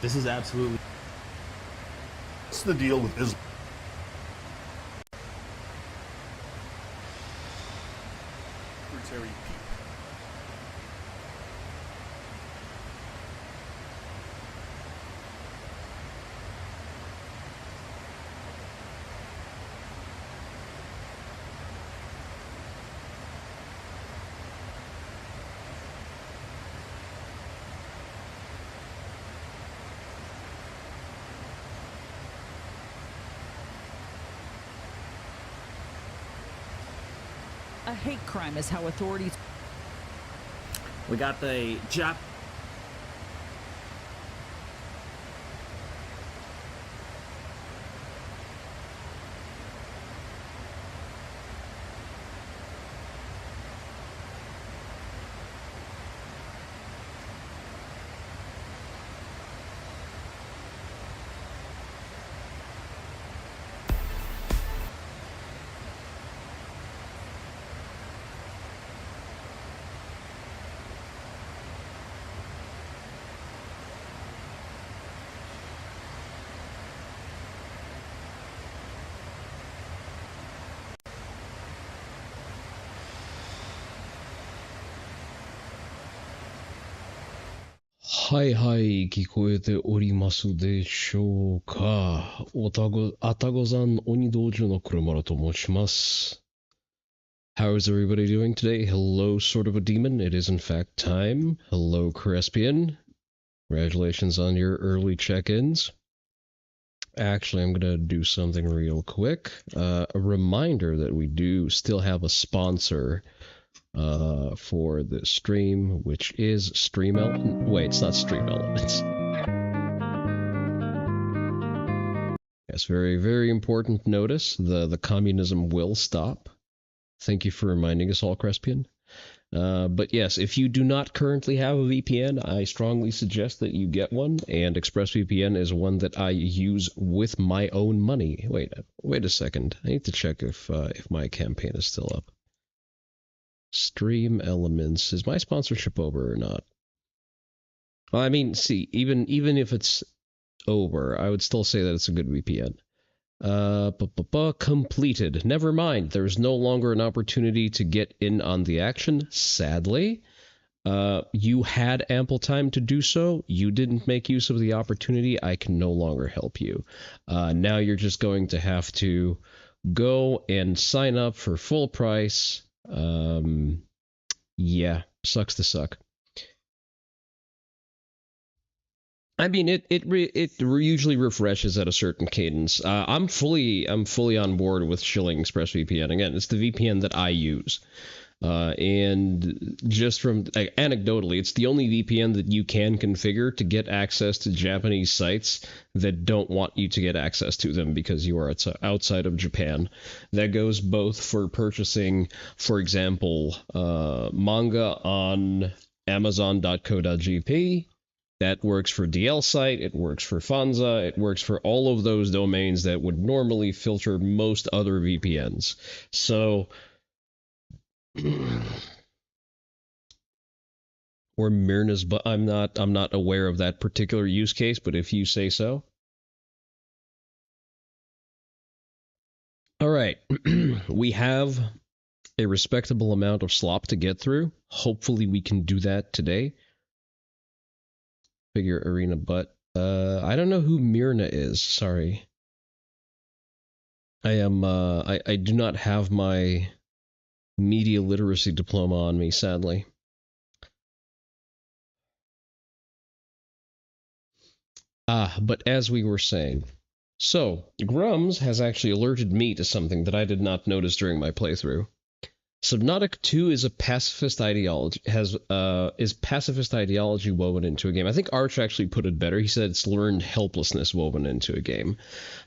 This is absolutely... What's the deal with Islam? Secretary Pete. A hate crime is how authorities... We got the Jap...はいはい、聞こえておりますでしょうか。あたござん鬼道場の車田と申します。How is everybody doing today? Hello, sort of a demon. It is in fact time. Hello, Crespian. Congratulations on your early check-ins. Actually, I'm going to do something real quick. A reminder that we do still have a sponsor for the stream, which is Stream Elements. Wait, it's not Stream Elements. Yes, very, very important notice. The communism will stop. Thank you for reminding us all, Crespian. But yes, if you do not currently have a VPN, I strongly suggest that you get one, and ExpressVPN is one that I use with my own money. Wait a second. I need to check if my campaign is still up. Stream Elements. Is my sponsorship over or not? Well, I mean, see, even if it's over, I would still say that it's a good VPN. Completed. Never mind. There's no longer an opportunity to get in on the action, sadly. You had ample time to do so. You didn't make use of the opportunity. I can no longer help you. Now you're just going to have to go and sign up for full price. Yeah, sucks to suck. I mean, it usually refreshes at a certain cadence. I'm fully on board with shilling ExpressVPN. Again, it's the VPN that I use. And just from anecdotally, it's the only VPN that you can configure to get access to Japanese sites that don't want you to get access to them because you are outside of Japan. That goes both for purchasing, for example, manga on Amazon.co.jp. That works for DL Site, it works for Fanza, it works for all of those domains that would normally filter most other VPNs. So... or Myrna's, but I'm not aware of that particular use case, but if you say so. All right. We have a respectable amount of slop to get through. Hopefully we can do that today. Figure arena, but I don't know who Myrna is. Sorry. I do not have my media literacy diploma on me, sadly. But as we were saying, so Grums has actually alerted me to something that I did not notice during my playthrough. Subnautica 2 is a pacifist ideology, is pacifist ideology woven into a game. I think Arch actually put it better. He said it's learned helplessness woven into a game.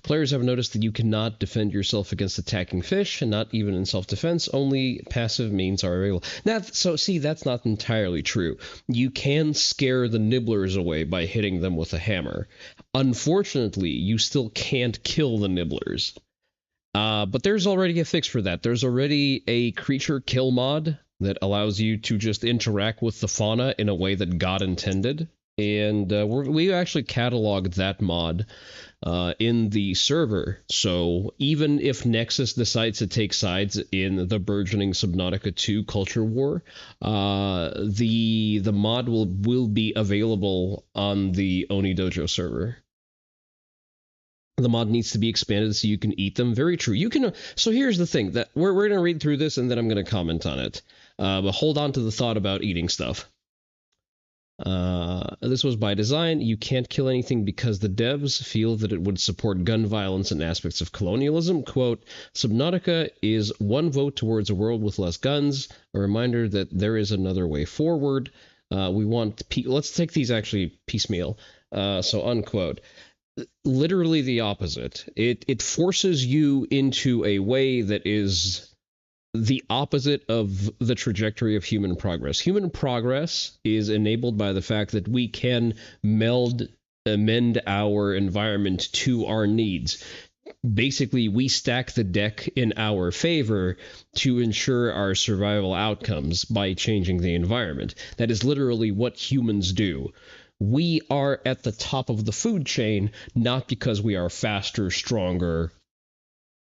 Players have noticed that you cannot defend yourself against attacking fish, and not even in self-defense. Only passive means are available. Now, so see, that's not entirely true. You can scare the nibblers away by hitting them with a hammer. Unfortunately, you still can't kill the nibblers. But there's already a fix for that. There's already a creature kill mod that allows you to just interact with the fauna in a way that God intended. And we actually cataloged that mod in the server. So even if Nexus decides to take sides in the burgeoning Subnautica 2 culture war, the mod will be available on the Oni Dojo server. The mod needs to be expanded so you can eat them. Very true. You can. So here's the thing that we're going to read through this and then I'm going to comment on it. But hold on to the thought about eating stuff. This was by design. You can't kill anything because the devs feel that it would support gun violence and aspects of colonialism. Quote, Subnautica is one vote towards a world with less guns. A reminder that there is another way forward. We want... Let's take these actually piecemeal. So unquote. Literally the opposite. It forces you into a way that is the opposite of the trajectory of human progress. Human progress is enabled by the fact that we can amend our environment to our needs. Basically, we stack the deck in our favor to ensure our survival outcomes by changing the environment. That is literally what humans do. We are at the top of the food chain, not because we are faster, stronger,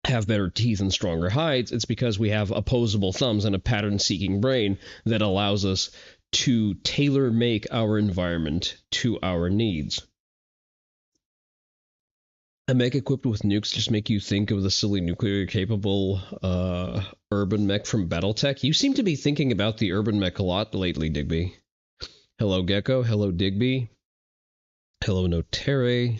have better teeth and stronger hides. It's because we have opposable thumbs and a pattern-seeking brain that allows us to tailor-make our environment to our needs. A mech equipped with nukes just make you think of the silly nuclear-capable urban mech from Battletech. You seem to be thinking about the urban mech a lot lately, Digby. Hello, Gecko. Hello, Digby. Hello, Notere.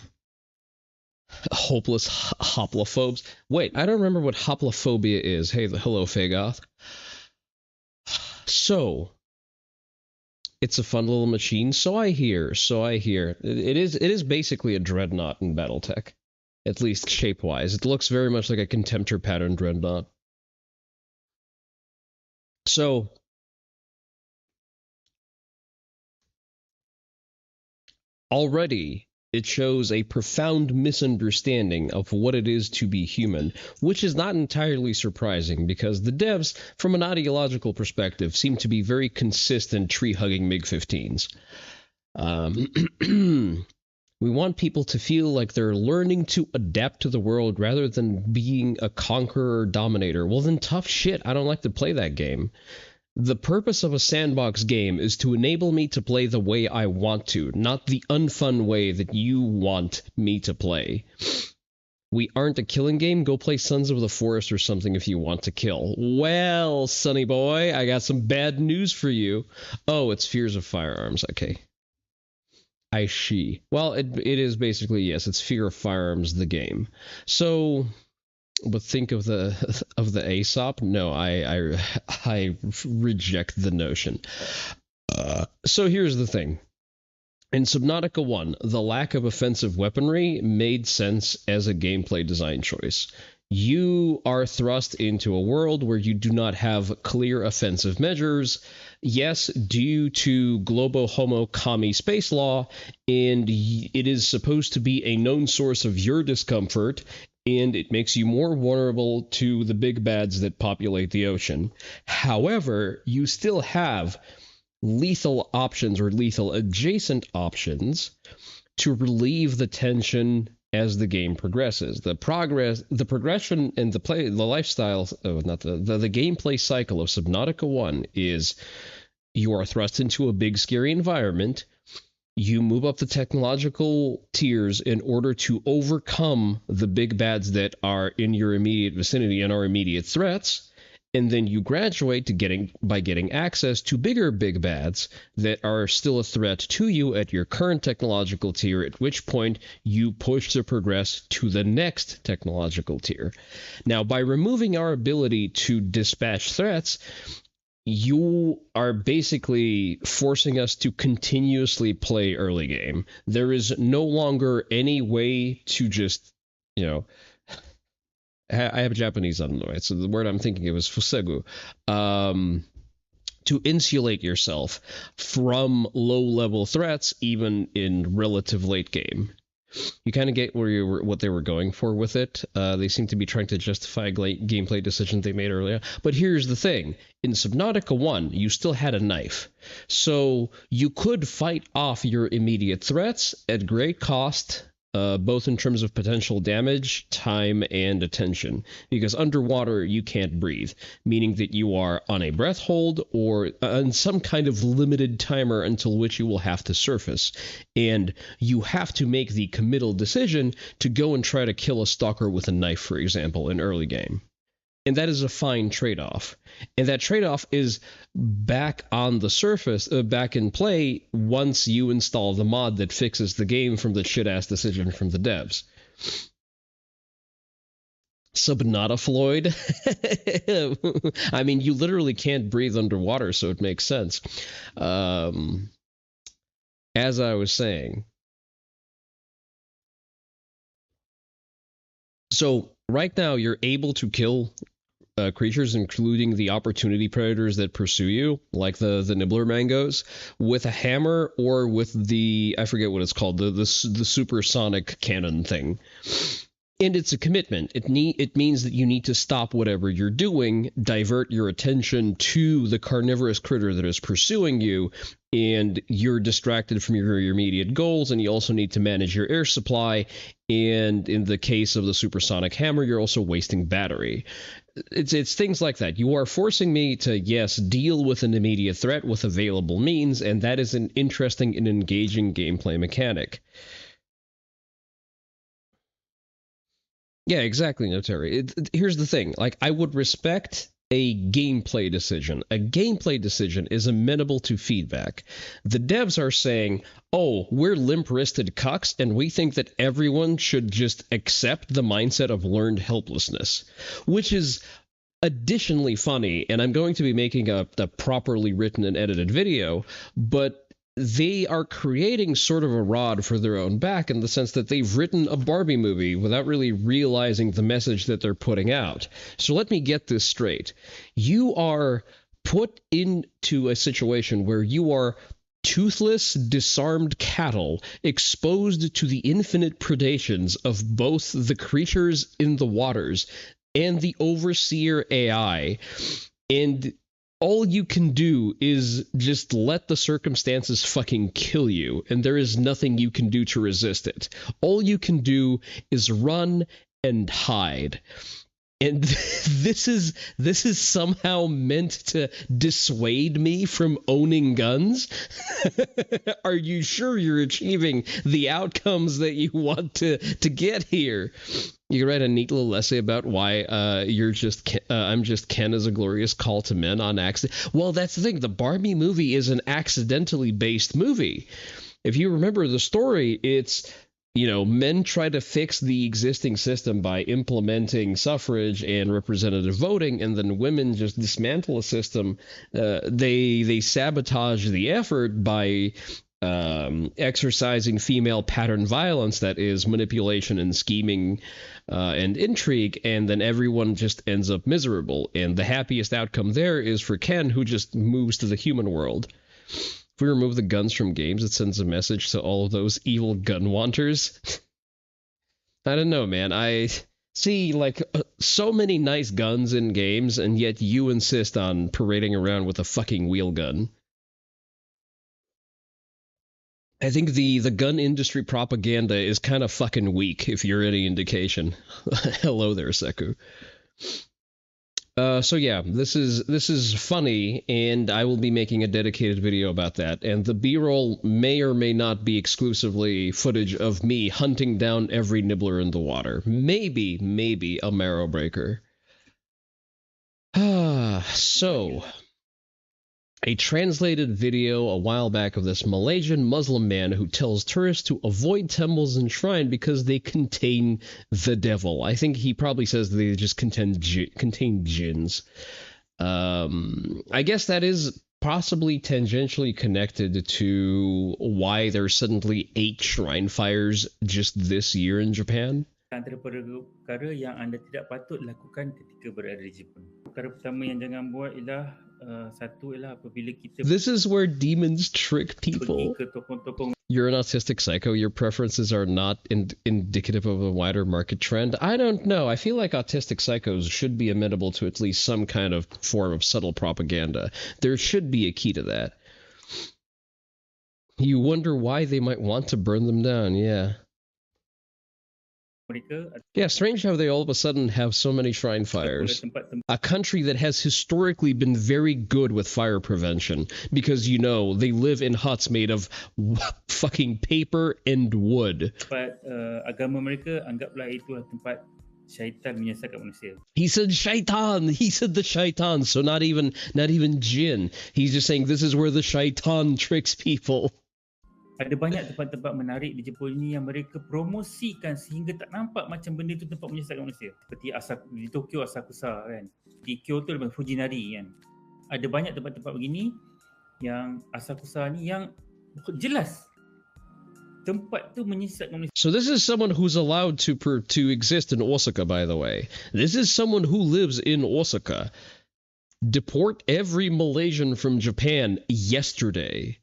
Hopeless hoplophobes. Wait, I don't remember what hoplophobia is. Hey, hello, Fagoth. So, it's a fun little machine. So I hear. It is basically a dreadnought in Battletech. At least shape-wise. It looks very much like a Contemptor pattern dreadnought. So... already, it shows a profound misunderstanding of what it is to be human, which is not entirely surprising because the devs, from an ideological perspective, seem to be very consistent tree-hugging MiG-15s. We want people to feel like they're learning to adapt to the world rather than being a conqueror or dominator. Well, then tough shit, I don't like to play that game. The purpose of a sandbox game is to enable me to play the way I want to, not the unfun way that you want me to play. We aren't a killing game. Go play Sons of the Forest or something if you want to kill. Well, sonny boy, I got some bad news for you. Oh, it's Fears of Firearms. Okay. I see. Well, it is basically, yes, it's Fear of Firearms, the game. So... but think of the Aesop. No, I reject the notion. So here's the thing. In Subnautica 1, the lack of offensive weaponry made sense as a gameplay design choice. You are thrust into a world where you do not have clear offensive measures. Yes, due to Globo Homo Kami space law, and it is supposed to be a known source of your discomfort, and it makes you more vulnerable to the big bads that populate the ocean. However, you still have lethal options or lethal adjacent options to relieve the tension as the game progresses. The progression and the lifestyle, not the gameplay cycle of Subnautica 1 is you are thrust into a big scary environment. You move up the technological tiers in order to overcome the big bads that are in your immediate vicinity and are immediate threats. And then you graduate to by getting access to bigger big bads that are still a threat to you at your current technological tier, at which point you push to progress to the next technological tier. Now, by removing our ability to dispatch threats, you are basically forcing us to continuously play early game. There is no longer any way to just, I have Japanese on the way, so the word I'm thinking of is fusegu. To insulate yourself from low-level threats, even in relative late game. You kind of get what they were going for with it. They seem to be trying to justify gameplay decisions they made earlier. But here's the thing. In Subnautica 1, you still had a knife. So you could fight off your immediate threats at great cost, both in terms of potential damage, time, and attention. Because underwater, you can't breathe, meaning that you are on a breath hold or on some kind of limited timer until which you will have to surface. And you have to make the committal decision to go and try to kill a stalker with a knife, for example, in early game. And that is a fine trade-off. And that trade-off is back on the surface, back in play, once you install the mod that fixes the game from the shit-ass decision from the devs. Subnautica Floyd? I mean, you literally can't breathe underwater, so it makes sense. As I was saying. So right now, you're able to kill creatures, including the opportunity predators that pursue you, like the nibbler mangoes, with a hammer or with the, I forget what it's called, the supersonic cannon thing. And it's a commitment. It means that you need to stop whatever you're doing, divert your attention to the carnivorous critter that is pursuing you, and you're distracted from your immediate goals, and you also need to manage your air supply, and in the case of the supersonic hammer, you're also wasting battery. It's things like that. You are forcing me to, yes, deal with an immediate threat with available means, and that is an interesting and engaging gameplay mechanic. Yeah, exactly, Notary. Here's the thing. Like, I would respect a gameplay decision. A gameplay decision is amenable to feedback. The devs are saying, oh, we're limp-wristed cucks, and we think that everyone should just accept the mindset of learned helplessness, which is additionally funny, and I'm going to be making a properly written and edited video, but they are creating sort of a rod for their own back in the sense that they've written a Barbie movie without really realizing the message that they're putting out. So let me get this straight. You are put into a situation where you are toothless, disarmed cattle exposed to the infinite predations of both the creatures in the waters and the overseer AI, and all you can do is just let the circumstances fucking kill you, and there is nothing you can do to resist it. All you can do is run and hide. And this is somehow meant to dissuade me from owning guns? Are you sure you're achieving the outcomes that you want to get here? You write a neat little essay about why I'm just Ken as a glorious call to men on accident. Well, that's the thing. The Barbie movie is an accidentally based movie. If you remember the story, it's, men try to fix the existing system by implementing suffrage and representative voting, and then women just dismantle the system. They sabotage the effort by exercising female pattern violence, that is manipulation and scheming and intrigue, and then everyone just ends up miserable. And the happiest outcome there is for Ken, who just moves to the human world. If we remove the guns from games, it sends a message to all of those evil gun wanters. I don't know, man. I see, so many nice guns in games, and yet you insist on parading around with a fucking wheel gun. I think the gun industry propaganda is kind of fucking weak, if you're any indication. Hello there, Seku. So yeah, this is funny, and I will be making a dedicated video about that. And the B-roll may or may not be exclusively footage of me hunting down every nibbler in the water. Maybe a marrow breaker. So, a translated video a while back of this Malaysian Muslim man who tells tourists to avoid temples and shrine because they contain the devil. I think he probably says they just contain jinns. I guess that is possibly tangentially connected to why there's suddenly 8 shrine fires just this year in Japan. Antara perkara yang anda tidak patut lakukan ketika berada di Jepun. Perkara pertama yang jangan buat ialah satu ialah apabila kita This is where demons trick people. pergi ke tokong-tokong. You're an autistic psycho. Your preferences are not indicative of a wider market trend. I don't know. I feel like autistic psychos should be amenable to at least some kind of form of subtle propaganda. There should be a key to that. You wonder why they might want to burn them down, yeah. mereka Yeah, strange how they all of a sudden have so many shrine fires. tempat-tempat A country that has historically been very good with fire prevention because, you know, they live in huts made of fucking paper and wood. agama mereka anggaplah itulah tempat syaitan menyesatkan manusia. He said shaitan. He said the shaitan. So not even jinn. He's just saying this is where the shaitan tricks people. Ada banyak tempat-tempat menarik di Jepun ni yang mereka promosikan sehingga tak nampak macam benda tu tempat menyesatkan manusia. Seperti di Tokyo Asakusa kan. Di Kyoto dengan Fujinari kan. Ada banyak tempat-tempat begini yang Asakusa ni yang jelas tempat tu menyesatkan manusia. So this is someone who's allowed to exist in Osaka, by the way. This is someone who lives in Osaka. Deport every Malaysian from Japan yesterday.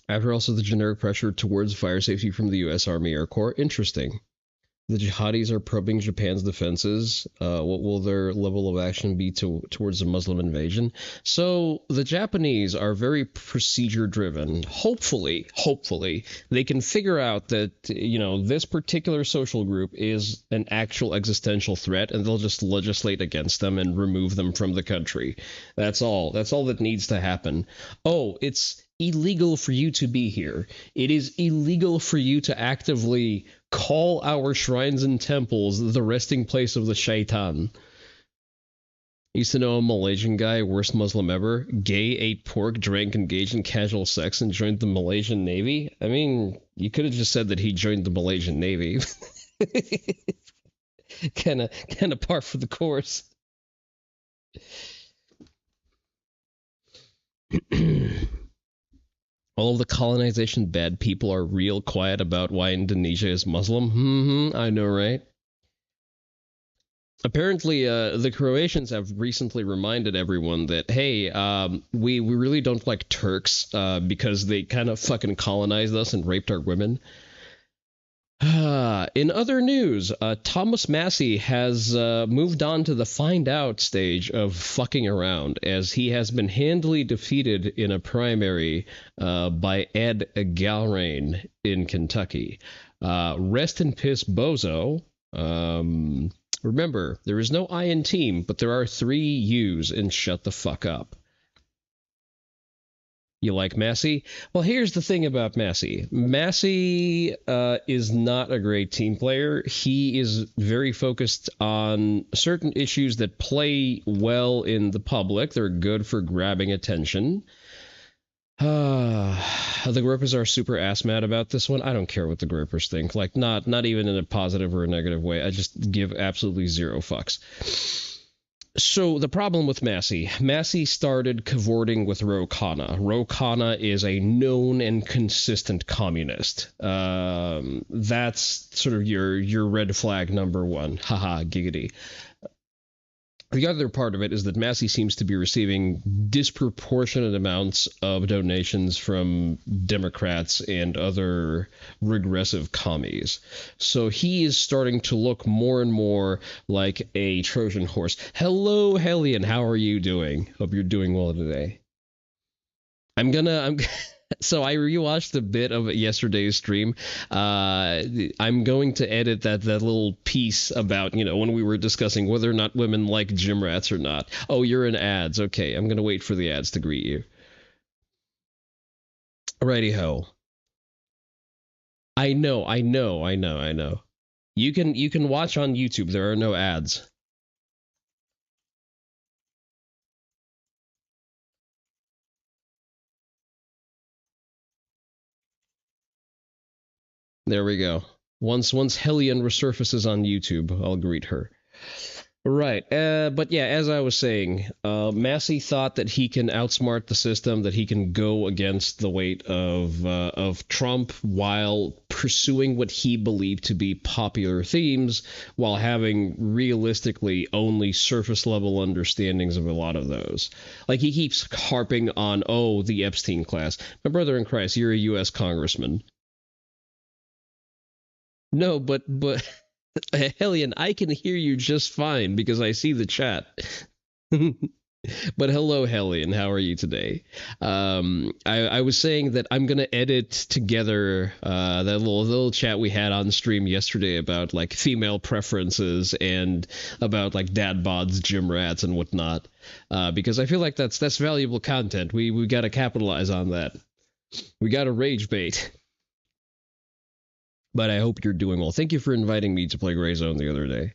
After also the generic pressure towards fire safety from the U.S. Army Air Corps. Interesting. The jihadis are probing Japan's defenses. What will their level of action be towards a Muslim invasion? So the Japanese are very procedure driven. Hopefully, they can figure out that, you know, this particular social group is an actual existential threat, and they'll just legislate against them and remove them from the country. That's all. That's all that needs to happen. Oh, it's illegal for you to be here. It is illegal for you to actively call our shrines and temples the resting place of the shaitan. Used to know a Malaysian guy, worst Muslim ever, gay, ate pork, drank, engaged in casual sex, and joined the Malaysian Navy. I mean, you could have just said that he joined the Malaysian Navy. kind of par for the course. All of the colonization bad people are real quiet about why Indonesia is Muslim. I know, right? Apparently, the Croatians have recently reminded everyone that, hey, we really don't like Turks because they kind of fucking colonized us and raped our women. In other news, Thomas Massey has moved on to the find out stage of fucking around, as he has been handily defeated in a primary by Ed Galrain in Kentucky. Rest in piss, bozo. Remember, there is no I in team, but there are 3 U's in shut the fuck up. You like Massey? Well, here's the thing about Massey. Massey is not a great team player. He is very focused on certain issues that play well in the public. They're good for grabbing attention. The Grippers are super ass mad about this one. I don't care what the Grippers think. Like, not even in a positive or a negative way. I just give absolutely zero fucks. So the problem with Massey started cavorting with Ro Khanna. Ro Khanna is a known and consistent communist. That's sort of your red flag number 1. Haha, giggity. The other part of it is that Massey seems to be receiving disproportionate amounts of donations from Democrats and other regressive commies. So he is starting to look more and more like a Trojan horse. Hello, Hellion. How are you doing? Hope you're doing well today. So I rewatched a bit of yesterday's stream. I'm going to edit that little piece about, you know, when we were discussing whether or not women like gym rats or not. Oh, you're in ads. Okay, I'm going to wait for the ads to greet you. Alrighty ho. I know. You can watch on YouTube. There are no ads. There we go. Once Hellion resurfaces on YouTube, I'll greet her. Right. But yeah, as I was saying, Massey thought that he can outsmart the system, that he can go against the weight of Trump while pursuing what he believed to be popular themes, while having realistically only surface level understandings of a lot of those. Like he keeps harping on, oh, the Epstein class. My brother in Christ, you're a U.S. congressman. No, but Hellion, I can hear you just fine because I see the chat. But hello, Hellion. How are you today? I was saying that I'm gonna edit together that little chat we had on stream yesterday about like female preferences and about like dad bods, gym rats, and whatnot. Because I feel like that's valuable content. We gotta capitalize on that. We gotta rage bait. But I hope you're doing well. Thank you for inviting me to play Gray Zone the other day.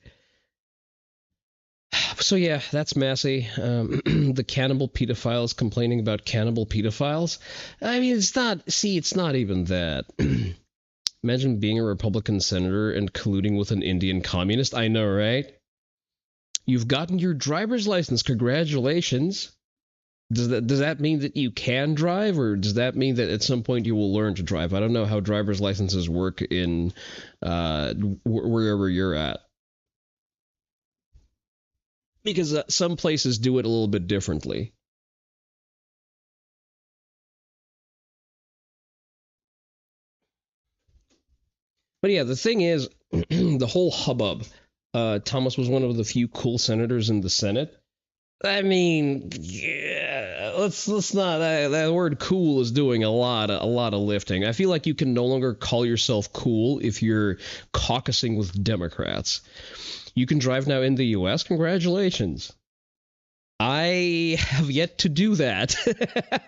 So yeah, that's Massey. The cannibal pedophiles complaining about cannibal pedophiles. I mean, it's not even that. Imagine being a Republican senator and colluding with an Indian communist. I know, right? You've gotten your driver's license. Congratulations. Does that mean that you can drive, or does that mean that at some point you will learn to drive? I don't know how driver's licenses work in wherever you're at, because some places do it a little bit differently. But yeah, the thing is, the whole hubbub. Thomas was one of the few cool senators in the Senate. I mean, yeah, let's not. That word "cool" is doing a lot of lifting. I feel like you can no longer call yourself cool if you're caucusing with Democrats. You can drive now in the U.S. Congratulations. I have yet to do that.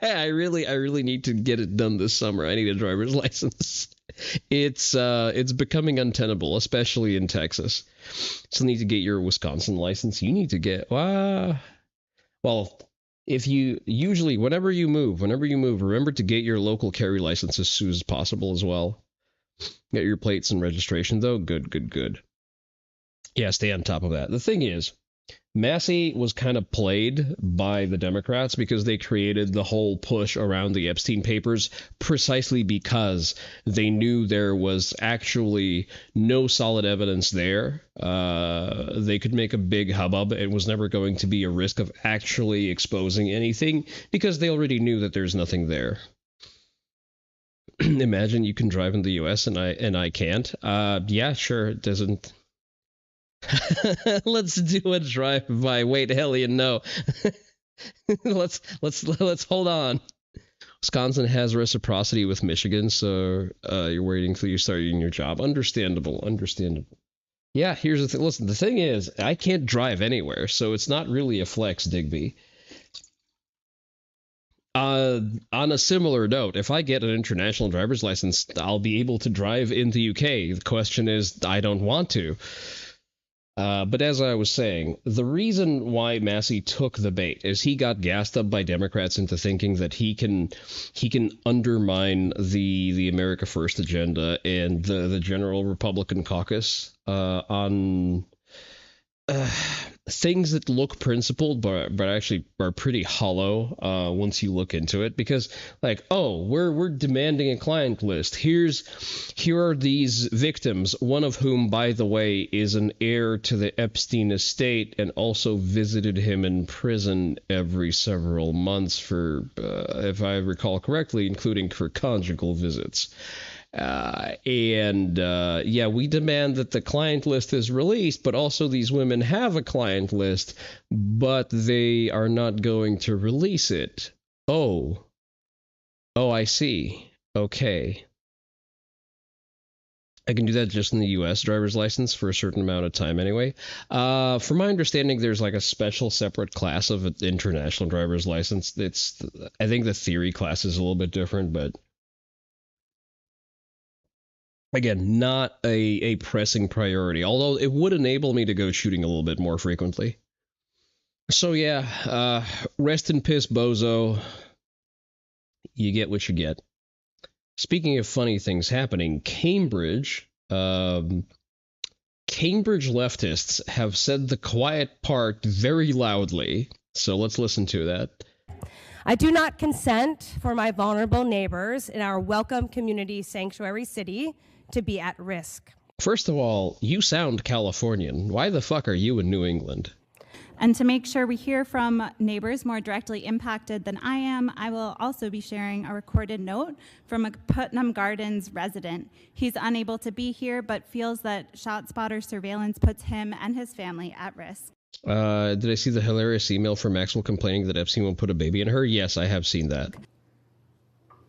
I really need to get it done this summer. I need a driver's license. It's becoming untenable, especially in Texas. So you need to get your Wisconsin license. You need to get well, if you usually, whenever you move, remember to get your local carry license as soon as possible as well. Get your plates and registration, though. Good. Yeah, stay on top of that. The thing is, Massey was kind of played by the Democrats because they created the whole push around the Epstein papers precisely because they knew there was actually no solid evidence there. They could make a big hubbub. It was never going to be a risk of actually exposing anything because they already knew that there's nothing there. Imagine you can drive in the U.S. and I can't. Yeah, sure. It doesn't. Let's do a drive-by. Wait, Hellion, no. let's hold on. Wisconsin has reciprocity with Michigan, so you're waiting till you start your job. Understandable. Yeah, here's the thing. Listen, the thing is, I can't drive anywhere, so it's not really a flex, Digby. On a similar note, if I get an international driver's license, I'll be able to drive in the UK. The question is, I don't want to. But as I was saying, the reason why Massey took the bait is he got gassed up by Democrats into thinking that he can undermine the America First agenda and the general Republican caucus on things that look principled but actually are pretty hollow once you look into it, because like, oh, we're demanding a client list. Here are these victims, one of whom, by the way, is an heir to the Epstein estate and also visited him in prison every several months for, if I recall correctly, including for conjugal visits. Yeah, we demand that the client list is released, but also these women have a client list, but they are not going to release it. Oh, I see. Okay. I can do that just in the U.S. driver's license for a certain amount of time anyway. From my understanding, there's like a special separate class of an international driver's license. I think the theory class is a little bit different, but again, not a pressing priority, although it would enable me to go shooting a little bit more frequently. So yeah, rest in piss, bozo. You get what you get. Speaking of funny things happening, Cambridge Cambridge leftists have said the quiet part very loudly. So let's listen to that. I do not consent for my vulnerable neighbors in our welcome community sanctuary city to be at risk. First of all, you sound Californian. Why the fuck are you in New England? And to make sure we hear from neighbors more directly impacted than I am, I will also be sharing a recorded note from a Putnam Gardens resident. He's unable to be here, but feels that ShotSpotter surveillance puts him and his family at risk. Did I see the hilarious email from Maxwell complaining that Epstein will put a baby in her? Yes, I have seen that.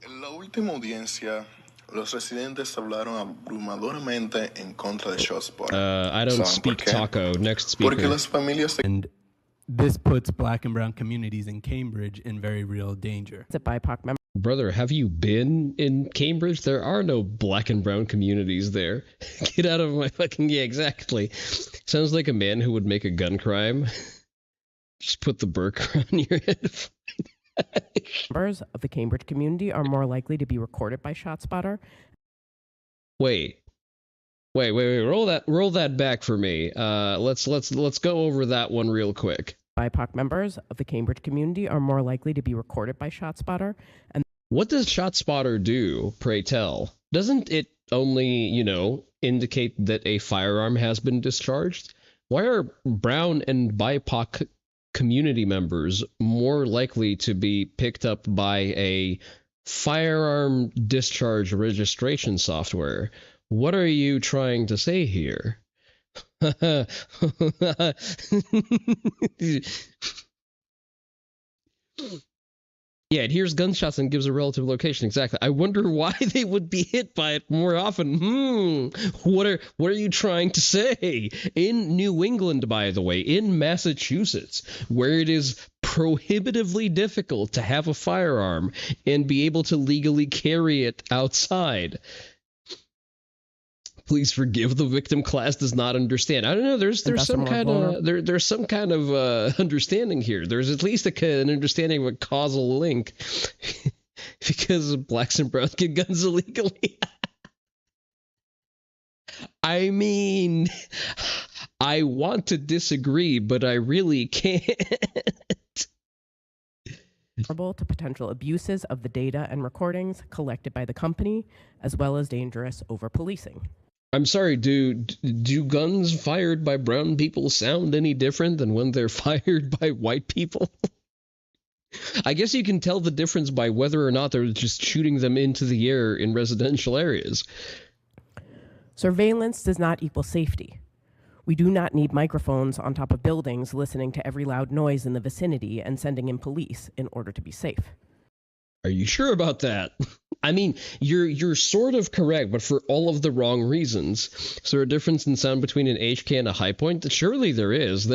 En la última audiencia, los residentes hablaron abrumadoramente en contra de ShotSpotter. I don't speak taco. Next speaker. Porque las familias And this puts black and brown communities in Cambridge in very real danger. It's a BIPOC member. Brother, have you been in Cambridge? There are no black and brown communities there. Get out of my fucking... Yeah, exactly. Sounds like a man who would make a gun crime. Just put the burqa on your head. Members of the Cambridge community are more likely to be recorded by ShotSpotter. Wait. Roll that back for me. Let's go over that one real quick. BIPOC members of the Cambridge community are more likely to be recorded by ShotSpotter. And what does ShotSpotter do, pray tell? Doesn't it only, indicate that a firearm has been discharged? Why are brown and BIPOC community members more likely to be picked up by a firearm discharge registration software? What are you trying to say here? Yeah, it hears gunshots and gives a relative location. Exactly. I wonder why they would be hit by it more often. What are you trying to say? In New England, by the way, in Massachusetts, where it is prohibitively difficult to have a firearm and be able to legally carry it outside. Please forgive, the victim class does not understand. I don't know. There's some kind of there's some kind of understanding here. There's at least an understanding of a causal link because blacks and browns get guns illegally. I mean, I want to disagree, but I really can't. To potential abuses of the data and recordings collected by the company, as well as dangerous over-policing. I'm sorry, do guns fired by brown people sound any different than when they're fired by white people? I guess you can tell the difference by whether or not they're just shooting them into the air in residential areas. Surveillance does not equal safety. We do not need microphones on top of buildings listening to every loud noise in the vicinity and sending in police in order to be safe. Are you sure about that? I mean, you're sort of correct, but for all of the wrong reasons. Is there a difference in sound between an HK and a high point? Surely there is.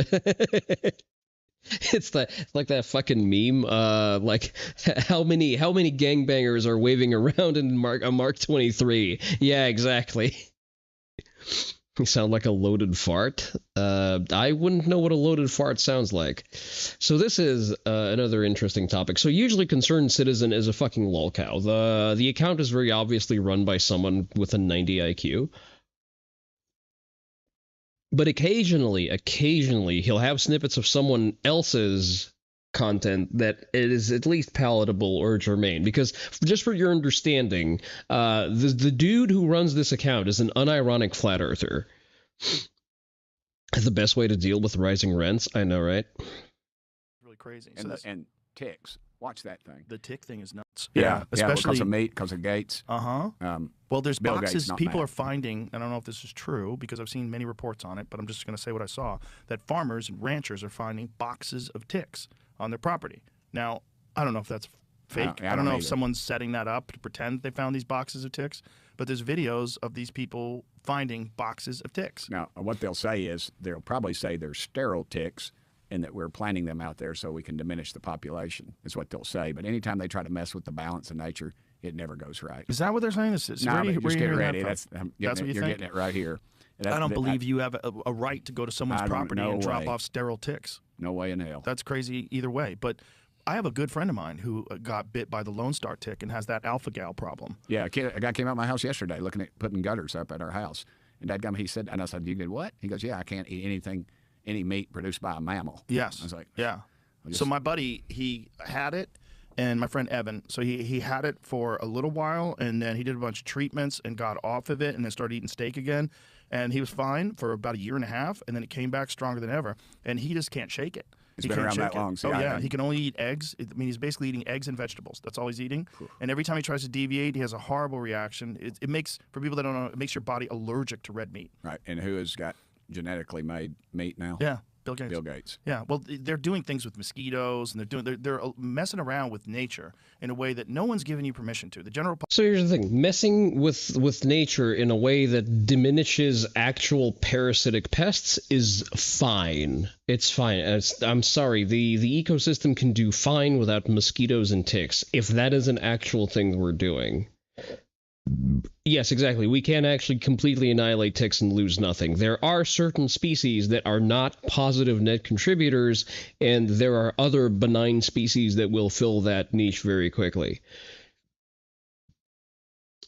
It's like that fucking meme. Like how many gangbangers are waving around in a Mark 23? Yeah, exactly. You sound like a loaded fart. I wouldn't know what a loaded fart sounds like. So this is another interesting topic. So usually Concerned Citizen is a fucking lolcow. The account is very obviously run by someone with a 90 IQ. But occasionally, he'll have snippets of someone else's content that is at least palatable or germane. Because just for your understanding, the dude who runs this account is an unironic flat earther. The best way to deal with rising rents, I know, right? Really crazy. And, So and ticks. Watch that thing. the tick thing is nuts. Especially because of meat, because of Gates. Well, there's Bill boxes Gates, not people Matt. are finding. I don't know if this is true because I've seen many reports on it, but I'm just going to say what I saw. That farmers and ranchers are finding boxes of ticks on their property. Now, I don't know if that's fake. I don't know if someone's setting that up to pretend they found these boxes of ticks, but there's videos of these people finding boxes of ticks. Now, what they'll say is they'll probably say they're sterile ticks and that we're planting them out there so we can diminish the population, is what they'll say. But anytime they try to mess with the balance of nature, it never goes right. Is that what they're saying? This is No, but just get ready. That's That's what you you're think? getting it right here. I don't believe you have a right to go to someone's I don't- property no and drop way. off sterile ticks. No way in hell. That's crazy either way. But I have a good friend of mine who got bit by the Lone Star tick and has that alpha gal problem. Yeah, a guy came out of my house yesterday looking at putting gutters up at our house. And dadgum, he said, and I said, you did what? He goes, yeah, I can't eat any meat produced by a mammal. Yes. I was like, yeah. So my buddy, he had it, and my friend Evan, so he had it for a little while, and then he did a bunch of treatments and got off of it, and then started eating steak again. And he was fine for about a year and a half, and then it came back stronger than ever. And he just can't shake it. It's He been can't around that shake it. long. See, Oh, yeah. He can only eat eggs. I mean, he's basically eating eggs and vegetables. That's all he's eating. And every time he tries to deviate, he has a horrible reaction. It makes, for people that don't know, it makes your body allergic to red meat. Right. And who has got genetically made meat now? Yeah. Bill Gates. Bill Gates. Yeah, well, they're doing things with mosquitoes, and they're messing around with nature in a way that no one's given you permission to. The general. So here's the thing: messing with nature in a way that diminishes actual parasitic pests is fine. It's fine. I'm sorry. The ecosystem can do fine without mosquitoes and ticks if that is an actual thing we're doing. Yes, exactly. We can't actually completely annihilate ticks and lose nothing. There are certain species that are not positive net contributors, and there are other benign species that will fill that niche very quickly.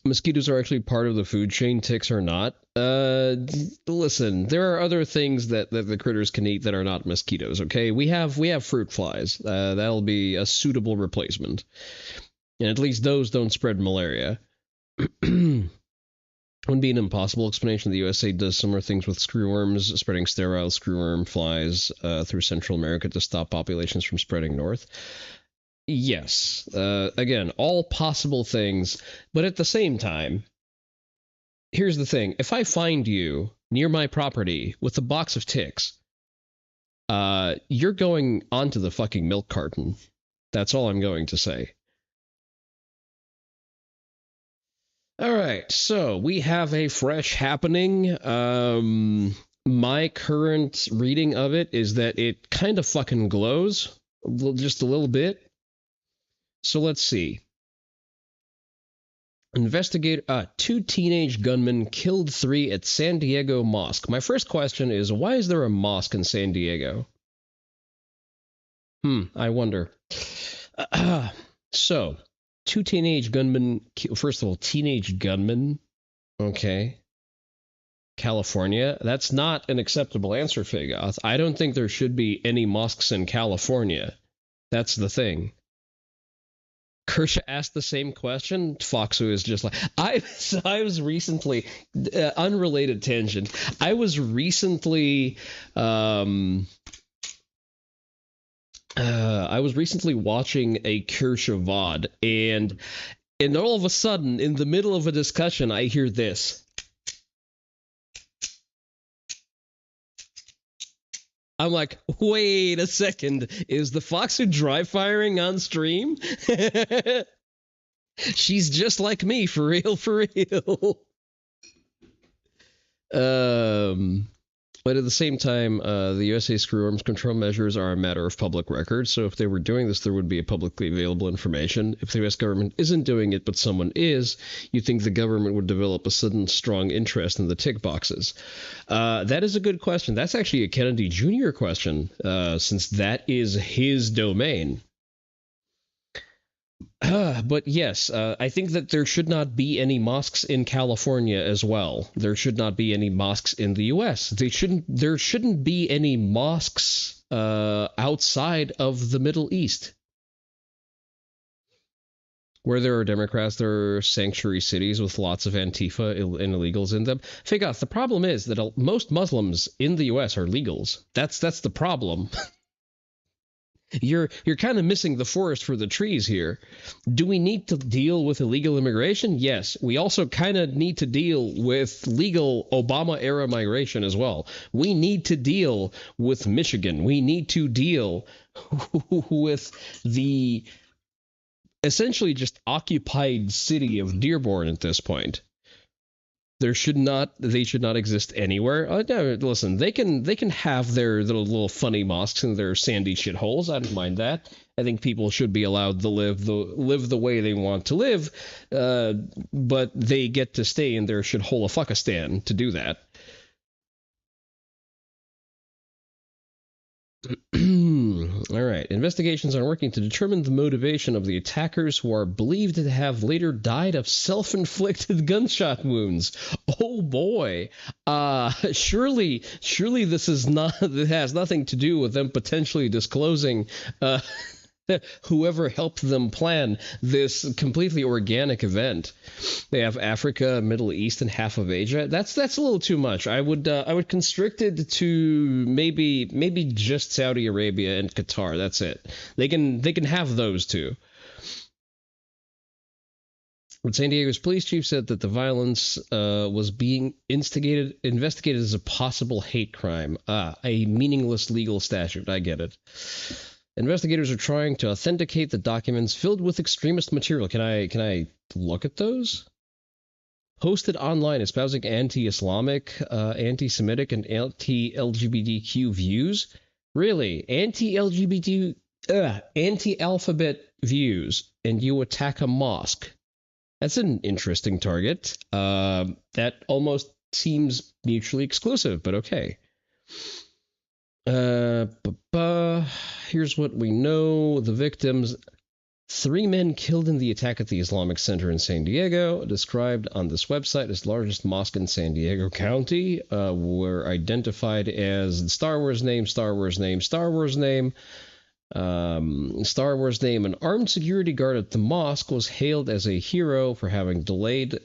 Mosquitoes are actually part of the food chain. Ticks are not. Listen, there are other things that the critters can eat that are not mosquitoes, okay? We have fruit flies. That'll be a suitable replacement. And at least those don't spread malaria. Wouldn't be an impossible explanation. The USA does similar things with screwworms, spreading sterile screwworm flies through Central America to stop populations from spreading north. Yes, again, all possible things, but at the same time, here's the thing. If I find you near my property with a box of ticks, you're going onto the fucking milk carton. That's all I'm going to say. All right, so we have a fresh happening. My current reading of it is that it kind of fucking glows, just a little bit. So let's see. Two teenage gunmen killed 3 at San Diego mosque. My first question is, why is there a mosque in San Diego? I wonder. So... 2 teenage gunmen, first of all, teenage gunmen, okay, California, that's not an acceptable answer, Figoth. I don't think there should be any mosques in California. That's the thing. Kersha asked the same question. Foxu is just like, I was recently, unrelated tangent, I was recently watching a Kersha VOD, and all of a sudden, in the middle of a discussion, I hear this. I'm like, wait a second, is the Foxu dry firing on stream? She's just like me, for real, for real. But at the same time, the USA screwworms control measures are a matter of public record, so if they were doing this, there would be a publicly available information. If the US government isn't doing it, but someone is, you think the government would develop a sudden strong interest in the tick boxes? That is a good question. That's actually a Kennedy Jr. question, since that is his domain. But yes, I think that there should not be any mosques in California as well. There should not be any mosques in the U.S. There shouldn't be any mosques outside of the Middle East. Where there are Democrats, there are sanctuary cities with lots of Antifa and illegals in them. Figoth, the problem is that most Muslims in the U.S. are legals. That's the problem. You're kind of missing the forest for the trees here. Do we need to deal with illegal immigration? Yes. We also kind of need to deal with legal Obama-era migration as well. We need to deal with Michigan. We need to deal with the essentially just occupied city of Dearborn at this point. They should not exist anywhere. No, listen, they can have their little funny mosques in their sandy shitholes. I don't mind that. I think people should be allowed to live the way they want to live, but they get to stay in their shithole-a-fuckistan to do that. All right. Investigations are working to determine the motivation of the attackers, who are believed to have later died of self-inflicted gunshot wounds. Oh boy. Surely this is not. It has nothing to do with them potentially disclosing whoever helped them plan this completely organic event. They have Africa, Middle East, and half of Asia. That's a little too much. I would constrict it to maybe just Saudi Arabia and Qatar. That's it. They can have those two. But San Diego's police chief said that the violence was being investigated as a possible hate crime. A meaningless legal statute. I get it. Investigators are trying to authenticate the documents filled with extremist material. Can I look at those? Posted online espousing anti-Islamic, anti-Semitic, and anti-LGBTQ views? Really? Anti-alphabet views, and you attack a mosque. That's an interesting target. That almost seems mutually exclusive, but okay. Here's what we know. The victims, 3 men killed in the attack at the Islamic Center in San Diego, described on this website as largest mosque in San Diego County, were identified as Star Wars name, Star Wars name, Star Wars name. Star Wars name. An armed security guard at the mosque was hailed as a hero for having delayed,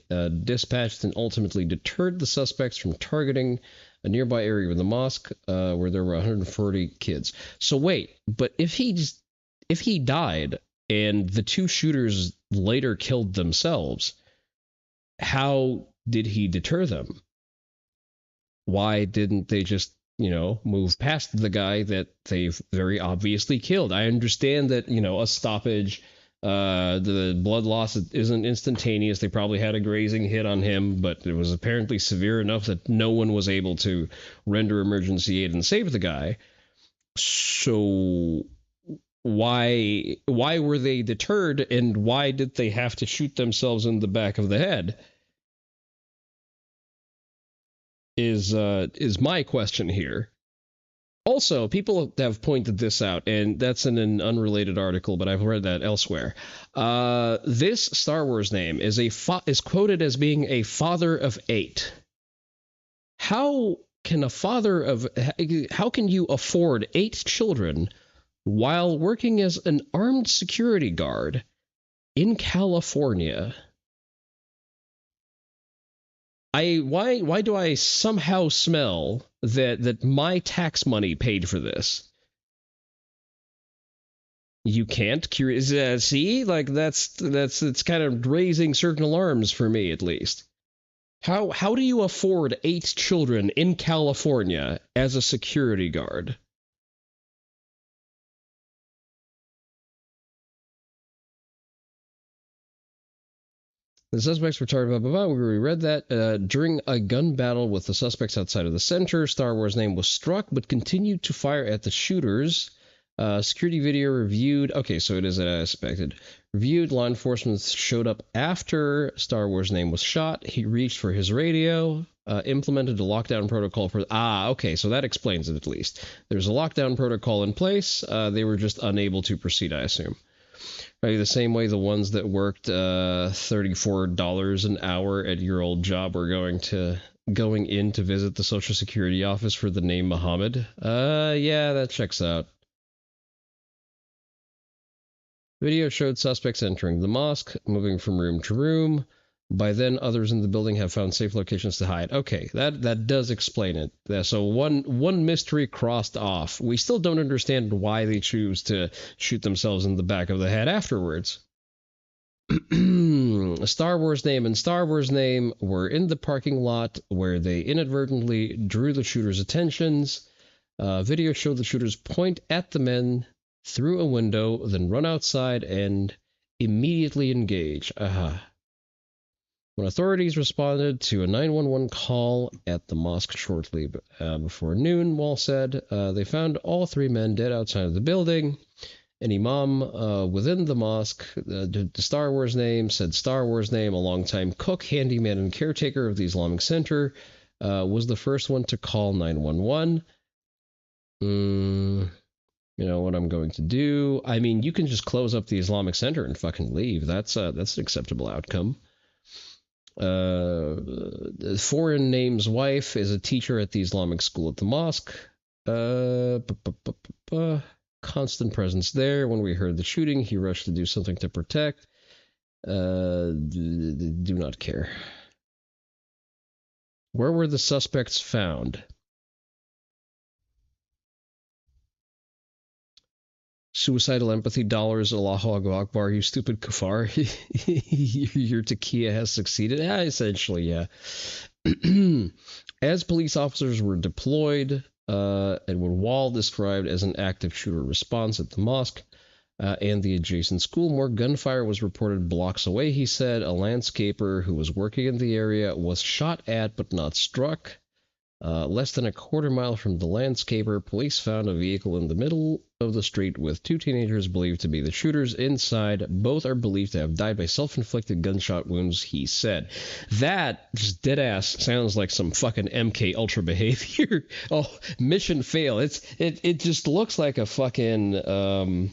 dispatched, and ultimately deterred the suspects from targeting a nearby area of the mosque where there were 140 kids. So wait, but if he died and the 2 shooters later killed themselves, how did he deter them? Why didn't they just, move past the guy that they've very obviously killed? I understand that, a stoppage, the blood loss isn't instantaneous. They probably had a grazing hit on him, but it was apparently severe enough that no one was able to render emergency aid and save the guy. So why were they deterred, and why did they have to shoot themselves in the back of the head? Is my question here. Also, people have pointed this out, and that's in an unrelated article, but I've read that elsewhere. This Star Wars name is quoted as being a father of 8. How can you afford 8 children while working as an armed security guard in California? Why do I somehow smell that my tax money paid for this? You can't see, like it's kind of raising certain alarms for me, at least. How do you afford 8 children in California as a security guard? The suspects were targeted, blah, blah, blah. We read that. During a gun battle with the suspects outside of the center, Star Wars name was struck, but continued to fire at the shooters. Security video reviewed. Okay, so it is as expected. Reviewed. Law enforcement showed up after Star Wars name was shot. He reached for his radio. Implemented a lockdown protocol for... okay, so that explains it at least. There's a lockdown protocol in place. They were just unable to proceed, I assume. Right, the same way the ones that worked $34 an hour at your old job were going in to visit the Social Security office for the name Muhammad. Yeah, that checks out. Video showed suspects entering the mosque, moving from room to room. By then, others in the building have found safe locations to hide. Okay, that does explain it. So one mystery crossed off. We still don't understand why they choose to shoot themselves in the back of the head afterwards. Star Wars name and Star Wars name were in the parking lot where they inadvertently drew the shooter's attentions. Video showed the shooters point at the men through a window, then run outside and immediately engage. When authorities responded to a 911 call at the mosque shortly before noon, Wall said they found all 3 men dead outside of the building. An imam within the mosque, the Star Wars name, said Star Wars name, a longtime cook, handyman, and caretaker of the Islamic Center, was the first one to call 911. You know what I'm going to do? I mean, you can just close up the Islamic Center and fucking leave. That's an acceptable outcome. Foreign name's wife is a teacher at the Islamic school at the mosque. Constant presence there. When we heard the shooting, he rushed to do something to protect. Do not care. Where were the suspects found? Suicidal empathy dollars, Allahu Akbar, you stupid kafar. Your taqiya has succeeded. Yeah, essentially, yeah. As police officers were deployed, Edward Wall described as an active shooter response at the mosque and the adjacent school. More gunfire was reported blocks away, he said. A landscaper who was working in the area was shot at but not struck. Less than a quarter mile from the landscaper, police found a vehicle in the middle of the street with two teenagers believed to be the shooters inside. Both are believed to have died by self-inflicted gunshot wounds, he said. That, just deadass, sounds like some fucking MK Ultra behavior. Oh, mission fail. It just looks like a fucking,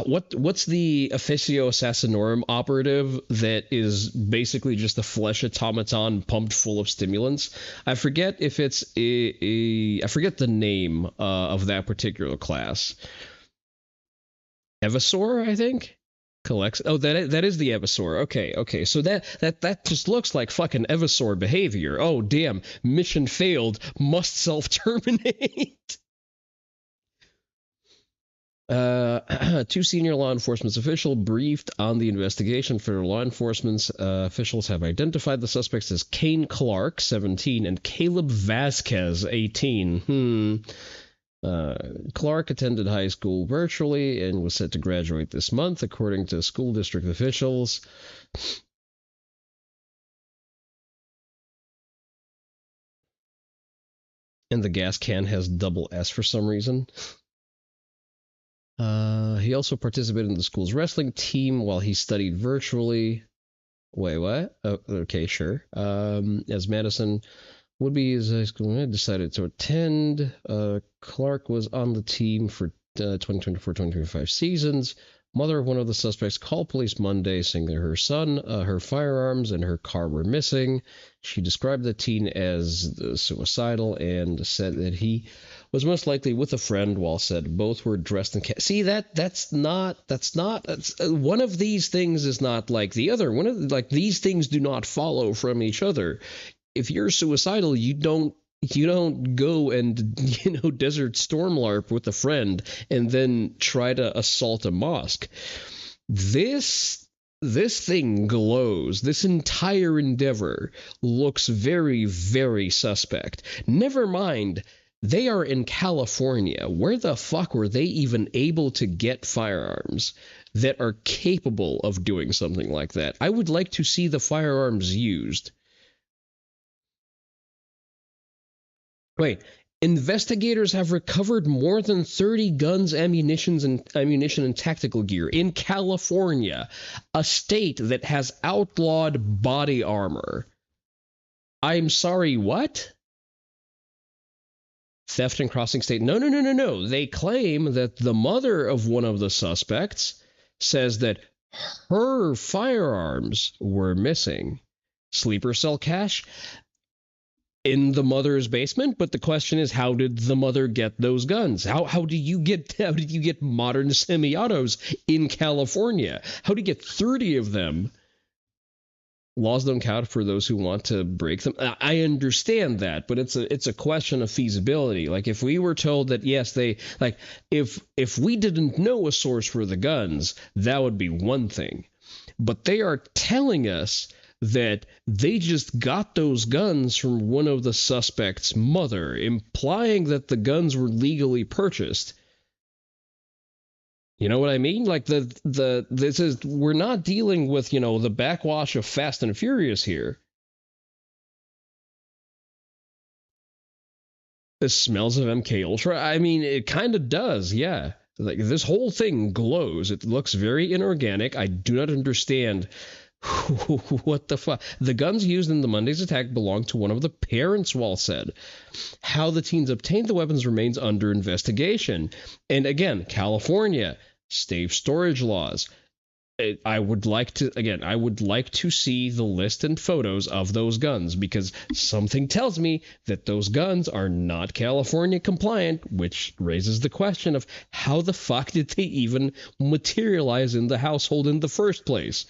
what's the Officio Assassinorum operative that is basically just a flesh automaton pumped full of stimulants? I forget if it's I forget the name of that particular class. Evasaur, I think? Collects. Oh, that is the Evasaur. Okay. So that just looks like fucking Evasaur behavior. Oh, damn. Mission failed. Must self-terminate. Two senior law enforcement officials briefed on the investigation. Federal law enforcement officials have identified the suspects as Kane Clark, 17, and Caleb Vasquez, 18. Clark attended high school virtually and was set to graduate this month, according to school district officials. And the gas can has double S for some reason. He also participated in the school's wrestling team while he studied virtually. Wait, what? Oh, okay, sure. As Madison would be his high school, decided to attend. Clark was on the team for 2024-2025 seasons. Mother of one of the suspects called police Monday saying that her son, her firearms, and her car were missing. She described the teen as suicidal and said that he was most likely with a friend while said both were dressed in See, that's one of these things is not like the other. These things do not follow from each other. If you're suicidal, you don't go and, Desert Storm LARP with a friend and then try to assault a mosque. This thing glows. This entire endeavor looks very, very suspect. Never mind, they are in California. Where the fuck were they even able to get firearms that are capable of doing something like that? I would like to see the firearms used. Wait, investigators have recovered more than 30 guns, ammunition, and tactical gear in California, a state that has outlawed body armor. I'm sorry, what? Theft and crossing state. No. They claim that the mother of one of the suspects says that her firearms were missing. Sleeper cell cache in the mother's basement, but the question is, how did the mother get those guns? How did you get modern semi-autos in California? How do you get 30 of them? Laws don't count for those who want to break them. I understand that, but it's a question of feasibility. Like, if we were told that yes, if we didn't know a source for the guns, that would be one thing. But they are telling us that they just got those guns from one of the suspects' mother, implying that the guns were legally purchased. You know what I mean? Like, we're not dealing with, the backwash of Fast and Furious here. It smells of MK Ultra. I mean, it kind of does, yeah. Like, this whole thing glows. It looks very inorganic. I do not understand What the fuck? The guns used in the Monday's attack belonged to one of the parents, Wall said. How the teens obtained the weapons remains under investigation. And again, California, safe storage laws. I would like to see the list and photos of those guns, because something tells me that those guns are not California compliant, which raises the question of how the fuck did they even materialize in the household in the first place?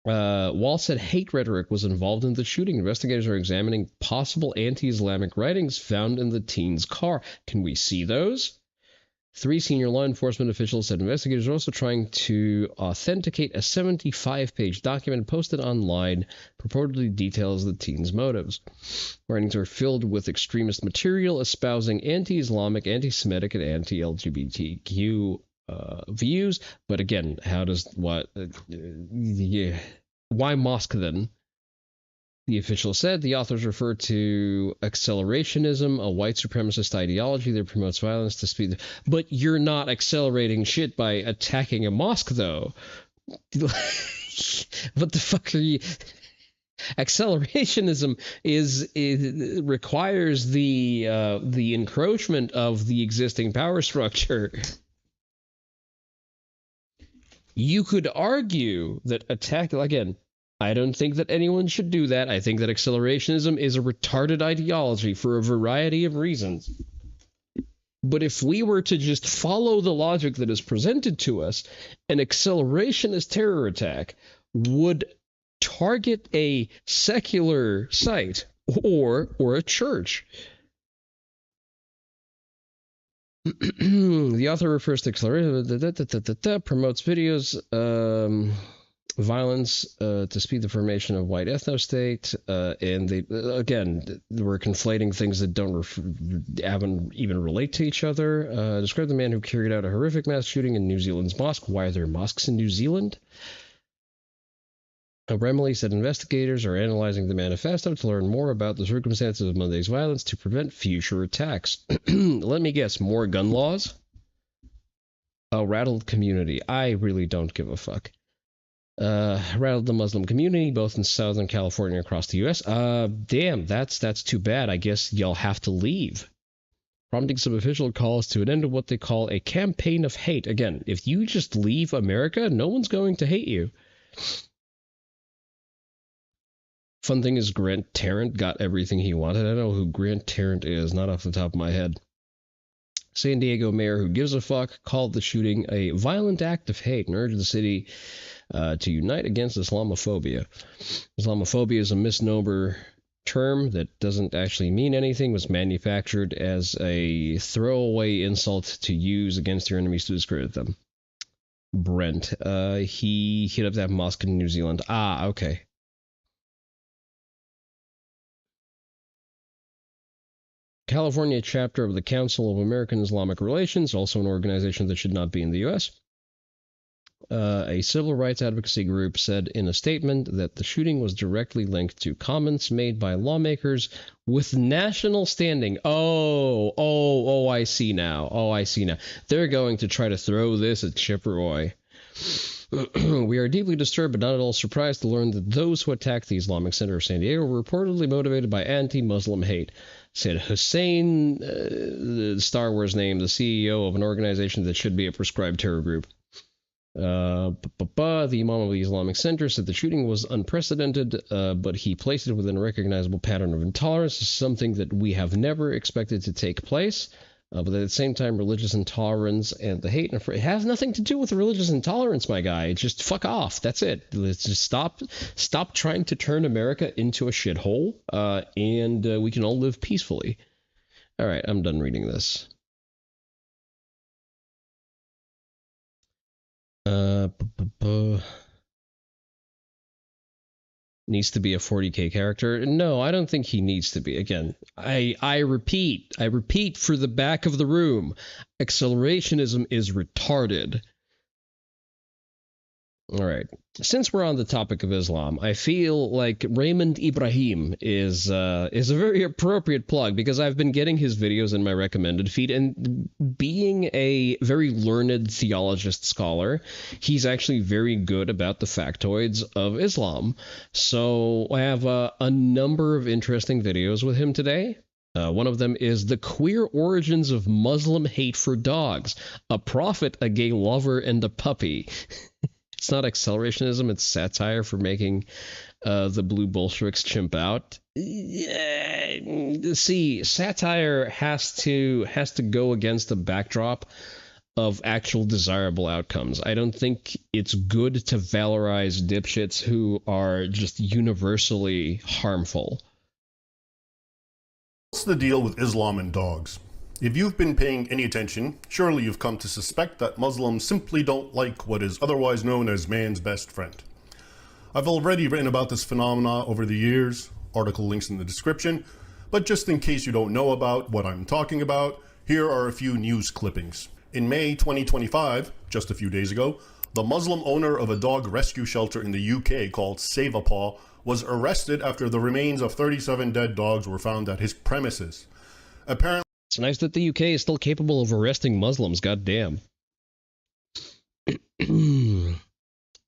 Wall said hate rhetoric was involved in the shooting. Investigators are examining possible anti-Islamic writings found in the teen's car. Can we see those? 3 senior law enforcement officials said investigators are also trying to authenticate a 75-page document posted online, purportedly details the teen's motives. Writings are filled with extremist material espousing anti-Islamic, anti-Semitic, and anti-LGBTQ views. But again, why mosque then? The official said the authors refer to accelerationism, a white supremacist ideology that promotes violence to speed. But you're not accelerating shit by attacking a mosque, though. What the fuck are you? Accelerationism requires the encroachment of the existing power structure. You could argue that again, I don't think that anyone should do that. I think that accelerationism is a retarded ideology for a variety of reasons. But if we were to just follow the logic that is presented to us, an accelerationist terror attack would target a secular site or a church. The author refers to acceleration, promotes videos, violence to speed the formation of white ethno-state, and they we're conflating things that haven't even relate to each other. Describe the man who carried out a horrific mass shooting in New Zealand's mosque. Why are there mosques in New Zealand? Remley said investigators are analyzing the manifesto to learn more about the circumstances of Monday's violence to prevent future attacks. Let me guess, more gun laws? A rattled community. I really don't give a fuck. Rattled the Muslim community, both in Southern California and across the U.S. Damn, that's too bad. I guess y'all have to leave. Prompting some official calls to an end of what they call a campaign of hate. Again, if you just leave America, no one's going to hate you. Fun thing is Grant Tarrant got everything he wanted. I don't know who Grant Tarrant is, not off the top of my head. San Diego mayor who gives a fuck called the shooting a violent act of hate and urged the city to unite against Islamophobia. Islamophobia is a misnomer term that doesn't actually mean anything, was manufactured as a throwaway insult to use against your enemies to discredit them. Brent, he hit up that mosque in New Zealand. Ah, okay. California chapter of the Council of American Islamic Relations, also an organization that should not be in the U.S., a civil rights advocacy group said in a statement that the shooting was directly linked to comments made by lawmakers with national standing. Oh, I see now. They're going to try to throw this at Chip Roy. We are deeply disturbed but not at all surprised to learn that those who attacked the Islamic Center of San Diego were reportedly motivated by anti-Muslim hate, said Hussein, the Star Wars name, the CEO of an organization that should be a prescribed terror group. The Imam of the Islamic Center said the shooting was unprecedented, but he placed it within a recognizable pattern of intolerance, something that we have never expected to take place. But at the same time, religious intolerance and the hate and it has nothing to do with religious intolerance, my guy. Just fuck off. That's it. Let's just stop trying to turn America into a shithole, and we can all live peacefully. All right, I'm done reading this. Needs to be a 40k character? No, I don't think he needs to be. Again, I repeat for the back of the room, accelerationism is retarded. All right. Since we're on the topic of Islam, I feel like Raymond Ibrahim is a very appropriate plug because I've been getting his videos in my recommended feed, and being a very learned theologist scholar, he's actually very good about the factoids of Islam. So I have a number of interesting videos with him today. One of them is The Queer Origins of Muslim Hate for Dogs, a prophet, a gay lover, and a puppy. It's not accelerationism, it's satire for making the blue Bolsheviks chimp out. See, satire has to go against the backdrop of actual desirable outcomes. I don't think it's good to valorize dipshits who are just universally harmful. What's the deal with Islam and dogs? If you've been paying any attention, surely you've come to suspect that Muslims simply don't like what is otherwise known as man's best friend. I've already written about this phenomena over the years, article links in the description, but just in case you don't know about what I'm talking about, here are a few news clippings. In May 2025, just a few days ago, the Muslim owner of a dog rescue shelter in the UK called Save a Paw was arrested after the remains of 37 dead dogs were found at his premises. Apparently, it's nice that the UK is still capable of arresting Muslims, goddamn. I think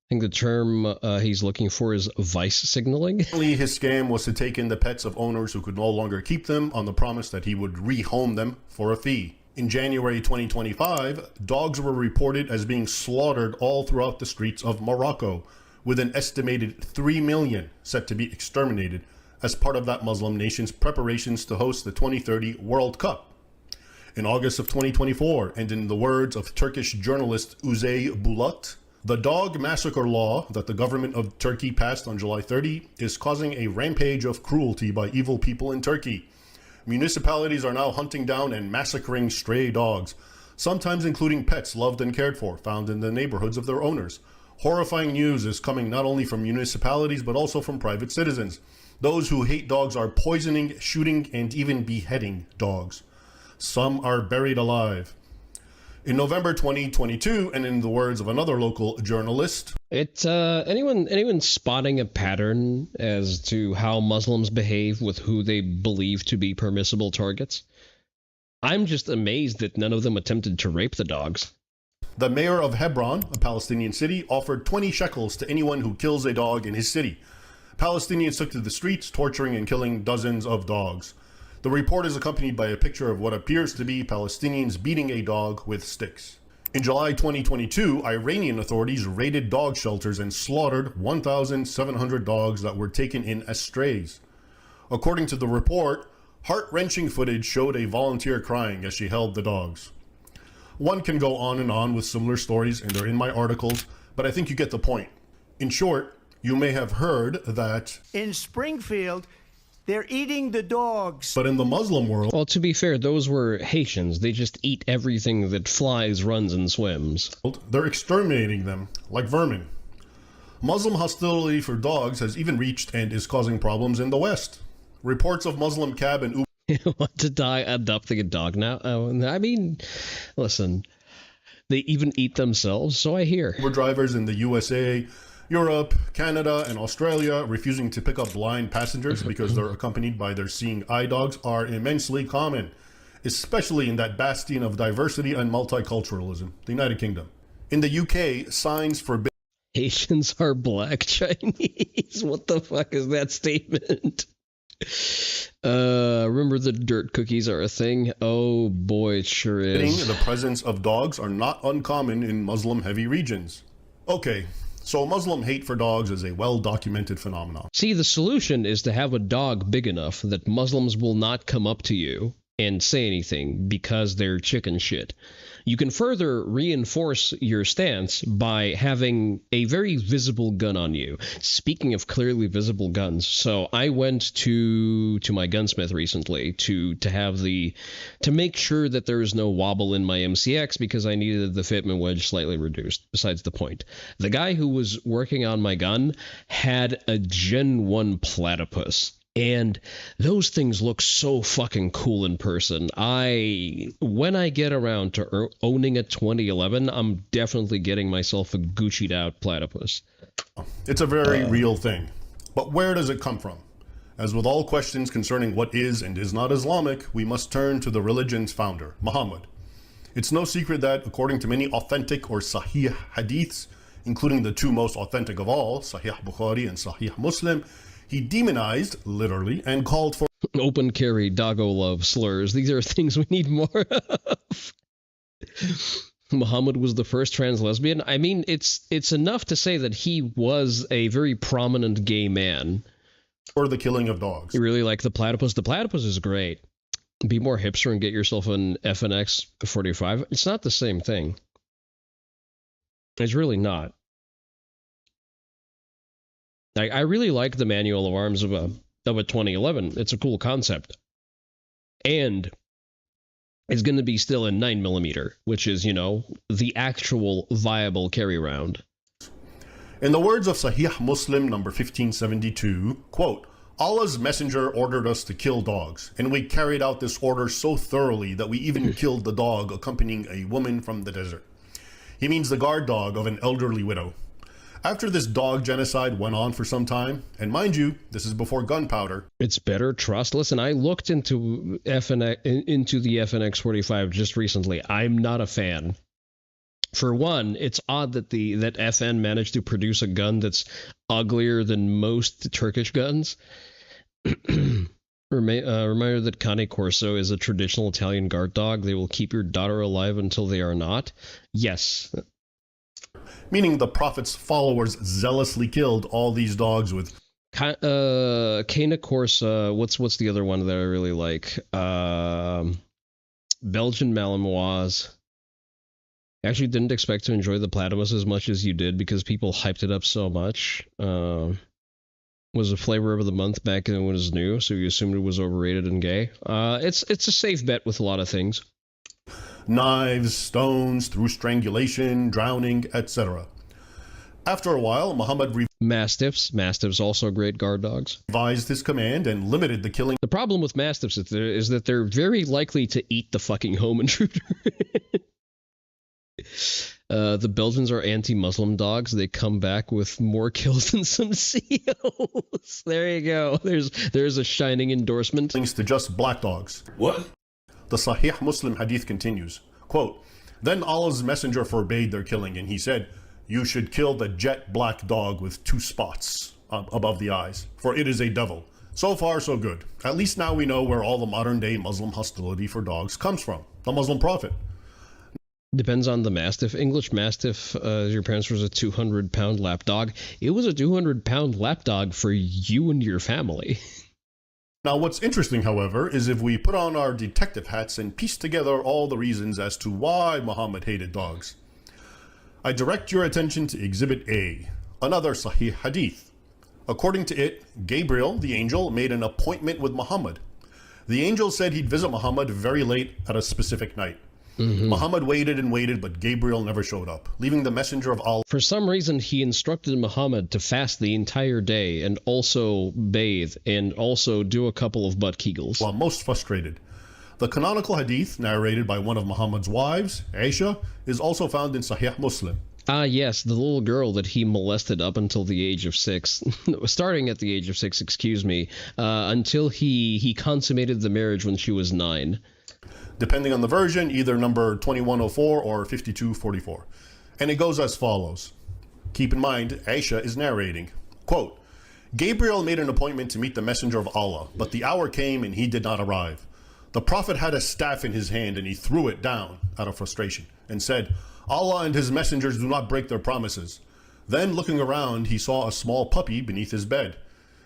the term he's looking for is vice signaling. His scam was to take in the pets of owners who could no longer keep them on the promise that he would rehome them for a fee. In January 2025, dogs were reported as being slaughtered all throughout the streets of Morocco, with an estimated 3 million set to be exterminated as part of that Muslim nation's preparations to host the 2030 World Cup. In August of 2024, and in the words of Turkish journalist Uzey Bulut, the dog massacre law that the government of Turkey passed on July 30 is causing a rampage of cruelty by evil people in Turkey. Municipalities are now hunting down and massacring stray dogs, sometimes including pets loved and cared for, found in the neighborhoods of their owners. Horrifying news is coming not only from municipalities but also from private citizens. Those who hate dogs are poisoning, shooting, and even beheading dogs. Some are buried alive. In November 2022, and in the words of another local journalist, anyone spotting a pattern as to how Muslims behave with who they believe to be permissible targets? I'm just amazed that none of them attempted to rape the dogs. The mayor of Hebron, a Palestinian city, offered 20 shekels to anyone who kills a dog in his city. Palestinians took to the streets, torturing and killing dozens of dogs. The report is accompanied by a picture of what appears to be Palestinians beating a dog with sticks. In July 2022, Iranian authorities raided dog shelters and slaughtered 1,700 dogs that were taken in as strays. According to the report, heart-wrenching footage showed a volunteer crying as she held the dogs. One can go on and on with similar stories, and they're in my articles, but I think you get the point. In short, you may have heard that in Springfield, they're eating the dogs. But in the Muslim world... Well, to be fair, those were Haitians. They just eat everything that flies, runs, and swims. They're exterminating them, like vermin. Muslim hostility for dogs has even reached and is causing problems in the West. Reports of Muslim cab and Uber... You want to die adopting a dog now? I mean, listen, they even eat themselves, so I hear. Uber drivers in the USA, Europe, Canada, and Australia refusing to pick up blind passengers because they're accompanied by their seeing eye dogs are immensely common, especially in that bastion of diversity and multiculturalism, the United Kingdom. In the UK, signs forbid Haitians are black Chinese. What the fuck is that statement? Remember the dirt cookies are a thing? Oh boy, it sure is. The presence of dogs are not uncommon in Muslim-heavy regions. Okay, so Muslim hate for dogs is a well-documented phenomenon. See, the solution is to have a dog big enough that Muslims will not come up to you and say anything because they're chicken shit. You can further reinforce your stance by having a very visible gun on you. Speaking of clearly visible guns, so I went to my gunsmith recently to make sure that there is no wobble in my MCX because I needed the fitment wedge slightly reduced. Besides the point, the guy who was working on my gun had a Gen 1 platypus And those things look so fucking cool in person. When I get around to owning a 2011, I'm definitely getting myself a Gucci'd out platypus. It's a very real thing. But where does it come from? As with all questions concerning what is and is not Islamic, we must turn to the religion's founder, Muhammad. It's no secret that, according to many authentic or Sahih hadiths, including the two most authentic of all, Sahih Bukhari and Sahih Muslim, he demonized, literally, and called for open carry, doggo love, slurs. These are things we need more of. Muhammad was the first trans lesbian. I mean, it's enough to say that he was a very prominent gay man. Or the killing of dogs. You really like the platypus? The platypus is great. Be more hipster and get yourself an FNX 45. It's not the same thing. It's really not. I really like the manual of arms of a 2011. It's a cool concept. And it's going to be still in 9mm, which is, the actual viable carry round. In the words of Sahih Muslim number 1572, quote, Allah's messenger ordered us to kill dogs, and we carried out this order so thoroughly that we even killed the dog accompanying a woman from the desert. He means the guard dog of an elderly widow. After this dog genocide went on for some time, and mind you, this is before gunpowder. It's better trust. Listen, I looked into the FNX 45 just recently. I'm not a fan. For one, it's odd that that FN managed to produce a gun that's uglier than most Turkish guns. Reminder that Cane Corso is a traditional Italian guard dog. They will keep your daughter alive until they are not. Yes. Meaning the Prophet's followers zealously killed all these dogs with... Cane Corso, what's the other one that I really like? Belgian Malinois. I actually didn't expect to enjoy the platypus as much as you did because people hyped it up so much. Was a flavor of the month back when it was new, so you assumed it was overrated and gay. It's a safe bet with a lot of things. Knives, stones, through strangulation, drowning, etc. After a while, Muhammad Mastiffs also great guard dogs. Revised his command and limited the killing. The problem with Mastiffs is that they're very likely to eat the fucking home intruder. The Belgians are anti-Muslim dogs. They come back with more kills than some seals. There you go. There's a shining endorsement. Links to just black dogs. What? The Sahih Muslim hadith continues, quote, Then Allah's messenger forbade their killing, and he said, You should kill the jet black dog with 2 spots above the eyes, for it is a devil. So far, so good. At least now we know where all the modern-day Muslim hostility for dogs comes from. The Muslim Prophet. Depends on the Mastiff. English Mastiff, your parents was a 200-pound lapdog. It was a 200-pound lapdog for you and your family. Now, what's interesting, however, is if we put on our detective hats and piece together all the reasons as to why Muhammad hated dogs. I direct your attention to Exhibit A, another Sahih Hadith. According to it, Gabriel, the angel, made an appointment with Muhammad. The angel said he'd visit Muhammad very late at a specific night. Muhammad waited and waited, but Gabriel never showed up, leaving the messenger of Allah. For some reason, he instructed Muhammad to fast the entire day and also bathe and also do a couple of butt kegels. While most frustrated. The canonical hadith, narrated by one of Muhammad's wives, Aisha, is also found in Sahih Muslim. Ah, yes, the little girl that he molested up until the age of 6. Starting at the age of 6, excuse me, until he consummated the marriage when she was 9. Depending on the version, either number 2104 or 5244. And it goes as follows. Keep in mind, Aisha is narrating. Quote, Gabriel made an appointment to meet the messenger of Allah, but the hour came and he did not arrive. The Prophet had a staff in his hand and he threw it down out of frustration and said, Allah and his messengers do not break their promises. Then looking around, he saw a small puppy beneath his bed.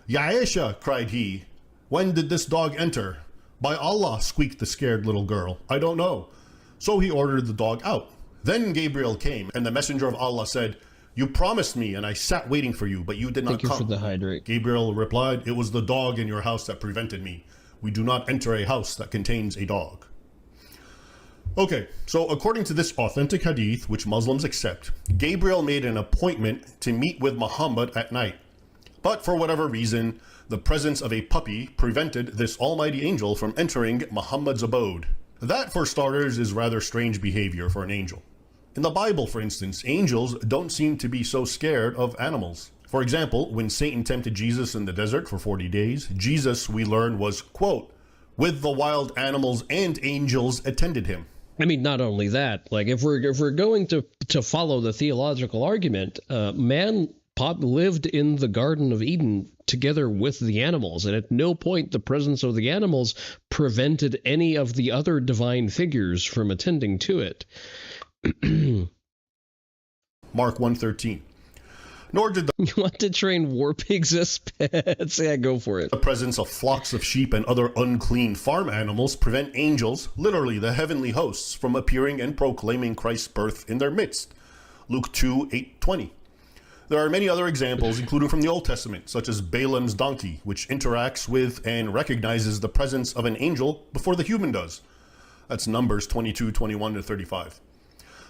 Ya Aisha, cried he, when did this dog enter? By Allah, squeaked the scared little girl, I don't know. So he ordered the dog out. Then Gabriel came, and the messenger of Allah said, You promised me, and I sat waiting for you, but you did not come. Thank you for the hydrate. Gabriel replied, It was the dog in your house that prevented me. We do not enter a house that contains a dog. Okay, so according to this authentic hadith, which Muslims accept, Gabriel made an appointment to meet with Muhammad at night. But for whatever reason, the presence of a puppy prevented this almighty angel from entering Muhammad's abode. That, for starters, is rather strange behavior for an angel. In the Bible, for instance, angels don't seem to be so scared of animals. For example, when Satan tempted Jesus in the desert for 40 days, Jesus, we learn, was, quote, with the wild animals and angels attended him. I mean, not only that, like if we're going to follow the theological argument, man lived in the Garden of Eden together with the animals, and at no point the presence of the animals prevented any of the other divine figures from attending to it. Mark 1:13. Nor did You want to train war pigs as pets? Yeah, go for it. the presence of flocks of sheep and other unclean farm animals prevent angels, literally the heavenly hosts, from appearing and proclaiming Christ's birth in their midst. Luke 2:8-20. There are many other examples, including from the Old Testament, such as Balaam's donkey, which interacts with and recognizes the presence of an angel before the human does. That's Numbers 22:21-35.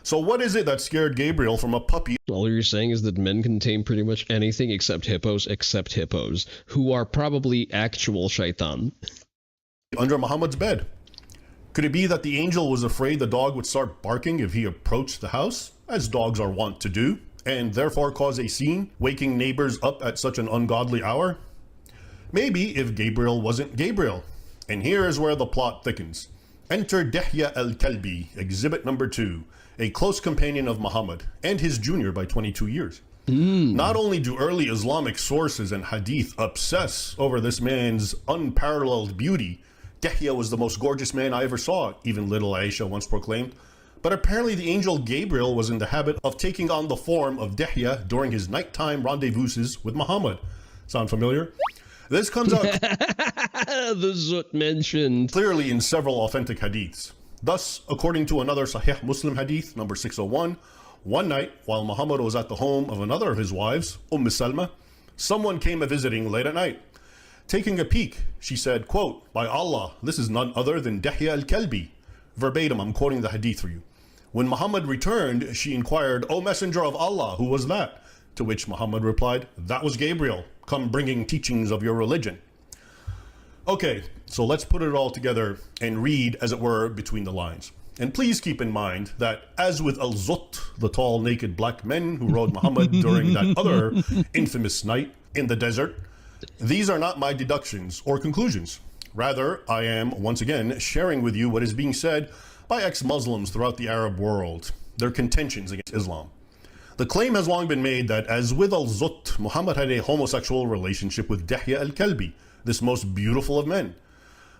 So what is it that scared Gabriel from a puppy? All you're saying is that men can tame pretty much anything except hippos, who are probably actual shaitan. Under Muhammad's bed? Could it be that the angel was afraid the dog would start barking if he approached the house, as dogs are wont to do, and therefore cause a scene, waking neighbors up at such an ungodly hour? Maybe if Gabriel wasn't Gabriel. And here is where the plot thickens. Enter Dihya al-Kalbi, exhibit number 2, a close companion of Muhammad, and his junior by 22 years. Not only do early Islamic sources and hadith obsess over this man's unparalleled beauty, Dihya was the most gorgeous man I ever saw, even little Aisha once proclaimed, but apparently the angel Gabriel was in the habit of taking on the form of Dihya during his nighttime rendezvouses with Muhammad. Sound familiar? This comes out the Zut mentioned clearly in several authentic hadiths. Thus, according to another Sahih Muslim hadith, number 601, one night, while Muhammad was at the home of another of his wives, Salma, someone came a-visiting late at night. Taking a peek, she said, quote, by Allah, this is none other than Dihya al-Kalbi. Verbatim, I'm quoting the hadith for you. When Muhammad returned, she inquired, O Messenger of Allah, who was that? To which Muhammad replied, that was Gabriel, come bringing teachings of your religion. Okay, so let's put it all together and read, as it were, between the lines. And please keep in mind that, as with Al-Zut, the tall, naked black men who rode Muhammad during that other infamous night in the desert, these are not my deductions or conclusions. Rather, I am, once again, sharing with you what is being said by ex-Muslims throughout the Arab world, their contentions against Islam. The claim has long been made that, as with Al-Zut, Muhammad had a homosexual relationship with Dihya al-Kalbi, this most beautiful of men.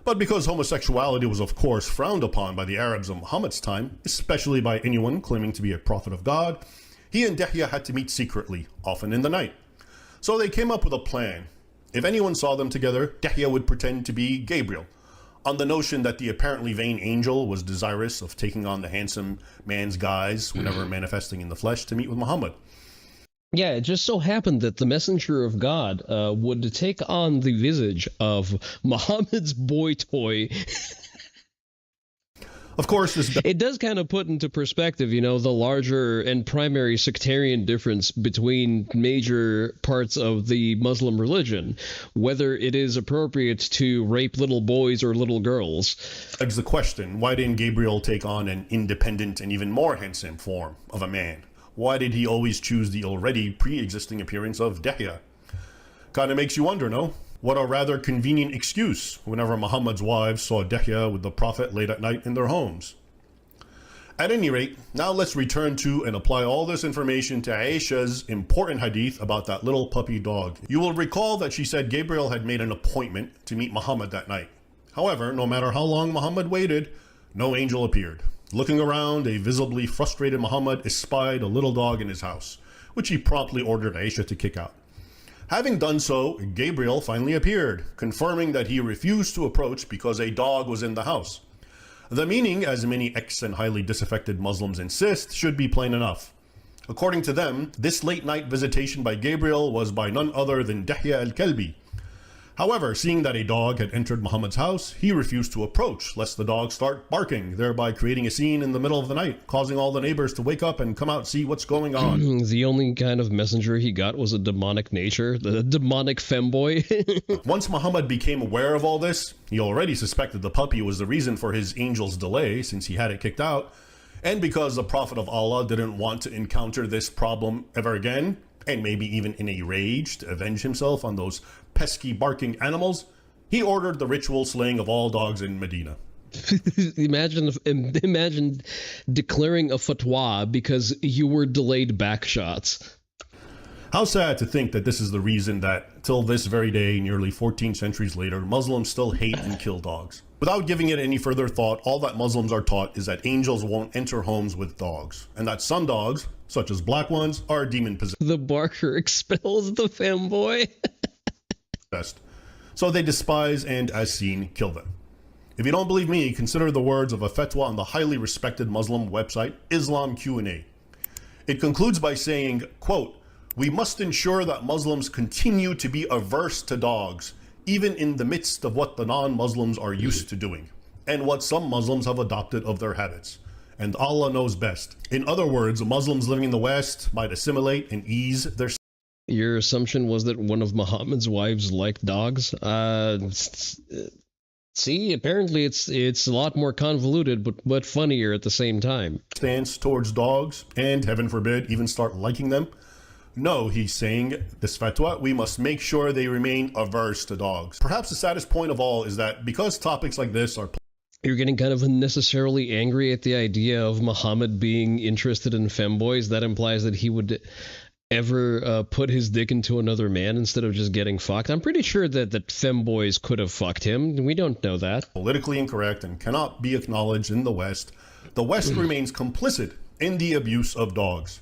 But because homosexuality was of course frowned upon by the Arabs of Muhammad's time, especially by anyone claiming to be a prophet of God, he and Dihya had to meet secretly, often in the night. So they came up with a plan. If anyone saw them together, Dihya would pretend to be Gabriel, on the notion that the apparently vain angel was desirous of taking on the handsome man's guise whenever manifesting in the flesh to meet with Muhammad. Yeah, it just so happened that the messenger of God would take on the visage of Muhammad's boy toy. Of course, it does kind of put into perspective, you know, the larger and primary sectarian difference between major parts of the Muslim religion, whether it is appropriate to rape little boys or little girls. Begs the question, why didn't Gabriel take on an independent and even more handsome form of a man? Why did he always choose the already pre-existing appearance of Dihya? Kind of makes you wonder, no? What a rather convenient excuse whenever Muhammad's wives saw Dihya with the Prophet late at night in their homes. At any rate, now let's return to and apply all this information to Aisha's important hadith about that little puppy dog. You will recall that she said Gabriel had made an appointment to meet Muhammad that night. However, no matter how long Muhammad waited, no angel appeared. Looking around, a visibly frustrated Muhammad espied a little dog in his house, which he promptly ordered Aisha to kick out. Having done so, Gabriel finally appeared, confirming that he refused to approach because a dog was in the house. The meaning, as many ex and highly disaffected Muslims insist, should be plain enough. According to them, this late night visitation by Gabriel was by none other than Dihya al-Kalbi. However, seeing that a dog had entered Muhammad's house, he refused to approach, lest the dog start barking, thereby creating a scene in the middle of the night, causing all the neighbors to wake up and come out and see what's going on. The only kind of messenger he got was a demonic nature, the demonic femboy. Once Muhammad became aware of all this, he already suspected the puppy was the reason for his angel's delay, since he had it kicked out, and because the Prophet of Allah didn't want to encounter this problem ever again, and maybe even in a rage to avenge himself on those pesky barking animals, he ordered the ritual slaying of all dogs in Medina. Imagine declaring a fatwa because you were delayed back shots. How sad to think that this is the reason that, till this very day, nearly 14 centuries later, Muslims still hate and kill dogs. Without giving it any further thought, all that Muslims are taught is that angels won't enter homes with dogs, and that some dogs, such as black ones, are demon-possessed. The barker expels the femboy. So they despise and, as seen, kill them. If you don't believe me, consider the words of a fatwa on the highly respected Muslim website, Islam Q&A. It concludes by saying, quote, "We must ensure that Muslims continue to be averse to dogs, even in the midst of what the non-Muslims are used to doing, and what some Muslims have adopted of their habits. And Allah knows best." In other words, Muslims living in the West might assimilate and ease their... Your assumption was that one of Muhammad's wives liked dogs? See, apparently it's a lot more convoluted, but funnier at the same time. ...stance towards dogs, and heaven forbid, even start liking them. No, he's saying, this fatwa, we must make sure they remain averse to dogs. Perhaps the saddest point of all is that because topics like this are... You're getting kind of unnecessarily angry at the idea of Muhammad being interested in femboys. That implies that he would ever put his dick into another man instead of just getting fucked. I'm pretty sure that femboys could have fucked him. We don't know that. ...politically incorrect and cannot be acknowledged in the West remains complicit in the abuse of dogs.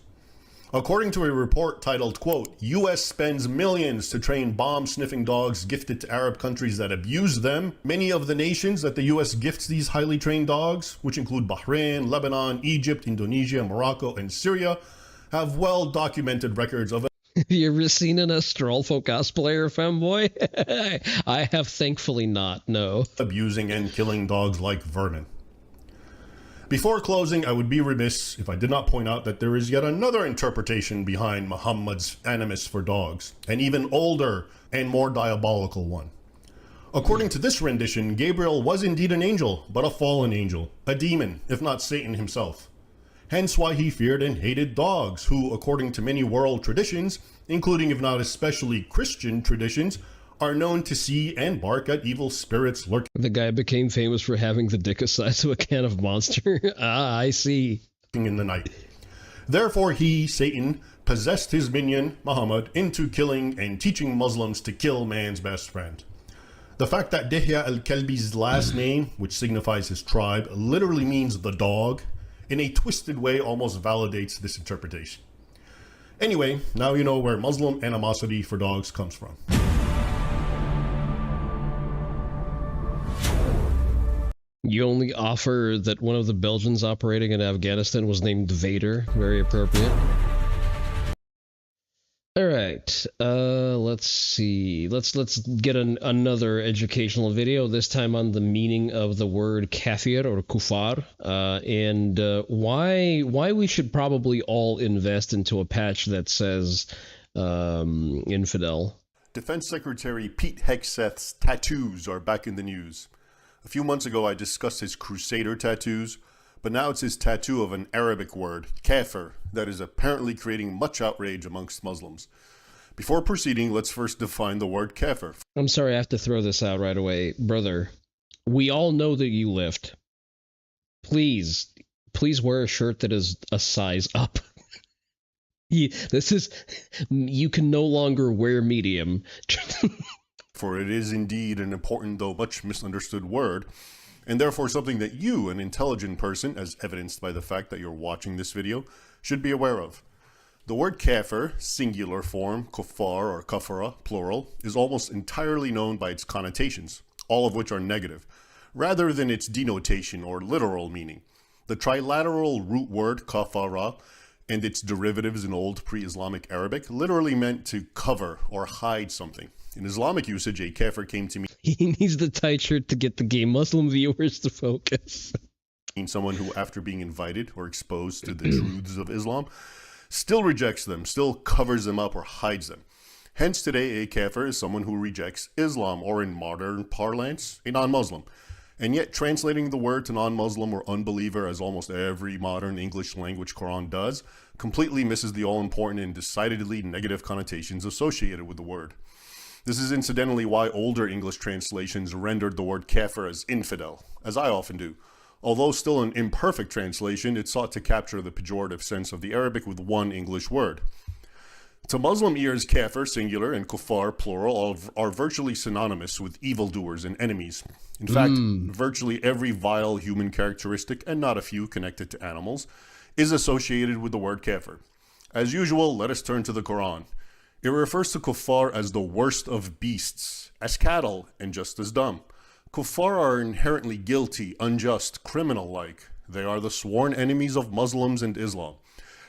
According to a report titled, quote, "U.S. spends millions to train bomb-sniffing dogs gifted to Arab countries that abuse them. Many of the nations that the U.S. gifts these highly trained dogs, which include Bahrain, Lebanon, Egypt, Indonesia, Morocco, and Syria, have well-documented records of..." Have you ever seen an Astrolfo cosplayer, femboy? I have thankfully not, no. ...abusing and killing dogs like vermin. Before closing, I would be remiss if I did not point out that there is yet another interpretation behind Muhammad's animus for dogs, an even older and more diabolical one. According to this rendition, Gabriel was indeed an angel, but a fallen angel, a demon, if not Satan himself. Hence why he feared and hated dogs, who, according to many world traditions, including if not especially Christian traditions, are known to see and bark at evil spirits lurking. The guy became famous for having the dick the size of a can of Monster. I see. ...in the night. Therefore he, Satan, possessed his minion, Muhammad, into killing and teaching Muslims to kill man's best friend. The fact that Dihya al-Kalbi's last name, which signifies his tribe, literally means the dog, in a twisted way almost validates this interpretation. Anyway, now you know where Muslim animosity for dogs comes from. You only offer that one of the Belgians operating in Afghanistan was named Vader. Very appropriate. Alright, let's see. Let's get another educational video, this time on the meaning of the word kafir or kufar, and why we should probably all invest into a patch that says infidel. Defense Secretary Pete Hegseth's tattoos are back in the news. A few months ago I discussed his Crusader tattoos, but now it's his tattoo of an Arabic word, kafir, that is apparently creating much outrage amongst Muslims. Before proceeding, let's first define the word kafir. I'm sorry, I have to throw this out right away. Brother, we all know that you lift. Please wear a shirt that is a size up. You can no longer wear medium. For it is indeed an important though much misunderstood word, and therefore something that you, an intelligent person, as evidenced by the fact that you're watching this video, should be aware of. The word kafir, singular form, kuffar or kafara, plural, is almost entirely known by its connotations, all of which are negative, rather than its denotation or literal meaning. The trilateral root word kafara and its derivatives in old pre-Islamic Arabic literally meant to cover or hide something. In Islamic usage, a kafir came to He needs the tight shirt to get the gay Muslim viewers to focus. mean someone who, after being invited or exposed to the truths of Islam, still rejects them, still covers them up or hides them. Hence today, a kafir is someone who rejects Islam, or in modern parlance, a non-Muslim. And yet translating the word to non-Muslim or unbeliever, as almost every modern English language Quran does, completely misses the all-important and decidedly negative connotations associated with the word. This is incidentally why older English translations rendered the word kafir as infidel, as I often do. Although still an imperfect translation, it sought to capture the pejorative sense of the Arabic with one English word. To Muslim ears, kafir, singular, and kuffar, plural, are virtually synonymous with evildoers and enemies. In fact, virtually every vile human characteristic, and not a few connected to animals, is associated with the word kafir. As usual, let us turn to the Quran. It refers to kuffar as the worst of beasts, as cattle, and just as dumb. Kuffar are inherently guilty, unjust, criminal-like. They are the sworn enemies of Muslims and Islam.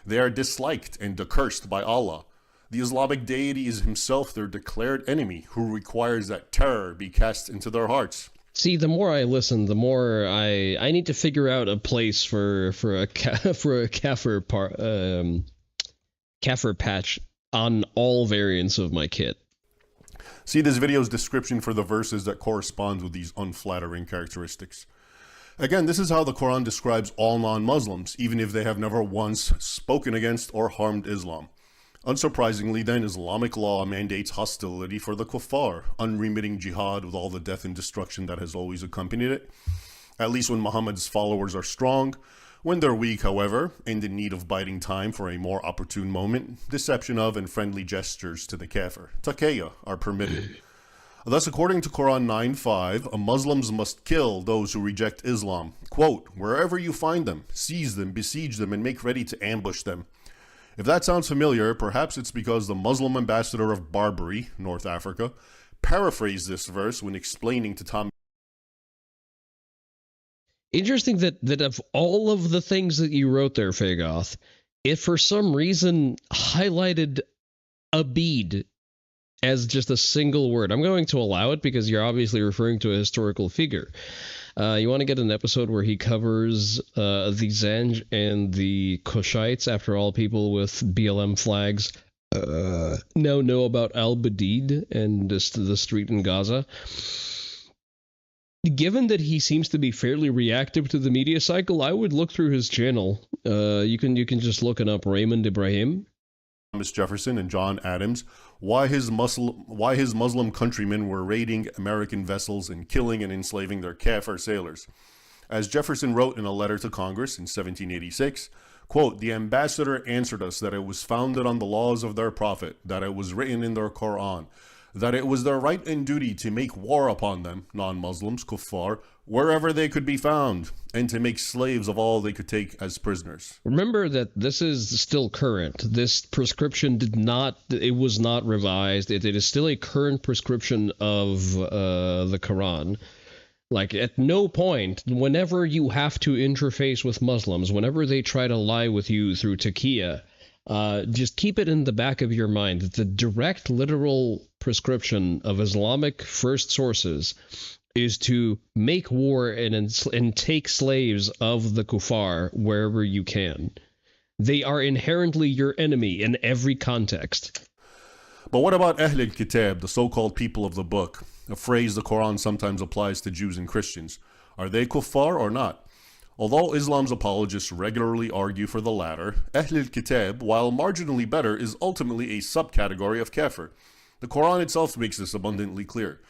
They are disliked and accursed by Allah. The Islamic deity is himself their declared enemy, who requires that terror be cast into their hearts. See, the more I listen, the more I need to figure out a place for a kafir kafir patch on all variants of my kit. See this video's description for the verses that correspond with these unflattering characteristics. Again, this is how the Quran describes all non-Muslims, even if they have never once spoken against or harmed Islam. Unsurprisingly, then, Islamic law mandates hostility for the kuffar, unremitting jihad with all the death and destruction that has always accompanied it, at least when Muhammad's followers are strong. When they're weak, however, and in need of biding time for a more opportune moment, deception of and friendly gestures to the kafir, taqiyya, are permitted. Thus, according to Quran 9:5, Muslims must kill those who reject Islam. Quote, wherever you find them, seize them, besiege them, and make ready to ambush them. If that sounds familiar, perhaps it's because the Muslim ambassador of Barbary, North Africa, paraphrased this verse when explaining to Tom. Interesting that of all of the things that you wrote there, Fagoth, it for some reason highlighted Abid as just a single word. I'm going to allow it because you're obviously referring to a historical figure. You want to get an episode where he covers the Zanj and the Kushites, after all people with BLM flags now know about Al-Badid and the street in Gaza. Given that he seems to be fairly reactive to the media cycle, I would look through his channel. You can just look it up, Raymond Ibrahim. Thomas Jefferson and John Adams, why his Muslim countrymen were raiding American vessels and killing and enslaving their kafir sailors. As Jefferson wrote in a letter to Congress in 1786, quote, the ambassador answered us that it was founded on the laws of their prophet, that it was written in their Quran, that it was their right and duty to make war upon them, non-Muslims, kuffar, wherever they could be found, and to make slaves of all they could take as prisoners. Remember that this is still current. This prescription was not revised. It is still a current prescription of the Quran. Like, at no point, whenever you have to interface with Muslims, whenever they try to lie with you through taqiyya, just keep it in the back of your mind that the direct literal prescription of Islamic first sources is to make war and take slaves of the kuffar wherever you can. They are inherently your enemy in every context. But what about Ahl al-Kitab, the so-called people of the book, a phrase the Quran sometimes applies to Jews and Christians? Are they kuffar or not? Although Islam's apologists regularly argue for the latter, Ahl al-Kitab, while marginally better, is ultimately a subcategory of kafir. The Quran itself makes this abundantly clear.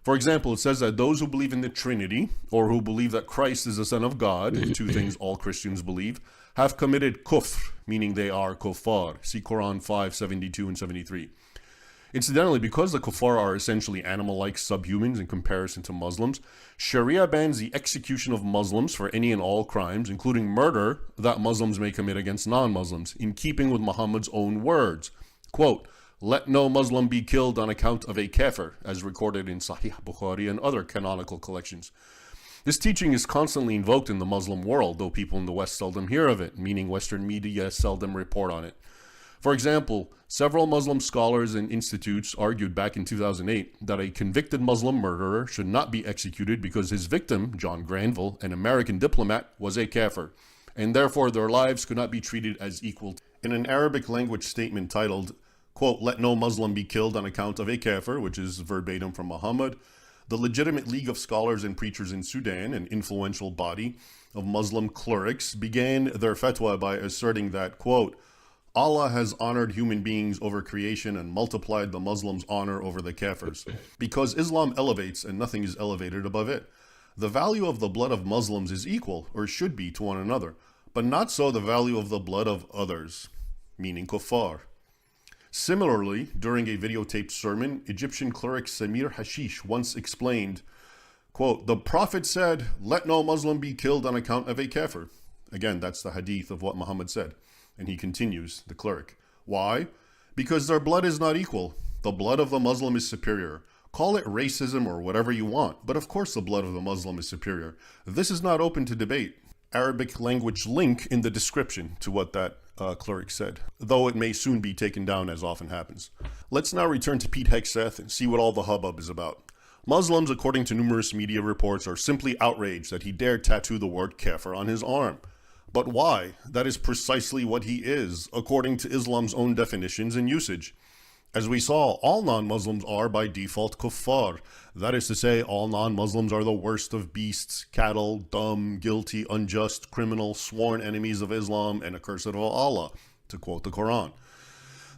For example, it says that those who believe in the Trinity, or who believe that Christ is the Son of God, two things all Christians believe, have committed kufr, meaning they are kuffar. See Quran 5:72 and 73. Incidentally, because the kuffar are essentially animal-like subhumans in comparison to Muslims, Sharia bans the execution of Muslims for any and all crimes, including murder, that Muslims may commit against non-Muslims, in keeping with Muhammad's own words. Quote, let no Muslim be killed on account of a kafir, as recorded in Sahih Bukhari and other canonical collections. This teaching is constantly invoked in the Muslim world, though people in the West seldom hear of it, meaning Western media seldom report on it. For example, several Muslim scholars and institutes argued back in 2008 that a convicted Muslim murderer should not be executed because his victim, John Granville, an American diplomat, was a kafir, and therefore their lives could not be treated as equal. In an Arabic language statement titled, quote, "Let no Muslim be killed on account of a kafir," which is verbatim from Muhammad, the legitimate League of Scholars and Preachers in Sudan, an influential body of Muslim clerics, began their fatwa by asserting that, quote, "Allah has honored human beings over creation and multiplied the Muslims' honor over the kafirs, because Islam elevates and nothing is elevated above it. The value of the blood of Muslims is equal, or should be, to one another, but not so the value of the blood of others," meaning kuffar. Similarly, during a videotaped sermon, Egyptian cleric Samir Hashish once explained, quote, "The Prophet said, 'Let no Muslim be killed on account of a kafir.'" Again, that's the hadith of what Muhammad said. And he continues, the cleric, "Why? Because their blood is not equal. The blood of the Muslim is superior. Call it racism or whatever you want, but of course the blood of the Muslim is superior. This is not open to debate." Arabic language link in the description to what that cleric said, though it may soon be taken down as often happens. Let's now return to Pete Hegseth and see what all the hubbub is about. Muslims, according to numerous media reports, are simply outraged that he dared tattoo the word kafir on his arm. But why? That is precisely what he is, according to Islam's own definitions and usage. As we saw, all non-Muslims are by default kuffar. That is to say, all non-Muslims are the worst of beasts, cattle, dumb, guilty, unjust, criminal, sworn enemies of Islam, and accursed of Allah, to quote the Quran.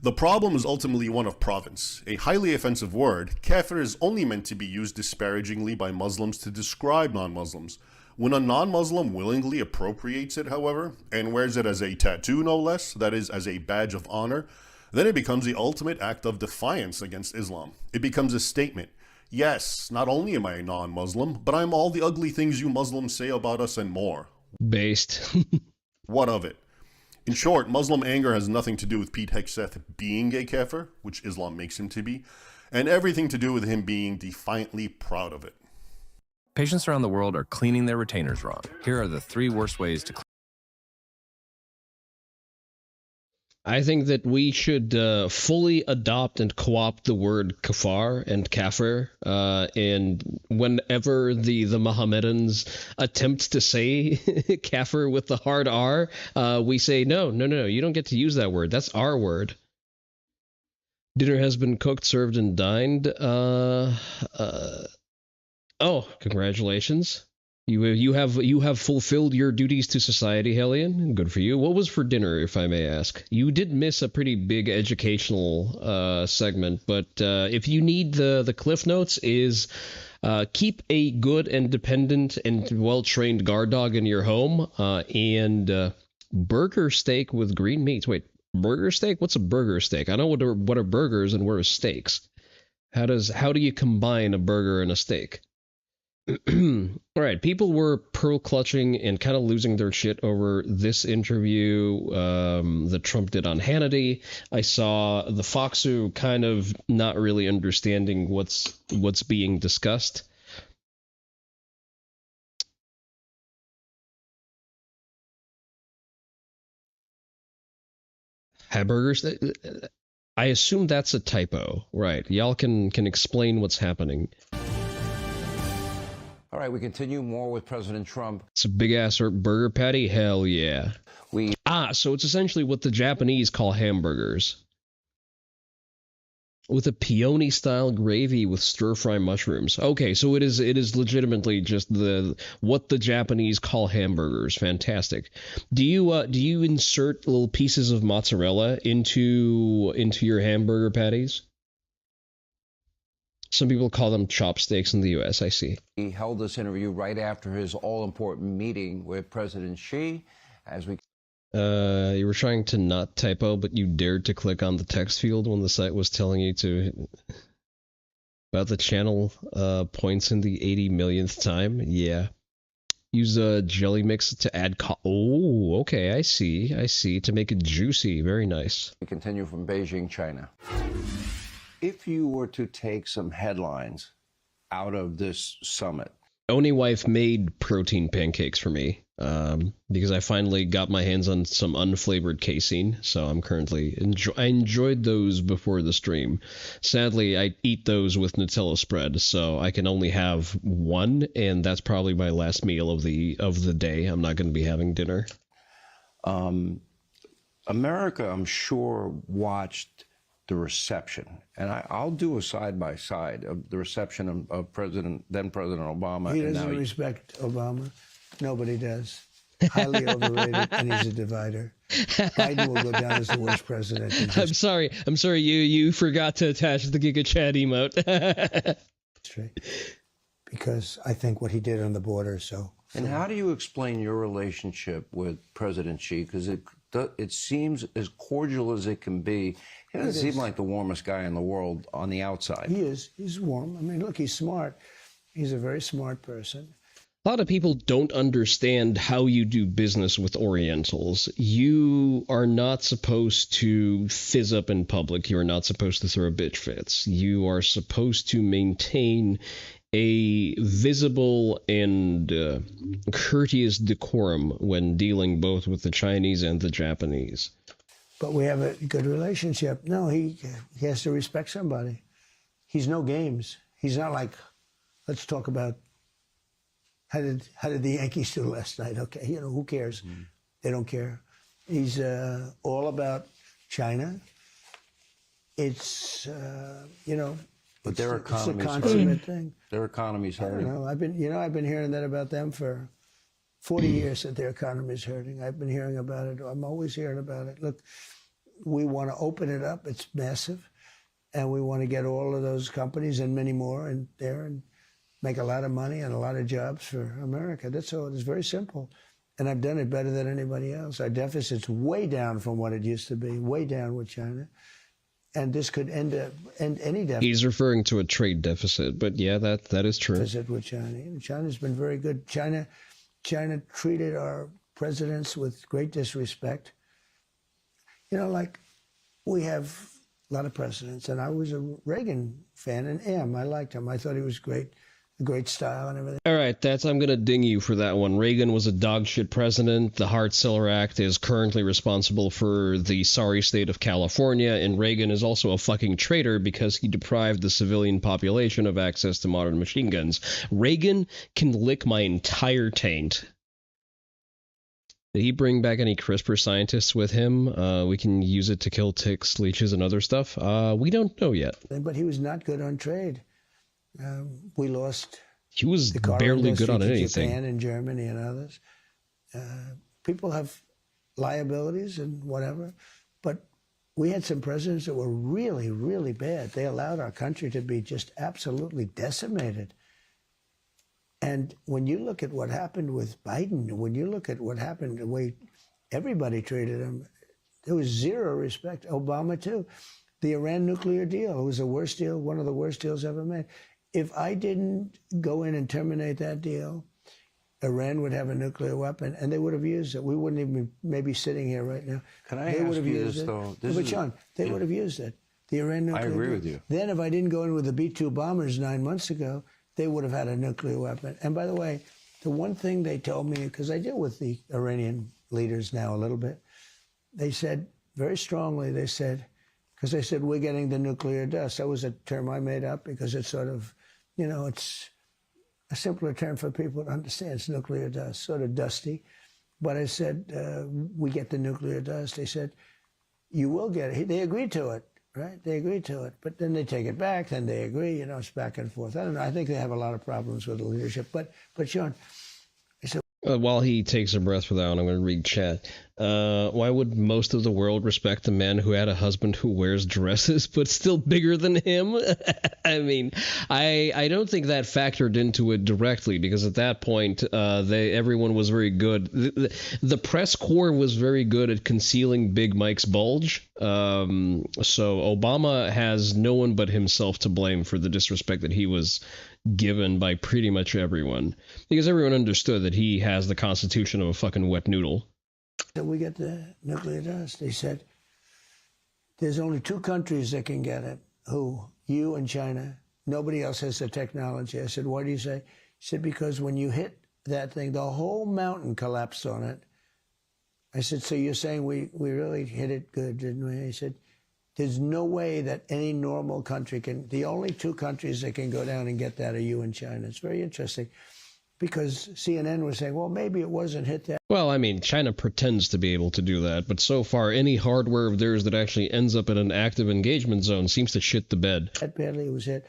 The problem is ultimately one of province. A highly offensive word, kafir is only meant to be used disparagingly by Muslims to describe non-Muslims. When a non-Muslim willingly appropriates it, however, and wears it as a tattoo no less, that is, as a badge of honor, then it becomes the ultimate act of defiance against Islam. It becomes a statement. Yes, not only am I a non-Muslim, but I'm all the ugly things you Muslims say about us and more. Based. What of it? In short, Muslim anger has nothing to do with Pete Hegseth being a kafir, which Islam makes him to be, and everything to do with him being defiantly proud of it. Patients around the world are cleaning their retainers wrong. Here are the 3 worst ways to clean. I think that we should fully adopt and co-opt the word kafar and kafir, and whenever the Mohammedans attempt to say kafir with the hard R, we say, no, you don't get to use that word. That's our word. Dinner has been cooked, served, and dined. Oh, congratulations. You have fulfilled your duties to society, Hellion. Good for you. What was for dinner, if I may ask? You did miss a pretty big educational segment, but if you need the Cliff Notes, is keep a good and dependent and well-trained guard dog in your home, and burger steak with green meats. Wait, burger steak? What's a burger steak? I know what are burgers and what are steaks. How do you combine a burger and a steak? All right, people were pearl clutching and kind of losing their shit over this interview that Trump did on Hannity. I saw the Foxu kind of not really understanding what's being discussed. Hamburgers? I assume that's a typo, right? Y'all can explain what's happening. All right, we continue more with President Trump. It's a big-ass burger patty? Hell yeah. So it's essentially what the Japanese call hamburgers. With a peony-style gravy with stir-fry mushrooms. Okay, so it is legitimately just what the Japanese call hamburgers. Fantastic. Do you insert little pieces of mozzarella into your hamburger patties? Some people call them chopsticks in the U.S., I see. He held this interview right after his all-important meeting with President Xi. You were trying to not typo, but you dared to click on the text field when the site was telling you to... About the channel points in the 80 millionth time? Yeah. Use a jelly mix to add... Oh, okay, I see. To make it juicy. Very nice. We continue from Beijing, China. If you were to take some headlines out of this summit, Oni wife made protein pancakes for me because I finally got my hands on some unflavored casein. So I'm currently I enjoyed those before the stream. Sadly, I eat those with Nutella spread, so I can only have one, and that's probably my last meal of the day. I'm not going to be having dinner. America, I'm sure, watched the reception, and I'll do a side-by-side of the reception of then President Obama. He and doesn't now respect Obama. Nobody does. Highly overrated, and he's a divider. Biden will go down as the worst president. I'm sorry. You forgot to attach the Giga Chat emote. Because I think what he did on the border. So. And how do you explain your relationship with President Xi? Because it seems as cordial as it can be. He doesn't seem like the warmest guy in the world on the outside. He is. He's warm. I mean, look, he's smart. He's a very smart person. A lot of people don't understand how you do business with Orientals. You are not supposed to fizz up in public. You are not supposed to throw bitch fits. You are supposed to maintain a visible and courteous decorum when dealing both with the Chinese and the Japanese. But we have a good relationship. No, he has to respect somebody. He's no games. He's not like, let's talk about how did the Yankees do last night? Okay, who cares? They don't care. He's all about China. It's But their economy's it's a consummate thing. Their economy's hurting. I don't know. I've been hearing that about them for 40 years, that their economy's hurting. I've been hearing about it. I'm always hearing about it. Look, we want to open it up. It's massive. And we want to get all of those companies and many more in there and make a lot of money and a lot of jobs for America. That's all. It's very simple. And I've done it better than anybody else. Our deficit's way down from what it used to be, way down with China. And this could end any deficit. He's referring to a trade deficit, but yeah, that is true. Deficit with China. China's been very good. China treated our presidents with great disrespect. Like we have a lot of presidents, and I was a Reagan fan and am. I liked him. I thought he was great style and everything. All right, I'm going to ding you for that one. Reagan was a dogshit president. The Hart-Celler Act is currently responsible for the sorry state of California, and Reagan is also a fucking traitor because he deprived the civilian population of access to modern machine guns. Reagan can lick my entire taint. Did he bring back any CRISPR scientists with him? We can use it to kill ticks, leeches, and other stuff. We don't know yet. But he was not good on trade. We lost. He was barely good on anything. Japan and Germany and others. People have liabilities and whatever, but we had some presidents that were really, really bad. They allowed our country to be just absolutely decimated. And when you look at what happened with Biden, when you look at what happened, the way everybody treated him, there was zero respect. Obama, too. The Iran nuclear deal, it was the worst deal, one of the worst deals ever made. If I didn't go in and terminate that deal, Iran would have a nuclear weapon, and they would have used it. We wouldn't even be maybe sitting here right now. Can I ask you this, though? But John, they would have used it. The Iran nuclear I agree deal. with you. Then if I didn't go in with the B-2 bombers 9 months ago, they would have had a nuclear weapon. And by the way, the one thing they told me, because I deal with the Iranian leaders now a little bit, they said very strongly, because they said, we're getting the nuclear dust. That was a term I made up because it's sort of, it's a simpler term for people to understand. It's nuclear dust, sort of dusty. But I said, we get the nuclear dust. They said, you will get it. They agreed to it, right? They agreed to it. But then they take it back, then they agree. It's back and forth. I don't know. I think they have a lot of problems with the leadership. But Sean, I said, while he takes a breath for that one, I'm going to read chat. Why would most of the world respect a man who had a husband who wears dresses but still bigger than him? I mean, I don't think that factored into it directly because at that point, everyone was very good. The press corps was very good at concealing Big Mike's bulge. So Obama has no one but himself to blame for the disrespect that he was given by pretty much everyone, because everyone understood that he has the constitution of a fucking wet noodle. we get the nuclear dust. They said, there's only 2 countries that can get it. Who? You and China. Nobody else has the technology. I said, why do you say? said, because when you hit that thing, the whole mountain collapsed on it. I said, so you're saying we really hit it good, didn't we? He said, there's no way that any normal country can, the only two countries that can go down and get that are you and China. It's very interesting because CNN was saying, well, maybe it wasn't hit that. Well, I mean, China pretends to be able to do that, but so far any hardware of theirs that actually ends up in an active engagement zone seems to shit the bed. That badly it was hit.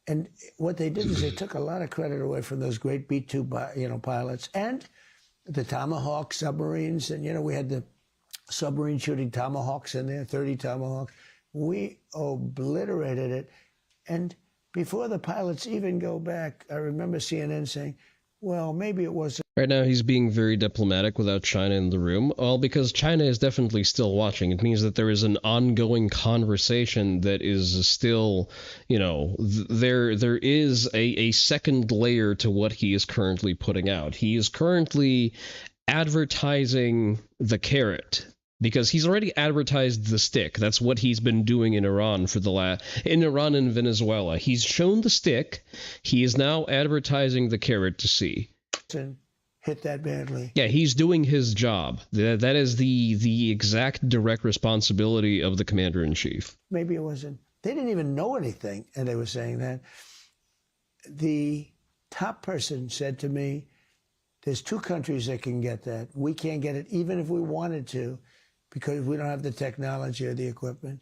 And what they did is they took a lot of credit away from those great B-2 pilots and the Tomahawk submarines. And, we had the submarine shooting Tomahawks in there, 30 Tomahawks. We obliterated it. And before the pilots even go back, I remember CNN saying, well, maybe it wasn't. Right now he's being very diplomatic without China in the room. Well, because China is definitely still watching. It means that there is an ongoing conversation that is still, there is a second layer to what he is currently putting out. He is currently advertising the carrot. Because he's already advertised the stick. That's what he's been doing in Iran in Iran and Venezuela. He's shown the stick. He is now advertising the carrot to see. Hit that badly. Yeah, he's doing his job. That is the exact direct responsibility of the commander-in-chief. Maybe it wasn't. They didn't even know anything, and they were saying that. The top person said to me, there's two countries that can get that. We can't get it even if we wanted to, because we don't have the technology or the equipment.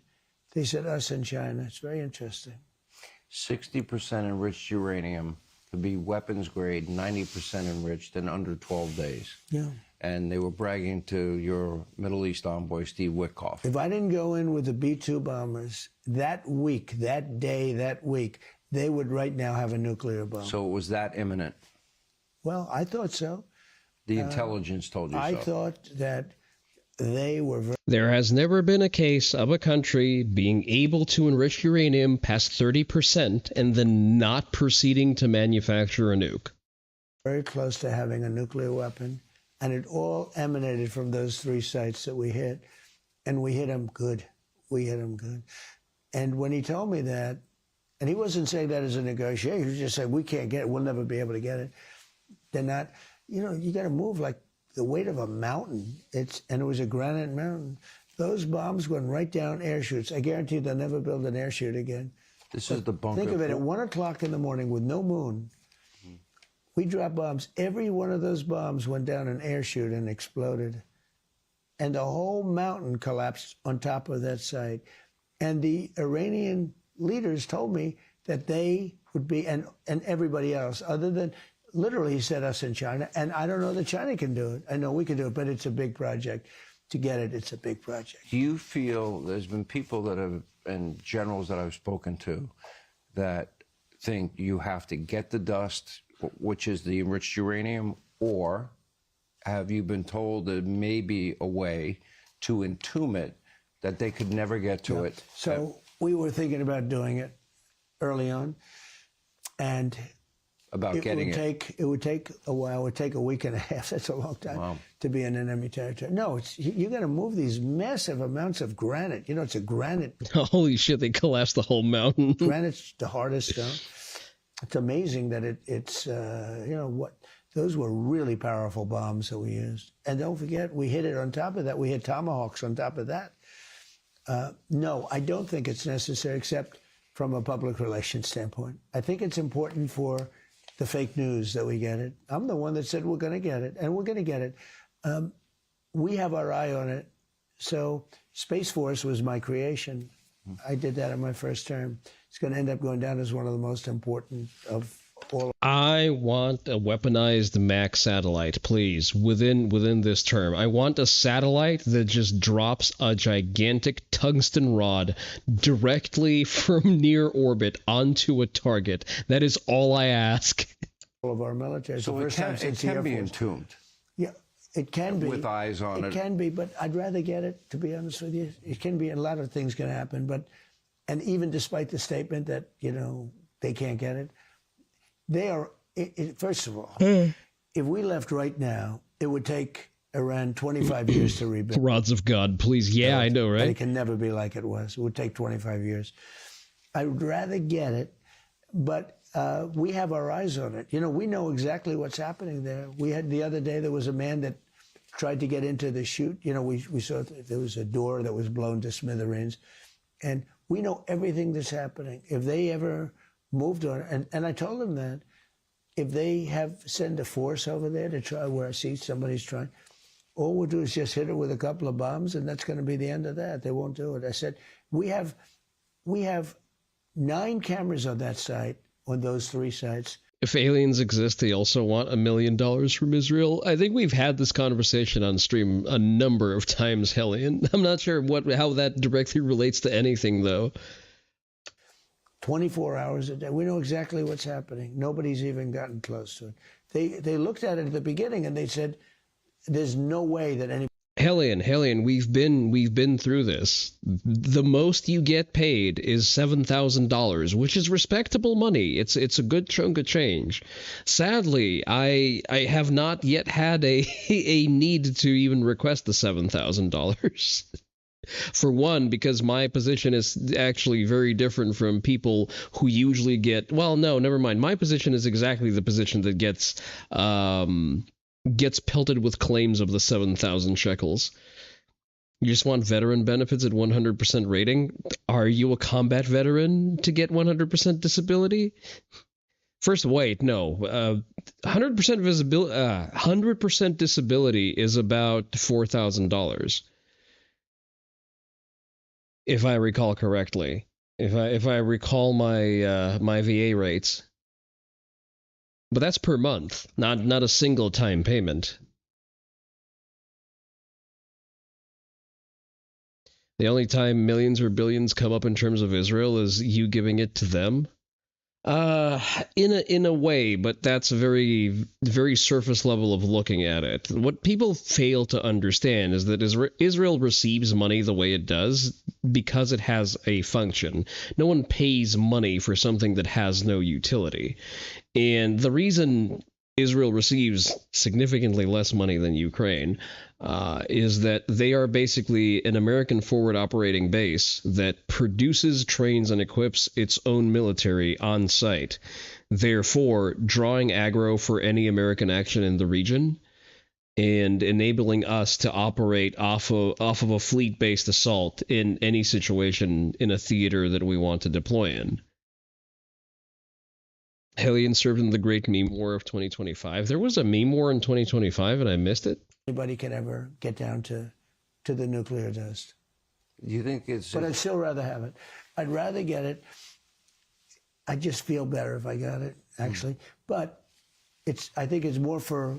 They said us and China. It's very interesting. 60% enriched uranium to be weapons grade, 90% enriched in under 12 days. Yeah. And they were bragging to your Middle East envoy, Steve Witkoff. If I didn't go in with the B-2 bombers, that week, that day, that week, they would right now have a nuclear bomb. So it was that imminent? Well, I thought so. The intelligence told you so. I thought that they were very... There has never been a case of a country being able to enrich uranium past 30% and then not proceeding to manufacture a nuke. Very close to having a nuclear weapon, and it all emanated from those three sites that we hit, and we hit them good. We hit them good. And when he told me that, and he wasn't saying that as a negotiation, he was just saying, we can't get it, we'll never be able to get it. They're not, you got to move like the weight of a mountain. And it was a granite mountain. Those bombs went right down air chutes. I guarantee they'll never build an air chute again. This is the bunker. Think of it, at 1 o'clock in the morning with no moon, we dropped bombs. Every one of those bombs went down an air chute and exploded. And the whole mountain collapsed on top of that site. And the Iranian leaders told me that they would be, and everybody else, other than, literally, he said us in China, and I don't know that China can do it. I know we can do it, but it's a big project. To get it, it's a big project. Do you feel, there's been people that have, and generals that I've spoken to, that think you have to get the dust, which is the enriched uranium, or have you been told there may be a way to entomb it that they could never get to it? So we were thinking about doing it early on, and it would take a while. It would take a week and a half. That's a long time to be in enemy territory. No, you got to move these massive amounts of granite. It's a granite. Holy shit! They collapsed the whole mountain. Granite's the hardest stone. It's amazing that it's those were really powerful bombs that we used. And don't forget, we hit it on top of that. We hit Tomahawks on top of that. No, I don't think it's necessary, except from a public relations standpoint. I think it's important for the fake news that we get it. I'm the one that said we're going to get it, and we're going to get it. We have our eye on it. So Space Force was my creation. I did that in my first term. It's going to end up going down as one of the most important of all. I want a weaponized mech satellite, please, within this term. I want a satellite that just drops a gigantic tungsten rod directly from near orbit onto a target. That is all I ask. All of our military. So it can be entombed. Yeah, it can be. With eyes on it. It can be, but I'd rather get it, to be honest with you. It can be, a lot of things can happen, and even despite the statement that, they can't get it, they are, first of all, if we left right now, it would take Iran 25 years to rebuild. Rods of God, please. Yeah, I know, right? And it can never be like it was. It would take 25 years. I would rather get it, but we have our eyes on it. You know, we know exactly what's happening there. We had the other day, there was a man that tried to get into the chute. You know, we saw there was a door that was blown to smithereens. And we know everything that's happening. If they ever moved on, and I told them that, if they send a force over there to try where I see somebody's trying, all we'll do is just hit it with a couple of bombs, and that's going to be the end of that. They won't do it. I said, we have 9 cameras on that site, on those 3 sites. If aliens exist, they also want $1 million from Israel. I think we've had this conversation on stream a number of times, Hellion. I'm not sure how that directly relates to anything, though. 24 hours a day. We know exactly what's happening. Nobody's even gotten close to it. They looked at it at the beginning and they said, there's no way that any... Hellion, we've been through this. The most you get paid is $7,000, which is respectable money. It's a good chunk of change. Sadly, I have not yet had a need to even request the $7,000. For one, because my position is actually very different from people who usually get... Well, no, never mind. My position is exactly the position that gets pelted with claims of the 7,000 shekels. You just want veteran benefits at 100% rating? Are you a combat veteran to get 100% disability? First, wait, no. 100% disability is about $4,000. If I recall correctly. If I recall my my VA rates. But that's per month, not a single time payment. The only time millions or billions come up in terms of Israel is you giving it to them. In a way, but that's a very, very surface level of looking at it. What people fail to understand is that Israel receives money the way it does because it has a function. No one pays money for something that has no utility. And the reason Israel receives significantly less money than Ukraine is that they are basically an American forward operating base that produces, trains, and equips its own military on site, therefore drawing aggro for any American action in the region and enabling us to operate off of a fleet-based assault in any situation in a theater that we want to deploy in. Hellion served in the Great Meme War of 2025. There was a meme war in 2025 and I missed it. Anybody can ever get down to the nuclear dust. You think it's... But I'd still rather have it. I'd rather get it. I just feel better if I got it, actually. But I think it's more for...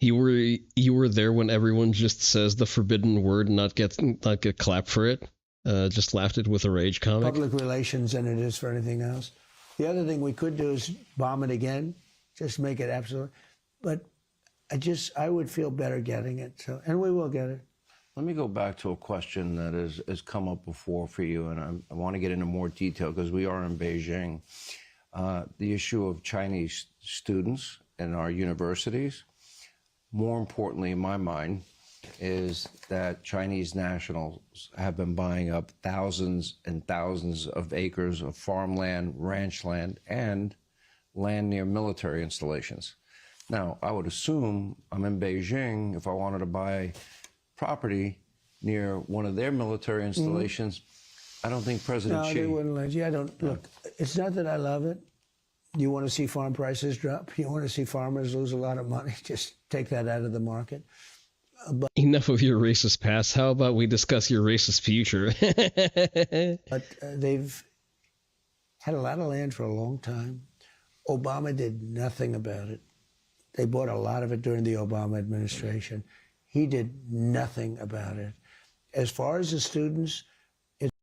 You were there when everyone just says the forbidden word and not get clapped for it? Just laughed it with a rage comic? Public relations than it is for anything else. The other thing we could do is bomb it again, just make it absolute. But I would feel better getting it, and we will get it. Let me go back to a question that has come up before for you, and I want to get into more detail because we are in Beijing. The issue of Chinese students in our universities. More importantly, in my mind, is that Chinese nationals have been buying up thousands and thousands of acres of farmland, ranch land, and land near military installations. Now, I would assume I'm in Beijing. If I wanted to buy property near one of their military installations, I don't think President Xi... No, they wouldn't let you. Look, it's not that I love it. You want to see farm prices drop? You want to see farmers lose a lot of money? Just take that out of the market. But enough of your racist past. How about we discuss your racist future? But they've had a lot of land for a long time. Obama did nothing about it. They bought a lot of it during the Obama administration. He did nothing about it. As far as the students...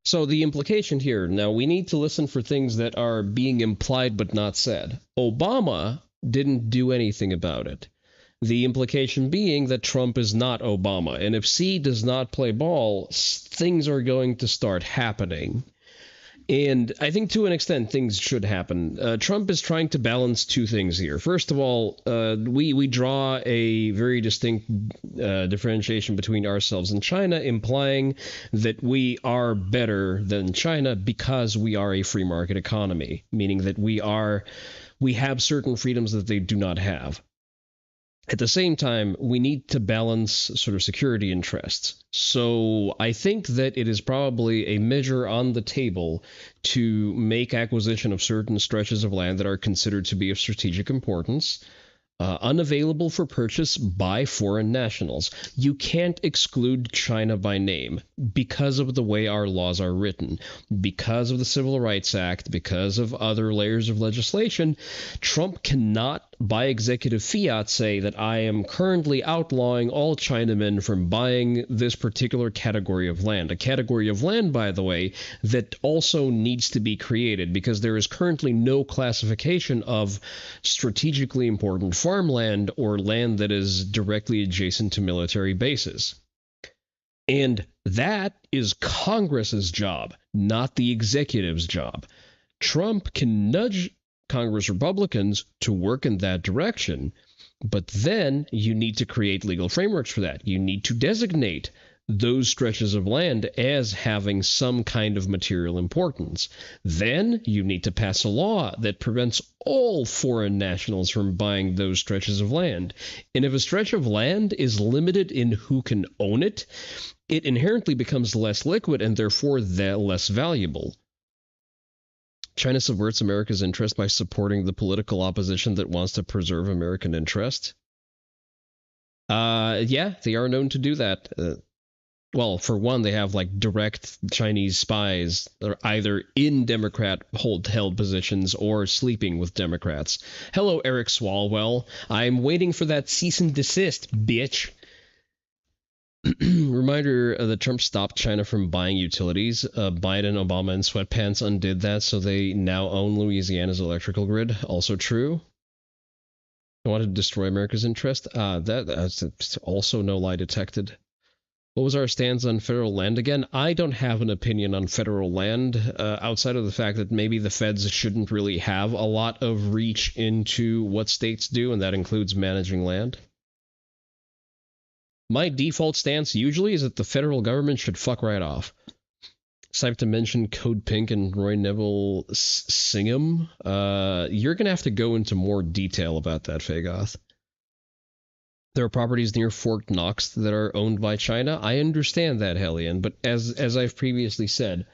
So the implication here, now we need to listen for things that are being implied but not said. Obama didn't do anything about it. The implication being that Trump is not Obama. And if Xi does not play ball, things are going to start happening. And I think to an extent things should happen. Trump is trying to balance two things here. First of all, we draw a very distinct differentiation between ourselves and China, implying that we are better than China because we are a free market economy, meaning that we have certain freedoms that they do not have. At the same time, we need to balance sort of security interests. So I think that it is probably a measure on the table to make acquisition of certain stretches of land that are considered to be of strategic importance unavailable for purchase by foreign nationals. You can't exclude China by name because of the way our laws are written, because of the Civil Rights Act, because of other layers of legislation. Trump cannot, by executive fiat, say that I am currently outlawing all Chinamen from buying this particular category of land. A category of land, by the way, that also needs to be created because there is currently no classification of strategically important farmland or land that is directly adjacent to military bases. And that is Congress's job, not the executive's job. Trump can nudge Congress Republicans to work in that direction, but then you need to create legal frameworks for that. You need to designate those stretches of land as having some kind of material importance. Then you need to pass a law that prevents all foreign nationals from buying those stretches of land. And if a stretch of land is limited in who can own it, it inherently becomes less liquid and therefore less valuable. China subverts America's interest by supporting the political opposition that wants to preserve American interest. Yeah, they are known to do that. Well, for one, they have like direct Chinese spies that are either in Democrat held positions or sleeping with Democrats. Hello, Eric Swalwell. I'm waiting for that cease and desist, bitch. Reminder that Trump stopped China from buying utilities. Biden, Obama, and sweatpants undid that, so they now own Louisiana's electrical grid. Also true. I wanted to destroy America's interest. That's also no lie detected. What was our stance on federal land again? I don't have an opinion on federal land outside of the fact that maybe the feds shouldn't really have a lot of reach into what states do, and that includes managing land. My default stance usually is that the federal government should fuck right off. Aside to mention Code Pink and Roy Neville Singham, you're going to have to go into more detail about that, Fagoth. There are properties near Fort Knox that are owned by China. I understand that, Hellion, but as I've previously said,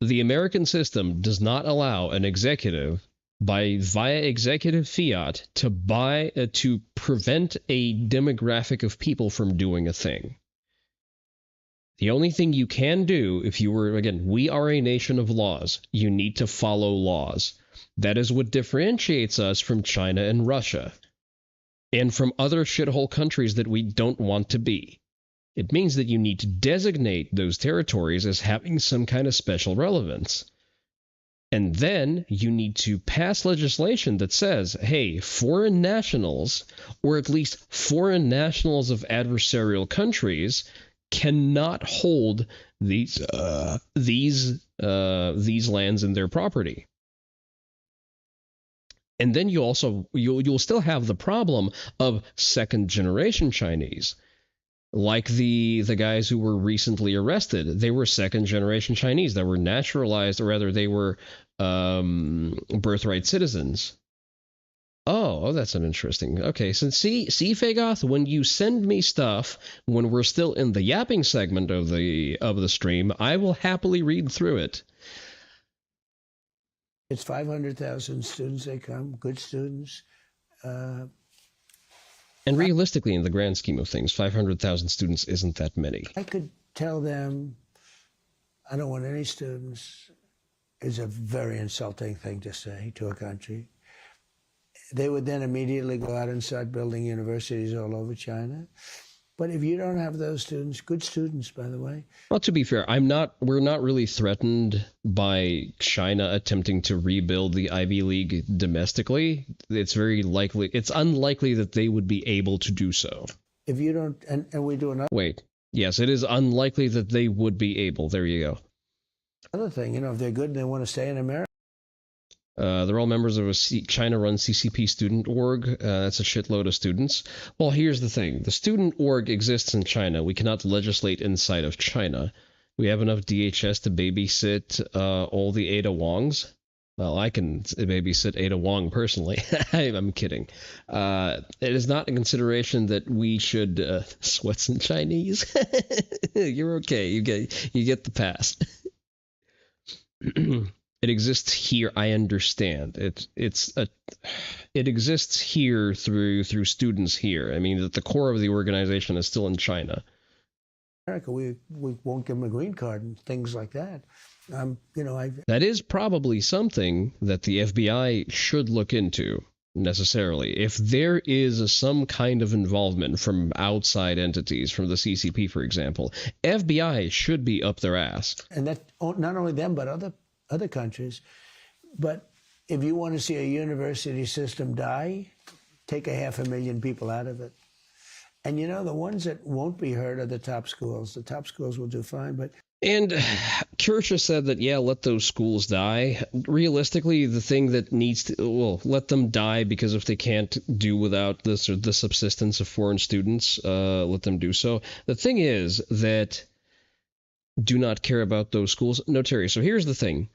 the American system does not allow an executive via executive fiat to prevent a demographic of people from doing a thing. The only thing you can do if you were, again, we are a nation of laws. You need to follow laws. That is what differentiates us from China and Russia, and from other shithole countries that we don't want to be. It means that you need to designate those territories as having some kind of special relevance. And then you need to pass legislation that says, hey, foreign nationals, or at least foreign nationals of adversarial countries, cannot hold these lands in their property. And then you'll still have the problem of second generation Chinese, like the guys who were recently arrested. They were second generation Chinese that were naturalized, or rather they were birthright citizens. Oh, that's an interesting. Okay, so see, Fagoth, when you send me stuff when we're still in the yapping segment of the stream, I will happily read through it. It's 500,000 students. They come, good students. And realistically, in the grand scheme of things, 500,000 students isn't that many. I could tell them, I don't want any students. Is a very insulting thing to say to a country. They would then immediately go out and start building universities all over China. But if you don't have those students, good students, by the way. Well, to be fair, we're not really threatened by China attempting to rebuild the Ivy League domestically. It's unlikely that they would be able to do so. If you don't, and we do another. Wait, yes, it is unlikely that they would be able. There you go. Other thing, you know, if they're good and they want to stay in America. They're all members of a China-run CCP student org. That's a shitload of students. Well, here's the thing. The student org exists in China. We cannot legislate inside of China. We have enough DHS to babysit all the Ada Wongs. Well, I can babysit Ada Wong personally. I'm kidding. It is not a consideration that we should sweats in Chinese. You're okay. You get the pass. It exists here. I understand. It exists here through students here. I mean, that the core of the organization is still in China. America, we won't give them a green card and things like that. You know, that is probably something that the FBI should look into necessarily. If there is some kind of involvement from outside entities, from the CCP, for example, FBI should be up their ass. And that not only them, but other countries. But if you want to see a university system die, take 500,000 people out of it. And you know, the ones that won't be hurt are the top schools. The top schools will do fine, but... And Kirsch said that, yeah, let those schools die. Realistically, the thing that needs to, well, let them die, because if they can't do without this or the subsistence of foreign students, let them do so. The thing is that do not care about those schools. No, Terry, so here's the thing.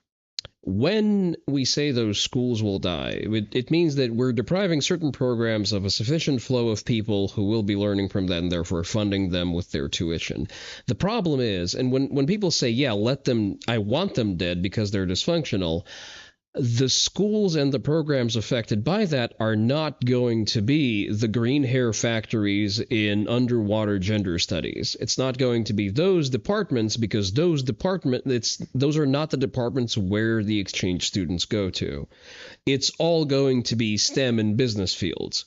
When we say those schools will die, it means that we're depriving certain programs of a sufficient flow of people who will be learning from them, and therefore funding them with their tuition. The problem is, and when people say, yeah, let them, I want them dead because they're dysfunctional, the schools and the programs affected by that are not going to be the green hair factories in underwater gender studies. It's not going to be those departments, because those are not the departments where the exchange students go to. It's all going to be STEM and business fields.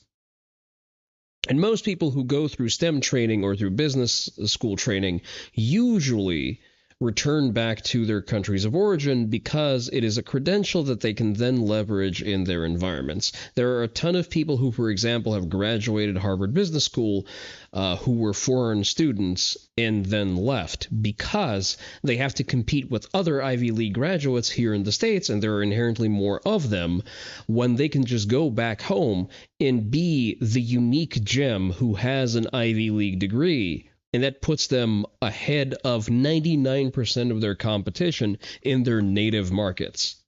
And most people who go through STEM training or through business school training usually return back to their countries of origin, because it is a credential that they can then leverage in their environments. There are a ton of people who, for example, have graduated Harvard Business School who were foreign students and then left because they have to compete with other Ivy League graduates here in the States, and there are inherently more of them, when they can just go back home and be the unique gem who has an Ivy League degree. And that puts them ahead of 99% of their competition in their native markets.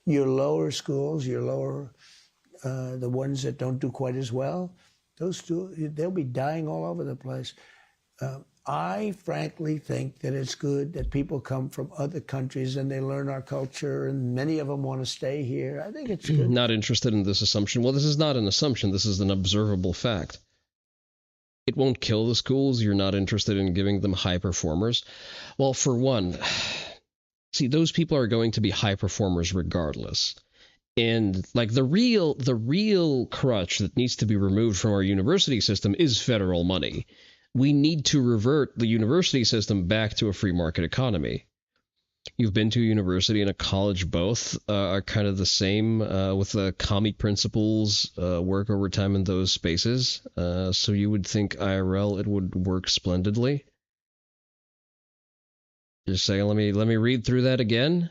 Your lower schools, the ones that don't do quite as well, they'll be dying all over the place. I frankly think that it's good that people come from other countries and they learn our culture, and many of them want to stay here. I think it's good. Not interested in this assumption. Well, this is not an assumption. This is an observable fact. It won't kill the schools. You're not interested in giving them high performers. Well, for one, see, those people are going to be high performers regardless. And like the real crutch that needs to be removed from our university system is federal money. We need to revert the university system back to a free market economy. You've been to a university and a college, both are kind of the same with the commie principles, work overtime in those spaces. So you would think IRL, it would work splendidly. Just saying, let me read through that again.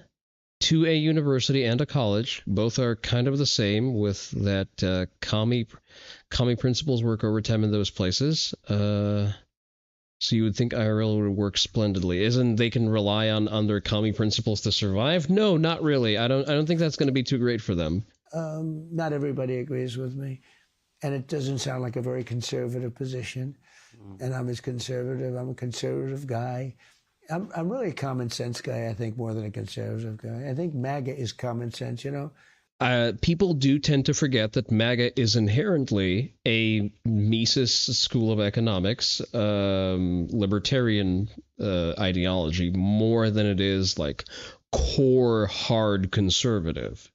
To a university and a college, both are kind of the same with that commie principles, work overtime in those places. So you would think IRL would work splendidly. Isn't they can rely on their commie principles to survive? No, not really. I don't think that's going to be too great for them. Not everybody agrees with me, and it doesn't sound like a very conservative position. And I'm as conservative. I'm a conservative guy. I'm really a common sense guy, I think, more than a conservative guy. I think MAGA is common sense, you know? People do tend to forget that MAGA is inherently a Mises School of Economics, libertarian ideology, more than it is like core hard conservative.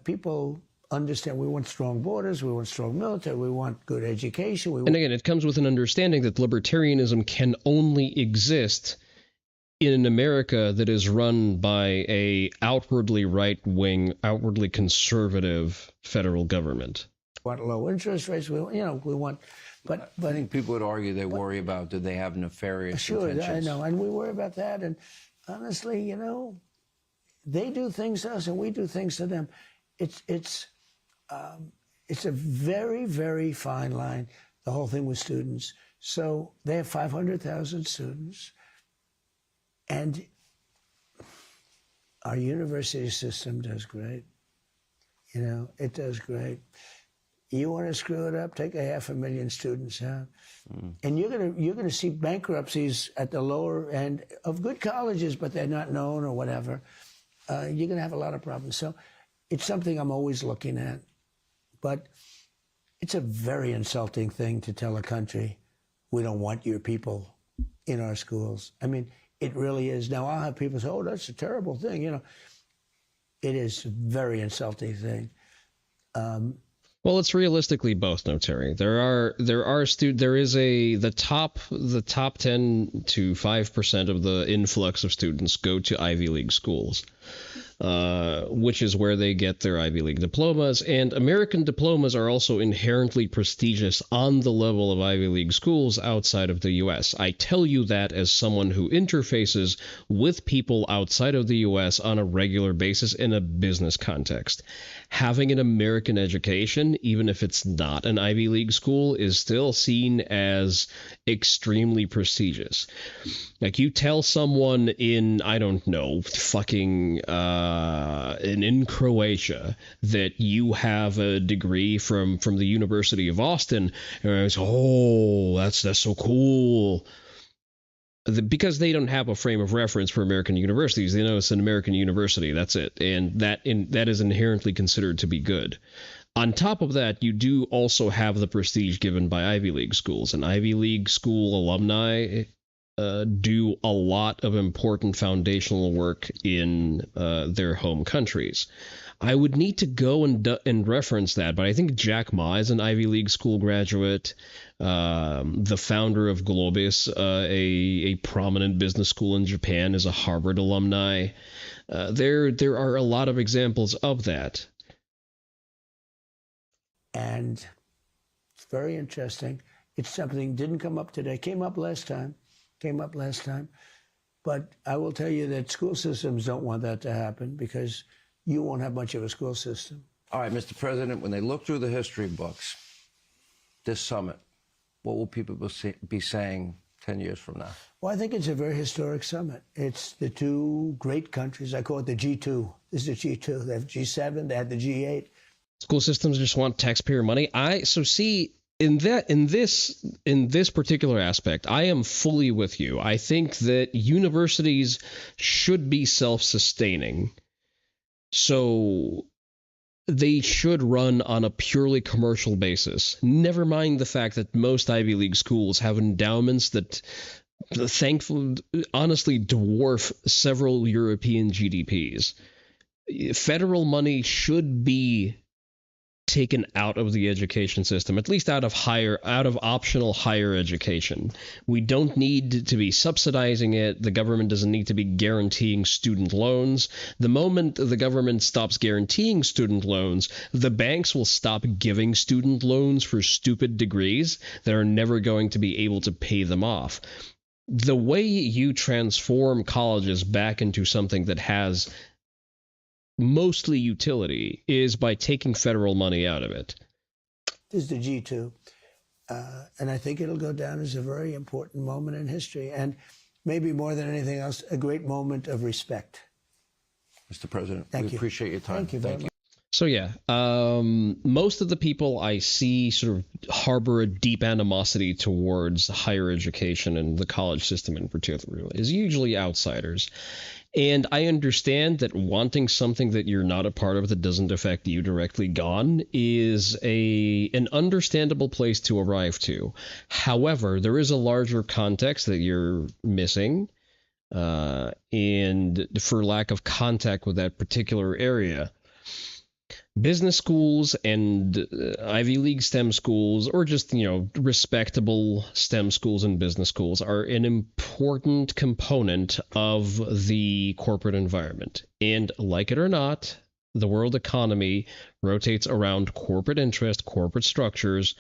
People understand we want strong borders, we want strong military, we want good education. And again, it comes with an understanding that libertarianism can only exist in an America that is run by a outwardly right-wing, outwardly conservative federal government. want low interest rates. We want, but I think people would argue they worry about, do they have nefarious intentions? I know, and we worry about that. And honestly, they do things to us and we do things to them. It's a very, very fine line, the whole thing with students. So they have 500,000 students, and our university system does great. It does great. You want to screw it up, take 500,000 students out. And you're gonna see bankruptcies at the lower end of good colleges, but they're not known or whatever. You're gonna have a lot of problems. So it's something I'm always looking at. But it's a very insulting thing to tell a country, we don't want your people in our schools. I mean, it really is. Now, I'll have people say, oh, that's a terrible thing. It is a very insulting thing. Well, it's realistically both, no, Terry. There is the top 10 to 5% of the influx of students go to Ivy League schools, which is where they get their Ivy League diplomas. And American diplomas are also inherently prestigious on the level of Ivy League schools outside of the U.S. I tell you that as someone who interfaces with people outside of the U.S. on a regular basis in a business context. Having an American education, even if it's not an Ivy League school, is still seen as extremely prestigious. Like, you tell someone in, I don't know, fucking in Croatia that you have a degree from the University of Austin, and it's, oh, that's so cool. Because they don't have a frame of reference for American universities. They know it's an American university. That's it. And that is inherently considered to be good. On top of that, you do also have the prestige given by Ivy League schools. And Ivy League school alumni do a lot of important foundational work in their home countries. I would need to go and reference that, but I think Jack Ma is an Ivy League school graduate. The founder of Globis, a prominent business school in Japan, is a Harvard alumni. There are a lot of examples of that. And it's very interesting. It's something didn't come up today. Came up last time. But I will tell you that school systems don't want that to happen because you won't have much of a school system. All right, Mr. President, when they look through the history books, this summit, what will people be saying 10 years from now? Well, I think it's a very historic summit. It's the two great countries. I call it the G2. This is the G2. They have G7. They had the G8. School systems just want taxpayer money. In this particular aspect, I am fully with you. I think that universities should be self-sustaining. So they should run on a purely commercial basis. Never mind the fact that most Ivy League schools have endowments that thankfully, honestly, dwarf several European GDPs. Federal money should be taken out of the education system, at least out of optional higher education. We don't need to be subsidizing it. The government doesn't need to be guaranteeing student loans. The moment the government stops guaranteeing student loans, the banks will stop giving student loans for stupid degrees that are never going to be able to pay them off. The way you transform colleges back into something that has mostly utility is by taking federal money out of it. This is the G2. And I think it'll go down as a very important moment in history. And maybe more than anything else, a great moment of respect. Mr. President, Thank we you. appreciate your time. Thank you very much. So yeah, most of the people I see sort of harbor a deep animosity towards higher education and the college system in particular is usually outsiders. And I understand that wanting something that you're not a part of that doesn't affect you directly gone is an understandable place to arrive to. However, there is a larger context that you're missing, and for lack of contact with that particular area. Business schools and Ivy League STEM schools, or just, respectable STEM schools and business schools, are an important component of the corporate environment. And like it or not, The world economy rotates around corporate interest, corporate structures.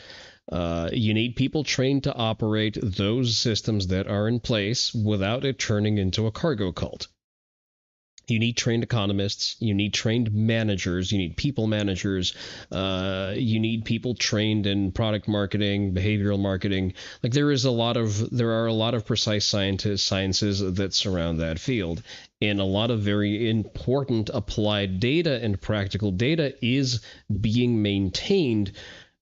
You need people trained to operate those systems that are in place without it turning into a cargo cult. You need trained economists. You need trained managers. You need people managers. You need people trained in product marketing, behavioral marketing. Like there are a lot of precise sciences that surround that field, and a lot of very important applied data and practical data is being maintained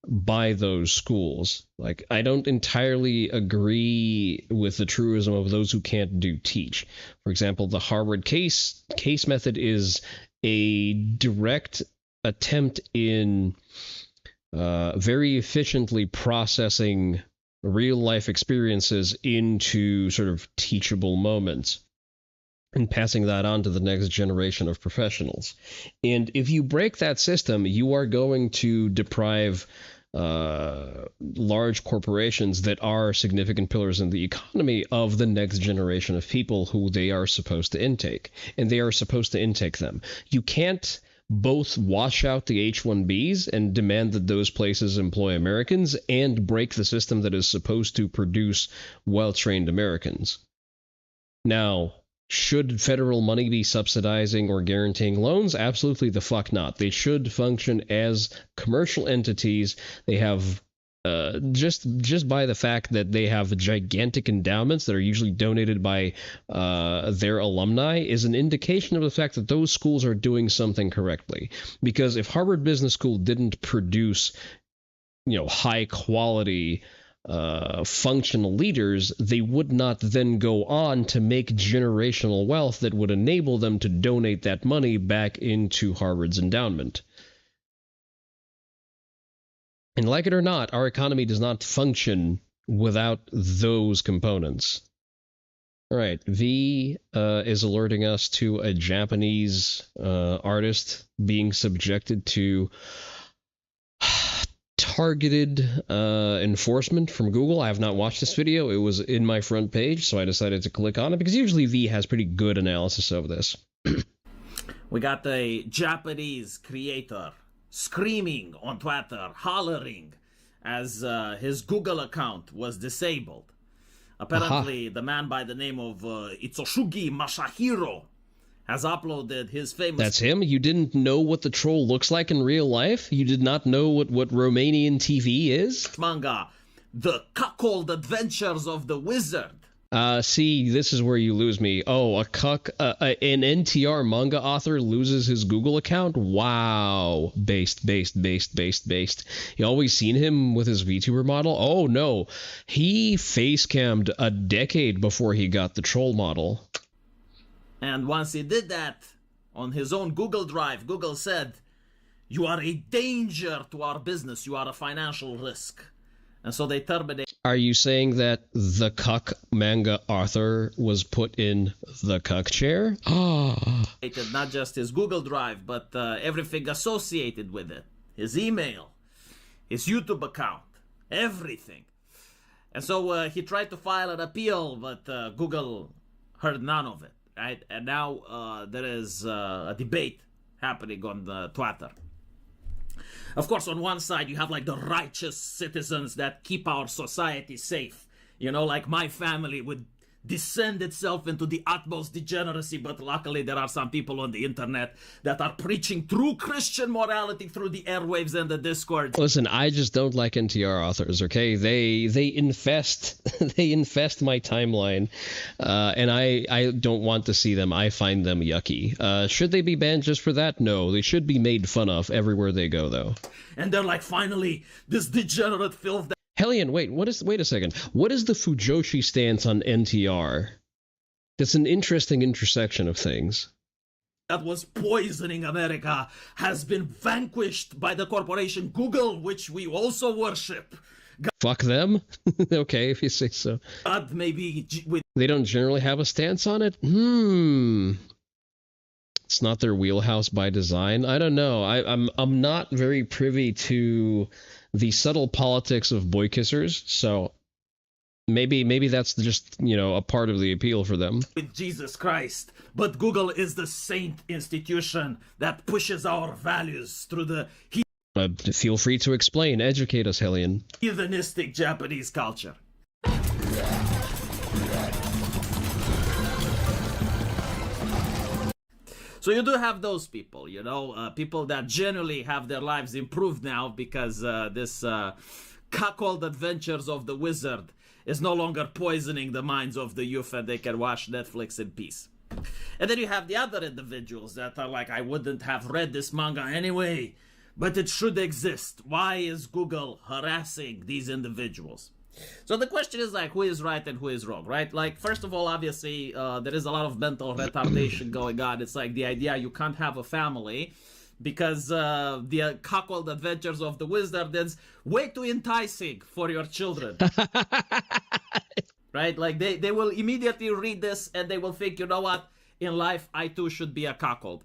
by those schools. Like, I don't entirely agree with the truism of those who can't do teach. For example, the Harvard case method is a direct attempt in very efficiently processing real life experiences into sort of teachable moments and passing that on to the next generation of professionals. And if you break that system, you are going to deprive large corporations that are significant pillars in the economy of the next generation of people who they are supposed to intake. And they are supposed to intake them. You can't both wash out the H-1Bs and demand that those places employ Americans and break the system that is supposed to produce well-trained Americans. Now, should federal money be subsidizing or guaranteeing loans? Absolutely the fuck not. They should function as commercial entities. They have just by the fact that they have gigantic endowments that are usually donated by their alumni is an indication of the fact that those schools are doing something correctly. Because if Harvard Business School didn't produce, high quality functional leaders, they would not then go on to make generational wealth that would enable them to donate that money back into Harvard's endowment. And like it or not, our economy does not function without those components. All right, V is alerting us to a Japanese artist being subjected to targeted enforcement from Google. I have not watched this video. It was in my front page, so I decided to click on it because usually V has pretty good analysis of this. We got a Japanese creator screaming on Twitter, hollering as his Google account was disabled. Apparently, the man by the name of Itsushugi Masahiro has uploaded his famous... That's him? You didn't know what the troll looks like in real life? You did not know what Romanian TV is? Manga, The Cuckold Adventures of the Wizard. See, this is where you lose me. Oh, an NTR manga author loses his Google account? Wow. Based. You always seen him with his VTuber model? Oh, no. He face-cammed a decade before he got the troll model. And once he did that on his own Google Drive, Google said, "You are a danger to our business. You are a financial risk." And so they terminated. Are you saying that the cuck manga author was put in the cuck chair? Not just his Google Drive, but everything associated with it. His email, his YouTube account, everything. And so he tried to file an appeal, but Google heard none of it. Right? And now there is a debate happening on the Twitter. Of course, on one side, you have like the righteous citizens that keep our society safe. Like my family would descend itself into the utmost degeneracy, but luckily there are some people on the internet that are preaching true Christian morality through the airwaves and the Discord. Listen, I just don't like NTR authors, okay? They infest my timeline, and I don't want to see them. I find them yucky. Should they be banned just for that? No, they should be made fun of everywhere they go, though. And they're like, finally, this degenerate filth that... Hellion, wait a second. What is the Fujoshi stance on NTR? That's an interesting intersection of things. That was poisoning America has been vanquished by the corporation Google, which we also worship. Fuck them? Okay, if you say so. God, maybe with... They don't generally have a stance on it? It's not their wheelhouse by design. I don't know. I'm not very privy to the subtle politics of boy kissers, so Maybe that's just, a part of the appeal for them. With Jesus Christ, but Google is the saint institution that pushes our values through the Feel free to explain. Educate us, Hellion. heathenistic Japanese culture. So you do have those people, people that generally have their lives improved now because this cuckold adventures of the wizard is no longer poisoning the minds of the youth and they can watch Netflix in peace. And then you have the other individuals that are like, I wouldn't have read this manga anyway, but it should exist. Why is Google harassing these individuals? So the question is like, who is right and who is wrong, right? Like, first of all, obviously, there is a lot of mental retardation going on. It's like the idea you can't have a family because the cuckold adventures of the wizard is way too enticing for your children. Right? Like, they will immediately read this and they will think, you know what? In life, I too should be a cuckold.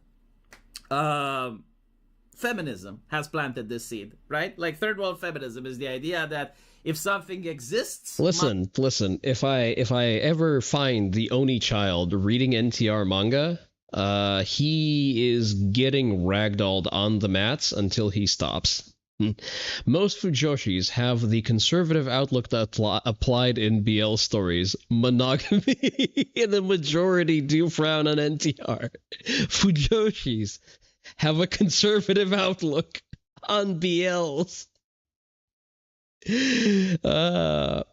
Feminism has planted this seed, right? Like, third world feminism is the idea that if something exists... Listen. If I ever find the Oni child reading NTR manga, he is getting ragdolled on the mats until he stops. Most fujoshis have the conservative outlook that applied in BL stories, monogamy, and the majority do frown on NTR. Fujoshis have a conservative outlook on BLs. NTR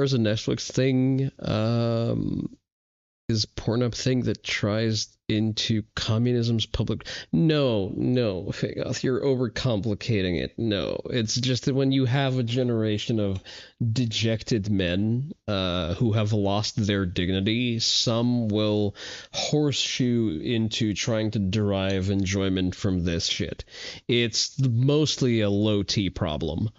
is a Netflix thing. Is Pornhub thing that tries into communism's public... No, Fagoth, you're overcomplicating it. No, it's just that when you have a generation of dejected men who have lost their dignity, some will horseshoe into trying to derive enjoyment from this shit. It's mostly a low-T problem.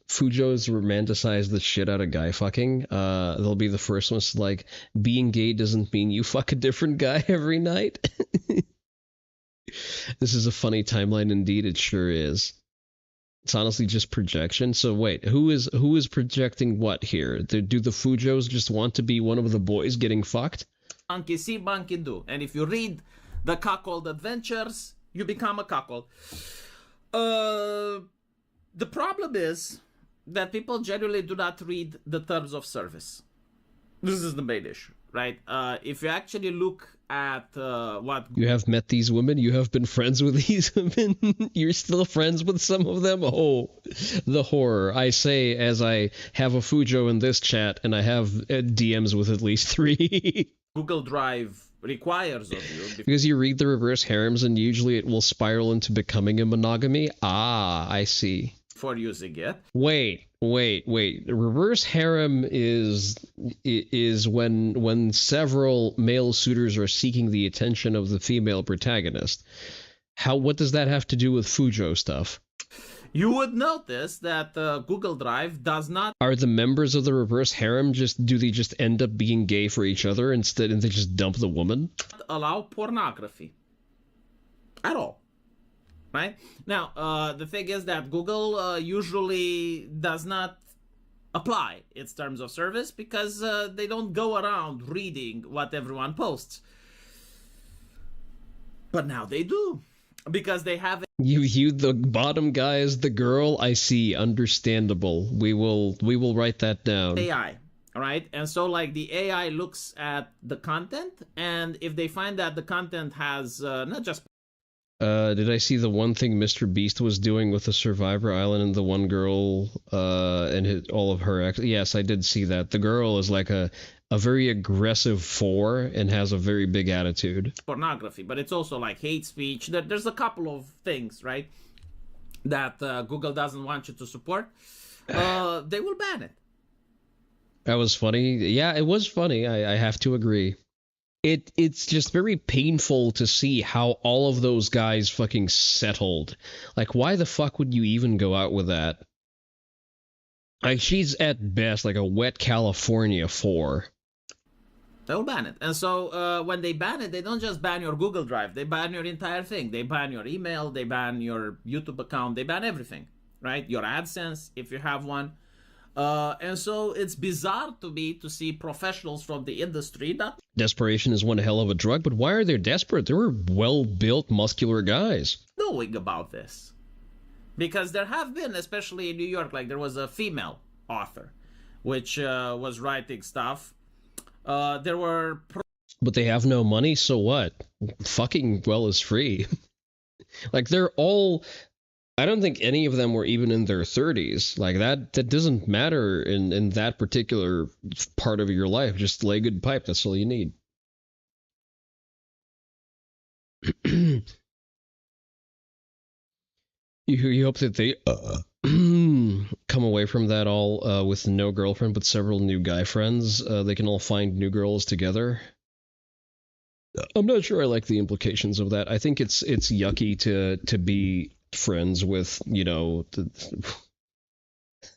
Fujos romanticize the shit out of guy fucking. They'll be the first ones to like, being gay doesn't mean you fuck a different guy every night. This is a funny timeline indeed, it sure is. It's honestly just projection. So wait, who is projecting what here? Do the Fujos just want to be one of the boys getting fucked? Monkey see, monkey do. And if you read the cuckold adventures, you become a cuckold. The problem is that people generally do not read the terms of service. This is the main issue, right? If you actually look at what... You have met these women? You have been friends with these women? You're still friends with some of them? Oh, the horror. I say as I have a Fujo in this chat, and I have DMs with at least 3. Google Drive requires of you. Because you read the reverse harems, and usually it will spiral into becoming a monogamy? Ah, I see. For using it. Wait. Reverse harem is when several male suitors are seeking the attention of the female protagonist. What does that have to do with Fujo stuff? You would notice that Google Drive does not... Are the members of the reverse harem do they just end up being gay for each other instead and they just dump the woman? Allow pornography. At all. Right? Now, the thing is that Google usually does not apply its terms of service because they don't go around reading what everyone posts. But now they do. Because they have... You the bottom guy is the girl? I see. Understandable. We will write that down. AI. All right? And so, like, the AI looks at the content, and if they find that the content has not just... Did I see the one thing Mr. Beast was doing with the Survivor Island and the one girl and all of her... Yes, I did see that. The girl is like a very aggressive 4 and has a very big attitude. Pornography, but it's also like hate speech. There's a couple of things, right, that Google doesn't want you to support. They will ban it. That was funny. Yeah, it was funny. I have to agree. It's just very painful to see how all of those guys fucking settled. Like, why the fuck would you even go out with that? Like, she's at best like a wet California 4. They'll ban it. And so when they ban it, they don't just ban your Google Drive. They ban your entire thing. They ban your email. They ban your YouTube account. They ban everything, right? Your AdSense, if you have one. And so it's bizarre to me to see professionals from the industry not Desperation is one hell of a drug, but why are they desperate? They were well-built, muscular guys. knowing about this. Because there have been, especially in New York, like there was a female author which was writing stuff. There were... But they have no money, so what? Fucking well is free. Like, they're all... I don't think any of them were even in their 30s. Like, that doesn't matter in that particular part of your life. Just lay good pipe, that's all you need. You hope that they come away from that all with no girlfriend but several new guy friends. They can all find new girls together. I'm not sure I like the implications of that. I think it's yucky to be friends with, you know,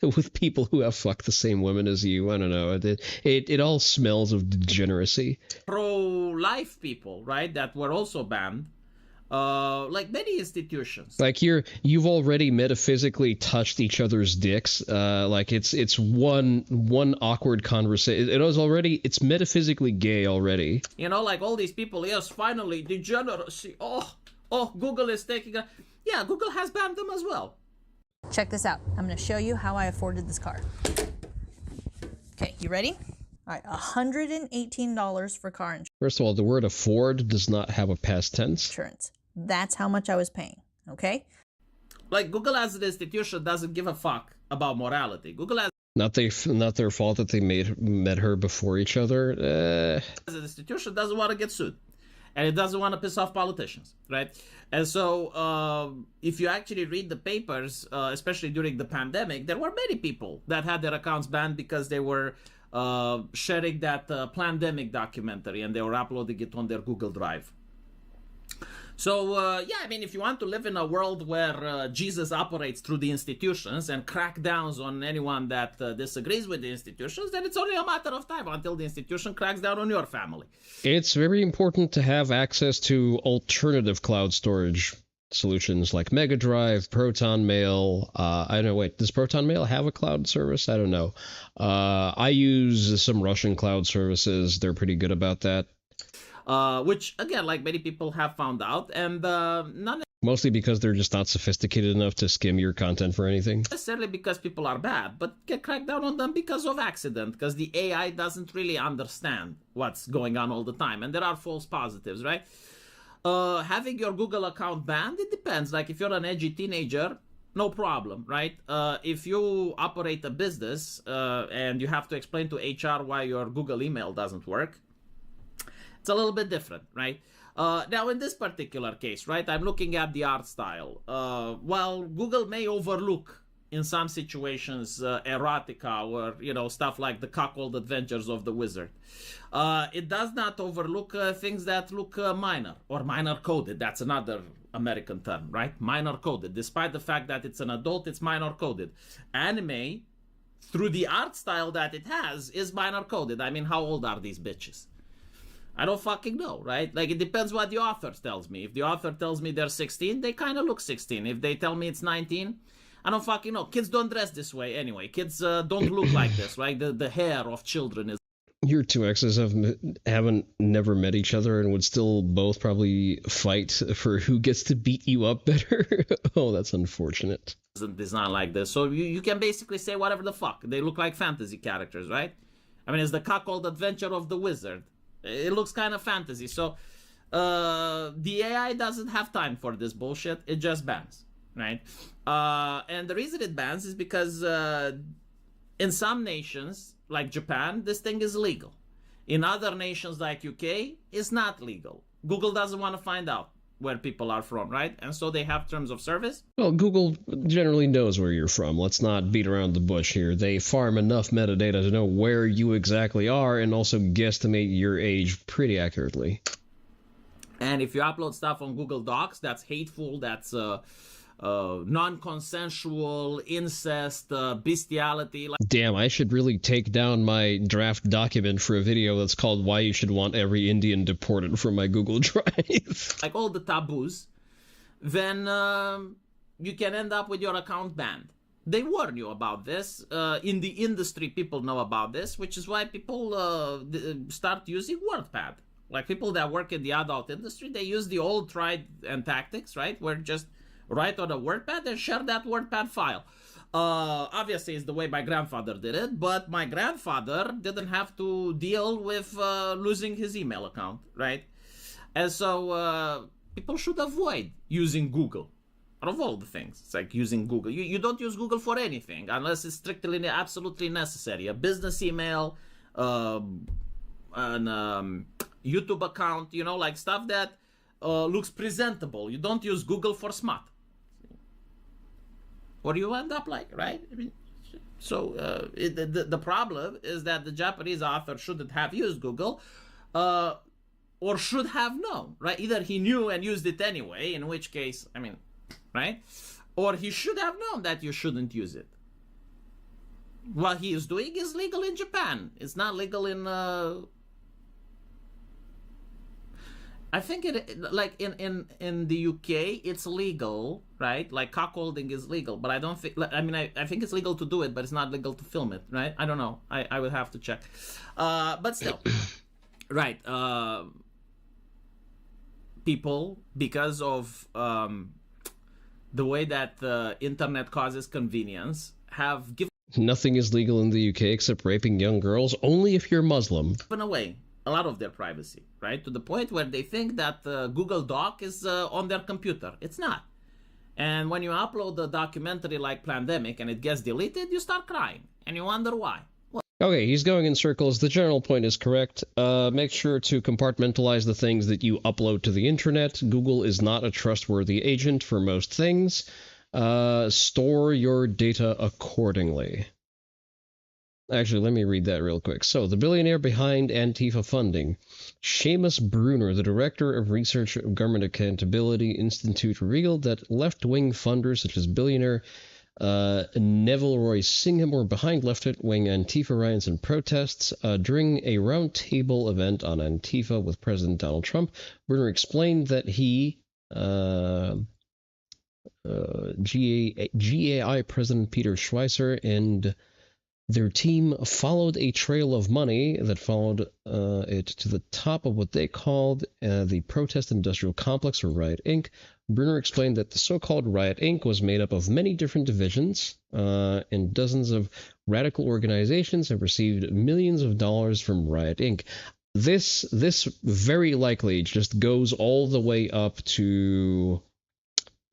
with people who have fucked the same women as you. I don't know. It all smells of degeneracy. Pro-life people, right, that were also banned. Like many institutions. Like you've already metaphysically touched each other's dicks. Like it's one awkward conversation. It's metaphysically gay already. You know, like all these people, yes, finally, degeneracy. Oh, Google is taking a... Yeah, Google has banned them as well. Check this out. I'm going to show you how I afforded this car. Okay, you ready? All right, $118 for car insurance. First of all, the word afford does not have a past tense. That's how much I was paying, okay? Like, Google as an institution doesn't give a fuck about morality. Google as... Not their fault that they met her before each other. As an institution doesn't want to get sued. And it doesn't want to piss off politicians, right? And so if you actually read the papers, especially during the pandemic, there were many people that had their accounts banned because they were sharing that pandemic documentary and they were uploading it on their Google Drive. So, yeah, I mean, if you want to live in a world where Jesus operates through the institutions and crackdowns on anyone that disagrees with the institutions, then it's only a matter of time until the institution cracks down on your family. It's very important to have access to alternative cloud storage solutions like Mega Drive, Proton Mail. I don't know, wait, does Proton Mail have a cloud service? I don't know. I use some Russian cloud services. They're pretty good about that. Which, again, like many people have found out, and mostly because they're just not sophisticated enough to skim your content for anything. Necessarily because people are bad, but get cracked down on them because of accident, because the AI doesn't really understand what's going on all the time, and there are false positives, right? Having your Google account banned, it depends. Like, if you're an edgy teenager, no problem, right? If you operate a business and you have to explain to HR why your Google email doesn't work, it's a little bit different, right? Now, in this particular case, right, I'm looking at the art style. While Google may overlook, in some situations, erotica or, you know, stuff like the cuckold adventures of the wizard, it does not overlook things that look minor or minor coded. That's another American term, right? Minor coded. Despite the fact that it's an adult, it's minor coded. Anime, through the art style that it has, is minor coded. I mean, how old are these bitches? I don't fucking know, right? Like, it depends what the author tells me. If the author tells me they're 16, they kind of look 16. If they tell me it's 19, I don't fucking know. Kids don't dress this way anyway. Kids don't look like this, right? The hair of children is... Your two exes haven't never met each other and would still both probably fight for who gets to beat you up better. Oh, that's unfortunate. Isn't designed like this. So you can basically say whatever the fuck. They look like fantasy characters, right? I mean, it's the cuckold adventure of the wizard. It looks kind of fantasy. So the AI doesn't have time for this bullshit. It just bans, right? And the reason it bans is because in some nations, like Japan, this thing is legal. In other nations like UK, it's not legal. Google doesn't want to find out where people are from, right? And so they have terms of service. Well, Google generally knows where you're from. Let's not beat around the bush here. They farm enough metadata to know where you exactly are and also guesstimate your age pretty accurately. And if you upload stuff on Google Docs, that's hateful, that's non-consensual, incest, bestiality. Damn, I should really take down my draft document for a video that's called Why You Should Want Every Indian Deported from my Google Drive. Like all the taboos, then you can end up with your account banned. they warn you about this. In the industry, people know about this, which is why people start using WordPad. Like people that work in the adult industry, they use the old tried and tactics, right? Where just write on a WordPad and share that WordPad file. Obviously, it's the way my grandfather did it, but my grandfather didn't have to deal with losing his email account, right? And so people should avoid using Google. Out of all the things, it's like using Google. You don't use Google for anything unless it's strictly absolutely necessary. A business email, an YouTube account, you know, like stuff that looks presentable. You don't use Google for smut. Or you end up like, right? I mean, so the problem is that the Japanese author shouldn't have used Google, or should have known, right? Either he knew and used it anyway, in which case, I mean, right? Or he should have known that you shouldn't use it. What he is doing is legal in Japan. It's not legal in I think it, like in the UK, it's legal, right? Like cuckolding is legal, but I don't think, I mean, I think it's legal to do it, but it's not legal to film it, right? I don't know. I would have to check. But still, right. People, because of the way that the internet causes convenience, have given Nothing is legal in the UK except raping young girls, only if you're Muslim. away a lot of their privacy, right? To the point where they think that Google Doc is on their computer. It's not. And when you upload a documentary like Plandemic and it gets deleted, you start crying. And you wonder why. Well, Okay, he's going in circles. The general point is correct. Make sure to compartmentalize the things that you upload to the internet. Google is not a trustworthy agent for most things. Store your data accordingly. Actually, let me read that real quick. So, the billionaire behind Antifa funding, Seamus Bruner, the director of research of Government Accountability Institute, revealed that left-wing funders such as billionaire Neville Roy Singham were behind left-wing Antifa riots and protests. During a roundtable event on Antifa with President Donald Trump, Bruner explained that he, GAI President Peter Schweizer, and their team followed a trail of money that followed it to the top of what they called the Protest Industrial Complex, or Riot Inc. Bruner explained that the so-called Riot Inc. was made up of many different divisions, and dozens of radical organizations have received millions of dollars from Riot Inc. This very likely just goes all the way up to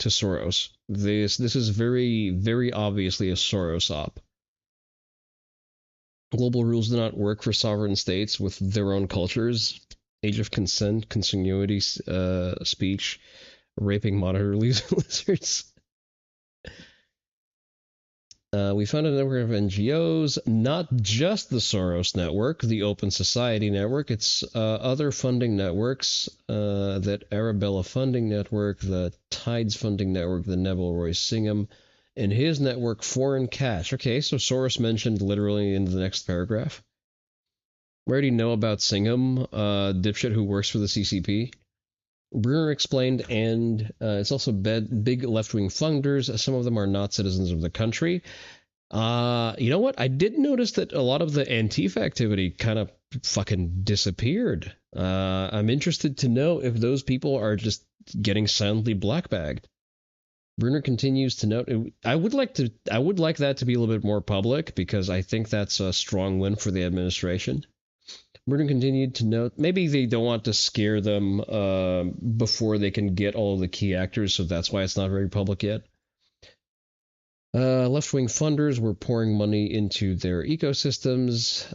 Soros. This is very, very obviously a Soros op. Global rules do not work for sovereign states with their own cultures. Age of consent, consanguinity, speech, raping monitor lizards. We found a network of NGOs, not just the Soros Network, the Open Society Network. It's other funding networks, that Arabella Funding Network, the Tides Funding Network, the Neville Roy Singham, and his network, Foreign Cash. Okay, so Soros mentioned literally in the next paragraph. We already know about Singham, dipshit who works for the CCP. Bruner explained, and it's also big left-wing funders. Some of them are not citizens of the country. You know what? I did notice that a lot of the Antifa activity kind of fucking disappeared. I'm interested to know if those people are just getting silently blackbagged. Bruner continues to note, I would like that to be a little bit more public, because I think that's a strong win for the administration. Bruner continued to note, maybe they don't want to scare them before they can get all of the key actors, so that's why it's not very public yet. Left-wing funders were pouring money into their ecosystems.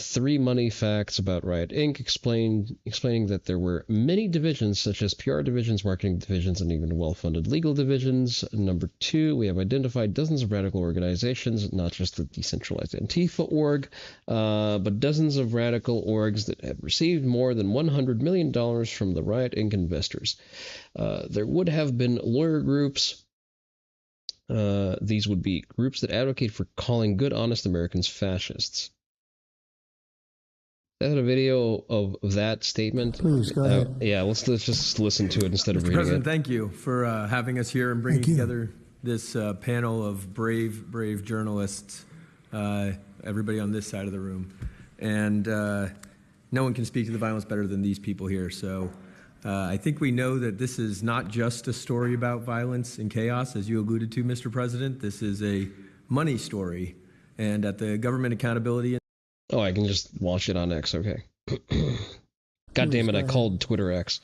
3 money facts about Riot Inc. explaining that there were many divisions, such as PR divisions, marketing divisions, and even well-funded legal divisions. Number 2, we have identified dozens of radical organizations, not just the decentralized Antifa org, but dozens of radical orgs that have received more than $100 million from the Riot Inc. investors. There would have been lawyer groups. These would be groups that advocate for calling good, honest Americans fascists. Is that a video of that statement? Please, go ahead. Yeah, let's just listen to it instead of Mr. reading President, it. thank you for having us here and bringing together this panel of brave journalists, everybody on this side of the room. And no one can speak to the violence better than these people here. So I think we know that this is not just a story about violence and chaos, as you alluded to, Mr. President. This is a money story. And at the Government Accountability... Oh, I can just watch it on X, okay. God damn it, I called Twitter X.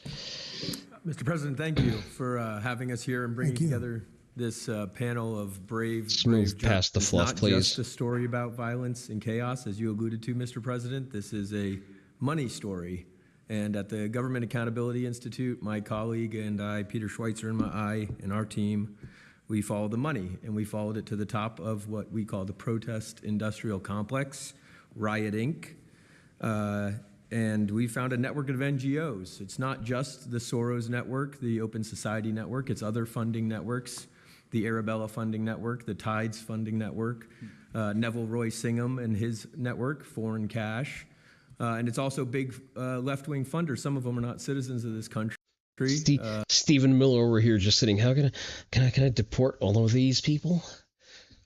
Mr. President, thank you for having us here and bringing together this panel of brave past the fluff, not please. Just a story about violence and chaos, as you alluded to, Mr. President. This is a money story. And at the Government Accountability Institute, my colleague and I, Peter Schweitzer and our team, we followed the money, and we followed it to the top of what we call the protest industrial complex, Riot Inc. And we found a network of NGOs. It's not just the Soros Network, the Open Society Network, it's other funding networks, the Arabella Funding Network, the Tides Funding Network, Neville Roy Singham and his network, Foreign Cash. And it's also big left-wing funders. Some of them are not citizens of this country. Stephen Miller over here just sitting. How can I deport all of these people?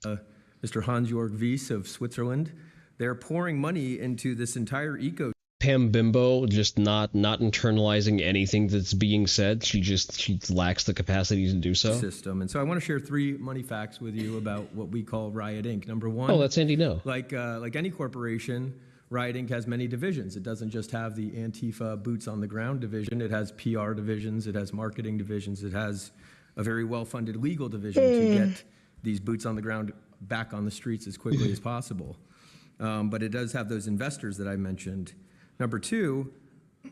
Mr. Hans-Jörg Wyss of Switzerland. They're pouring money into this entire ecosystem. Pam Bimbo just not internalizing anything that's being said. She lacks the capacity to do so. And so I want to share 3 money facts with you about what we call Riot Inc. Number 1. Oh, that's Andy No. Like any corporation, Riot Inc. has many divisions. It doesn't just have the Antifa boots on the ground division. It has PR divisions. It has marketing divisions. It has a very well-funded legal division to get these boots on the ground back on the streets as quickly as possible. But it does have those investors that I mentioned. Number 2,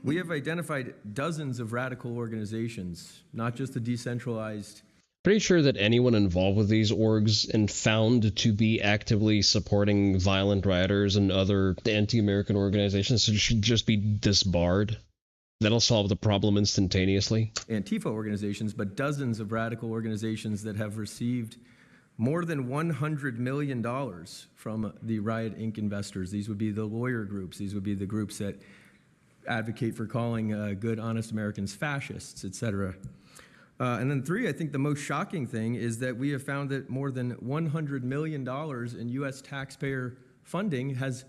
we have identified dozens of radical organizations, not just the decentralized. Pretty sure that anyone involved with these orgs and found to be actively supporting violent rioters and other anti-American organizations should just be disbarred. That'll solve the problem instantaneously. Antifa organizations, but dozens of radical organizations that have received more than $100 million from the Riot Inc. investors. These would be the lawyer groups. These would be the groups that advocate for calling good, honest Americans fascists, etc. And then 3, I think the most shocking thing is that we have found that more than $100 million in U.S. taxpayer funding has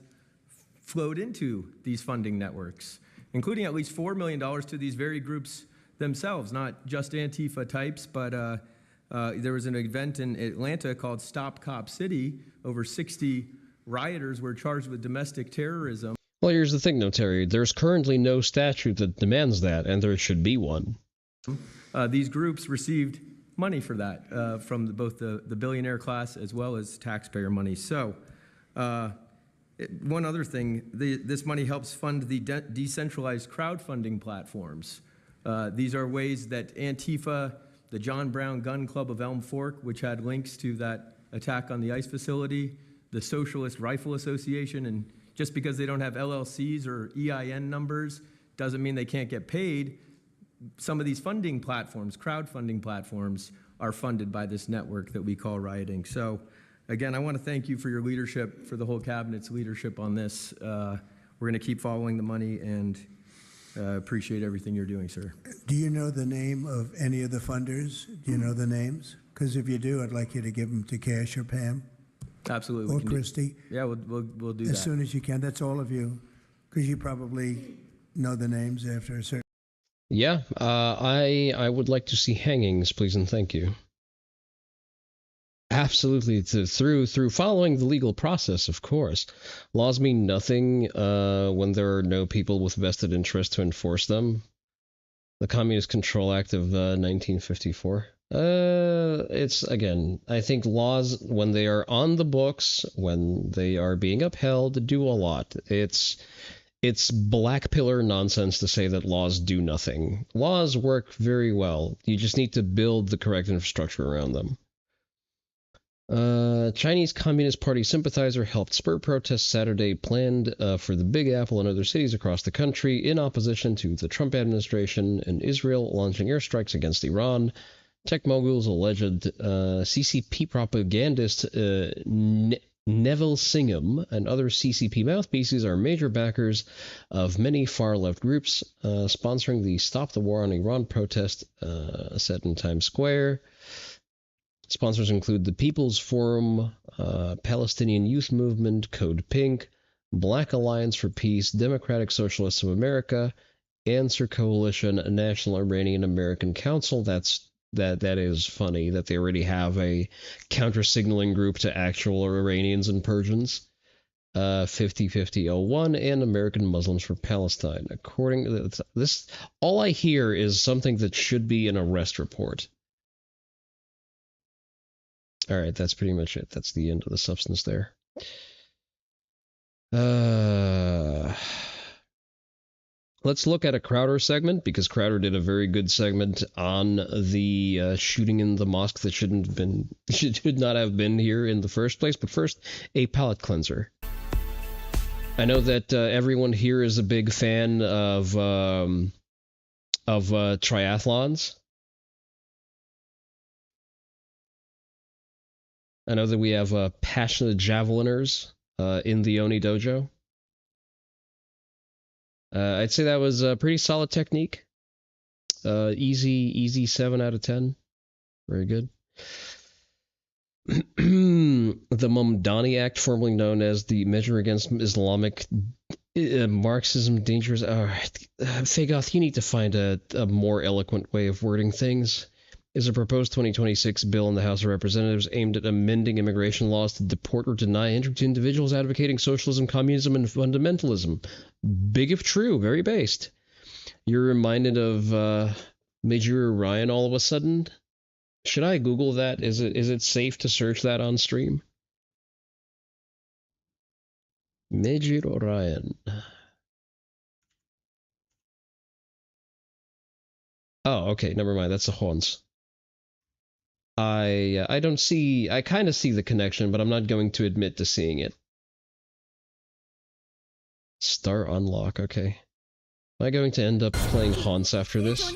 flowed into these funding networks, including at least $4 million to these very groups themselves, not just Antifa types, but there was an event in Atlanta called Stop Cop City. Over 60 rioters were charged with domestic terrorism. Well, here's the thing, though, Terry. There's currently no statute that demands that, and there should be one. These groups received money for that from both the billionaire class as well as taxpayer money. So one other thing, this money helps fund the decentralized crowdfunding platforms. These are ways that Antifa, the John Brown Gun Club of Elm Fork, which had links to that attack on the ICE facility, the Socialist Rifle Association, and just because they don't have LLCs or EIN numbers doesn't mean they can't get paid. Some of these funding platforms, crowdfunding platforms, are funded by this network that we call Riot Inc. So, again, I want to thank you for your leadership, for the whole cabinet's leadership on this. We're going to keep following the money and appreciate everything you're doing, sir. Do you know the name of any of the funders? Do you know the names? Because if you do, I'd like you to give them to Cash or Pam. Absolutely. Or Christy. Yeah, we'll do that. As soon as you can. That's all of you. Because you probably know the names after a certain... Yeah, I would like to see hangings, please and thank you. Absolutely, through following the legal process, of course. Laws mean nothing when there are no people with vested interest to enforce them. The Communist Control Act of 1954. It's, again, I think laws, when they are on the books, when they are being upheld, do a lot. It's black pillar nonsense to say that laws do nothing. Laws work very well. You just need to build the correct infrastructure around them. Chinese Communist Party sympathizer helped spur protests Saturday planned for the Big Apple and other cities across the country in opposition to the Trump administration and Israel launching airstrikes against Iran. Tech mogul's alleged CCP propagandist Neville Singham and other CCP mouthpieces are major backers of many far-left groups sponsoring the Stop the War on Iran protest set in Times Square. Sponsors include the People's Forum, Palestinian Youth Movement, Code Pink, Black Alliance for Peace, Democratic Socialists of America, Answer Coalition, National Iranian American Council. That is funny that they already have a counter-signaling group to actual Iranians and Persians. 505001 and American Muslims for Palestine. According to this, all I hear is something that should be an arrest report. All right, that's pretty much it. That's the end of the substance there. Let's look at a Crowder segment, because Crowder did a very good segment on the shooting in the mosque that should not have been here in the first place. But first, a palate cleanser. I know that everyone here is a big fan of triathlons. I know that we have passionate javeliners in the Oni dojo. I'd say that was a pretty solid technique. Easy 7 out of 10. Very good. The Mamdani Act, formerly known as the Measure Against Islamic Marxism Dangerous. Fagoth, you need to find a more eloquent way of wording things. Is a proposed 2026 bill in the House of Representatives aimed at amending immigration laws to deport or deny entry to individuals advocating socialism, communism, and fundamentalism. Big if true, very based. You're reminded of Major Orion all of a sudden. Should I Google that? Is it safe to search that on stream? Major Orion. Oh, okay, never mind. That's the horns. I kind of see the connection, but I'm not going to admit to seeing it. Star unlock, okay. Am I going to end up playing Haunts after this?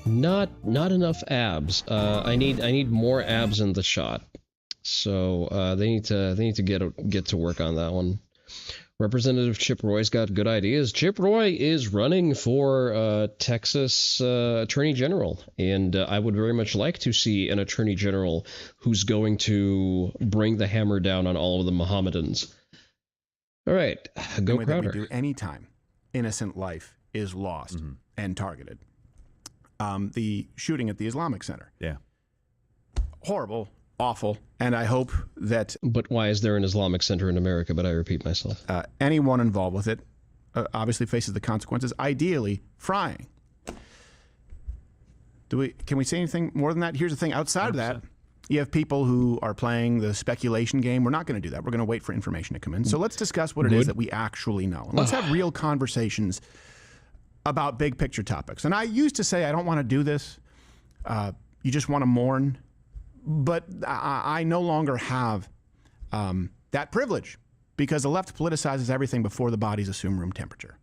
Not enough abs. I need more abs in the shot. So they need to get to work on that one. Representative Chip Roy's got good ideas. Chip Roy is running for Texas Attorney General, and I would very much like to see an Attorney General who's going to bring the hammer down on all of the Mohammedans. All right, go Crowder. We do anytime innocent life is lost and targeted. The shooting at the Islamic Center. Yeah. Horrible. Awful, and I hope that... But why is there an Islamic Center in America, but I repeat myself? Anyone involved with it obviously faces the consequences, ideally frying. Can we say anything more than that? Here's the thing, outside 100%. Of that, you have people who are playing the speculation game. We're not going to do that. We're going to wait for information to come in. So let's discuss what it is that we actually know. And let's have real conversations about big picture topics. And I used to say I don't want to do this. You just want to mourn. But I no longer have that privilege because the left politicizes everything before the bodies assume room temperature.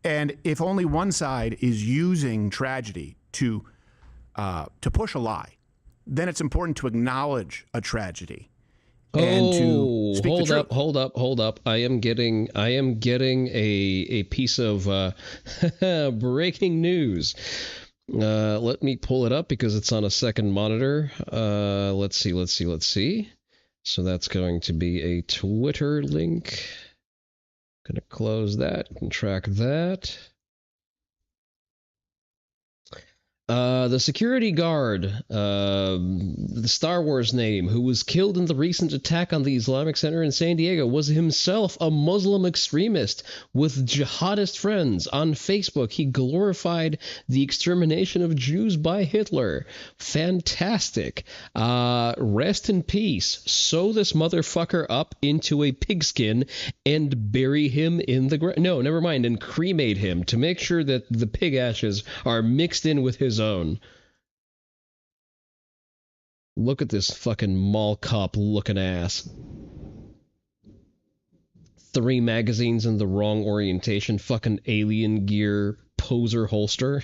And if only one side is using tragedy to push a lie, then it's important to acknowledge a tragedy and to speak the truth. Hold up. I am getting a piece of breaking news. Let me pull it up because it's on a second monitor. Let's see. So that's going to be a Twitter link. Gonna close that and track that. The security guard, the Star Wars name, who was killed in the recent attack on the Islamic Center in San Diego, was himself a Muslim extremist with jihadist friends. On Facebook, he glorified the extermination of Jews by Hitler. Fantastic. Rest in peace. Sew this motherfucker up into a pigskin and bury him in the ground. No, never mind, and cremate him to make sure that the pig ashes are mixed in with his own. Look at this fucking mall cop looking ass. 3 magazines in the wrong orientation, fucking alien gear poser holster.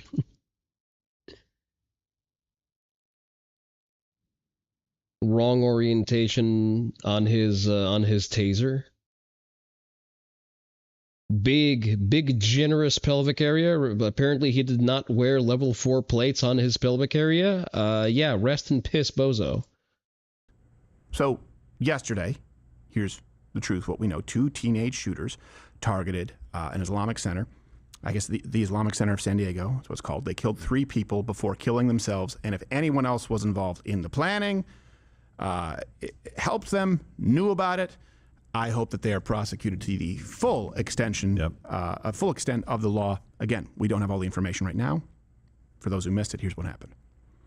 Wrong orientation on his taser. Big, generous pelvic area. Apparently, he did not wear level 4 plates on his pelvic area. Yeah, rest in piss, bozo. So, yesterday, here's the truth, what we know. 2 teenage shooters targeted an Islamic center. I guess the Islamic Center of San Diego, that's what it's called. They killed 3 people before killing themselves. And if anyone else was involved in the planning, it helped them, knew about it, I hope that they are prosecuted to the full extent of the law. Again, we don't have all the information right now. For those who missed it, here's what happened.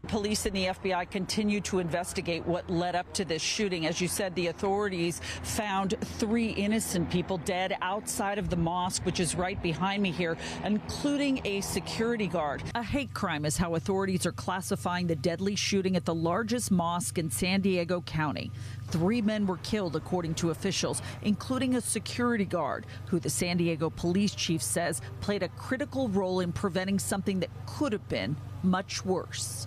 Police and the FBI continue to investigate what led up to this shooting. As you said, the authorities found 3 innocent people dead outside of the mosque, which is right behind me here, including a security guard. A hate crime is how authorities are classifying the deadly shooting at the largest mosque in San Diego County. 3 men were killed, according to officials, including a security guard, who the San Diego police chief says played a critical role in preventing something that could have been much worse.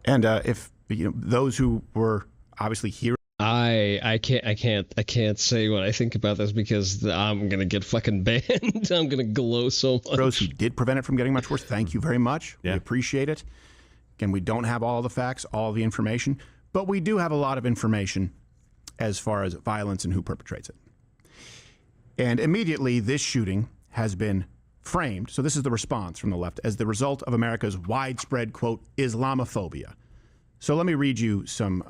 And if those who were obviously here, I can't say what I think about this because I'm gonna get fucking banned. I'm gonna glow so much. Those who did prevent it from getting much worse, thank you very much. Yeah. We appreciate it. Again, we don't have all the facts, all the information, but we do have a lot of information as far as violence and who perpetrates it. And immediately, this shooting has been framed, so this is the response from the left, as the result of America's widespread, quote, Islamophobia. So let me read you some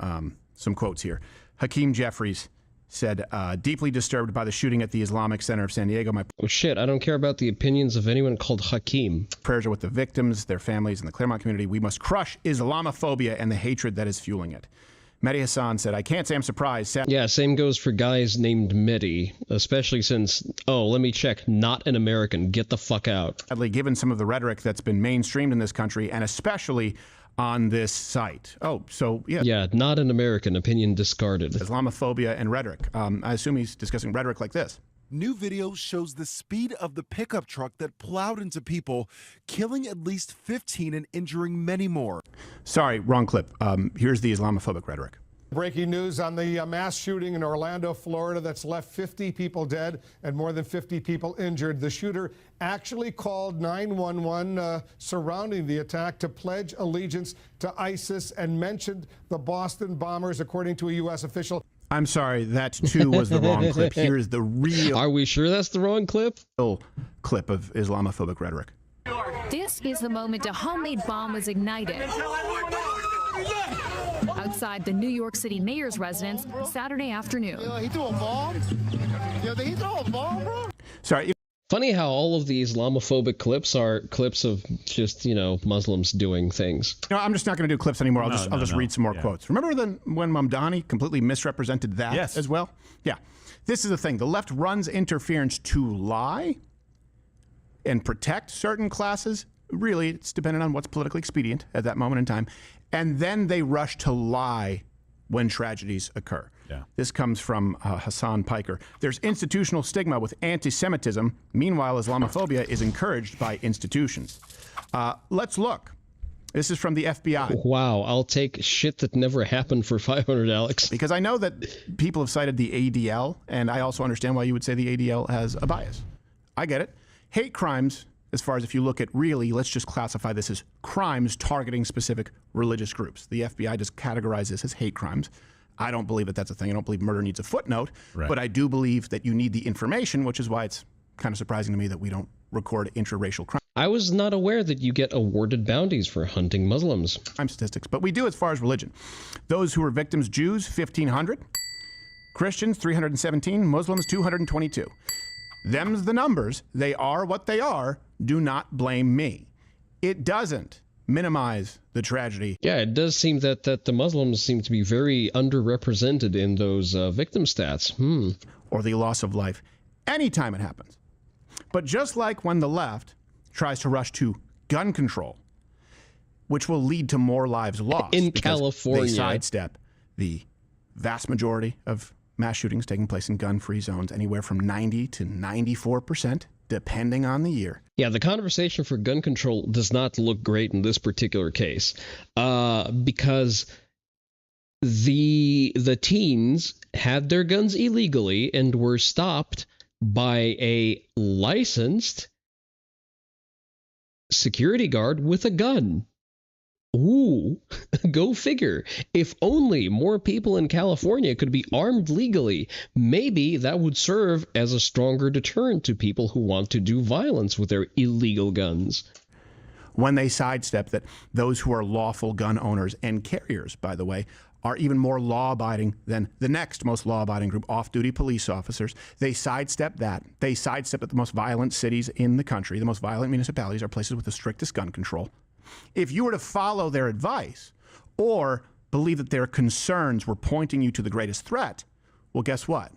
quotes here. Hakeem Jeffries said, deeply disturbed by the shooting at the Islamic Center of San Diego. Oh shit, I don't care about the opinions of anyone called Hakeem. Prayers are with the victims, their families, and the Claremont community. We must crush Islamophobia and the hatred that is fueling it. Mehdi Hassan said, I can't say I'm surprised. Yeah, same goes for guys named Mehdi, especially since, let me check, not an American. Get the fuck out. Sadly, given some of the rhetoric that's been mainstreamed in this country, and especially on this site. Oh, so, yeah. Yeah, not an American. Opinion discarded. Islamophobia and rhetoric. I assume he's discussing rhetoric like this. New video shows the speed of the pickup truck that plowed into people, killing at least 15 and injuring many more. Sorry, wrong clip. Here's the Islamophobic rhetoric. Breaking news on the mass shooting in Orlando, Florida, that's left 50 people dead and more than 50 people injured. The shooter actually called 911 surrounding the attack to pledge allegiance to ISIS and mentioned the Boston bombers, according to a U.S. official. I'm sorry, that too was the wrong clip. Here is the real... Are we sure that's the wrong clip? Clip of Islamophobic rhetoric. This is the moment a homemade bomb was ignited outside the New York City mayor's residence Saturday afternoon. He threw a bomb? Did he throw a bomb, bro? Sorry. Funny how all of the Islamophobic clips are clips of just, Muslims doing things. I'm just not going to do clips anymore. I'll just read some more quotes. Remember when Mamdani completely misrepresented that as well? Yeah. This is the thing. The left runs interference to lie and protect certain classes. Really, it's dependent on what's politically expedient at that moment in time. And then they rush to lie when tragedies occur. Yeah. This comes from Hassan Piker. There's institutional stigma with anti-Semitism. Meanwhile, Islamophobia is encouraged by institutions. Let's look. This is from the FBI. Wow, I'll take shit that never happened for 500, Alex. Because I know that people have cited the ADL, and I also understand why you would say the ADL has a bias. I get it. Hate crimes, as far as if you look at really, let's just classify this as crimes targeting specific religious groups. The FBI just categorizes this as hate crimes. I don't believe that that's a thing. I don't believe murder needs a footnote, but I do believe that you need the information, which is why it's kind of surprising to me that we don't record intraracial crime. I was not aware that you get awarded bounties for hunting Muslims. Crime statistics, but we do as far as religion. Those who were victims, Jews, 1,500. Christians, 317. Muslims, 222. Them's the numbers. They are what they are. Do not blame me. It doesn't minimize the tragedy. Yeah, it does seem that the Muslims seem to be very underrepresented in those victim stats. Or the loss of life anytime it happens. But just like when the left tries to rush to gun control, which will lead to more lives lost in California, they sidestep the vast majority of mass shootings taking place in gun-free zones, anywhere from 90 to 94%, depending on the year. Yeah, the conversation for gun control does not look great in this particular case, because the teens had their guns illegally and were stopped by a licensed security guard with a gun. Ooh, go figure. If only more people in California could be armed legally, maybe that would serve as a stronger deterrent to people who want to do violence with their illegal guns. When they sidestep that those who are lawful gun owners and carriers, by the way, are even more law-abiding than the next most law-abiding group, off-duty police officers. They sidestep that. They sidestep that the most violent cities in the country, the most violent municipalities, are places with the strictest gun control. If you were to follow their advice or believe that their concerns were pointing you to the greatest threat, well, guess what?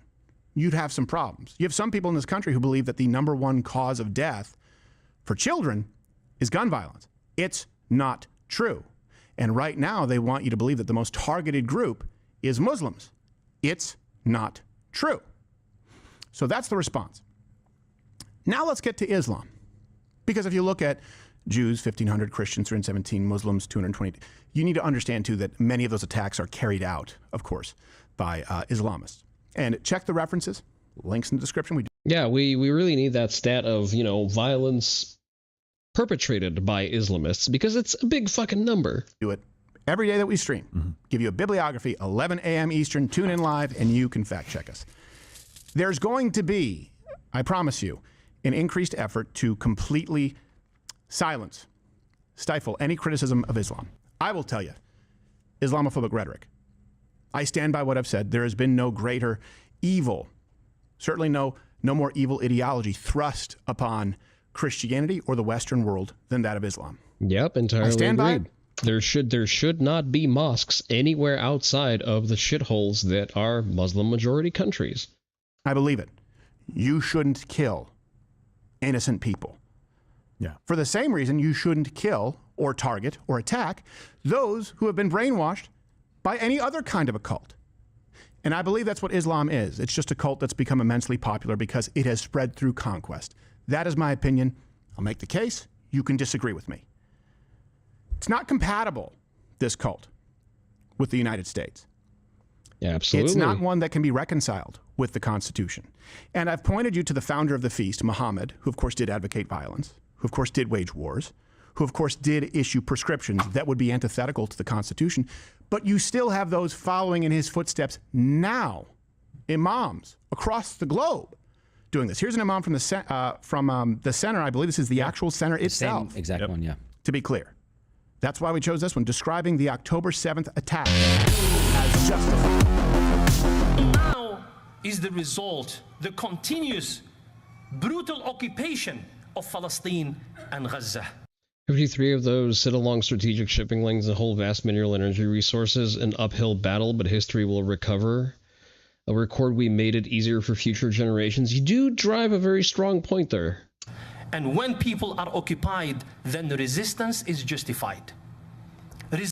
You'd have some problems. You have some people in this country who believe that the number one cause of death for children is gun violence. It's not true. And right now, they want you to believe that the most targeted group is Muslims. It's not true. So that's the response. Now let's get to Islam. Because if you look at Jews, 1,500, Christians, 317, Muslims, 220, you need to understand, too, that many of those attacks are carried out, of course, by Islamists. And check the references, links in the description. Yeah, we really need that stat of, violence perpetrated by Islamists, because it's a big fucking number. Do it every day that we stream. Give you a bibliography, 11 a.m. Eastern, tune in live, and you can fact check us. There's going to be, I promise you, an increased effort to completely silence, stifle any criticism of Islam. I will tell you, Islamophobic rhetoric. I stand by what I've said. There has been no greater evil, certainly no more evil ideology thrust upon Christianity or the Western world than that of Islam. Yep, entirely I stand agreed. by it. There should not be mosques anywhere outside of the shitholes that are Muslim majority countries. I believe it. You shouldn't kill innocent people. Yeah. For the same reason, you shouldn't kill or target or attack those who have been brainwashed by any other kind of a cult. And I believe that's what Islam is. It's just a cult that's become immensely popular because it has spread through conquest. That is my opinion. I'll make the case. You can disagree with me. It's not compatible, this cult, with the United States. Yeah, absolutely. It's not one that can be reconciled with the Constitution. And I've pointed you to the founder of the feast, Muhammad, who of course did advocate violence, who of course did wage wars, who of course did issue prescriptions that would be antithetical to the Constitution. But you still have those following in his footsteps now, imams across the globe doing this. Here's an imam from the center. I believe this is the actual center itself. Same exact one, yeah. To be clear. That's why we chose this one, describing the October 7th attack as justified. Now is the result, the continuous brutal occupation of Palestine and Gaza. 53 of those sit along strategic shipping lanes and hold vast mineral energy resources. An uphill battle, but history will recover. A record we made it easier for future generations. You do drive a very strong point there. And when people are occupied, then the resistance is justified.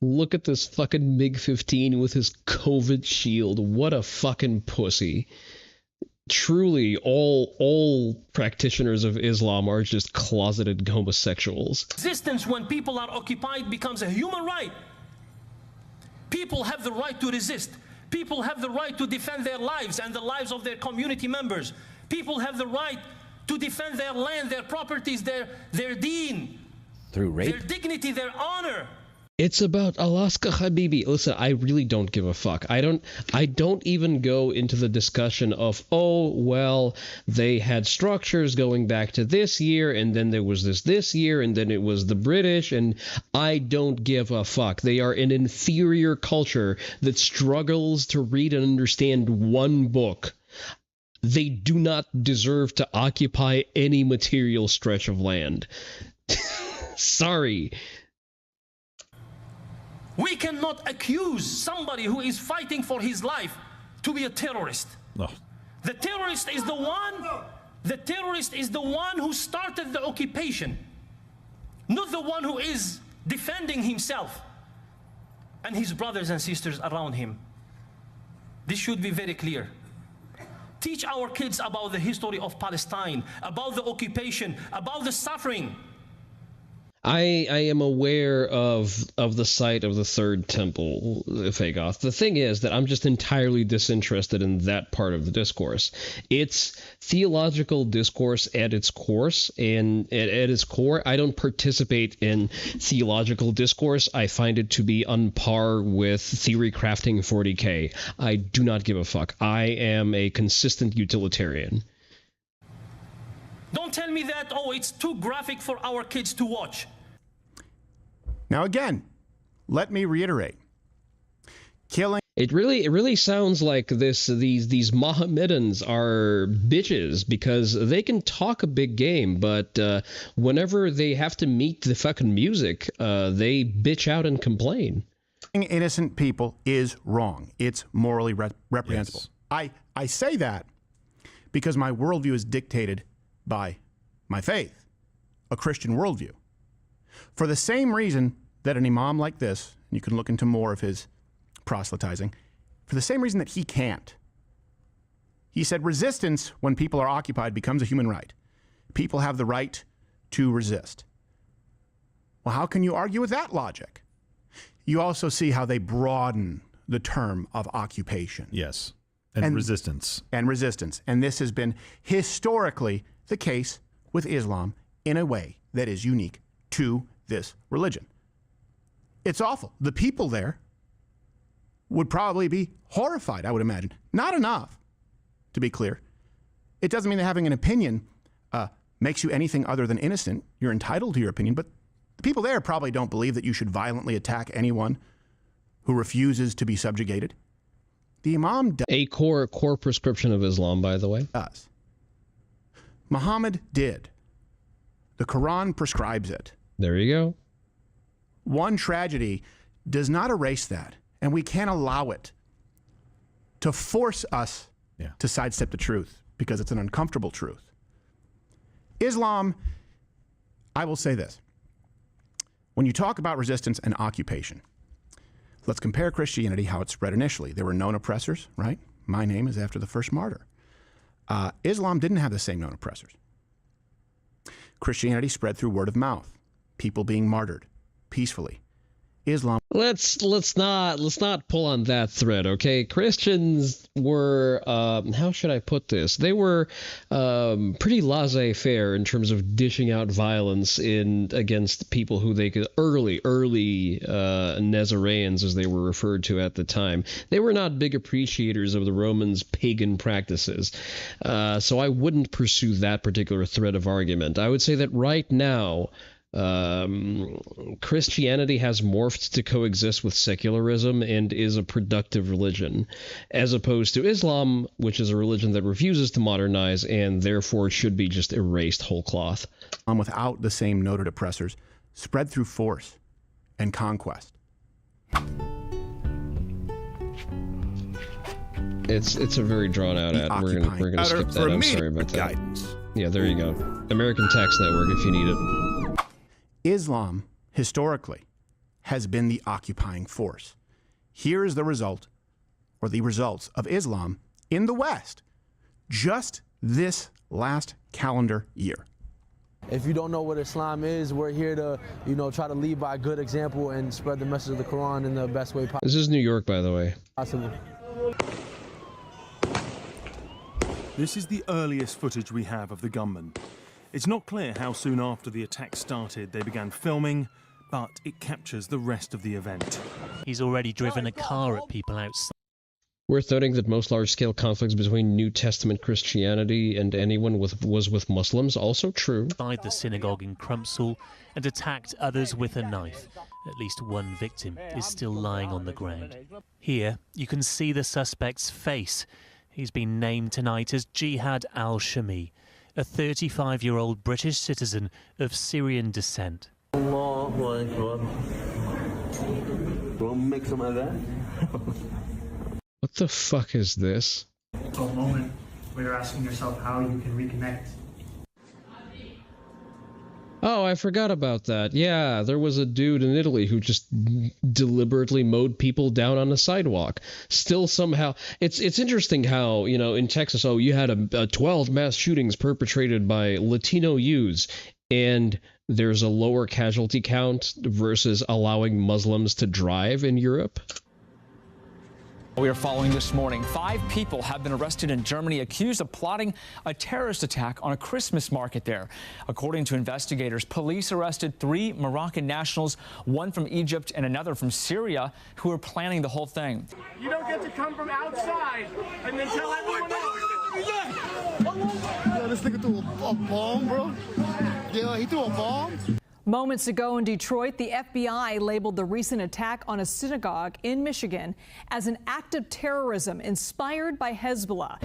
Look at this fucking MiG-15 with his COVID shield. What a fucking pussy. Truly, all practitioners of Islam are just closeted homosexuals. Resistance when people are occupied becomes a human right. People have the right to resist. People have the right to defend their lives and the lives of their community members. People have the right to defend their land, their properties, their deen. Through rape? Their dignity, their honor. It's about Alaska, Habibi. Listen, I really don't give a fuck. I don't even go into the discussion of, oh, well, they had structures going back to this year, and then there was this year, and then it was the British, and I don't give a fuck. They are an inferior culture that struggles to read and understand one book. They do not deserve to occupy any material stretch of land. Sorry. We cannot accuse somebody who is fighting for his life to be a terrorist. No. The terrorist is the one who started the occupation, not the one who is defending himself and his brothers and sisters around him. This should be very clear. Teach our kids about the history of Palestine, about the occupation, about the suffering. I am aware of the site of the Third Temple, Fagoth. The thing is that I'm just entirely disinterested in that part of the discourse. It's theological discourse at its course, and at its core, I don't participate in theological discourse. I find it to be on par with theory crafting 40K. I do not give a fuck. I am a consistent utilitarian. Don't tell me that, oh, it's too graphic for our kids to watch. Now again, let me reiterate. Killing. It really sounds like these Mohammedans are bitches because they can talk a big game, but whenever they have to meet the fucking music, they bitch out and complain. Innocent people is wrong. It's morally reprehensible. Yes. I say that because my worldview is dictated by my faith, a Christian worldview. For the same reason that an imam like this, and you can look into more of his proselytizing, for the same reason that he can't. He said resistance when people are occupied becomes a human right. People have the right to resist. Well, how can you argue with that logic? You also see how they broaden the term of occupation. Yes, and resistance. And resistance. And this has been historically the case with Islam in a way that is unique to this religion. It's awful. The people there would probably be horrified, I would imagine. Not enough, to be clear. It doesn't mean that having an opinion makes you anything other than innocent. You're entitled to your opinion, but the people there probably don't believe that you should violently attack anyone who refuses to be subjugated. The Imam does. A core prescription of Islam, by the way. Does. Muhammad did. The Quran prescribes it. There you go. One tragedy does not erase that, and we can't allow it to force us to sidestep the truth because it's an uncomfortable truth. Islam, I will say this. When you talk about resistance and occupation, let's compare Christianity, how it spread initially. There were known oppressors, right? My name is after the first martyr. Islam didn't have the same known oppressors. Christianity spread through word of mouth, people being martyred peacefully. Islam. Let's not pull on that thread, okay? Christians were how should I put this? They were pretty laissez-faire in terms of dishing out violence against people who they could early Nazareans, as they were referred to at the time. They were not big appreciators of the Romans' pagan practices, so I wouldn't pursue that particular thread of argument. I would say that right now, Christianity has morphed to coexist with secularism and is a productive religion, as opposed to Islam, which is a religion that refuses to modernize and therefore should be just erased whole cloth. Without the same noted oppressors, spread through force and conquest. It's a very drawn out ad. We're gonna skip that. I'm sorry about that. Guidance. Yeah, there you go. American Tax Network if you need it. Islam, historically, has been the occupying force. Here is the result, or the results of Islam in the West, just this last calendar year. If you don't know what Islam is, we're here to, try to lead by a good example and spread the message of the Quran in the best way possible. This is New York, by the way. Possible. This is the earliest footage we have of the gunmen. It's not clear how soon after the attack started they began filming, but it captures the rest of the event. He's already driven a car at people outside. Worth noting that most large-scale conflicts between New Testament Christianity and anyone was with Muslims, also true. Inside the synagogue in Crumpsall and attacked others with a knife. At least one victim is still lying on the ground. Here, you can see the suspect's face. He's been named tonight as Jihad al-Shami, a 35-year-old British citizen of Syrian descent. Don't make some of that. What the fuck is this? For a moment where you're asking yourself how you can reconnect. Oh, I forgot about that. Yeah, there was a dude in Italy who just deliberately mowed people down on the sidewalk. Still somehow... It's interesting how, in Texas, you had 12 mass shootings perpetrated by Latino youths, and there's a lower casualty count versus allowing Muslims to drive in Europe? We are following this morning. 5 people have been arrested in Germany accused of plotting a terrorist attack on a Christmas market there. According to investigators, police arrested 3 Moroccan nationals, one from Egypt and another from Syria, who were planning the whole thing. You don't get to come from outside and then tell everyone else. Yo, this nigga threw a bomb, bro. Yeah, he threw a bomb. Moments ago in Detroit, the FBI labeled the recent attack on a synagogue in Michigan as an act of terrorism inspired by Hezbollah.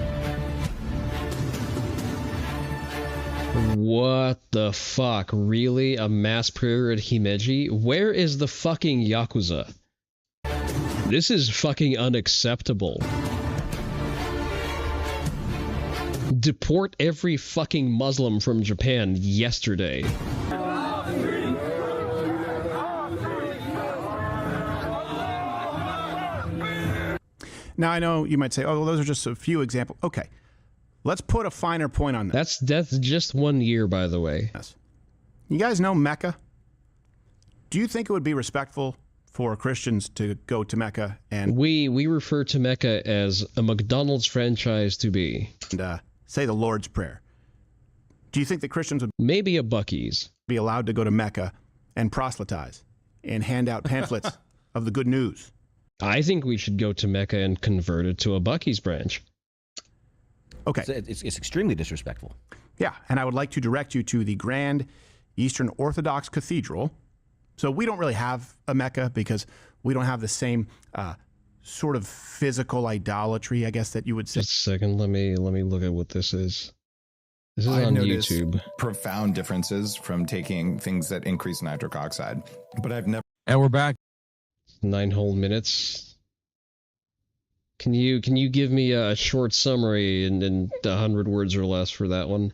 What the fuck? Really? A mass prayer at Himeji? Where is the fucking Yakuza? This is fucking unacceptable. Deport every fucking Muslim from Japan yesterday. Now, I know you might say, oh, well, those are just a few examples. Okay, let's put a finer point on that. That's just 1 year, by the way. Yes. You guys know Mecca? Do you think it would be respectful for Christians to go to Mecca and... We refer to Mecca as a McDonald's franchise to be. And say the Lord's Prayer. Do you think that Christians would... Maybe a Buc-ee's. ...be allowed to go to Mecca and proselytize and hand out pamphlets of the good news? I think we should go to Mecca and convert it to a Buc-ee's branch. Okay. It's extremely disrespectful. Yeah, and I would like to direct you to the Grand Eastern Orthodox Cathedral. So we don't really have a Mecca because we don't have the same sort of physical idolatry, I guess, that you would say. Just a second, let me look at what this is. This is I've on noticed YouTube. Profound differences from taking things that increase nitric oxide, but I've never. And we're back. 9 whole minutes. Can you give me a short summary in 100 words or less for that one?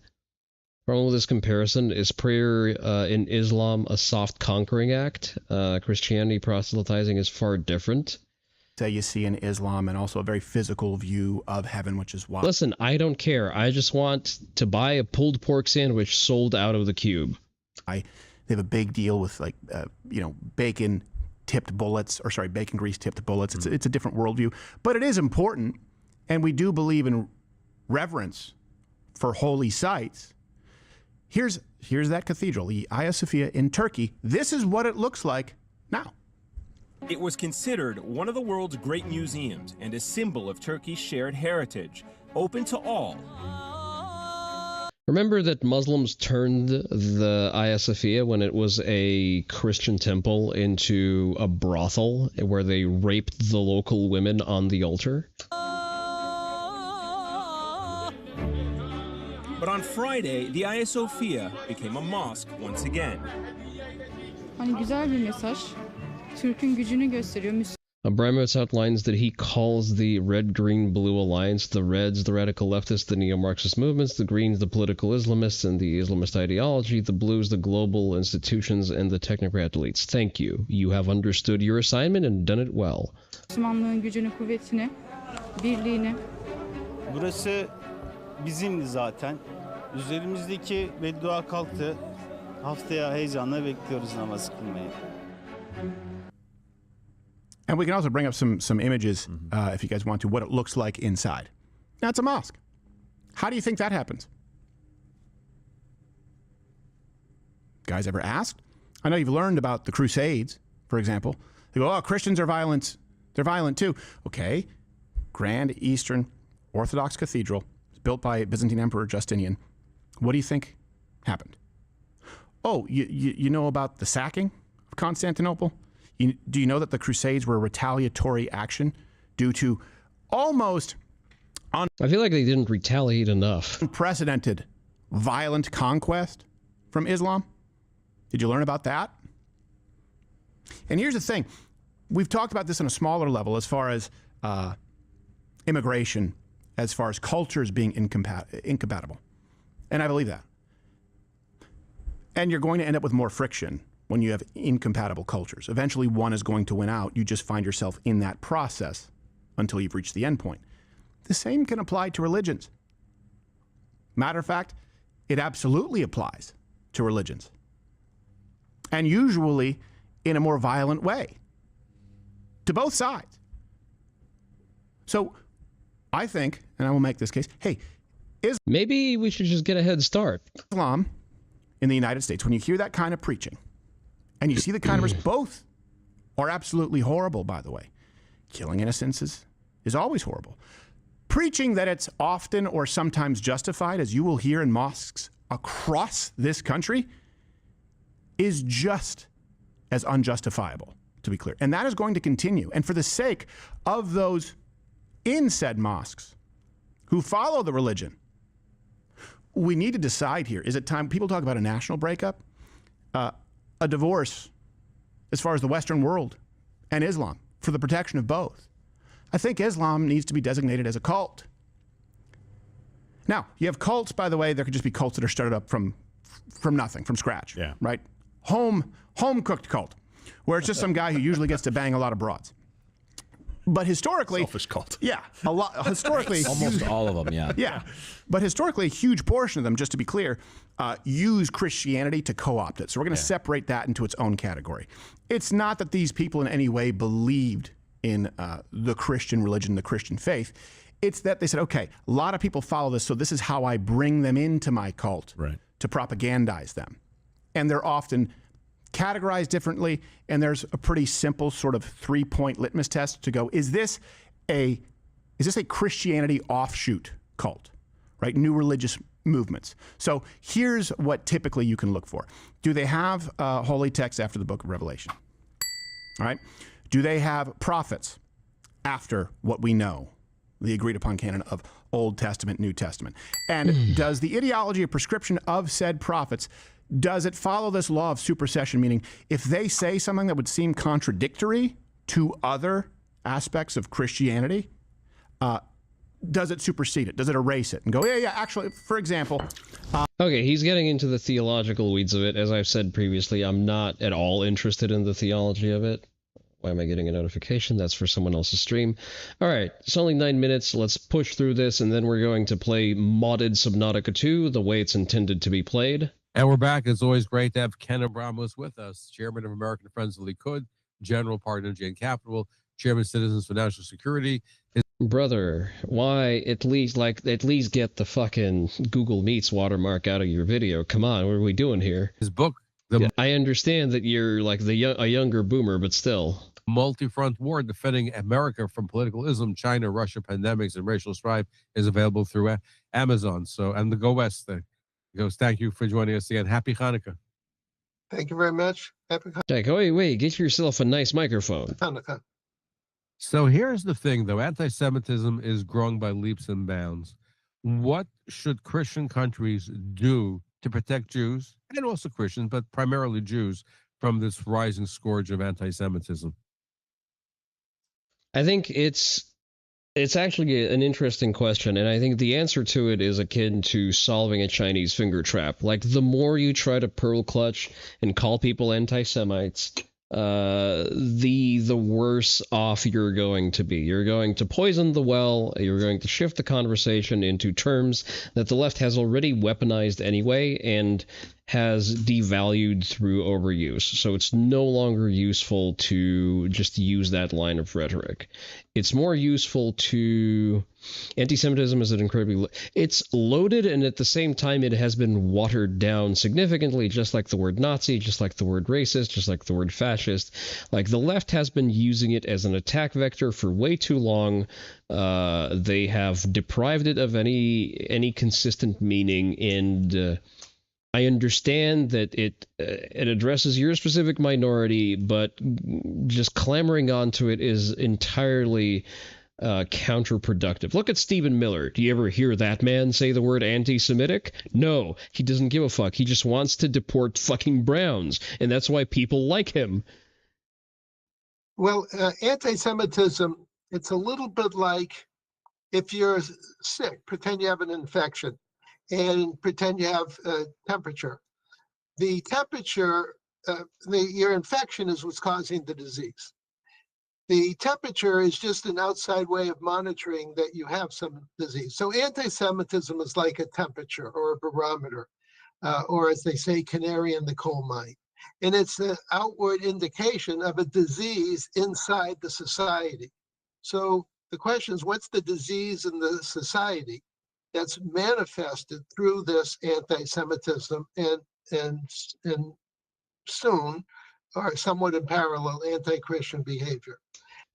Problem with this comparison is prayer in Islam a soft conquering act. Christianity proselytizing is far different. That you see in Islam, and also a very physical view of heaven, which is why. Listen, I don't care. I just want to buy a pulled pork sandwich sold out of the cube. They have a big deal with bacon tipped bullets, or sorry, bacon grease tipped bullets. It's a different worldview, but it is important, and we do believe in reverence for holy sites. Here's that cathedral, the Hagia Sophia in Turkey. This is what it looks like now. It was considered one of the world's great museums and a symbol of Turkey's shared heritage, open to all. Remember that Muslims turned the Hagia Sophia when it was a Christian temple into a brothel where they raped the local women on the altar? But on Friday, the Hagia Sophia became a mosque once again. Hani güzel bir mesaj. Türk'ün gücünü gösteriyor. Abramovich outlines that he calls the Red-Green-Blue Alliance the Reds, the radical leftists, the neo-Marxist movements, the Greens, the political Islamists, and the Islamist ideology, the Blues, the global institutions, and the technocrat elites. Thank you. You have understood your assignment and done it well. Müslümanlığın gücünü, kuvvetini, birliğini. Burası bizimdi zaten. Üzerimizdeki beddua kalktı. Haftaya heyecanla bekliyoruz namaz kılmayı. And we can also bring up some images, if you guys want to, what it looks like inside. Now, it's a mosque. How do you think that happens? Guys ever asked? I know you've learned about the Crusades, for example. They go, oh, Christians are violent. They're violent too. Okay. Grand Eastern Orthodox Cathedral, built by Byzantine Emperor Justinian. What do you think happened? Oh, you know about the sacking of Constantinople? Do you know that the Crusades were a retaliatory action due to almost I feel like they didn't retaliate enough. Unprecedented violent conquest from Islam? Did you learn about that? And here's the thing. We've talked about this on a smaller level as far as immigration, as far as cultures being incompatible. And I believe that. And you're going to end up with more friction when you have incompatible cultures. Eventually, one is going to win out. You just find yourself in that process until you've reached the end point. The same can apply to religions. Matter of fact, it absolutely applies to religions. and usually in a more violent way to both sides. So I think, and I will make this case, hey, maybe we should just get a head start. Islam in the United States, when you hear that kind of preaching, and you see the kind of both are absolutely horrible, by the way. Killing innocents is always horrible. Preaching that it's often or sometimes justified, as you will hear in mosques across this country, is just as unjustifiable, to be clear. And that is going to continue. And for the sake of those in said mosques who follow the religion, we need to decide here. Is it time? People talk about a national breakup, a divorce as far as the Western world and Islam for the protection of both. I think Islam needs to be designated as a cult. Now, you have cults, by the way, there could just be cults that are started up from nothing, from scratch, right? Home-cooked cult, where it's just some guy who usually gets to bang a lot of broads. But historically, selfish cult. Yeah, a lot. Historically, almost all of them. Yeah. Yeah, but historically, a huge portion of them, just to be clear, use Christianity to co-opt it. So we're going to separate that into its own category. It's not that these people in any way believed in the Christian religion, the Christian faith. It's that they said, okay, a lot of people follow this, so this is how I bring them into my cult to propagandize them. And they're often categorized differently, and there's a pretty simple sort of 3-point litmus test to go, is this a Christianity offshoot cult, right? New religious movements. So here's what typically you can look for. Do they have holy text after the book of Revelation? All right. Do they have prophets after what we know, the agreed upon canon of Old Testament, New Testament? And does the ideology of prescription of said prophets, does it follow this law of supersession? Meaning, if they say something that would seem contradictory to other aspects of Christianity, does it supersede it? Does it erase it and go, yeah, actually, for example... Okay, he's getting into the theological weeds of it. As I've said previously, I'm not at all interested in the theology of it. Why am I getting a notification? That's for someone else's stream. All right, it's only 9 minutes. Let's push through this, and then we're going to play modded Subnautica 2 the way it's intended to be played. And we're back. It's always great to have Ken Abramos with us, Chairman of American Friends of Likud, General Partner Jane Capital, Chairman Citizens for National Security. Brother, why at least get the fucking Google Meets watermark out of your video? Come on, what are we doing here? His book. I understand that you're like a younger boomer, but still. Multi-front war defending America from political ism, China, Russia, pandemics, and racial strife is available through Amazon. So, and the Go West thing. He goes, thank you for joining us again. Happy Hanukkah. Thank you very much. Happy Hanukkah. Jack, wait, get yourself a nice microphone. Hanukkah. So here's the thing, though. Anti-Semitism is growing by leaps and bounds. What should Christian countries do to protect Jews, and also Christians, but primarily Jews, from this rising scourge of anti-Semitism? I think it's actually an interesting question, and I think the answer to it is akin to solving a Chinese finger trap. Like, the more you try to pearl clutch and call people anti-Semites, the worse off you're going to be. You're going to poison the well. You're going to shift the conversation into terms that the left has already weaponized anyway and has devalued through overuse. So it's no longer useful to just use that line of rhetoric. It's more useful to... Anti-Semitism is an incredibly... It's loaded, and at the same time it has been watered down significantly, just like the word Nazi, just like the word racist, just like the word fascist. Like, the left has been using it as an attack vector for way too long. They have deprived it of any consistent meaning, and... I understand that it addresses your specific minority, but just clamoring onto it is entirely counterproductive. Look at Stephen Miller. Do you ever hear that man say the word anti-Semitic? No, he doesn't give a fuck. He just wants to deport fucking Browns, and that's why people like him. Well, anti-Semitism, it's a little bit like if you're sick, pretend you have an infection. And pretend you have a temperature. The temperature, your infection is what's causing the disease. The temperature is just an outside way of monitoring that you have some disease. So anti-Semitism is like a temperature or a barometer, or as they say, canary in the coal mine. And it's an outward indication of a disease inside the society. So the question is, what's the disease in the society that's manifested through this anti-Semitism and soon, or somewhat in parallel, anti-Christian behavior?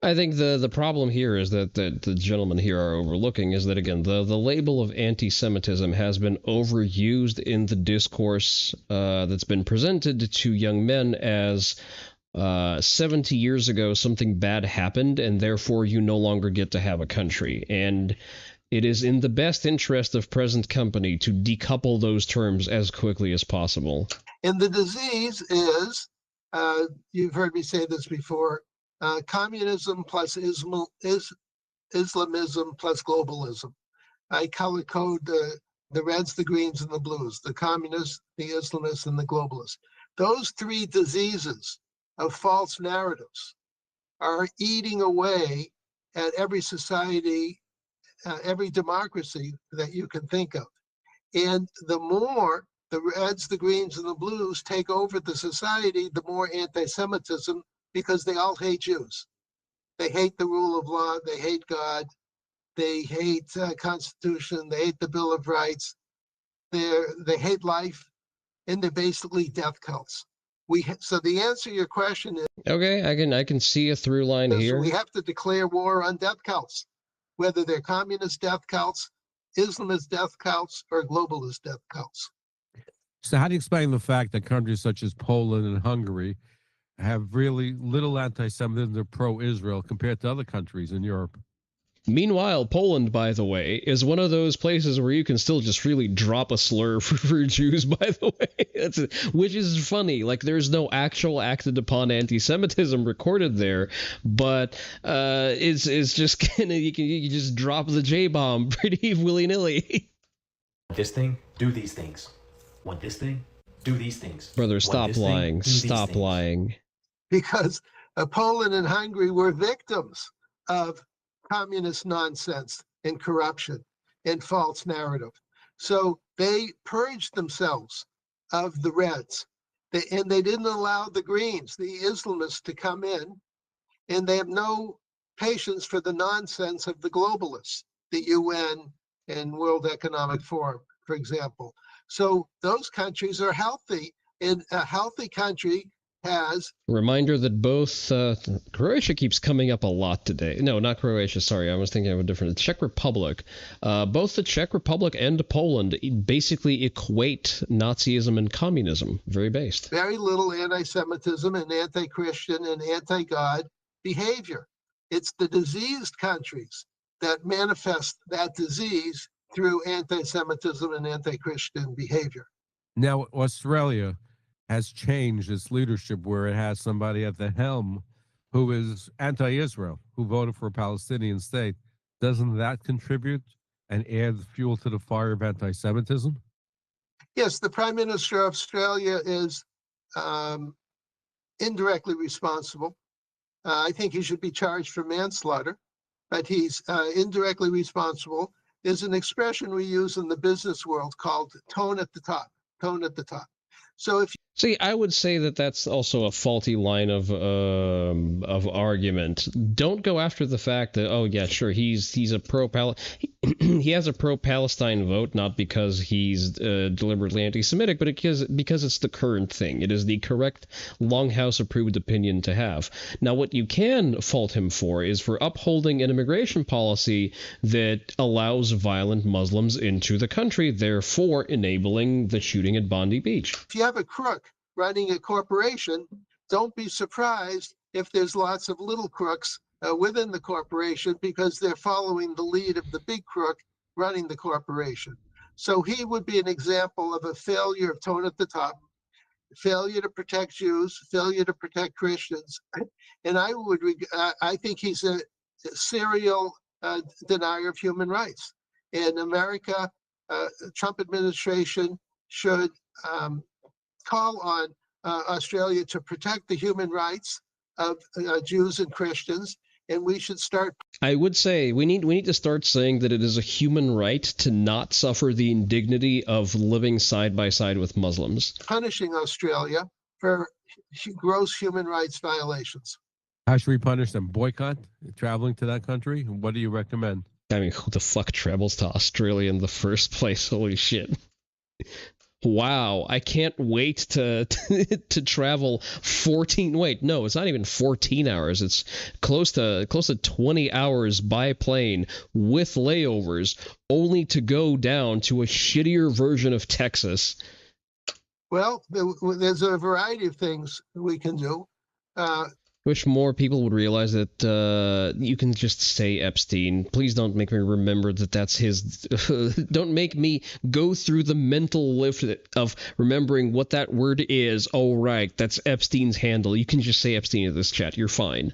I think the problem here is that the gentlemen here are overlooking is that, again, the label of anti-Semitism has been overused in the discourse that's been presented to young men as 70 years ago something bad happened and therefore you no longer get to have a country. And it is in the best interest of present company to decouple those terms as quickly as possible. And the disease is, you've heard me say this before, communism plus Islamism plus globalism. I color code the reds, the greens, and the blues, the communists, the Islamists, and the globalists. Those three diseases of false narratives are eating away at every society, every democracy that you can think of. And the more the reds, the greens, and the blues take over the society, the more anti-Semitism, because they all hate Jews. They hate the rule of law, they hate God, they hate Constitution, they hate the Bill of Rights, they hate life, and they're basically death cults. So the answer to your question is, okay, I can see a through line here. We have to declare war on death cults, whether they're communist death cults, Islamist death cults, or globalist death cults. So how do you explain the fact that countries such as Poland and Hungary have really little anti-Semitism, they're pro-Israel compared to other countries in Europe? Meanwhile, Poland, by the way, is one of those places where you can still just really drop a slur for Jews, by the way, which is funny. Like, there's no actual acted upon anti-Semitism recorded there, but it's just kind of, you can just drop the J-bomb pretty willy-nilly. This thing, do these things. Want this thing, do these things. Brother, stop lying. Stop lying. Because Poland and Hungary were victims of communist nonsense and corruption and false narrative. So they purged themselves of the Reds, and they didn't allow the Greens, the Islamists, to come in, and they have no patience for the nonsense of the globalists, the UN and World Economic Forum, for example. So those countries are healthy, and a healthy country has... Reminder that both Croatia keeps coming up a lot today. No, not Croatia, sorry. I was thinking of a different... Czech Republic. Both the Czech Republic and Poland basically equate Nazism and communism. Very based. Very little anti-Semitism and anti-Christian and anti-God behavior. It's the diseased countries that manifest that disease through anti-Semitism and anti-Christian behavior. Now, Australia has changed its leadership where it has somebody at the helm who is anti-Israel, who voted for a Palestinian state. Doesn't that contribute and add fuel to the fire of anti-Semitism? Yes, the Prime Minister of Australia is indirectly responsible. I think he should be charged for manslaughter, but he's indirectly responsible. There's an expression we use in the business world called tone at the top, tone at the top. So if See, I would say that that's also a faulty line of argument. Don't go after the fact that, oh yeah, sure, he's a he has a pro-Palestine vote, not because he's deliberately anti-Semitic, but because it's the current thing. It is the correct Longhouse-approved opinion to have. Now, what you can fault him for is for upholding an immigration policy that allows violent Muslims into the country, therefore enabling the shooting at Bondi Beach. If you have a crook running a corporation, don't be surprised if there's lots of little crooks within the corporation because they're following the lead of the big crook running the corporation. So he would be an example of a failure of tone at the top, failure to protect Jews, failure to protect Christians. And I think he's a serial denier of human rights. In America, Trump administration should call on Australia to protect the human rights of Jews and Christians, and we should start. I would say we need to start saying that it is a human right to not suffer the indignity of living side by side with Muslims. Punishing Australia for gross human rights violations. How should we punish them? Boycott traveling to that country? What do you recommend? I mean, who the fuck travels to Australia in the first place? Holy shit. Wow, I can't wait to travel 14. Wait, no, it's not even 14 hours. It's close to 20 hours by plane with layovers, only to go down to a shittier version of Texas. Well, there's a variety of things we can do. Wish more people would realize that you can just say Epstein. Please don't make me remember that that's his. Don't make me go through the mental lift of remembering what that word is. Oh, right, that's Epstein's handle. You can just say Epstein in this chat. You're fine.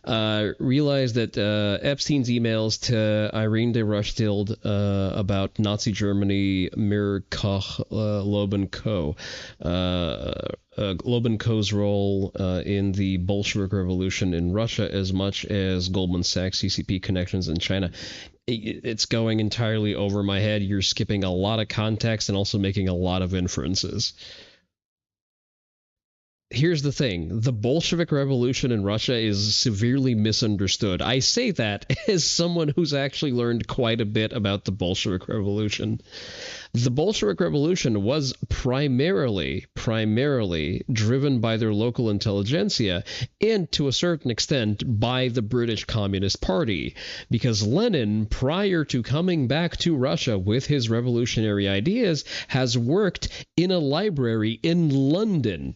Realize that Epstein's emails to Irene de Rothschild about Nazi Germany, Mir Koch, Loben Co. Loben Co.'s role in the Bolshevik Revolution in Russia, as much as Goldman Sachs CCP connections in China. It's going entirely over my head. You're skipping a lot of context and also making a lot of inferences. Here's the thing. The Bolshevik Revolution in Russia is severely misunderstood. I say that as someone who's actually learned quite a bit about the Bolshevik Revolution. The Bolshevik Revolution was primarily driven by their local intelligentsia and, to a certain extent, by the British Communist Party, because Lenin, prior to coming back to Russia with his revolutionary ideas, has worked in a library in London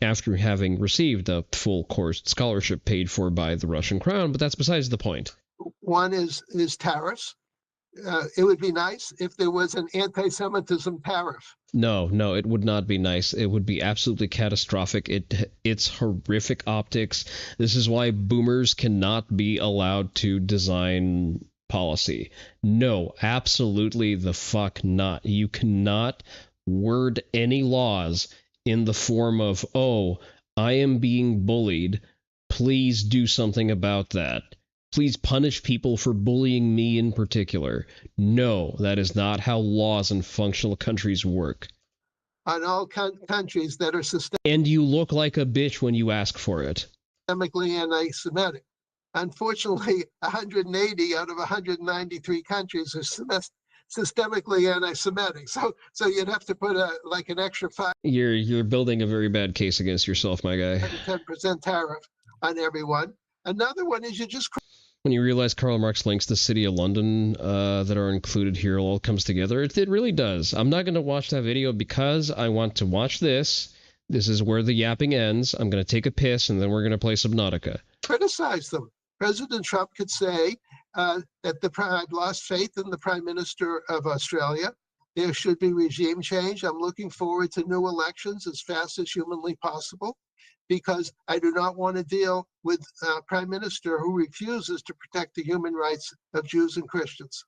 after having received a full course scholarship paid for by the Russian crown, but that's besides the point. One is tariffs. It would be nice if there was an anti-Semitism tariff. No, it would not be nice. It would be absolutely catastrophic. It's horrific optics. This is why boomers cannot be allowed to design policy. No, absolutely the fuck not. You cannot word any laws in the form of, oh, I am being bullied. Please do something about that. Please punish people for bullying me in particular. No, that is not how laws in functional countries work. On all countries that are And you look like a bitch when you ask for it. Systemically anti-Semitic. Unfortunately, 180 out of 193 countries are systemically anti-Semitic. So you'd have to put an extra 5. You're building a very bad case against yourself, my guy. 10% tariff on everyone. Another one is when you realize Karl Marx links the city of London that are included here all comes together. It really does. I'm not going to watch that video because I want to watch this. This is where the yapping ends. I'm going to take a piss, and then we're going to play Subnautica. Criticize them. President Trump could say that I've lost faith in the Prime Minister of Australia. There should be regime change. I'm looking forward to new elections as fast as humanly possible, because I do not want to deal with a prime minister who refuses to protect the human rights of Jews and Christians.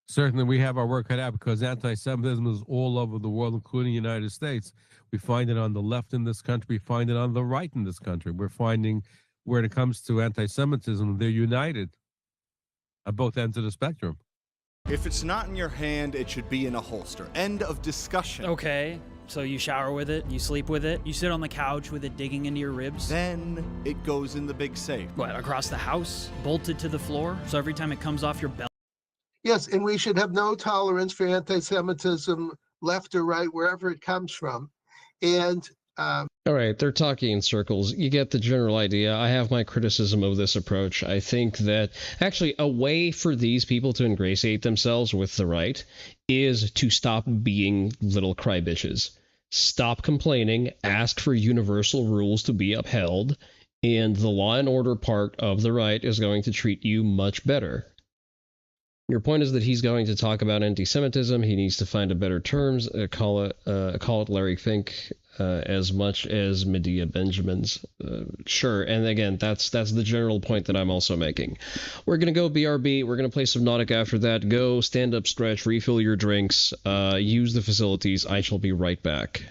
Certainly, we have our work cut out because anti-Semitism is all over the world, including the United States. We find it on the left in this country. We find it on the right in this country. We're finding when it comes to anti-Semitism, they're united at both ends of the spectrum. If it's not in your hand, it should be in a holster. End of discussion. Okay. So you shower with it, you sleep with it, you sit on the couch with it digging into your ribs. Then it goes in the big safe. What, across the house, bolted to the floor? So every time it comes off your belt? Yes, and we should have no tolerance for anti-Semitism, left or right, wherever it comes from. And all right, they're talking in circles. You get the general idea. I have my criticism of this approach. I think that actually a way for these people to ingratiate themselves with the right is to stop being little crybitches. Stop complaining, ask for universal rules to be upheld, and the law and order part of the right is going to treat you much better. Your point is that he's going to talk about anti-Semitism. He needs to find a better terms. Call it Larry Fink as much as Medea Benjamin's. Sure, and again, that's the general point that I'm also making. We're gonna go BRB. We're gonna play Subnautica after that. Go stand up, stretch, refill your drinks, use the facilities. I shall be right back.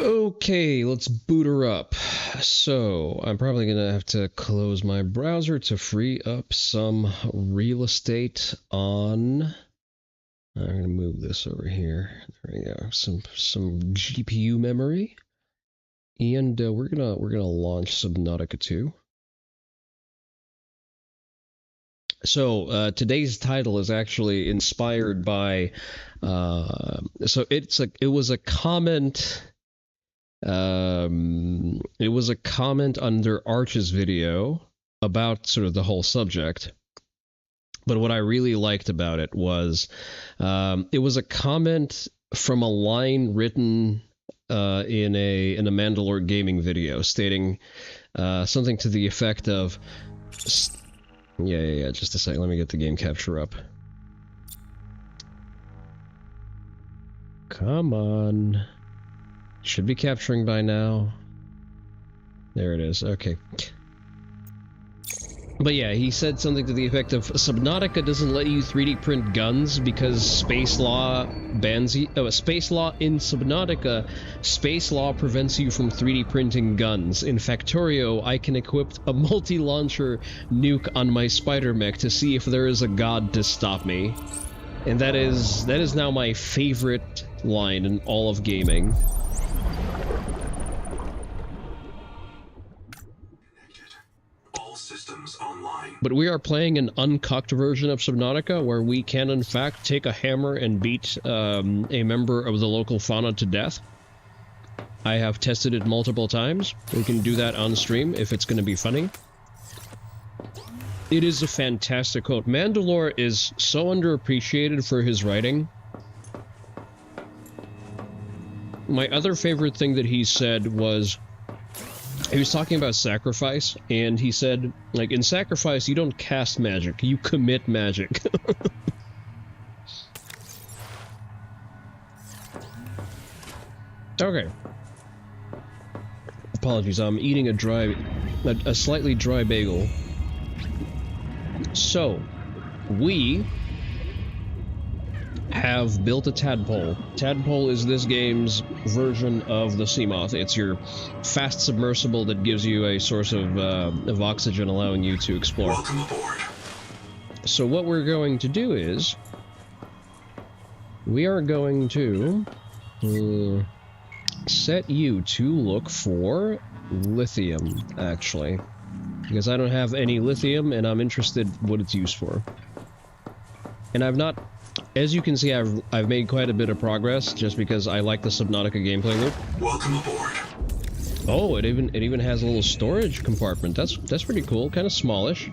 Okay, let's boot her up. So, I'm probably going to have to close my browser to free up some real estate on... I'm going to move this over here. There we go. Some GPU memory. And we're gonna launch Subnautica 2. So today's title is actually inspired by so it was a comment under Arch's video about sort of the whole subject. But what I really liked about it was it was a comment from a line written in a Mandalore gaming video stating something to the effect of yeah, just a sec, let me get the game capture up. Come on. Should be capturing by now. There it is, okay. But yeah, he said something to the effect of Subnautica doesn't let you 3D print guns because space law bans you. Space law in Subnautica, space law prevents you from 3D printing guns. In Factorio, I can equip a multi-launcher nuke on my spider mech to see if there is a god to stop me. And that is now my favorite line in all of gaming. But we are playing an uncucked version of Subnautica where we can in fact take a hammer and beat a member of the local fauna to death. I have tested it multiple times. We can do that on stream if it's going to be funny. It is a fantastic quote. Mandalore is so underappreciated for his writing. My other favorite thing that he said was... he was talking about sacrifice, and he said, like, in sacrifice, you don't cast magic, you commit magic. Okay. Apologies, I'm eating a slightly dry bagel. So, we have built a tadpole. Tadpole is this game's version of the Seamoth. It's your fast submersible that gives you a source of oxygen, allowing you to explore. Welcome aboard. So what we're going to do is we are going to set you to look for lithium, actually, because I don't have any lithium and I'm interested what it's used for. And I've not, as you can see, I've made quite a bit of progress just because I like the Subnautica gameplay loop. Welcome aboard. Oh, it even has a little storage compartment. That's pretty cool, kind of smallish.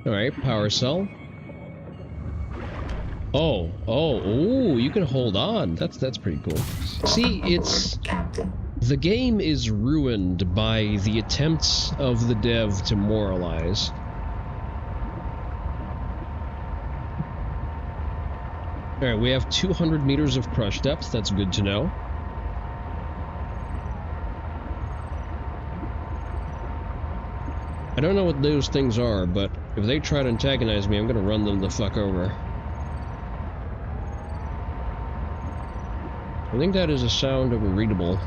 All right, power cell. Oh, you can hold on. That's pretty cool. See, the game is ruined by the attempts of the dev to moralize. Alright, we have 200 meters of crush depth, that's good to know. I don't know what those things are, but if they try to antagonize me, I'm gonna run them the fuck over. I think that is a sound of a readable.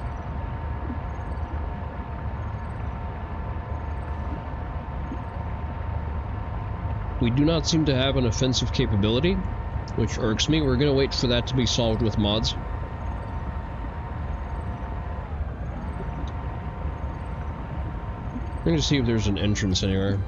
We do not seem to have an offensive capability, which irks me. We're gonna wait for that to be solved with mods. I'm gonna see if there's an entrance anywhere.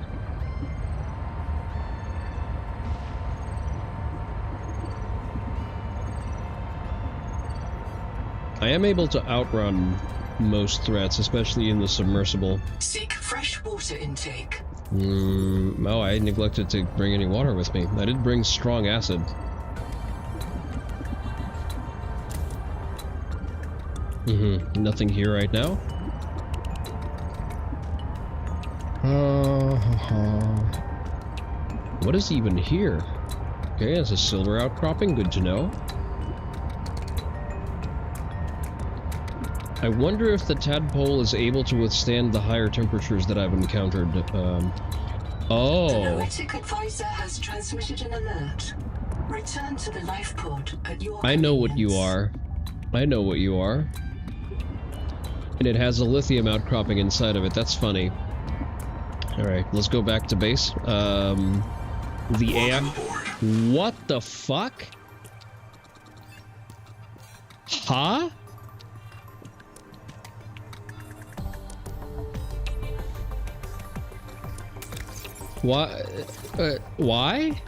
I am able to outrun most threats, especially in the submersible. Seek fresh water intake. Oh, I neglected to bring any water with me. I did bring strong acid. Nothing here right now. What is even here? Okay, it's a silver outcropping, good to know. I wonder if the tadpole is able to withstand the higher temperatures that I've encountered. Oh. The Noetic advisor has transmitted an alert. Return to the life pod at your I know what you are. I know what you are. And it has a lithium outcropping inside of it. That's funny. Alright, let's go back to base. The AI... What the fuck? Huh? Why? Why?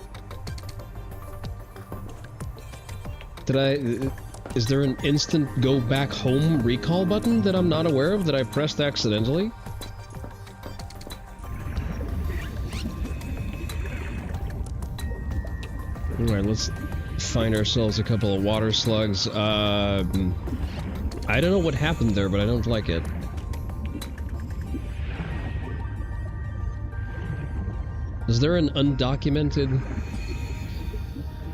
Did I... Is there an instant go back home recall button that I'm not aware of that I pressed accidentally? Alright, let's find ourselves a couple of water slugs. I don't know what happened there, but I don't like it. Is there an undocumented...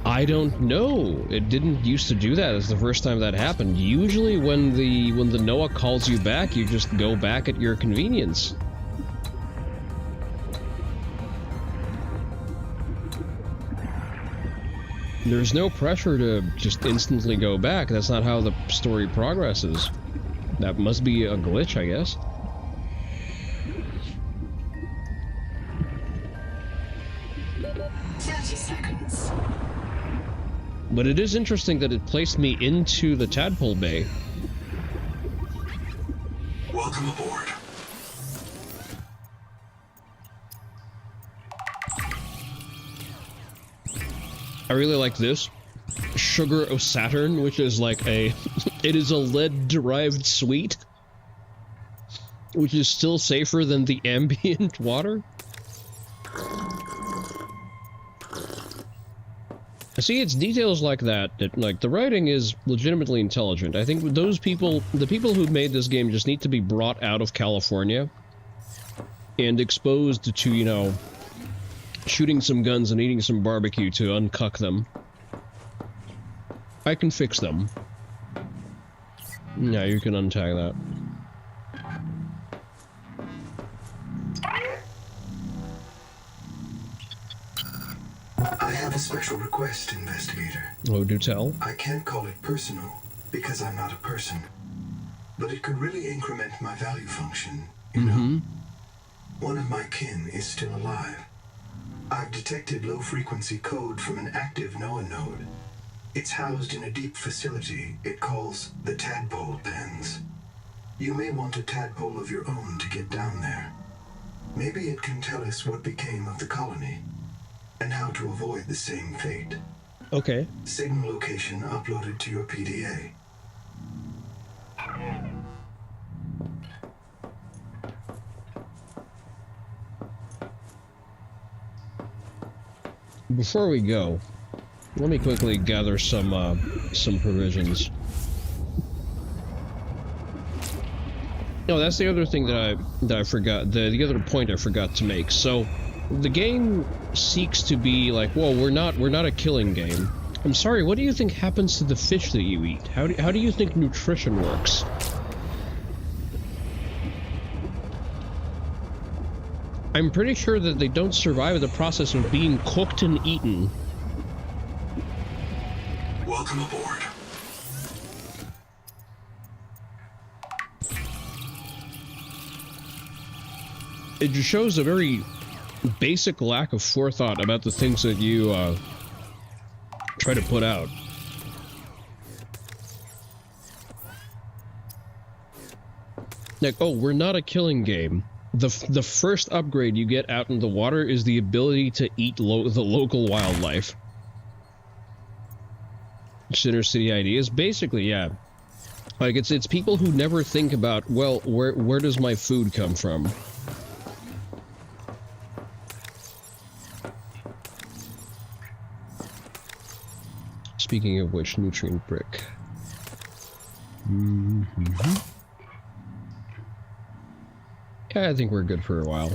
I don't know. It didn't used to do that. It's the first time that happened. Usually when the NOAA calls you back, you just go back at your convenience. There's no pressure to just instantly go back. That's not how the story progresses. That must be a glitch, I guess. But it is interesting that it placed me into the tadpole bay. Welcome aboard. I really like this. Sugar of Saturn, which is like a... it is a lead-derived sweet. Which is still safer than the ambient water. See, it's details like that, like, the writing is legitimately intelligent. I think those people, the people who made this game just need to be brought out of California and exposed to, you know, shooting some guns and eating some barbecue to uncuck them. I can fix them. Yeah, you can untag that. I have a special request, investigator. Oh, do tell. I can't call it personal, because I'm not a person. But it could really increment my value function, you know? One of my kin is still alive. I've detected low-frequency code from an active NOAA node. It's housed in a deep facility it calls the Tadpole Pens. You may want a tadpole of your own to get down there. Maybe it can tell us what became of the colony, and how to avoid the same fate. Okay. Signal location uploaded to your PDA. Before we go, let me quickly gather some provisions. No, that's the other thing that I forgot. The other point I forgot to make. So, the game seeks to be like, whoa, we're not a killing game. I'm sorry, what do you think happens to the fish that you eat? How do you think nutrition works? I'm pretty sure that they don't survive the process of being cooked and eaten. Welcome aboard. It just shows a very basic lack of forethought about the things that you try to put out. Like, oh, we're not a killing game. The first upgrade you get out in the water is the ability to eat the local wildlife. Center City ideas, basically, yeah. Like, it's people who never think about, well, where does my food come from? Speaking of which, nutrient brick. Yeah, I think we're good for a while.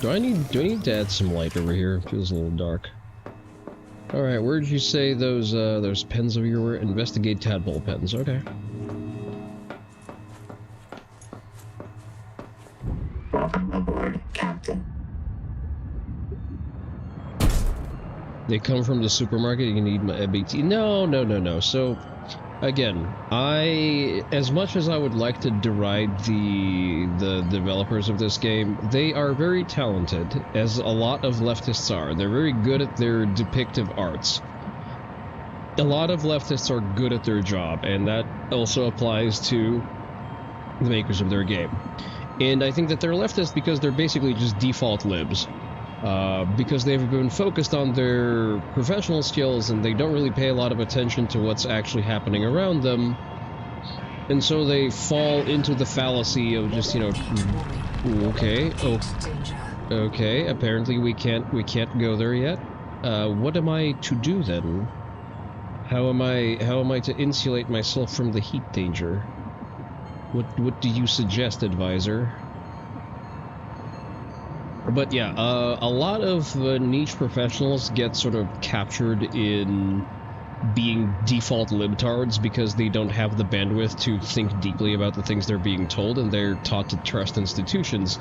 Do I need to add some light over here? It feels a little dark. All right, where did you say those pens of yours were? Investigate tadpole pens. Okay. Welcome aboard, Captain. They come from the supermarket. You can eat my BT. No. So, again, as much as I would like to deride the developers of this game, they are very talented, as a lot of leftists are. They're very good at their depictive arts. A lot of leftists are good at their job, and that also applies to the makers of their game. And I think that they're leftists because they're basically just default libs. Because they've been focused on their professional skills and they don't really pay a lot of attention to what's actually happening around them. And so they fall into the fallacy of just, you know, okay, okay, apparently we can't go there yet. What am I to do then? How am I to insulate myself from the heat danger? What do you suggest, advisor? But yeah, a lot of niche professionals get sort of captured in being default libtards because they don't have the bandwidth to think deeply about the things they're being told, and they're taught to trust institutions.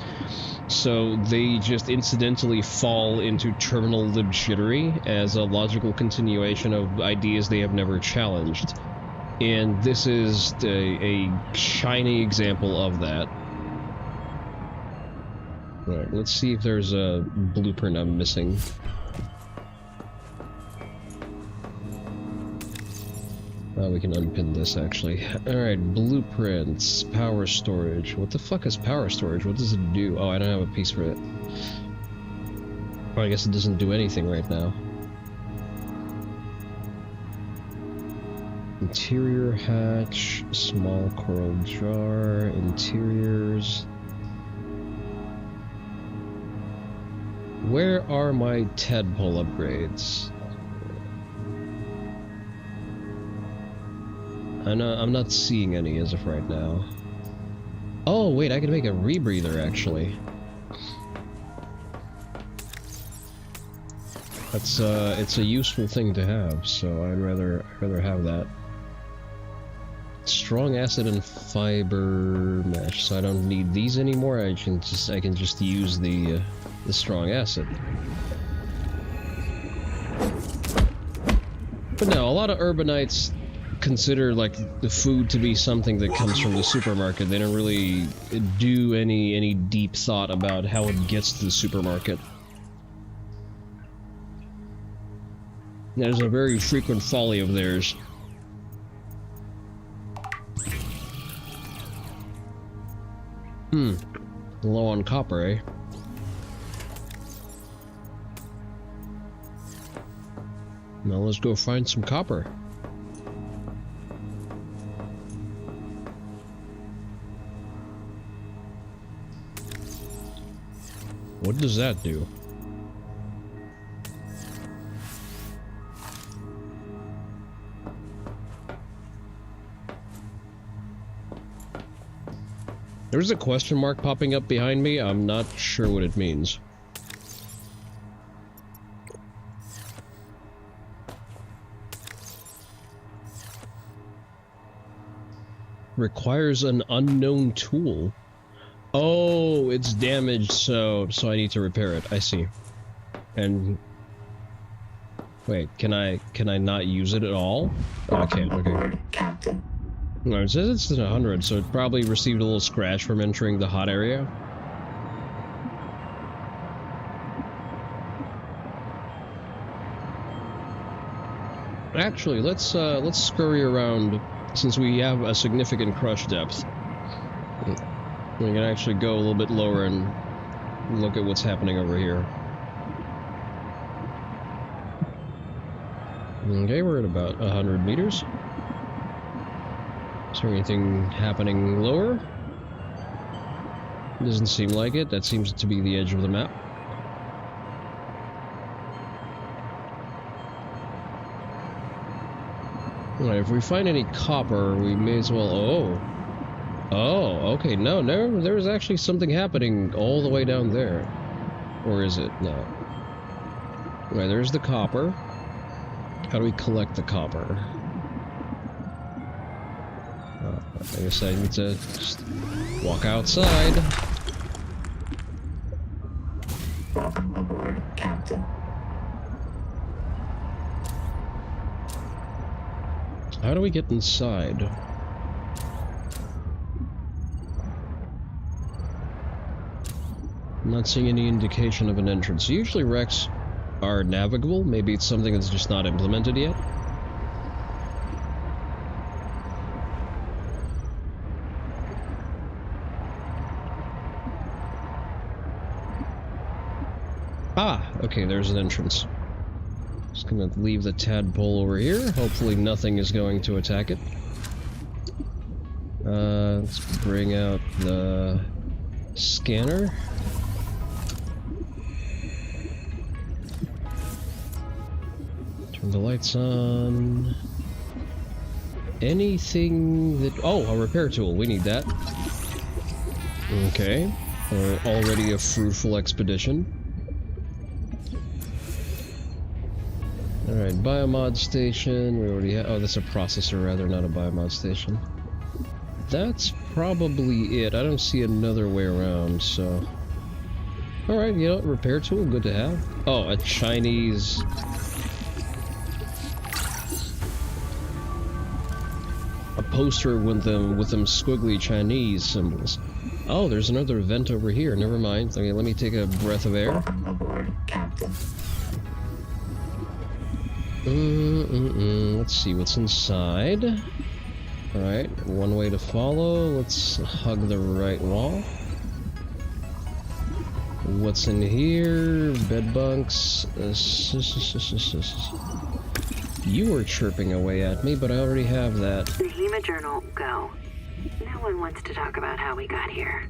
So they just incidentally fall into terminal libshittery as a logical continuation of ideas they have never challenged. And this is a shining example of that. Alright, let's see if there's a blueprint I'm missing. Oh, we can unpin this, actually. Alright, blueprints, power storage. What the fuck is power storage? What does it do? Oh, I don't have a piece for it. Oh, I guess it doesn't do anything right now. Interior hatch, small coral jar, interiors. Where are my tadpole upgrades? I'm not seeing any as of right now. Oh wait, I can make a rebreather actually. That's it's a useful thing to have, so I'd rather have that. Strong acid and fiber mesh, so I don't need these anymore. I can just use the strong acid. But no, a lot of urbanites consider like the food to be something that comes from the supermarket. They don't really do any deep thought about how it gets to the supermarket. There's a very frequent folly of theirs. Low on copper, eh? Now let's go find some copper. What does that do? There's a question mark popping up behind me. I'm not sure what it means. Requires an unknown tool. Oh, it's damaged, so I need to repair it. I see. And wait, can I not use it at all? Oh, I can't. Okay. No, it says it's 100, so it probably received a little scratch from entering the hot area. Actually, let's scurry around since we have a significant crush depth. We can actually go a little bit lower and look at what's happening over here. Okay, we're at about 100 meters. Is there anything happening lower? Doesn't seem like it. That seems to be the edge of the map. Alright, if we find any copper, we may as well... Oh, okay, no, there's actually something happening all the way down there. Or is it? No. Right, there's the copper. How do we collect the copper? I guess I need to just walk outside. Welcome aboard, Captain. How do we get inside? I'm not seeing any indication of an entrance. Usually wrecks are navigable. Maybe it's something that's just not implemented yet. Ah, okay, there's an entrance. Just gonna leave the tadpole over here. Hopefully nothing is going to attack it. Let's bring out the scanner. Turn the lights on. Anything that... Oh, a repair tool. We need that. Okay. Already a fruitful expedition. Alright, biomod station. We already have... Oh, that's a processor rather, not a biomod station. That's probably it. I don't see another way around, so... Alright, you know what? Repair tool, good to have. Oh, a Chinese... A poster with them squiggly Chinese symbols. Oh, there's another vent over here. Never mind. Okay, let me take a breath of air. Let's see what's inside. Alright, one way to follow. Let's hug the right wall. What's in here? Bed bunks. You were chirping away at me, but I already have that. Nahima Journal, go. No one wants to talk about how we got here.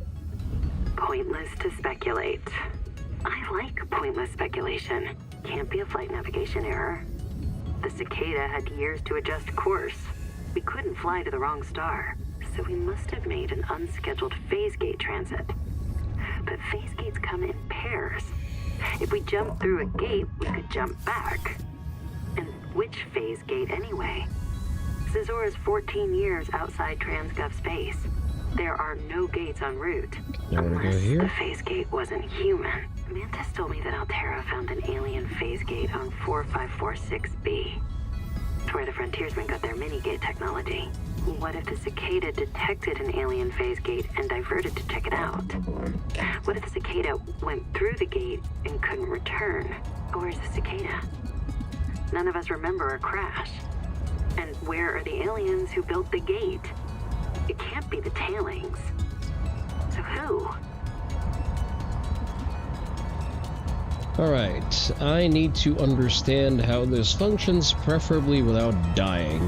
Pointless to speculate. I like pointless speculation. Can't be a flight navigation error. The cicada had years to adjust course. We couldn't fly to the wrong star, so we must have made an unscheduled phase gate transit. But phase gates come in pairs. If we jump through a gate, we could jump back. And which phase gate anyway? Zazor is 14 years outside Transgov space. There are no gates en route. Unless the phase gate wasn't human. Mantis told me that Altera found an alien phase gate on 4546B. It's where the frontiersmen got their mini-gate technology. What if the cicada detected an alien phase gate and diverted to check it out? What if the cicada went through the gate and couldn't return? Where's the cicada? None of us remember a crash. And where are the aliens who built the gate? It can't be the tailings. So who? Alright, I need to understand how this functions, preferably without dying.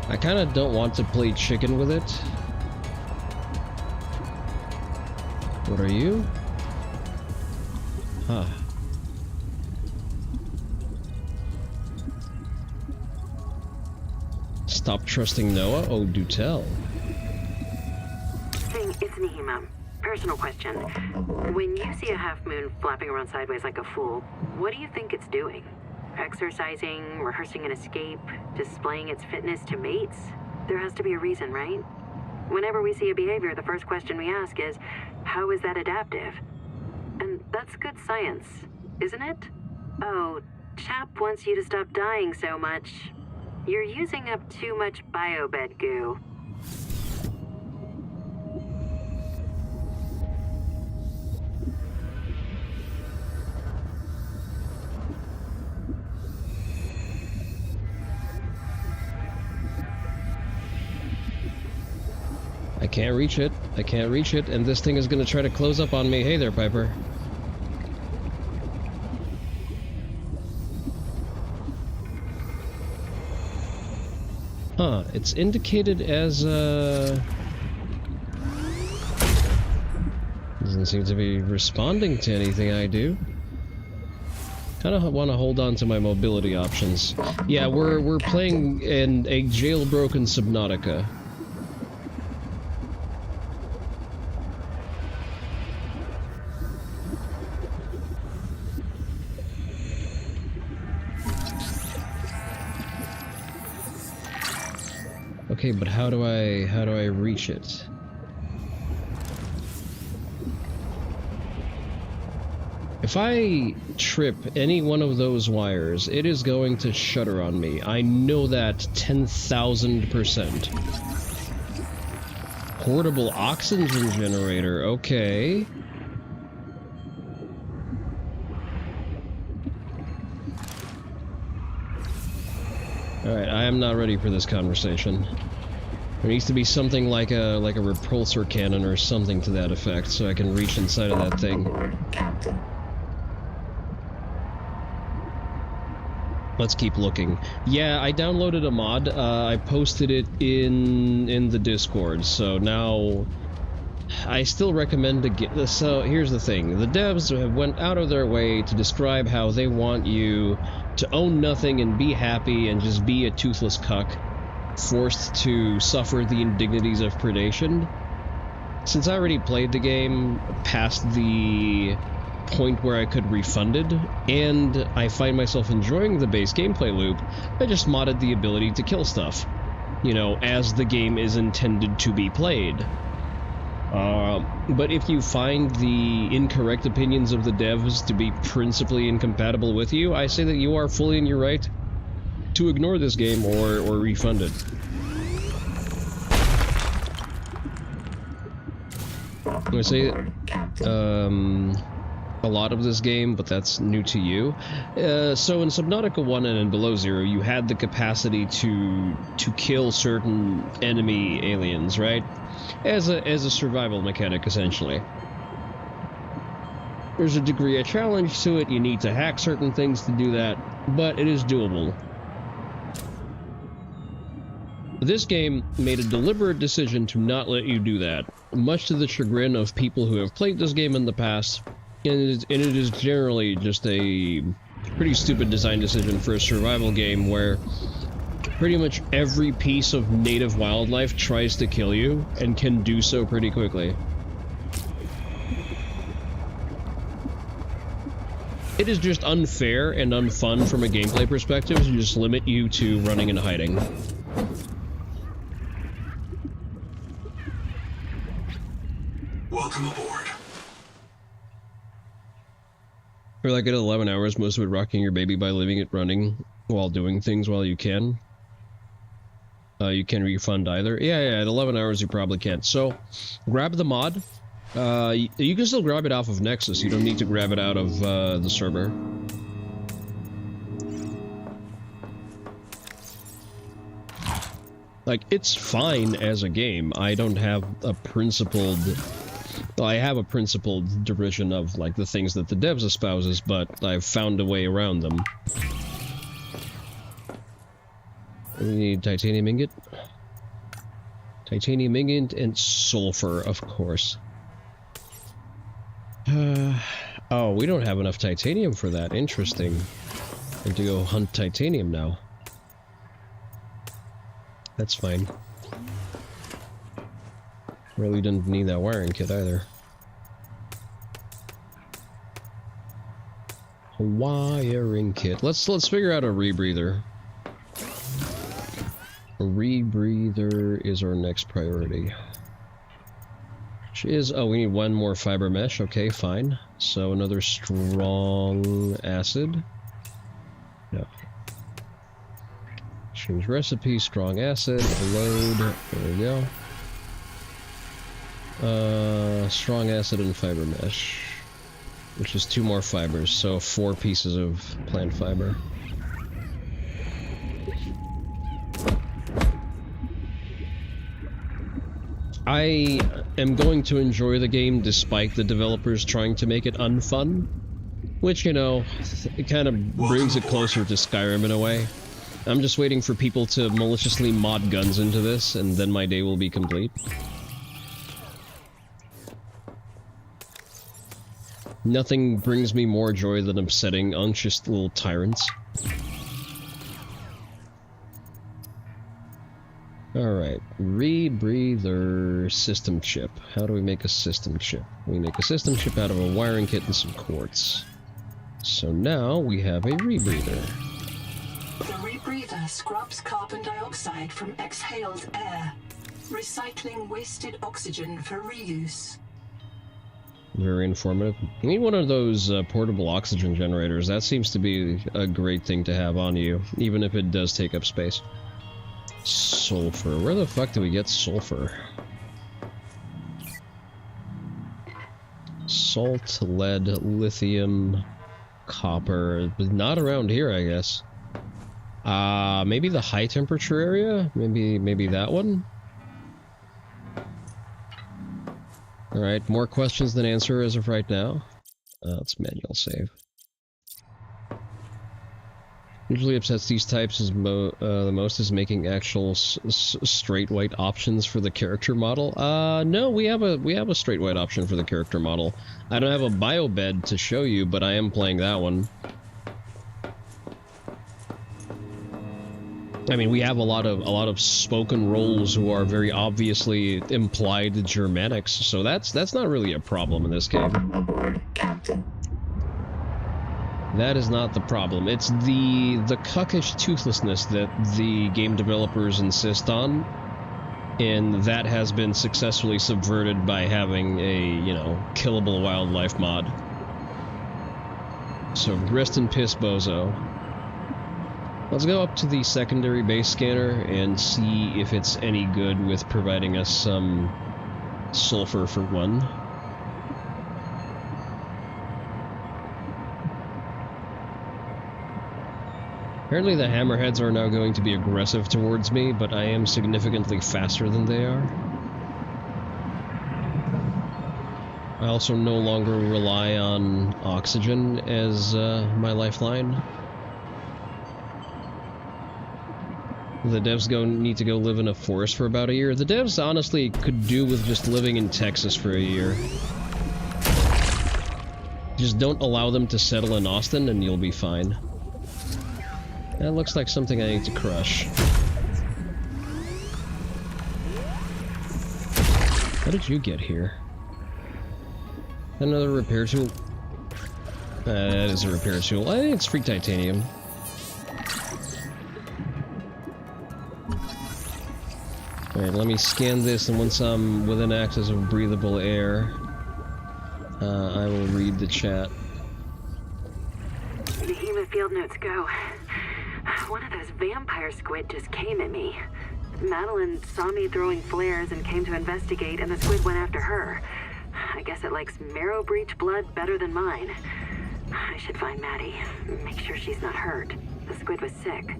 I kinda don't want to play chicken with it. What are you? Huh. Stop trusting Noah? Oh, do tell. Sing, it's Nahima. Personal question. When you see a half moon flapping around sideways like a fool, what do you think it's doing? Exercising, rehearsing an escape, displaying its fitness to mates? There has to be a reason, right? Whenever we see a behavior, the first question we ask is, how is that adaptive? And that's good science, isn't it? Oh, Chap wants you to stop dying so much. You're using up too much biobed goo. I can't reach it. I can't reach it, and this thing is gonna try to close up on me. Hey there, Piper. Huh, it's indicated as, doesn't seem to be responding to anything I do. Kinda want to hold on to my mobility options. Yeah, we're playing in a jailbroken Subnautica. Okay, but how do I reach it? If I trip any one of those wires, it is going to shudder on me. I know that 10,000%. Portable oxygen generator, okay. Alright, I am not ready for this conversation. There needs to be something like a repulsor cannon or something to that effect, so I can reach inside of that thing. Let's keep looking. Yeah, I downloaded a mod. I posted it in the Discord, so now I still recommend to get this. So here's the thing: the devs have went out of their way to describe how they want you to own nothing and be happy and just be a toothless cuck, forced to suffer the indignities of predation. Since I already played the game past the point where I could refund it, and I find myself enjoying the base gameplay loop, I just modded the ability to kill stuff, you know, as the game is intended to be played. But if you find the incorrect opinions of the devs to be principally incompatible with you, I say that you are fully in your right to ignore this game or refund it. I say a lot of this game, but that's new to you. So in Subnautica 1 and in Below Zero, you had the capacity to kill certain enemy aliens, right? As a survival mechanic, essentially. There's a degree of challenge to it. You need to hack certain things to do that, but it is doable. This game made a deliberate decision to not let you do that, much to the chagrin of people who have played this game in the past, and it is generally just a pretty stupid design decision for a survival game where pretty much every piece of native wildlife tries to kill you, and can do so pretty quickly. It is just unfair and unfun from a gameplay perspective to just limit you to running and hiding. Welcome aboard. Or like at 11 hours, most of it rocking your baby by leaving it running while doing things while you can. You can refund either. Yeah, at 11 hours you probably can't. So, grab the mod. You can still grab it off of Nexus. You don't need to grab it out of the server. Like, it's fine as a game. I don't have a principled... Well, I have a principled derision of, like, the things that the devs espouses, but I've found a way around them. We need titanium ingot. Titanium ingot and sulfur, of course. Oh, we don't have enough titanium for that. Interesting. I have to go hunt titanium now. That's fine. Really didn't need that wiring kit either. A wiring kit. Let's figure out a rebreather. A rebreather is our next priority. Which is, oh, we need one more fiber mesh. Okay, fine. So another strong acid. No. Change recipe, strong acid, load. There we go. Strong acid and fiber mesh, which is 2 more fibers, so 4 pieces of plant fiber. I am going to enjoy the game despite the developers trying to make it unfun, which, you know, it kind of brings it closer to Skyrim in a way. I'm just waiting for people to maliciously mod guns into this, and then my day will be complete. Nothing brings me more joy than upsetting unctuous little tyrants. Alright, rebreather system chip. How do we make a system chip? We make a system chip out of a wiring kit and some quartz. So now we have a rebreather. The rebreather scrubs carbon dioxide from exhaled air, recycling wasted oxygen for reuse. Very informative. You need one of those portable oxygen generators. That seems to be a great thing to have on you, even if it does take up space. Sulfur. Where the fuck do we get sulfur? Salt, lead, lithium, copper. Not around here, I guess. Maybe the high temperature area? Maybe that one? Alright, more questions than answer as of right now. Let's manual save. Usually upsets these types is the most is making actual straight white options for the character model. No, we have a straight white option for the character model. I don't have a bio bed to show you, but I am playing that one. I mean, we have a lot of spoken roles who are very obviously implied Germanics, so that's not really a problem in this game. Aboard, Captain. That is not the problem. It's the cuckish toothlessness that the game developers insist on, and that has been successfully subverted by having a, you know, killable wildlife mod. So rest in piss, bozo. Let's go up to the secondary base scanner and see if it's any good with providing us some sulfur for one. Apparently the hammerheads are now going to be aggressive towards me, but I am significantly faster than they are. I also no longer rely on oxygen as my lifeline. The devs need to go live in a forest for about a year. The devs honestly could do with just living in Texas for a year. Just don't allow them to settle in Austin and you'll be fine. That looks like something I need to crush. How did you get here? Another repair tool? That is a repair tool. I think it's free titanium. Alright, let me scan this, and once I'm within access of breathable air, I will read the chat. The human field notes go. One of those vampire squid just came at me. Madeline saw me throwing flares and came to investigate, and the squid went after her. I guess it likes marrow breach blood better than mine. I should find Maddie. Make sure she's not hurt. The squid was sick.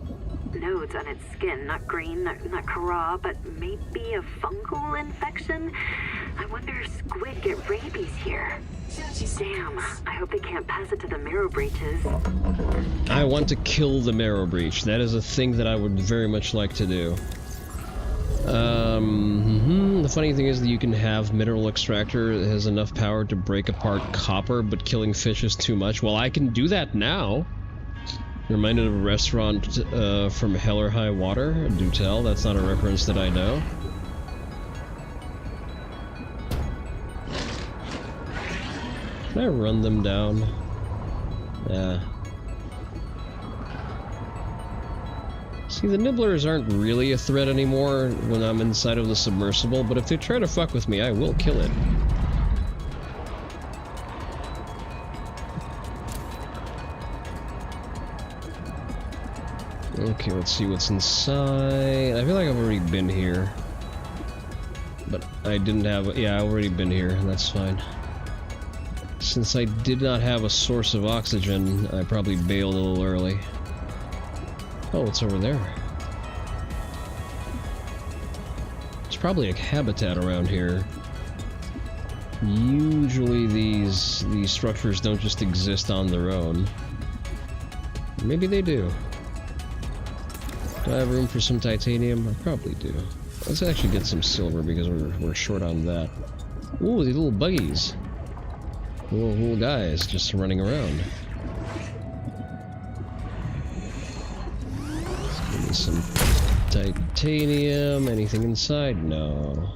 Nodes on its skin, not green, not Kara, but maybe a fungal infection? I wonder if squid get rabies here. Damn, I hope they can't pass it to the marrow breaches. I want to kill the marrow breach. That is a thing that I would very much like to do. The funny thing is that you can have mineral extractor that has enough power to break apart copper, but killing fish is too much. Well, I can do that now. Reminded of a restaurant from Hell or High Water. Do tell, that's not a reference that I know. Can I run them down? Yeah. See, the nibblers aren't really a threat anymore when I'm inside of the submersible, but if they try to fuck with me, I will kill it. Okay, let's see what's inside. I feel like I've already been here. But I didn't have... Yeah, I've already been here. That's fine. Since I did not have a source of oxygen, I probably bailed a little early. Oh, what's over there? There's probably a habitat around here. Usually these structures don't just exist on their own. Maybe they do. Do I have room for some titanium? I probably do. Let's actually get some silver because we're short on that. Ooh, these little buggies. Little guys just running around. Let's give me some titanium. Anything inside? No.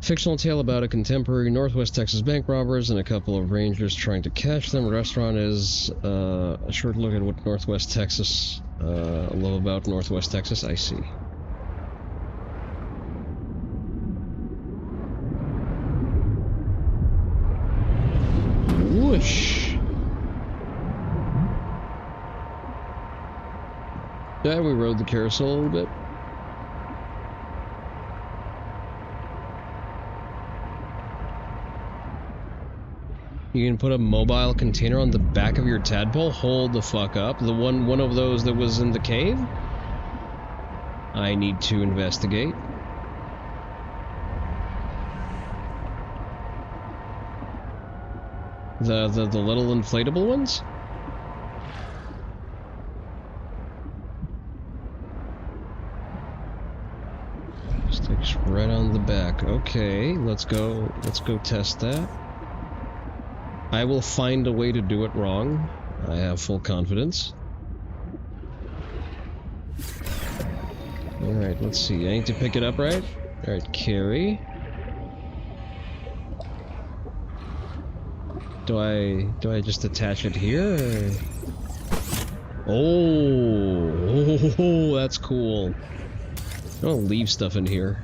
Fictional tale about a contemporary Northwest Texas bank robbers and a couple of rangers trying to catch them. Restaurant is a short look at what Northwest Texas, love about Northwest Texas. I see. Shh. Yeah, we rode the carousel a little bit. You can put a mobile container on the back of your tadpole? Hold the fuck up. The one of those that was in the cave? I need to investigate. The little inflatable ones? Sticks right on the back. Okay, let's go test that. I will find a way to do it wrong. I have full confidence. Alright, let's see. I need to pick it up, right? Alright, carry. Do I just attach it here? Or... Oh, that's cool. I don't leave stuff in here.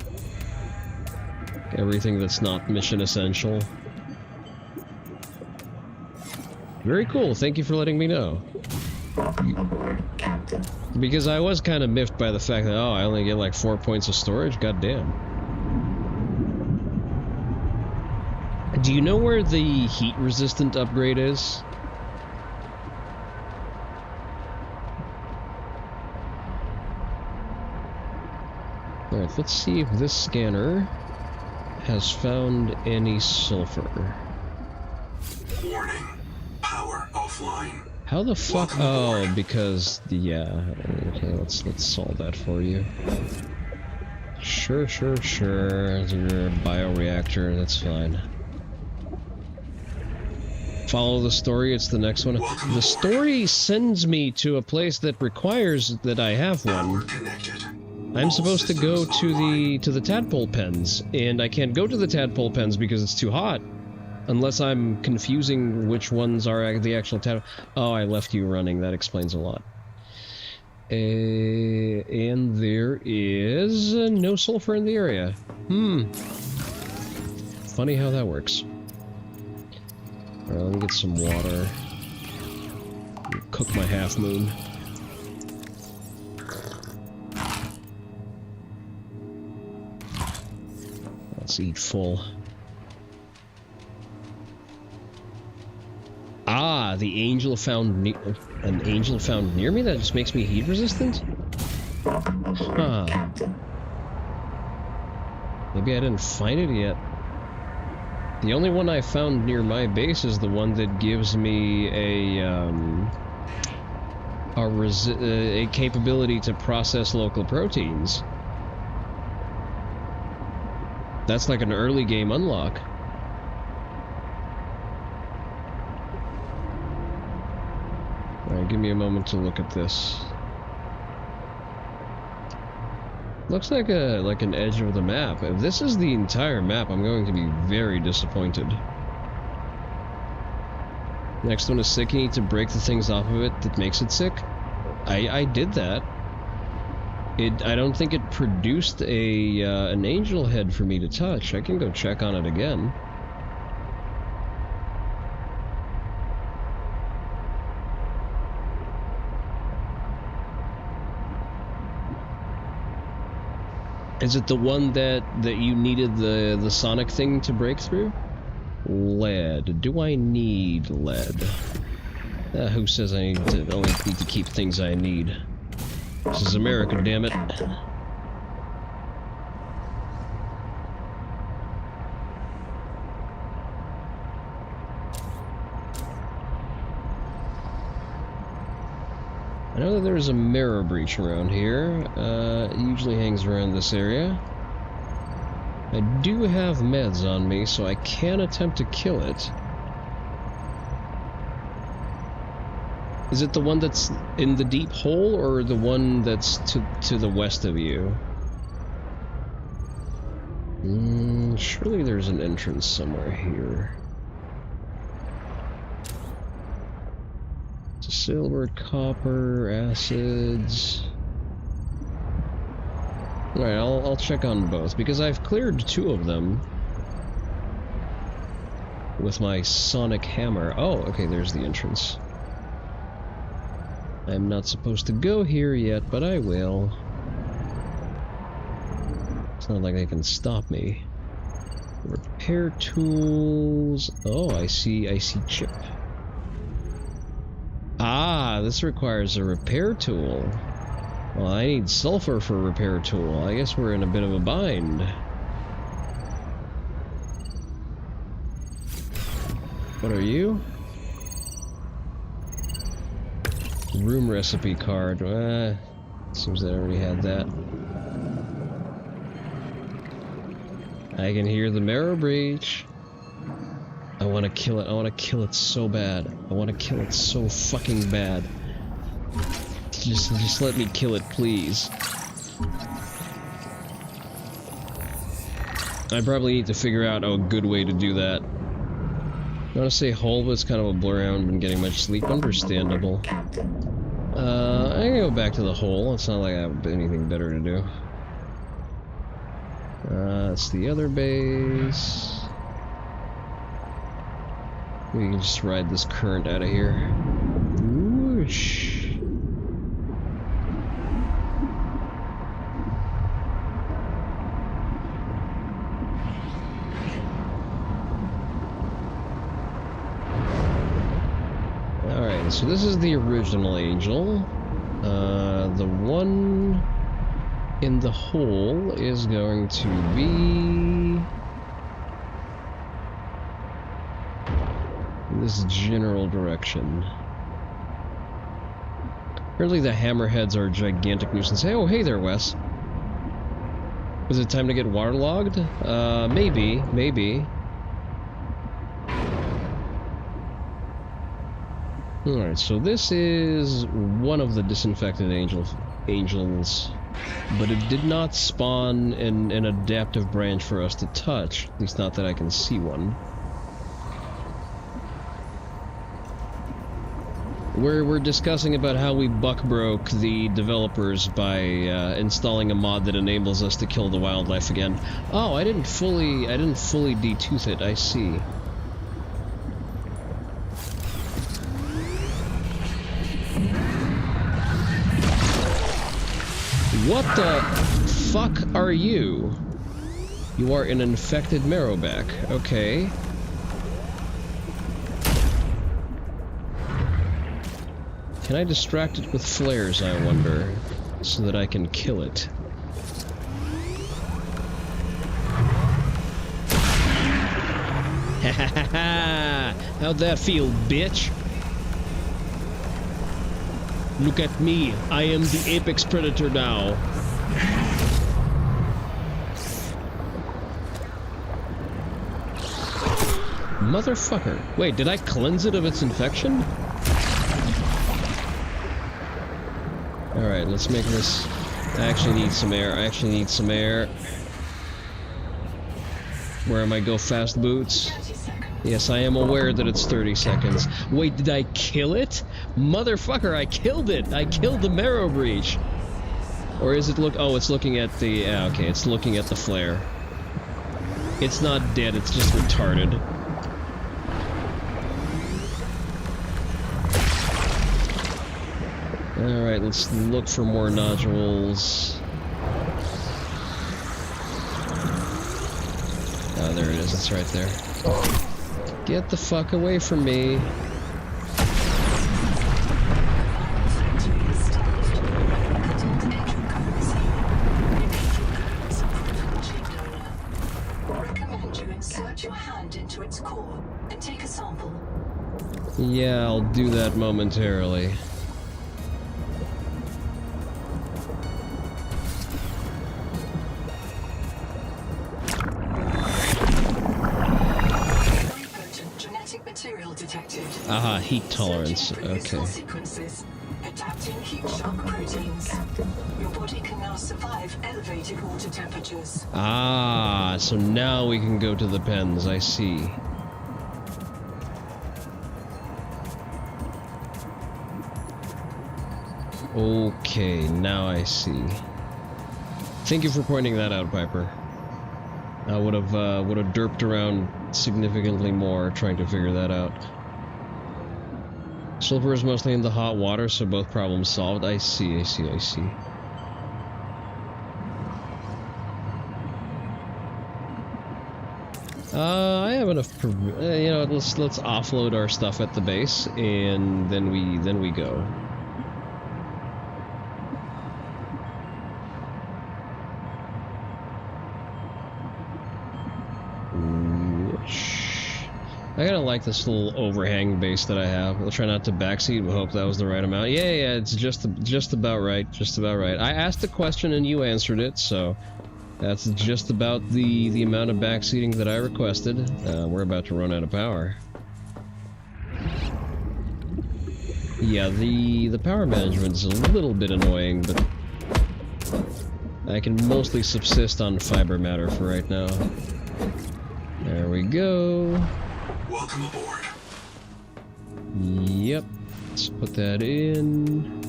Everything that's not mission essential. Very cool, thank you for letting me know. Because I was kind of miffed by the fact that, oh, I only get like 4 points of storage, goddamn. Do you know where the heat resistant upgrade is? Alright, let's see if this scanner has found any sulfur. Warning. Power offline. How the fuck? Oh, because yeah. Okay, let's solve that for you. Sure. It's your bioreactor. That's fine. Follow the story. It's the next one. The story sends me to a place that requires that I have one. I'm supposed to go to the tadpole pens, and I can't go to the tadpole pens because it's too hot. Unless I'm confusing which ones are the actual tadpole. Oh, I left you running. That explains a lot. And there is no sulfur in the area. Funny how that works. Alright, let me get some water. Cook my half moon. Let's eat full. Ah, the angel found an angel found near me that just makes me heat resistant? Huh. Maybe I didn't find it yet. The only one I found near my base is the one that gives me a capability to process local proteins. That's like an early game unlock. Alright, give me a moment to look at this. Looks like an edge of the map. If this is the entire map, I'm going to be very disappointed. Next one is sick. You need to break the things off of it that makes it sick. I did that. I don't think it produced an angel head for me to touch. I can go check on it again. Is it the one that you needed the sonic thing to break through? Lead. Do I need lead? Who says I only need to keep things I need? This is America, damn it. I know that there's a mirror breach around here. It usually hangs around this area. I do have meds on me, so I can attempt to kill it. Is it the one that's in the deep hole, or the one that's to the west of you? Surely there's an entrance somewhere here. Silver, copper, acids. Alright, I'll check on both, because I've cleared 2 of them. with my sonic hammer. Oh, okay, there's the entrance. I'm not supposed to go here yet, but I will. It's not like they can stop me. Repair tools. Oh, I see chip. Ah, this requires a repair tool. Well, I need sulfur for a repair tool. I guess we're in a bit of a bind. What are you? Room recipe card. Seems I already had that. I can hear the marrow breach. I want to kill it. I want to kill it so bad. I want to kill it so fucking bad. Just let me kill it, please. I probably need to figure out a good way to do that. I want to say hole, but it's kind of a blur. I haven't been getting much sleep. Understandable. I'm gonna go back to the hole. It's not like I have anything better to do. That's the other base. We can just ride this current out of here. Whoosh. Alright, so this is the original Angel. The one in the hole is going to be this general direction. Apparently the hammerheads are a gigantic nuisance. Hey, oh, hey there, Wes. Was it time to get waterlogged? Maybe. Alright, so this is one of the disinfected angels, but it did not spawn an adaptive branch for us to touch, at least not that I can see one. We're discussing about how we buck-broke the developers by installing a mod that enables us to kill the wildlife again. Oh, I didn't fully detooth it, I see. What the fuck are you? You are an infected marrowback. Okay. Can I distract it with flares, I wonder, so that I can kill it? Ha ha ha ha! How'd that feel, bitch? Look at me, I am the apex predator now. Motherfucker. Wait, did I cleanse it of its infection? Alright, let's make this... I actually need some air, Where are my go fast boots? Yes, I am aware that it's 30 seconds. Wait, did I kill it? Motherfucker, I killed it! I killed the marrow breach! Or is it oh, it's looking at the... Yeah, okay, it's looking at the flare. It's not dead, it's just retarded. Alright, let's look for more nodules. Oh, there it is, it's right there. Get the fuck away from me. Recommend you insert your hand into its core and take a sample. Yeah, I'll do that momentarily. Aha, heat tolerance. Okay. Sequences, adapting heat shock proteins. Your body can now survive elevated water temperatures. Ah, so now we can go to the pens, I see. Okay, now I see. Thank you for pointing that out, Piper. I would have derped around significantly more trying to figure that out. Sulfur is mostly in the hot water, so both problems solved. I see. I have enough. You know, let's offload our stuff at the base, and then we go. I kinda like this little overhang base that I have. I'll try not to backseat, but hope that was the right amount. Yeah, it's just about right. I asked a question and you answered it, so that's just about the amount of backseating that I requested. We're about to run out of power. Yeah, the power management is a little bit annoying, but I can mostly subsist on fiber matter for right now. There we go. Welcome aboard. Yep. Let's put that in.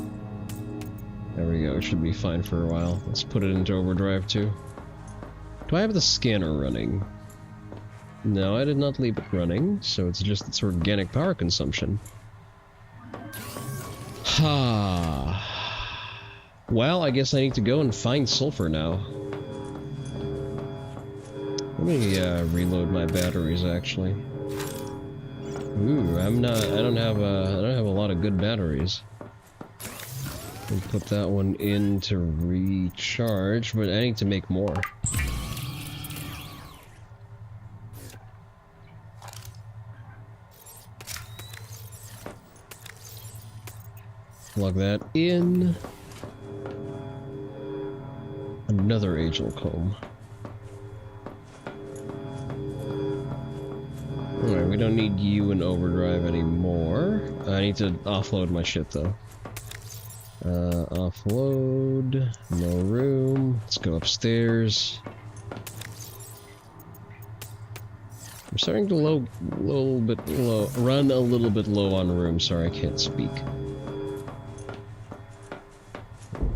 There we go. It should be fine for a while. Let's put it into overdrive too. Do I have the scanner running? No, I did not leave it running, so it's just its organic power consumption. Ha. Well, I guess I need to go and find sulfur now. Let me reload my batteries actually. Ooh, I don't have a lot of good batteries. And put that one in to recharge, but I need to make more. Plug that in. Another angel comb. Alright, we don't need you in overdrive anymore. I need to offload my shit though. Offload. No room. Let's go upstairs. I'm starting to run a little bit low on room. Sorry, I can't speak.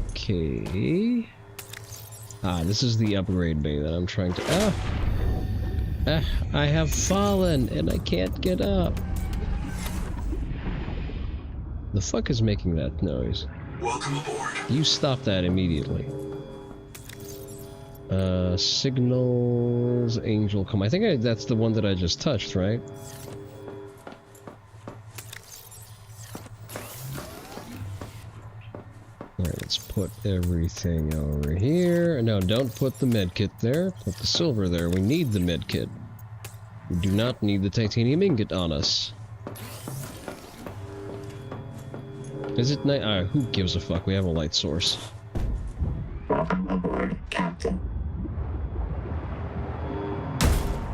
Okay. This is the upgrade bay that I'm trying to... I have fallen and I can't get up. The fuck is making that noise? Welcome aboard. You stop that immediately. Signals, angel come. I think that's the one that I just touched, right? Alright, let's put everything over here. No, don't put the medkit there. Put the silver there. We need the medkit. We do not need the titanium ingot on us. Is it night? Who gives a fuck? We have a light source. Welcome aboard, Captain.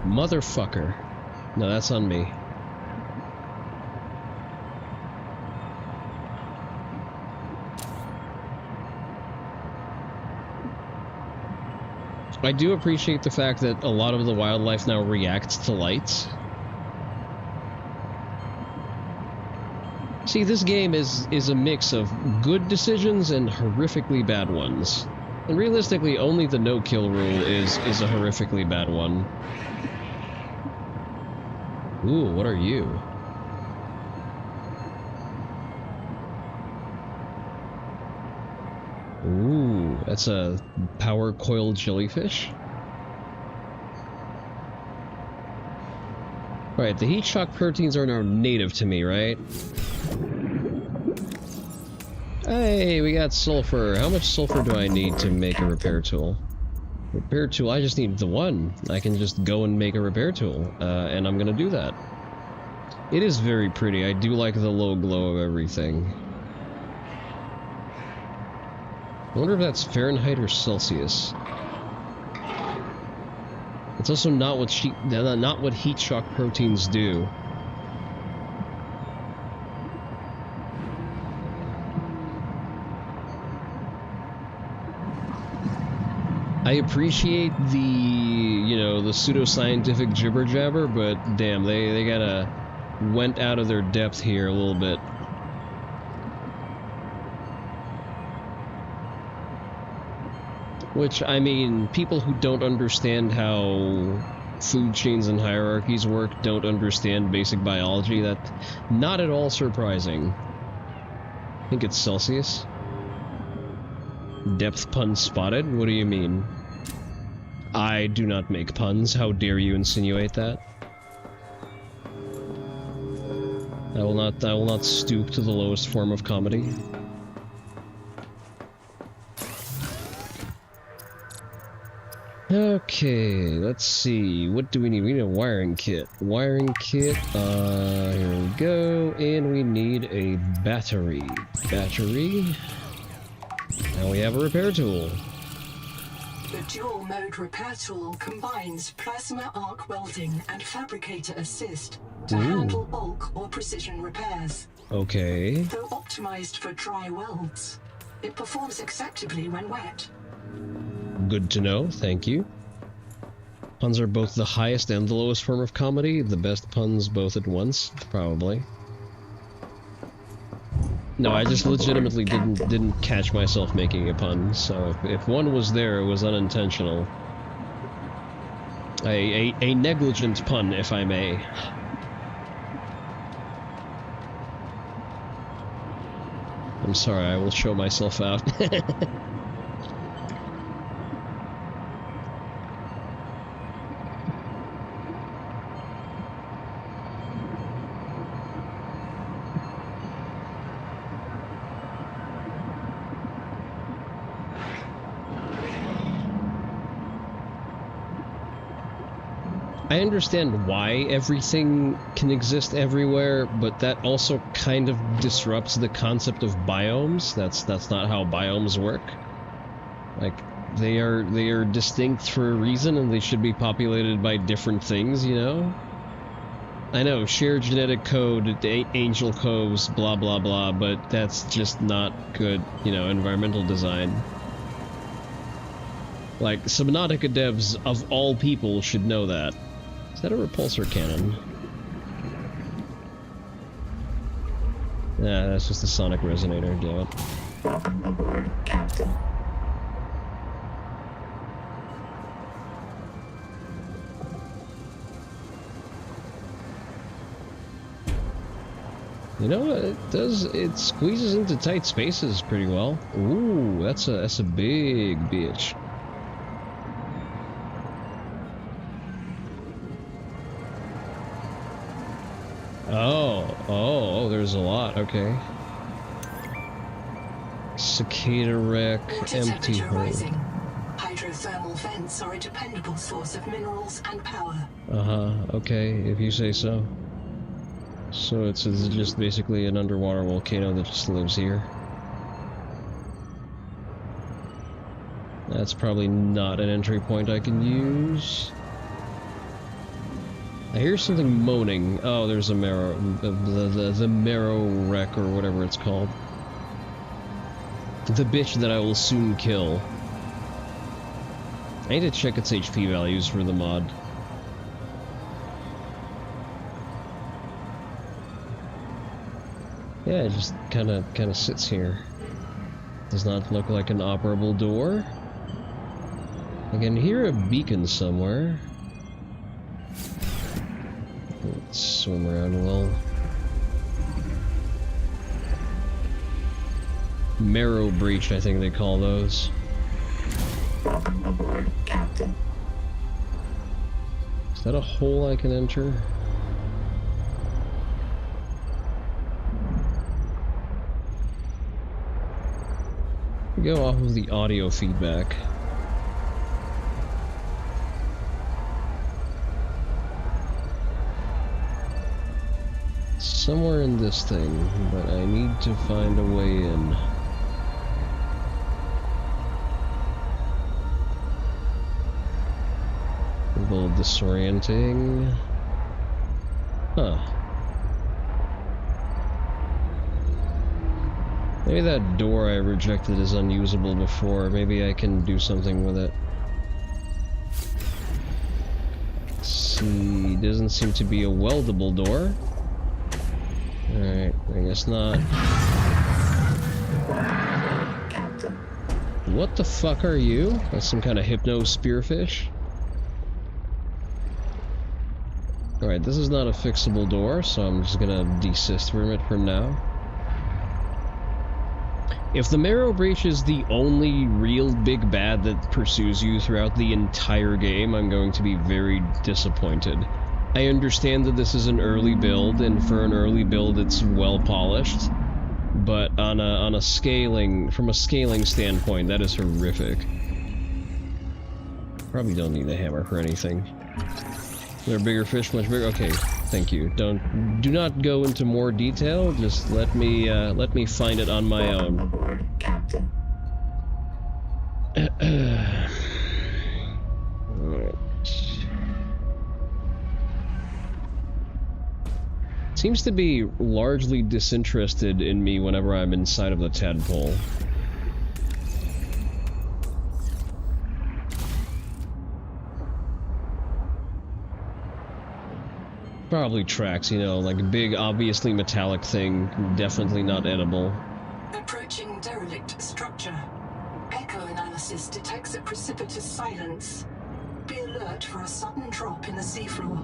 Motherfucker. No, that's on me. I do appreciate the fact that a lot of the wildlife now reacts to lights. See, this game is a mix of good decisions and horrifically bad ones. And realistically, only the no-kill rule is a horrifically bad one. Ooh, what are you? Ooh, that's a power coil jellyfish. Alright, the heat shock proteins are now native to me, right? Hey, we got sulfur. How much sulfur do I need to make a repair tool? Repair tool, I just need the one. I can just go and make a repair tool, and I'm gonna do that. It is very pretty. I do like the low glow of everything. I wonder if that's Fahrenheit or Celsius. It's also not what heat shock proteins do. I appreciate the, you know, the pseudoscientific jibber jabber, but damn, they kinda went out of their depth here a little bit. Which, I mean, people who don't understand how food chains and hierarchies work don't understand basic biology. That's not at all surprising. I think it's Celsius. Depth pun spotted? What do you mean? I do not make puns. How dare you insinuate that? I will not stoop to the lowest form of comedy. Okay, let's see. What do we need? We need a wiring kit. Wiring kit, here we go. And we need a battery. Battery. Now we have a repair tool. The dual-mode repair tool combines plasma arc welding and fabricator assist to handle bulk or precision repairs. Okay. Though optimized for dry welds, it performs acceptably when wet. Good to know, thank you. Puns are both the highest and the lowest form of comedy. The best puns both at once, probably. No, I just legitimately didn't catch myself making a pun, so if one was there, it was unintentional. A negligent pun, if I may. I'm sorry, I will show myself out. I understand why everything can exist everywhere, but that also kind of disrupts the concept of biomes. That's not how biomes work. Like, they are distinct for a reason, and they should be populated by different things, you know? I know, shared genetic code, angel coves, blah blah blah, but that's just not good, you know, environmental design. Like, Subnautica devs, of all people, should know that. Is that a repulsor cannon? Nah, that's just a sonic resonator, damn it. Welcome aboard, Captain. You know, it squeezes into tight spaces pretty well. Ooh, that's a big bitch. Oh, there's a lot, okay. Cicada wreck, empty hole. Rising. Hydrothermal vents are a dependable source of minerals and power. Okay, if you say so. So it's just basically an underwater volcano that just lives here. That's probably not an entry point I can use. I hear something moaning. Oh, there's a marrow, the marrow wreck or whatever it's called. The bitch that I will soon kill. I need to check its HP values for the mod. Yeah, it just kind of sits here. Does not look like an operable door. I can hear a beacon somewhere. Let's swim around a little. Marrow breach, I think they call those. Welcome aboard, Captain. Is that a hole I can enter? Go off of the audio feedback. Somewhere in this thing, but I need to find a way in. A little disorienting. Huh. Maybe that door I rejected is unusable before. Maybe I can do something with it. Let's see, doesn't seem to be a weldable door. Alright, I guess not. What the fuck are you? That's some kind of hypno spearfish? Alright, this is not a fixable door, so I'm just gonna desist from it for now. If the Marrow Breach is the only real big bad that pursues you throughout the entire game, I'm going to be very disappointed. I understand that this is an early build, and for an early build it's well polished, but from a scaling standpoint, that is horrific. Probably don't need a hammer for anything. There are bigger fish, much bigger. Okay, thank you. Do not go into more detail. Just let me find it on my own. Alright. Seems to be largely disinterested in me whenever I'm inside of the tadpole. Probably tracks, you know, like a big, obviously metallic thing, definitely not edible. Approaching derelict structure. Echo analysis detects a precipitous silence. Be alert for a sudden drop in the seafloor.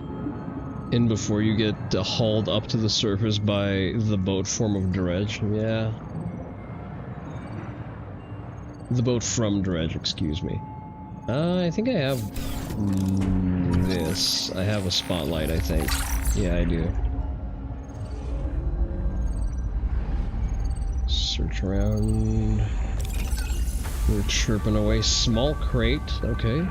And before you get hauled up to the surface by the boat form of dredge, yeah. The boat from dredge, excuse me. I think I have this. I have a spotlight, I think. Yeah, I do. Search around. We're chirping away. Small crate, okay.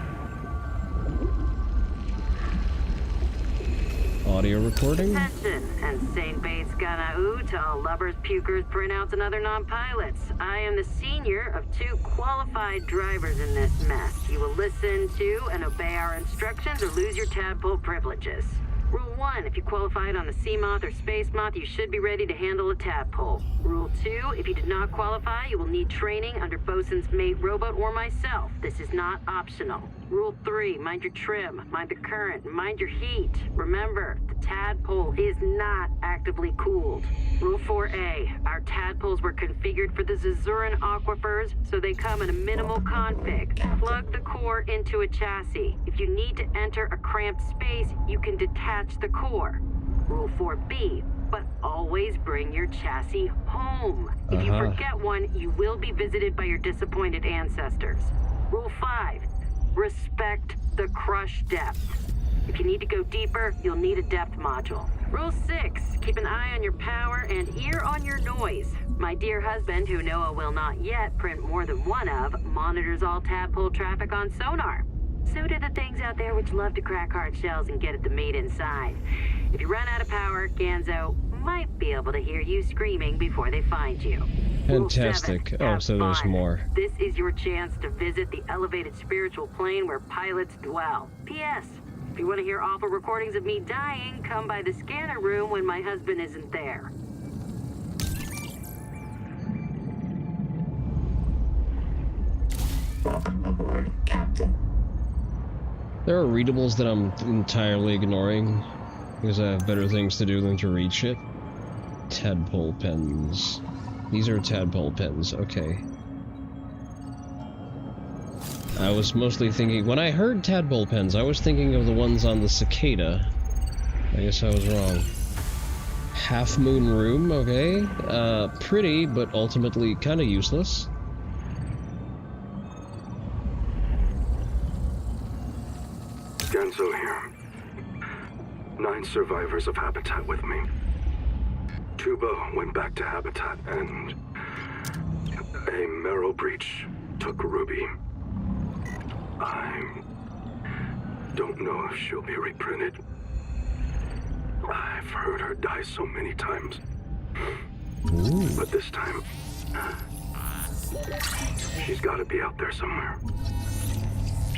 Audio recording. Attention and St. Bates Ganau to all lubbers, pukers, printouts, and other non-pilots. I am the senior of 2 qualified drivers in this mess. You will listen to and obey our instructions or lose your tadpole privileges. Rule 1, if you qualified on the Sea Moth or Space Moth, you should be ready to handle a tadpole. Rule 2, if you did not qualify, you will need training under Bosun's mate robot or myself. This is not optional. Rule 3, mind your trim, mind the current, mind your heat. Remember, the tadpole is not actively cooled. Rule 4A, our tadpoles were configured for the Zazuran aquifers, so they come in a minimal config. Plug the core into a chassis. If you need to enter a cramped space, you can detach the core. Rule 4B, but always bring your chassis home. If you forget one, you will be visited by your disappointed ancestors. Rule 5, respect the crush depth. If you need to go deeper, you'll need a depth module. Rule 6, keep an eye on your power and ear on your noise. My dear husband, who Noah will not yet print more than one of, monitors all tadpole traffic on sonar. So do the things out there which love to crack hard shells and get at the meat inside. If you run out of power, Ganzo might be able to hear you screaming before they find you. Fantastic. Oh, so there's more. This is your chance to visit the elevated spiritual plane where pilots dwell. P.S. If you want to hear awful recordings of me dying, come by the scanner room when my husband isn't there. Welcome aboard, Captain. There are readables that I'm entirely ignoring because I have better things to do than to read shit. Tadpole pens. These are tadpole pens, okay. I was mostly thinking, when I heard tadpole pens, I was thinking of the ones on the cicada. I guess I was wrong. Half Moon Room, okay. Pretty, but ultimately kind of useless. Ganzo here. 9 survivors of Habitat with me. Tuba went back to Habitat and a marrow breach took Ruby. I don't know if she'll be reprinted. I've heard her die so many times. But this time, she's got to be out there somewhere.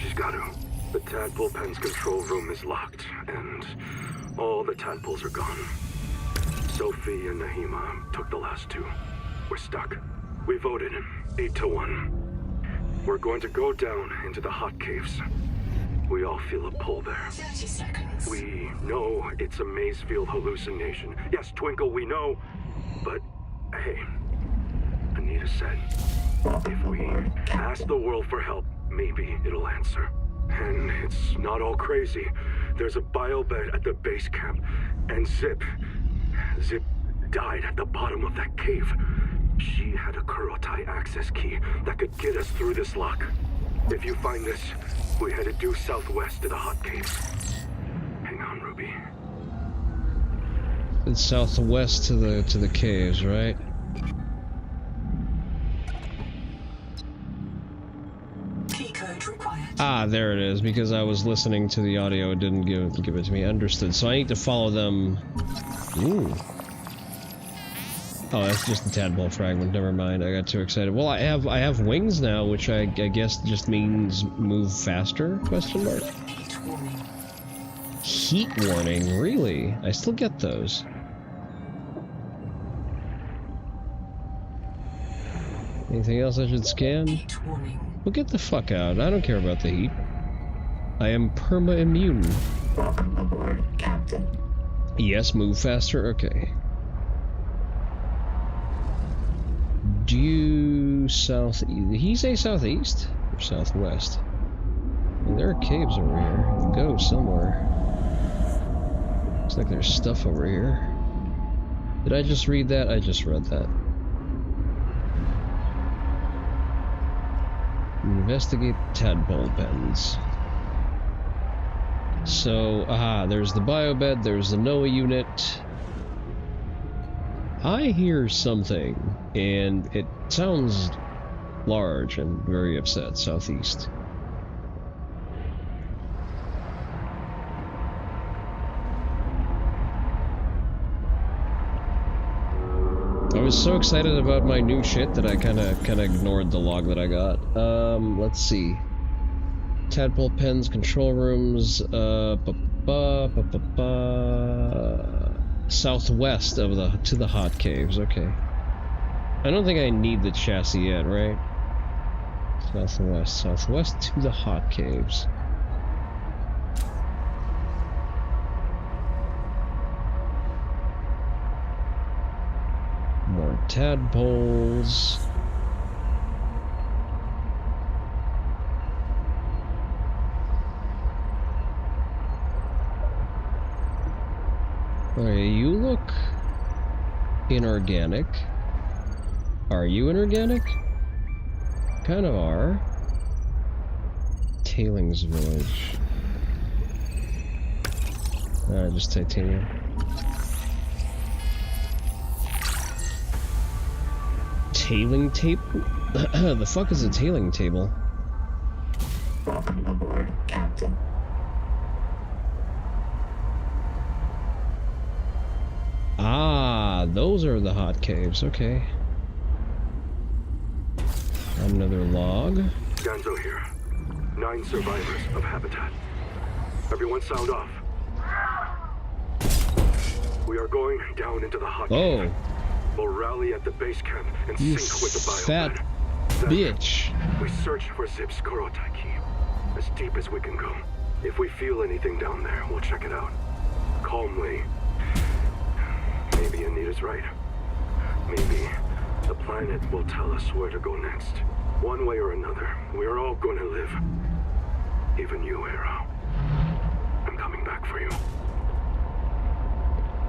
She's got to. The tadpole pen's control room is locked, and all the tadpoles are gone. Sophie and Nahima took the last 2. We're stuck. We voted 8-1. We're going to go down into the hot caves. We all feel a pull there. 30 seconds. We know it's a Mazefield hallucination. Yes, Twinkle, we know. But, hey, Anita said, If we ask the world for help, maybe it'll answer. And it's not all crazy. There's a biobed at the base camp, and Zip died at the bottom of that cave. She had a Kurotai access key that could get us through this lock. If you find this, we headed due southwest to the hot caves. Hang on, Ruby. It's southwest to the caves, right? Ah, there it is, because I was listening to the audio, it didn't give it to me. Understood. So I need to follow them. Ooh. Oh, that's just the tadpole fragment. Never mind. I got too excited. Well, I have wings now, which I guess just means move faster? Question mark. Heat warning. Really? I still get those. Anything else I should scan? Well, get the fuck out. I don't care about the heat. I am perma-immune. Welcome aboard, Captain. Yes, move faster? Okay. Due south... Did he say southeast? Or southwest? Well, there are caves over here. Go somewhere. Looks like there's stuff over here. Did I just read that? I just read that. Investigate tadpole pens. So, there's the biobed, there's the NOAA unit. I hear something, and it sounds large and very upset, southeast. I was so excited about my new shit that I kinda ignored the log that I got. Let's see. Tadpole pens, control rooms, southwest of to the hot caves, okay. I don't think I need the chassis yet, right? Southwest to the hot caves. More tadpoles. Okay, you look inorganic. Are you inorganic? Kind of are. Tailings village. Just titanium. Tailing table? The fuck is a tailing table? Welcome aboard, Captain. Ah, those are the hot caves, okay. Another log. Ganzo here. 9 survivors of Habitat. Everyone sound off. We are going down into the hot cave. We'll rally at the base camp and You sync with the fat biobed. bitch. We search for Zip's Kurotai key, as deep as we can go. If we feel anything down there, we'll check it out. Calmly. Maybe Anita's right. Maybe the planet will tell us where to go next. One way or another, we're all gonna live. Even you, Arrow. I'm coming back for you.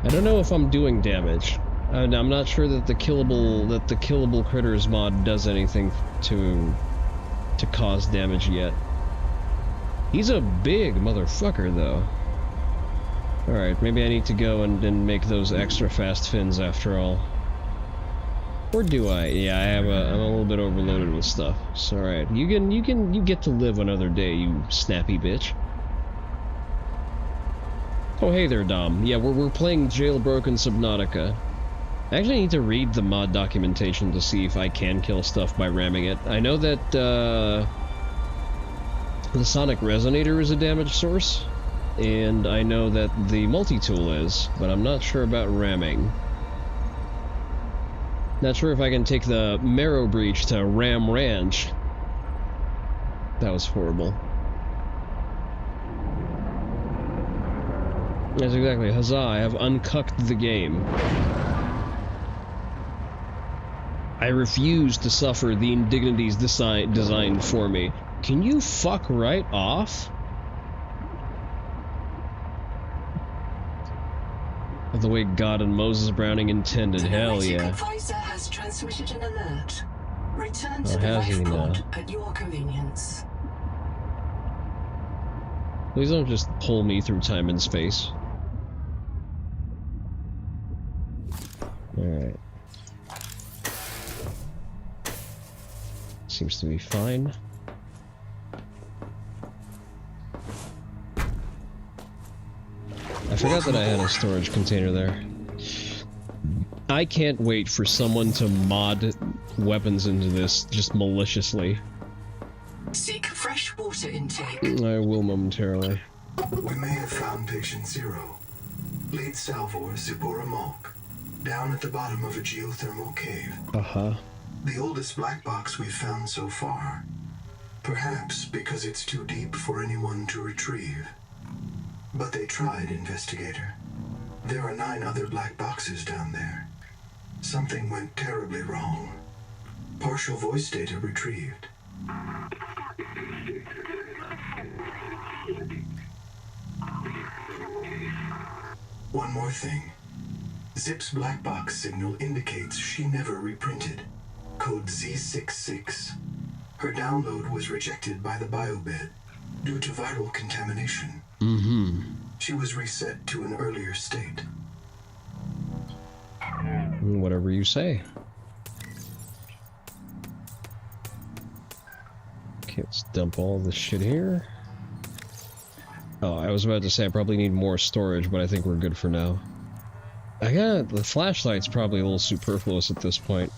I don't know if I'm doing damage. And I'm not sure that the killable critters mod does anything to cause damage yet. He's a big motherfucker though. Alright, maybe I need to go and make those extra fast fins after all. Or do I? Yeah, I'm a little bit overloaded with stuff. So alright, you get to live another day, you snappy bitch. Oh hey there, Dom. Yeah, we're playing Jailbroken Subnautica. I actually need to read the mod documentation to see if I can kill stuff by ramming it. I know that the sonic resonator is a damage source, and I know that the multi-tool is, but I'm not sure about ramming. Not sure if I can take the marrow breach to Ram Ranch. That was horrible. Yes, exactly. Huzzah, I have uncucked the game. I refuse to suffer the indignities designed for me. Can you fuck right off? The way God and Moses Browning intended, hell yeah. Advisor has transmitted an alert. Return to Oh, the has he life now? pod at your convenience. Please don't just pull me through time and space. Alright. Seems to be fine. I forgot that I had a storage container there. I can't wait for someone to mod weapons into this just maliciously. Seek fresh water intake. I will momentarily. We may have found patient 0, lead Salvor Zipporah Malk, down at the bottom of a geothermal cave. Uh-huh. The oldest black box we've found so far. Perhaps because it's too deep for anyone to retrieve. But they tried, investigator. There are 9 other black boxes down there. Something went terribly wrong. Partial voice data retrieved. One more thing. Zip's black box signal indicates she never reprinted. Code Z66. Her download was rejected by the biobed due to viral contamination. Mm-hmm. She was reset to an earlier state. Whatever you say. Okay, let's dump all this shit here. Oh, I was about to say I probably need more storage, but I think we're good for now. The flashlight's probably a little superfluous at this point.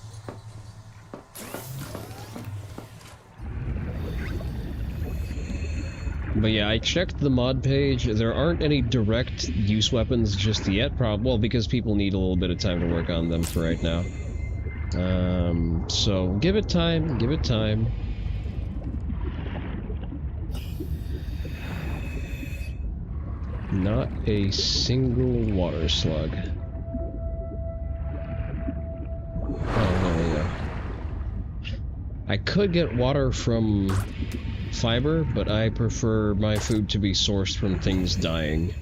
But yeah, I checked the mod page. There aren't any direct use weapons just yet, well, because people need a little bit of time to work on them for right now. So give it time, give it time. Not a single water slug. Oh, no, yeah. I could get water from fiber, but I prefer my food to be sourced from things dying.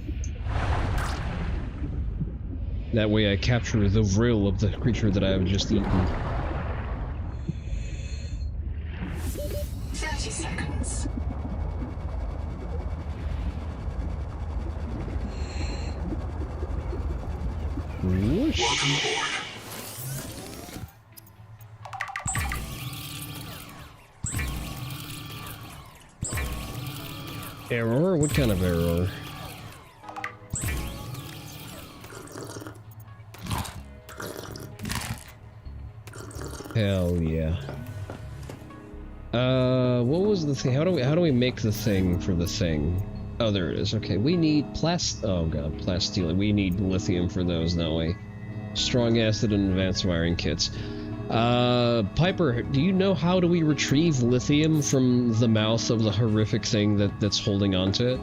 That way I capture the vril of the creature that I have just eaten. 30 seconds. Whoosh. Welcome aboard. Error? What kind of error? Hell yeah. What was the thing? How do we make the thing for the thing? Oh, there it is. Okay, we need oh god, plasteel. We need lithium for those, don't we? Strong acid and advanced wiring kits. Piper, do you know how do we retrieve lithium from the mouth of the horrific thing that's holding onto it?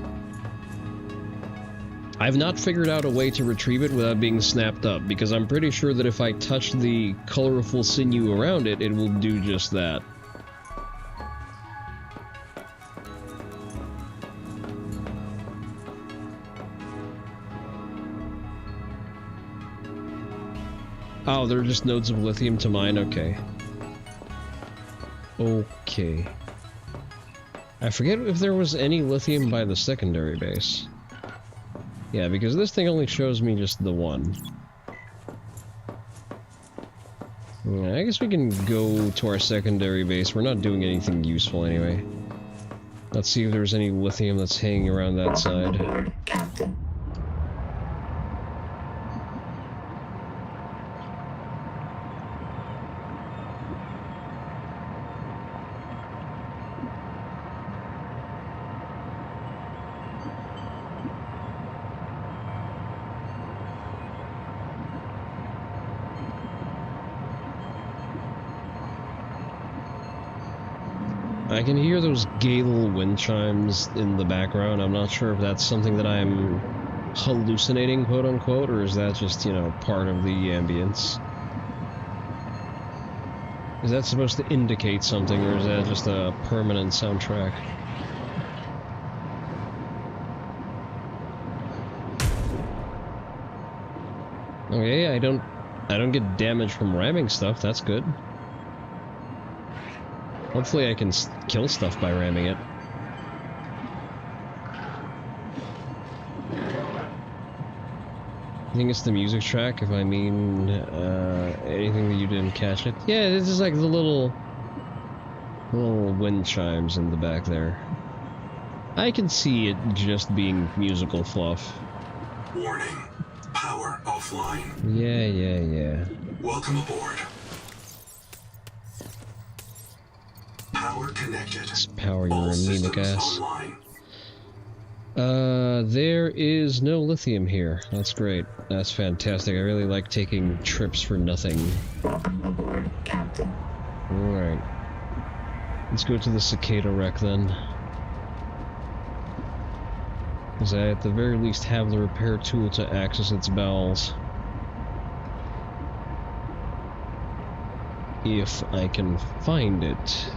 I've not figured out a way to retrieve it without being snapped up, because I'm pretty sure that if I touch the colorful sinew around it, it will do just that. Oh, they're just nodes of lithium to mine? Okay. Okay. I forget if there was any lithium by the secondary base. Yeah, because this thing only shows me just the one. Yeah, I guess we can go to our secondary base. We're not doing anything useful anyway. Let's see if there's any lithium that's hanging around that side. Captain. I can hear those gay little wind chimes in the background. I'm not sure if that's something that I'm hallucinating, quote-unquote, or is that just, you know, part of the ambience? Is that supposed to indicate something, or is that just a permanent soundtrack? Okay, I don't get damage from ramming stuff. That's good. Hopefully I can kill stuff by ramming it. I think it's the music track, if I mean anything that you didn't catch it. Yeah, this is like the little wind chimes in the back there. I can see it just being musical fluff. Warning. Power offline. Yeah. Welcome aboard. Power connected. Let's power All your anemic systems ass. online. There is no lithium here. That's great. That's fantastic. I really like taking trips for nothing. Alright. Let's go to the cicada wreck then. Because I at the very least have the repair tool to access its bowels. If I can find it.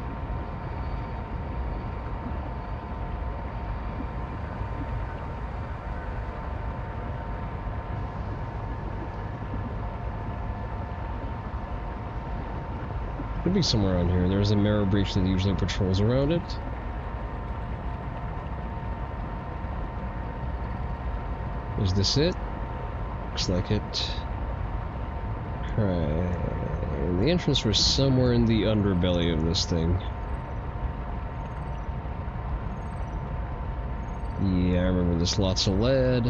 Could be somewhere around here. There's a mirror breach that usually patrols around it. Is this it? Looks like it. Alright. The entrance was somewhere in the underbelly of this thing. Yeah, I remember this. Lots of lead.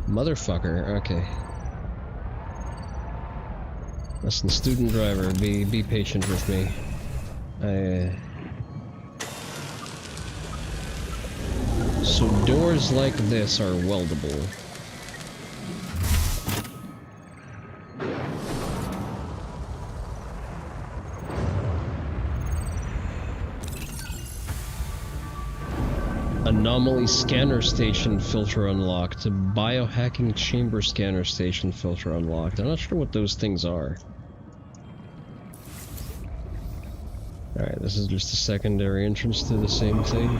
Motherfucker. Okay. Listen, student driver, be patient with me. So doors like this are weldable. Anomaly scanner station filter unlocked. Biohacking chamber scanner station filter unlocked. I'm not sure what those things are. Alright, this is just a secondary entrance to the same thing.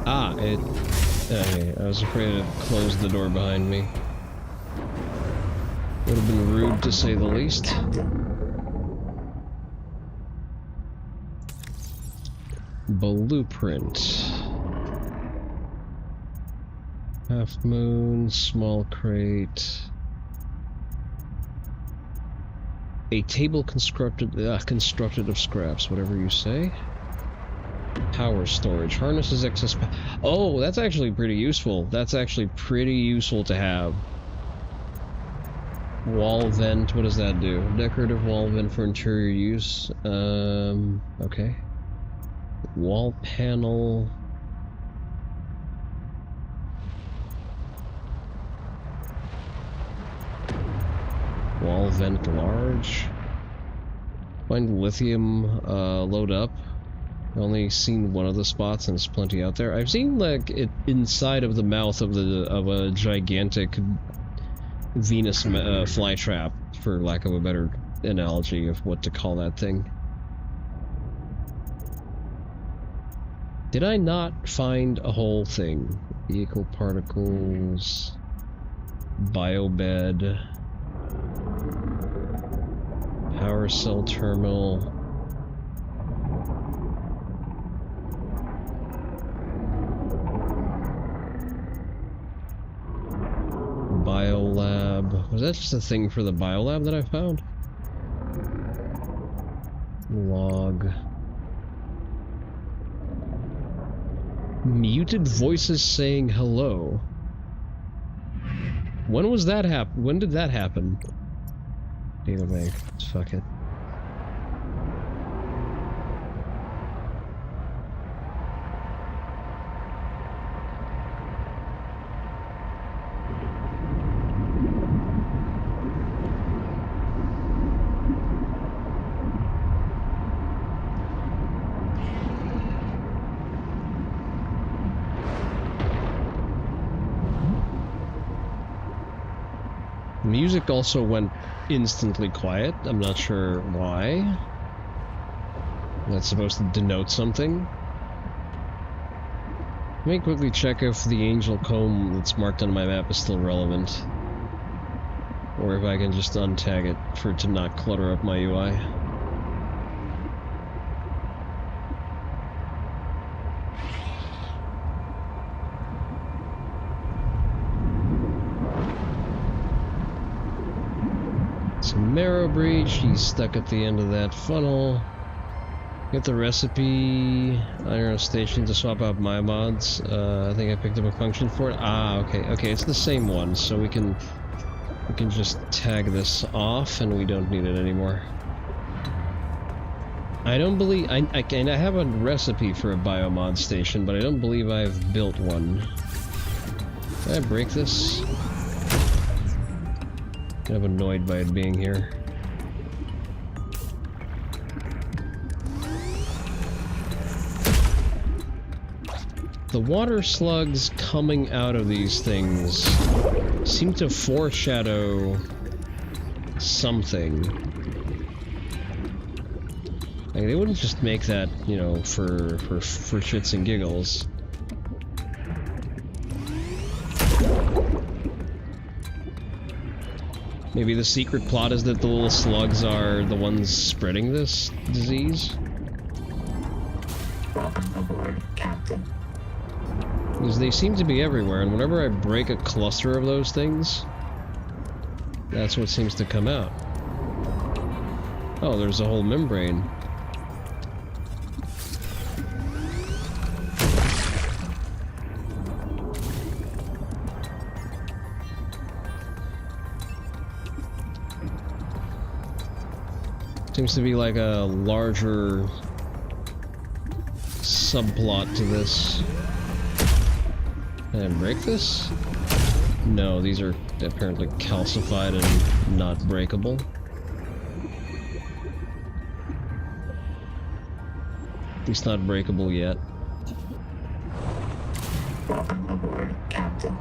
Ah, it... Okay, I was afraid it closed the door behind me. Would have been rude to say the least. Blueprint. Half moon, small crate. A table constructed of scraps, whatever you say. Power storage. Harnesses excess power. Oh, that's actually pretty useful. That's actually pretty useful to have. Wall vent, what does that do? Decorative wall vent for interior use. Okay. Wall panel. Wall vent large. Find lithium load up. I've only seen one of the spots and there's plenty out there. I've seen like it inside of the mouth of a gigantic Venus flytrap, for lack of a better analogy of what to call that thing. Did I not find a whole thing? Vehicle particles, biobed, power cell terminal. Biolab. Was that just a thing for the biolab that I found? Log. Muted voices saying hello. When was that happen? When did that happen? Data bank. Fuck it. Music also went instantly quiet. I'm not sure why. That's supposed to denote something. Let me quickly check if the angel comb that's marked on my map is still relevant. Or if I can just untag it for it to not clutter up my UI. It's a marrow breach. He's stuck at the end of that funnel. Get the recipe. Iron station to swap out my mods. I think I picked up a function for it. Ah, okay, okay, it's the same one, so we can just tag this off, and we don't need it anymore. I don't believe I have a recipe for a biomod station, but I don't believe I've built one. Can I break this? Kind of annoyed by it being here. The water slugs coming out of these things seem to foreshadow something. Like, they wouldn't just make that, you know, for shits and giggles. Maybe the secret plot is that the little slugs are the ones spreading this disease? Welcome aboard, Captain. Because they seem to be everywhere, and whenever I break a cluster of those things, that's what seems to come out. Oh, there's a whole membrane. Seems to be like a larger subplot to this. Can I break this? No, these are apparently calcified and not breakable. At least not breakable yet. Welcome aboard, Captain.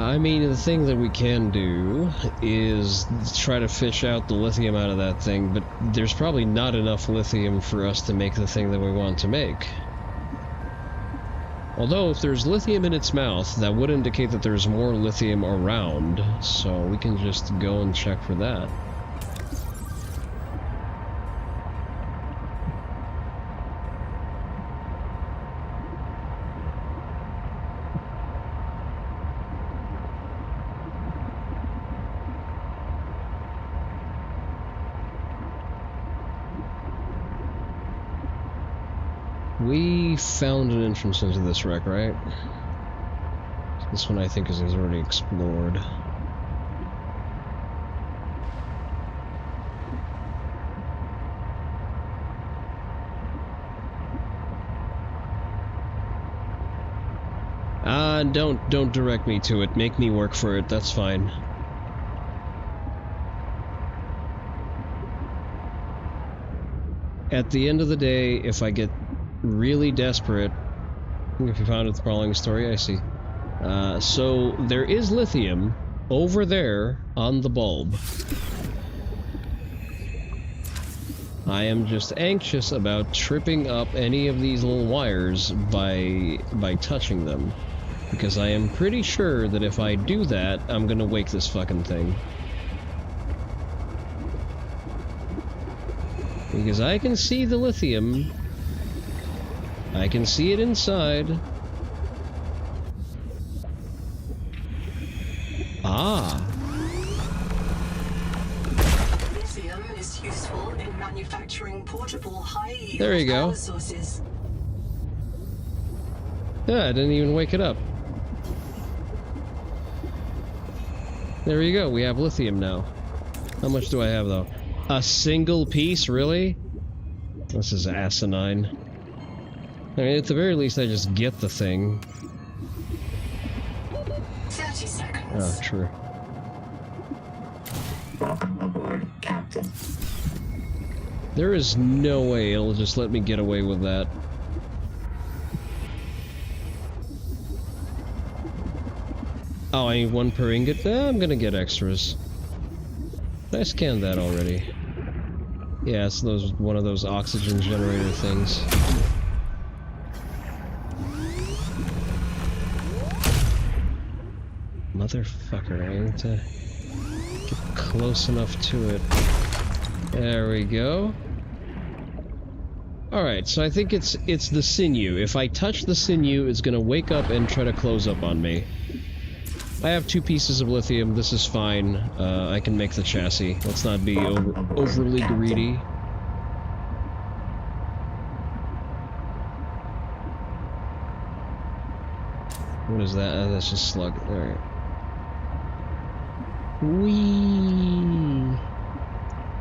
I mean, the thing that we can do is try to fish out the lithium out of that thing, but there's probably not enough lithium for us to make the thing that we want to make. Although, if there's lithium in its mouth, that would indicate that there's more lithium around, so we can just go and check for that. We found an entrance into this wreck, right? This one I think is already explored. Don't direct me to it. Make me work for it. That's fine. At the end of the day, if I get really desperate, if you found it, the following story, I see. So there is lithium over there on the bulb. I am just anxious about tripping up any of these little wires by touching them, because I am pretty sure that if I do that, I'm gonna wake this fucking thing. Because I can see the lithium. I can see it inside. Ah. Lithium is useful in manufacturing portable high-yield There you go. power sources. Yeah, I didn't even wake it up. There you go, we have lithium now. How much do I have, though? A single piece, really? This is asinine. I mean, at the very least, I just get the thing. 30 seconds. Oh, true. Welcome aboard, Captain. There is no way it'll just let me get away with that. Oh, I need 1 per ingot? I'm gonna get extras. I scanned that already. Yeah, it's one of those oxygen generator things. Motherfucker, I need to get close enough to it. There we go. Alright, so I think it's the sinew. If I touch the sinew, it's gonna wake up and try to close up on me. I have 2 pieces of lithium, this is fine. I can make the chassis. Let's not be overly greedy. What is that? That's just slug. Alright. Whee!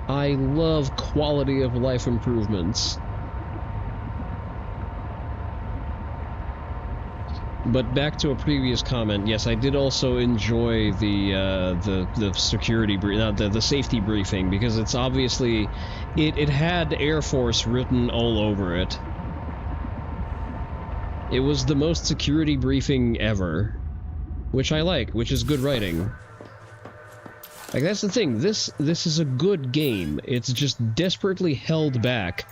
I love quality of life improvements. But back to a previous comment, yes, I did also enjoy the security the safety briefing, because it's obviously it had Air Force written all over it. It was the most security briefing ever, which I like, which is good writing. Like, that's the thing, this is a good game. It's just desperately held back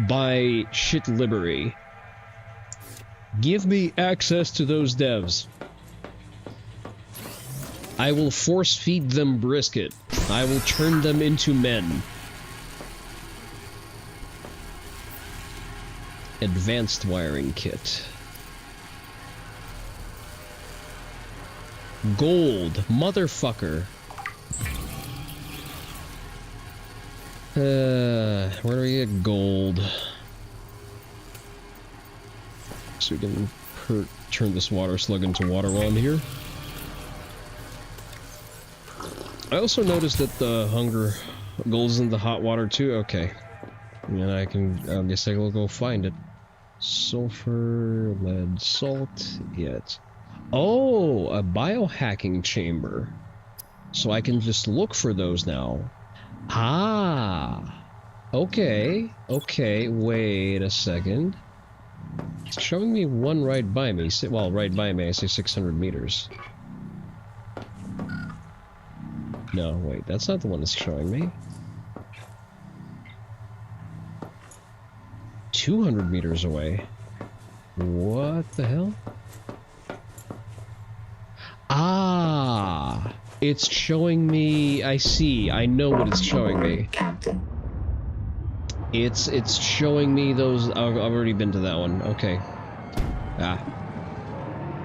by shit livery. Give me access to those devs. I will force feed them brisket. I will turn them into men. Advanced wiring kit. Gold, motherfucker. Where do we get gold? So we can turn this water slug into water while I'm here. I also noticed that the hunger gold is in the hot water too. Okay, and I guess I will go find it. Sulfur, lead, salt. Yet. Oh, a biohacking chamber. So I can just look for those now. Ah. Okay. Okay. Wait a second. It's showing me one right by me. Well, right by me, I say 600 meters. No, wait, that's not the one it's showing me. 200 meters away. What the hell? Ah! It's showing me... I see. I know what it's showing me. It's showing me those... I've already been to that one. Okay. Ah.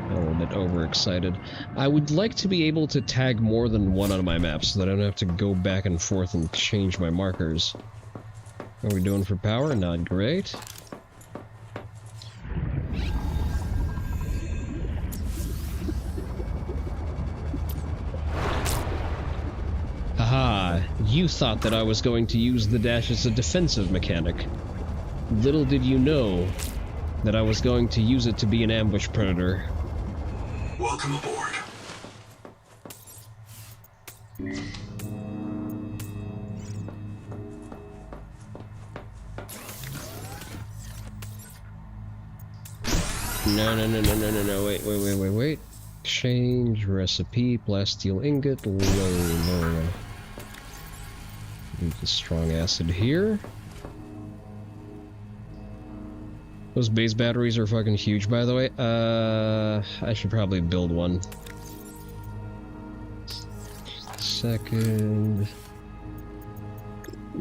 A little bit overexcited. I would like to be able to tag more than one on my map so that I don't have to go back and forth and change my markers. What are we doing for power? Not great. Haha, you thought that I was going to use the dash as a defensive mechanic. Little did you know that I was going to use it to be an ambush predator. Welcome aboard. No, wait. Exchange recipe, plasteel ingot, low. Need the strong acid here. Those base batteries are fucking huge, by the way. I should probably build one. Second.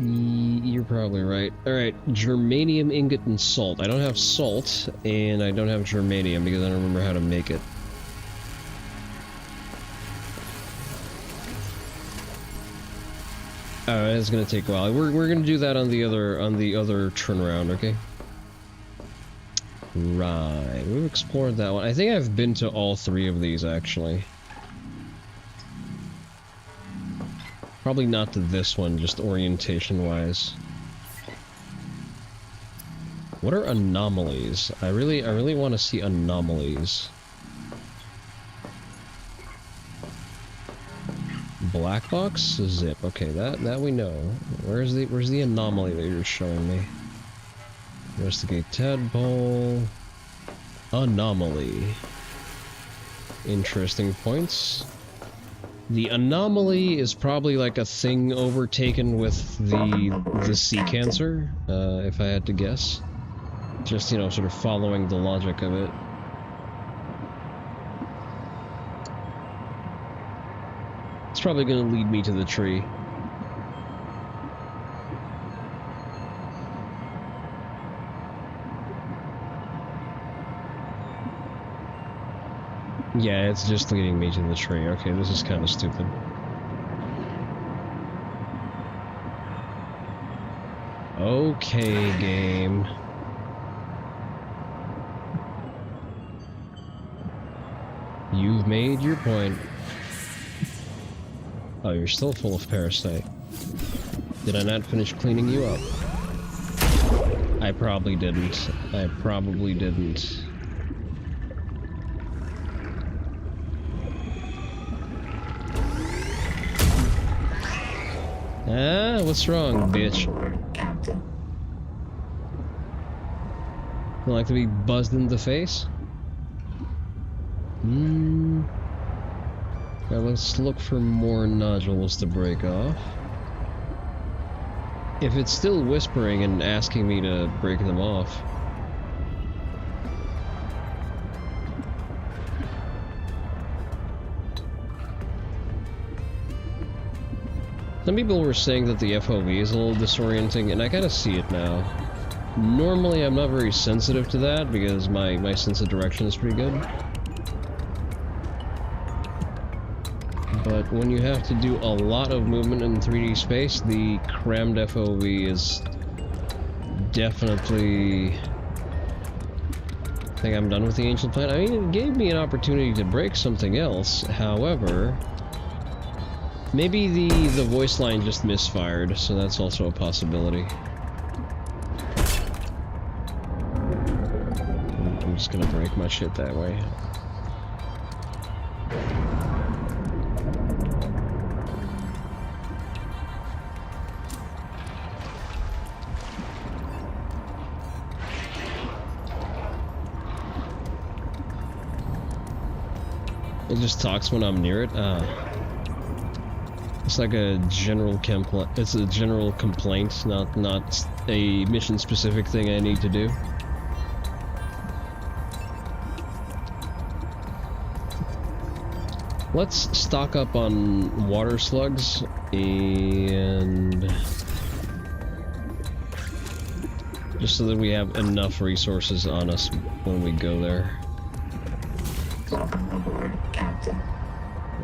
You're probably right. Alright, germanium ingot and salt. I don't have salt, and I don't have germanium because I don't remember how to make it. Alright, it's gonna take a while. We're gonna do that on the other turnaround, okay? Right, we've explored that one. I think I've been to all 3 of these, actually. Probably not to this one, just orientation-wise. What are anomalies? I really want to see anomalies. Black box? Zip. Okay, that we know. Where's the anomaly that you're showing me? Investigate tadpole. Anomaly. Interesting points. The anomaly is probably like a thing overtaken with the sea cancer, if I had to guess. Just, you know, sort of following the logic of it. It's probably going to lead me to the tree. Yeah, it's just leading me to the tree. Okay, this is kind of stupid. Okay, game. You've made your point. Oh, you're still full of parasite. Did I not finish cleaning you up? I probably didn't. I probably didn't. Ah, what's wrong, bitch? You like to be buzzed in the face? Now let's look for more nodules to break off. If it's still whispering and asking me to break them off. Some people were saying that the FOV is a little disorienting, and I kind of see it now. Normally I'm not very sensitive to that because my sense of direction is pretty good. But when you have to do a lot of movement in 3D space, the crammed FOV is definitely... I think I'm done with the Ancient Planet. I mean, it gave me an opportunity to break something else, however... Maybe the voice line just misfired, so that's also a possibility. I'm just gonna break my shit that way. It just talks when I'm near it? It's like a general complaint. It's a general complaint, not a mission-specific thing I need to do. Let's stock up on water slugs and just so that we have enough resources on us when we go there.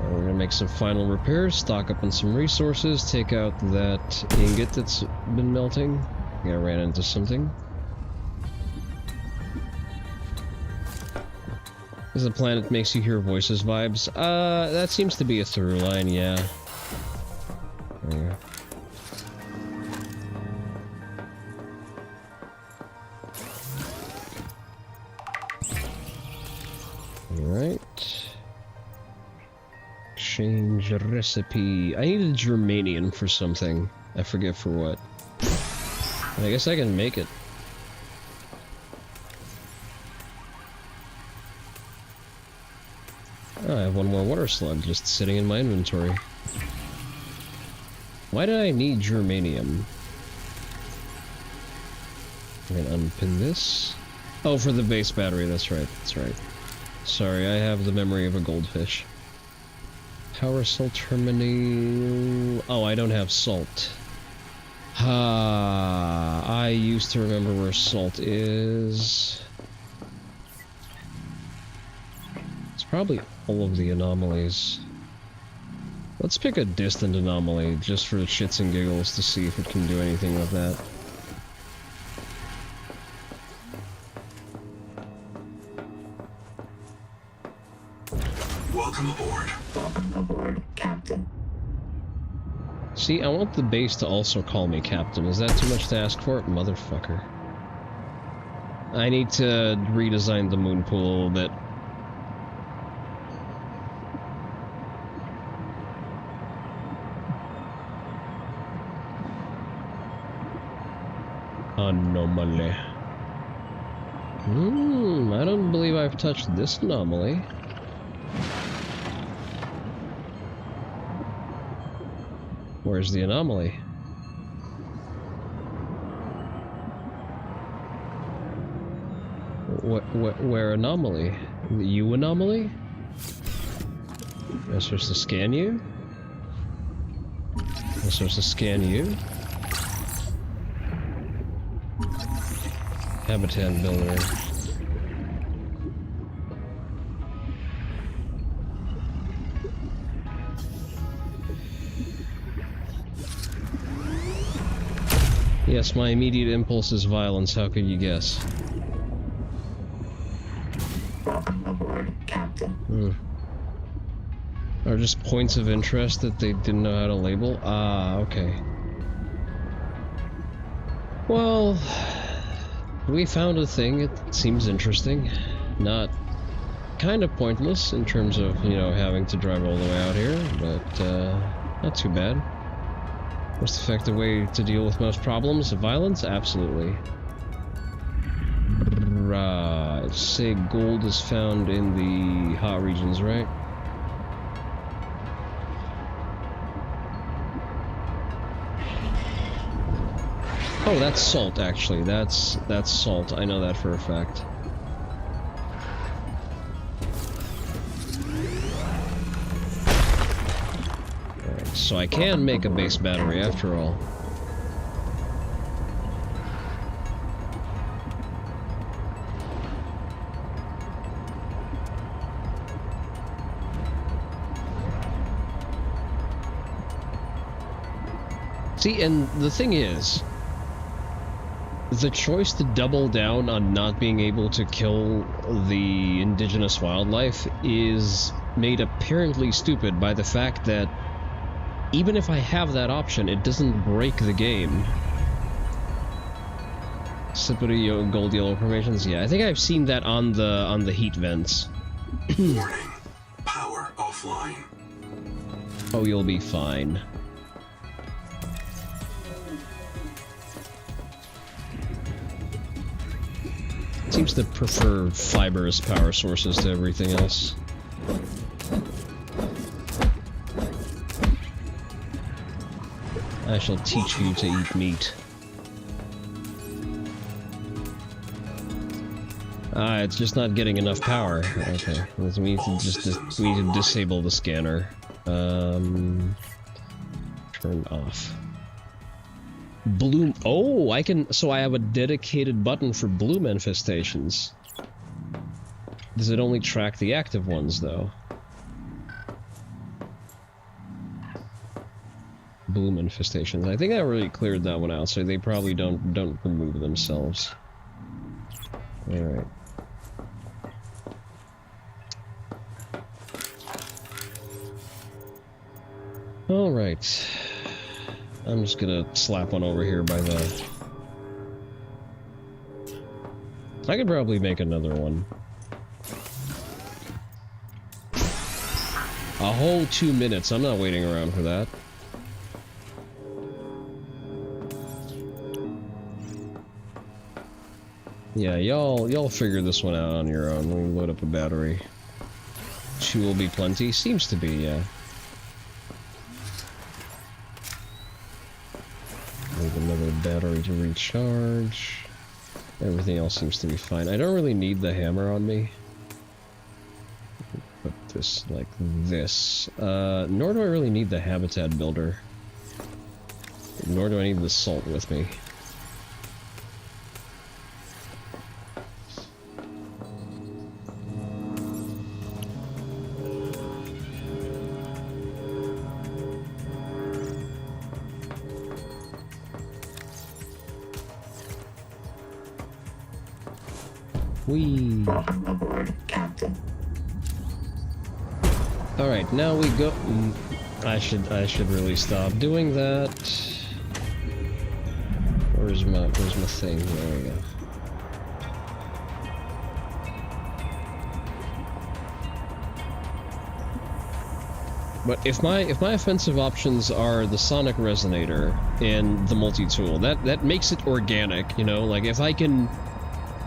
We're gonna make some final repairs, stock up on some resources, take out that ingot that's been melting. I think I ran into something. Is the planet makes you hear voices vibes? That seems to be a through line, yeah. There you go. Alright. Change recipe. I needed germanium for something. I forget for what. I guess I can make it. Oh, I have one more water slug just sitting in my inventory. Why did I need germanium? I'm gonna unpin this. Oh, for the base battery, that's right, that's right. Sorry, I have the memory of a goldfish. Power salt terminal... Oh, I don't have salt. I used to remember where salt is. It's probably all of the anomalies. Let's pick a distant anomaly, just for shits and giggles, to see if it can do anything with that. Welcome aboard. Welcome aboard, Captain. See, I want the base to also call me Captain. Is that too much to ask for? Motherfucker. I need to redesign the moon pool a little bit. Anomaly. I don't believe I've touched this anomaly. Where's the anomaly? Where anomaly? The U anomaly? Am I supposed to scan you? Am I supposed to scan you? Habitat builder. Yes, my immediate impulse is violence. How could you guess? Welcome aboard, Captain. Are just points of interest that they didn't know how to label? Ah, okay. Well, we found a thing. It seems interesting. Not kind of pointless in terms of, you know, having to drive all the way out here, but not too bad. Most effective way to deal with most problems? Violence? Absolutely. Right. Say gold is found in the hot regions, right? Oh, that's salt, actually. That's salt. I know that for a fact. Alright, so I can make a base battery after all. See, and the thing is, the choice to double down on not being able to kill the indigenous wildlife is made apparently stupid by the fact that even if I have that option, it doesn't break the game. Slippery gold yellow formations? Yeah, I think I've seen that on the heat vents. Warning. Power offline. Oh, you'll be fine. Seems to prefer fibrous power sources to everything else. I shall teach you to eat meat. Ah, it's just not getting enough power. Okay, we need to disable the scanner. Turn off. Bloom. Oh, I can. So I have a dedicated button for bloom infestations. Does it only track the active ones, though? Bloom infestations. I think I already cleared that one out, so they probably don't remove themselves. All right. All right. I'm just gonna slap one over here by the... I could probably make another one. A whole 2 minutes. I'm not waiting around for that. Yeah, y'all figure this one out on your own. Let me load up a battery. 2 will be plenty. Seems to be, yeah. Another battery to recharge. Everything else seems to be fine. I don't really need the hammer on me. Put this like this. Nor do I really need the habitat builder. Nor do I need the salt with me. Whee! Welcome aboard, Captain. All right, now we go. I should really stop doing that. Where's my thing? There we go. But if my offensive options are the sonic resonator and the multi-tool, that makes it organic, you know? Like, if I can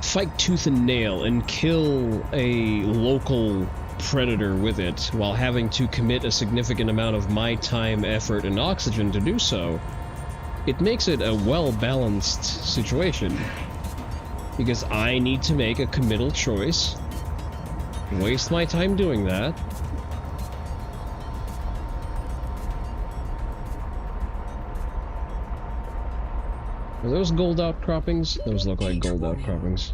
fight tooth and nail and kill a local predator with it while having to commit a significant amount of my time, effort, and oxygen to do so, it makes it a well-balanced situation. Because I need to make a committal choice, waste my time doing that. Are those gold outcroppings? Those look like gold outcroppings.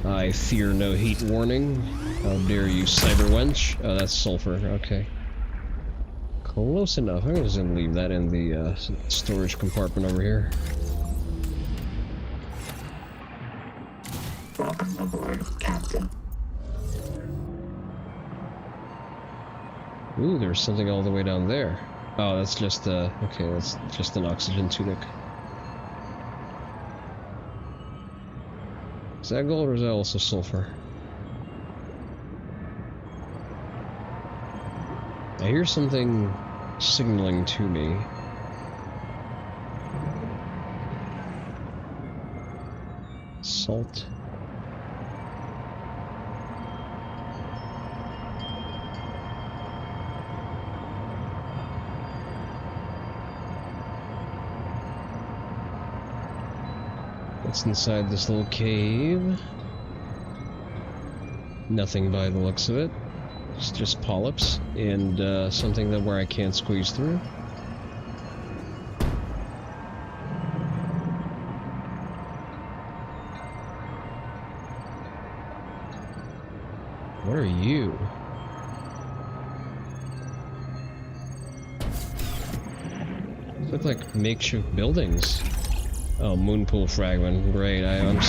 I fear no heat warning. How dare you, cyber wench? Oh, that's sulfur. Okay. Close enough. I'm just gonna leave that in the storage compartment over here. Welcome aboard, Captain. Ooh, there's something all the way down there. Oh, that's just okay, that's just an oxygen tunic. Is that gold or is that also sulfur? I hear something signaling to me. Salt. What's inside this little cave? Nothing by the looks of it. It's just polyps and something that where I can't squeeze through. What are you? These look like makeshift buildings. Oh, moonpool fragment. Great. I'm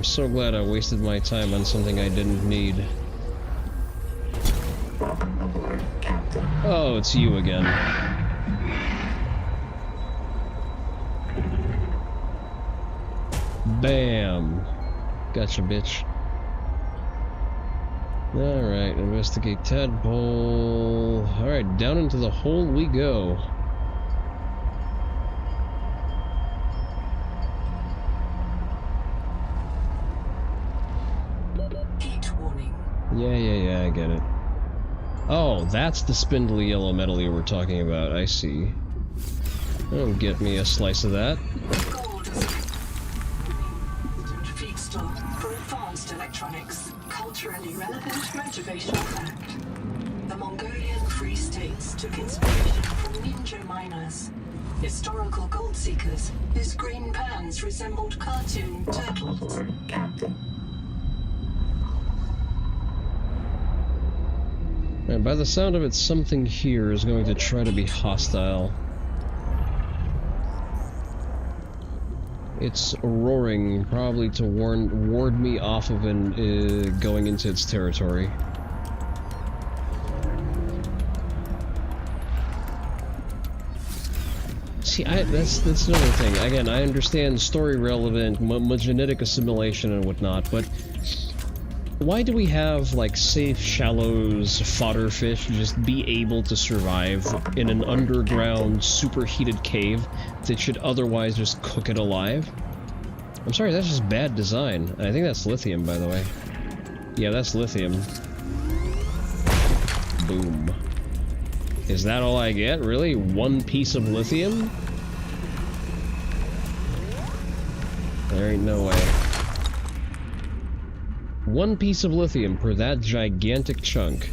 so glad I wasted my time on something I didn't need. Welcome aboard, Captain. Oh, it's you again. Bam. Gotcha, bitch. Alright, investigate tadpole. Alright, down into the hole we go. Yeah, I get it. Oh, that's the spindly yellow metal you were talking about, I see. Oh, get me a slice of that. Feedstock for advanced electronics. Culturally relevant motivational fact. The Mongolian Free States took inspiration from ninja miners, historical gold seekers whose green pans resembled cartoon turtles. Captain. And by the sound of it, something here is going to try to be hostile. It's roaring, probably to ward me off of going into its territory. See, that's another thing. Again, I understand story relevant, genetic assimilation and whatnot, but why do we have, like, safe shallows fodder fish just be able to survive in an underground, superheated cave that should otherwise just cook it alive? I'm sorry, that's just bad design. I think that's lithium, by the way. Yeah, that's lithium. Boom. Is that all I get? Really? One piece of lithium? There ain't no way. One piece of lithium per that gigantic chunk.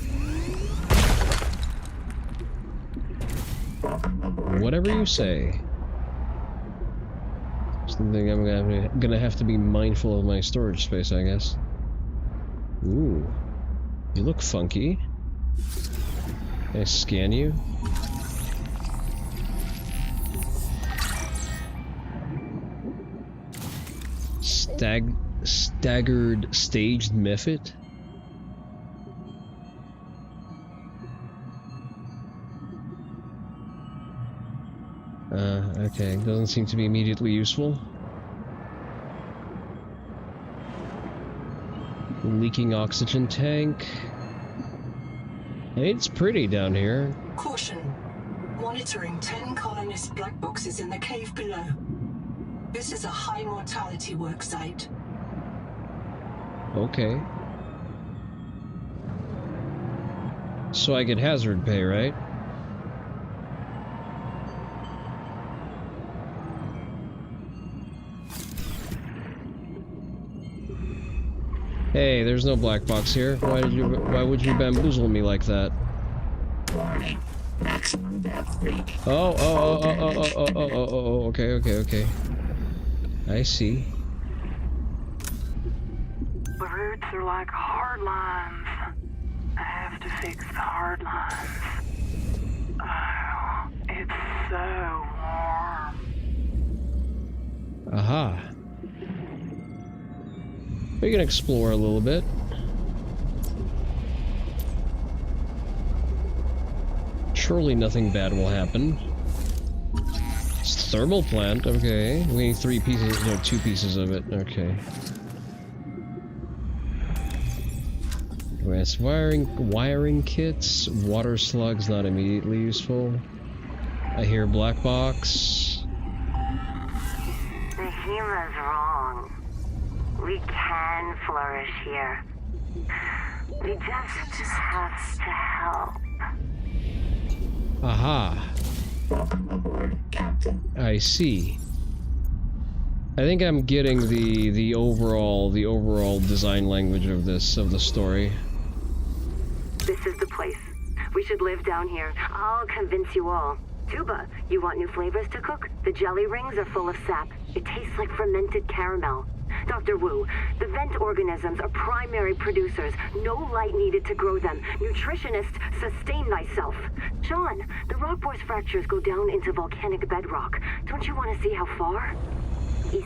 Whatever you say. Something I'm gonna have to be mindful of my storage space, I guess. Ooh. You look funky. Can I scan you? Staggered staged method? Okay, doesn't seem to be immediately useful. Leaking oxygen tank. It's pretty down here. Caution. Monitoring 10 colonist black boxes in the cave below. This is a high mortality work site. Okay. So I get hazard pay, right? Hey, there's no black box here. Why would you bamboozle me like that? Oh, okay. I see. The roots are like hard lines. I have to fix the hard lines. Oh, it's so warm. Aha. We can explore a little bit. Surely nothing bad will happen. It's a thermal plant, okay. We need 3 pieces, no, 2 pieces of it, okay. Advanced wiring kits, water slugs not immediately useful. I hear black box. The humor's wrong. We can flourish here. We just have to help. Aha. I see. I think I'm getting the overall design language of the story. This is the place. We should live down here. I'll convince you all. Tuba, you want new flavors to cook? The jelly rings are full of sap. It tastes like fermented caramel. Dr. Wu, the vent organisms are primary producers. No light needed to grow them. Nutritionist, sustain thyself. Sean, the rock bore's fractures go down into volcanic bedrock. Don't you want to see how far?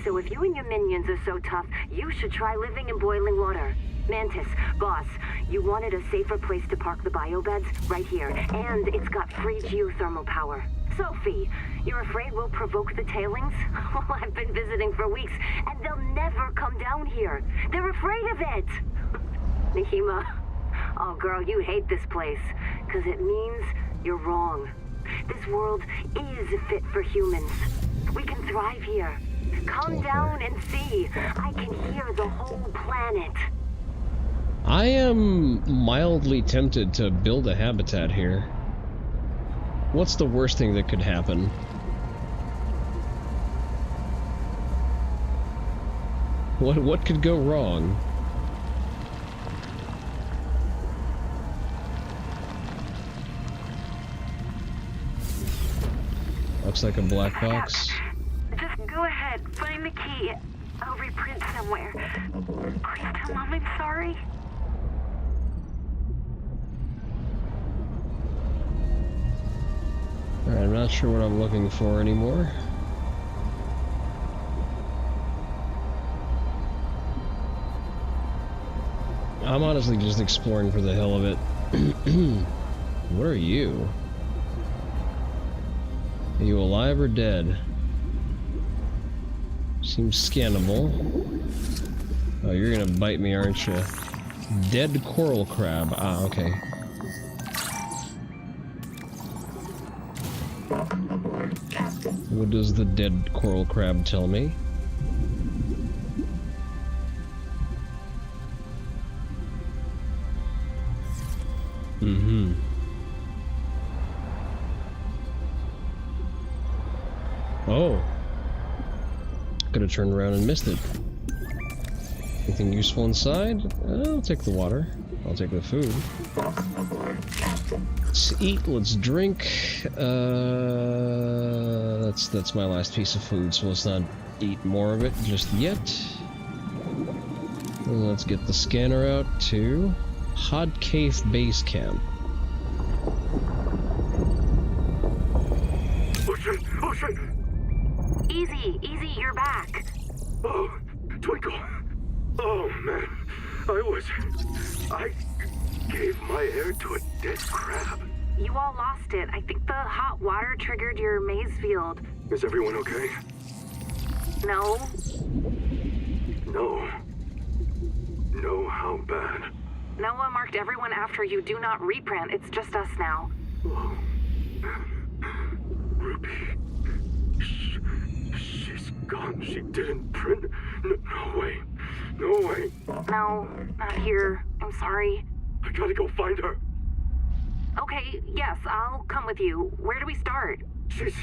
So if you and your minions are so tough, you should try living in boiling water. Mantis, boss, you wanted a safer place to park the biobeds? Right here. And it's got free geothermal power. Sophie, you're afraid we'll provoke the tailings? Well, I've been visiting for weeks, and they'll never come down here. They're afraid of it. Nahima, oh girl, you hate this place, because it means you're wrong. This world is fit for humans. We can thrive here. Come down and see. I can hear the whole planet. I am mildly tempted to build a habitat here. What's the worst thing that could happen? What could go wrong? Looks like a black box. Just go ahead, find the key. I'll reprint somewhere. Please tell Mom I'm sorry. Alright, I'm not sure what I'm looking for anymore. I'm honestly just exploring for the hell of it. What are you? Are you alive or dead? Seems scannable. Oh, you're gonna bite me, aren't you? Dead coral crab. Ah, okay. What does the dead coral crab tell me? Mm-hmm. Oh. Could have turned around and missed it. Anything useful inside? I'll take the water. I'll take the food. Let's eat, let's drink. That's my last piece of food, so let's not eat more of it just yet. And let's get the scanner out to Hod Cave Base Camp. Ocean! Easy, you're back. Oh, Twinkle. Oh, man. I gave my hair to a dead crab. You all lost it. I think the hot water triggered your maze field. Is everyone okay? No. No. No, how bad? Noah marked everyone after you. Do not reprint. It's just us now. Ruby. She's gone. She didn't print. No way. No way. No, not here. I'm sorry. I gotta go find her. Okay, yes, I'll come with you. Where do we start? If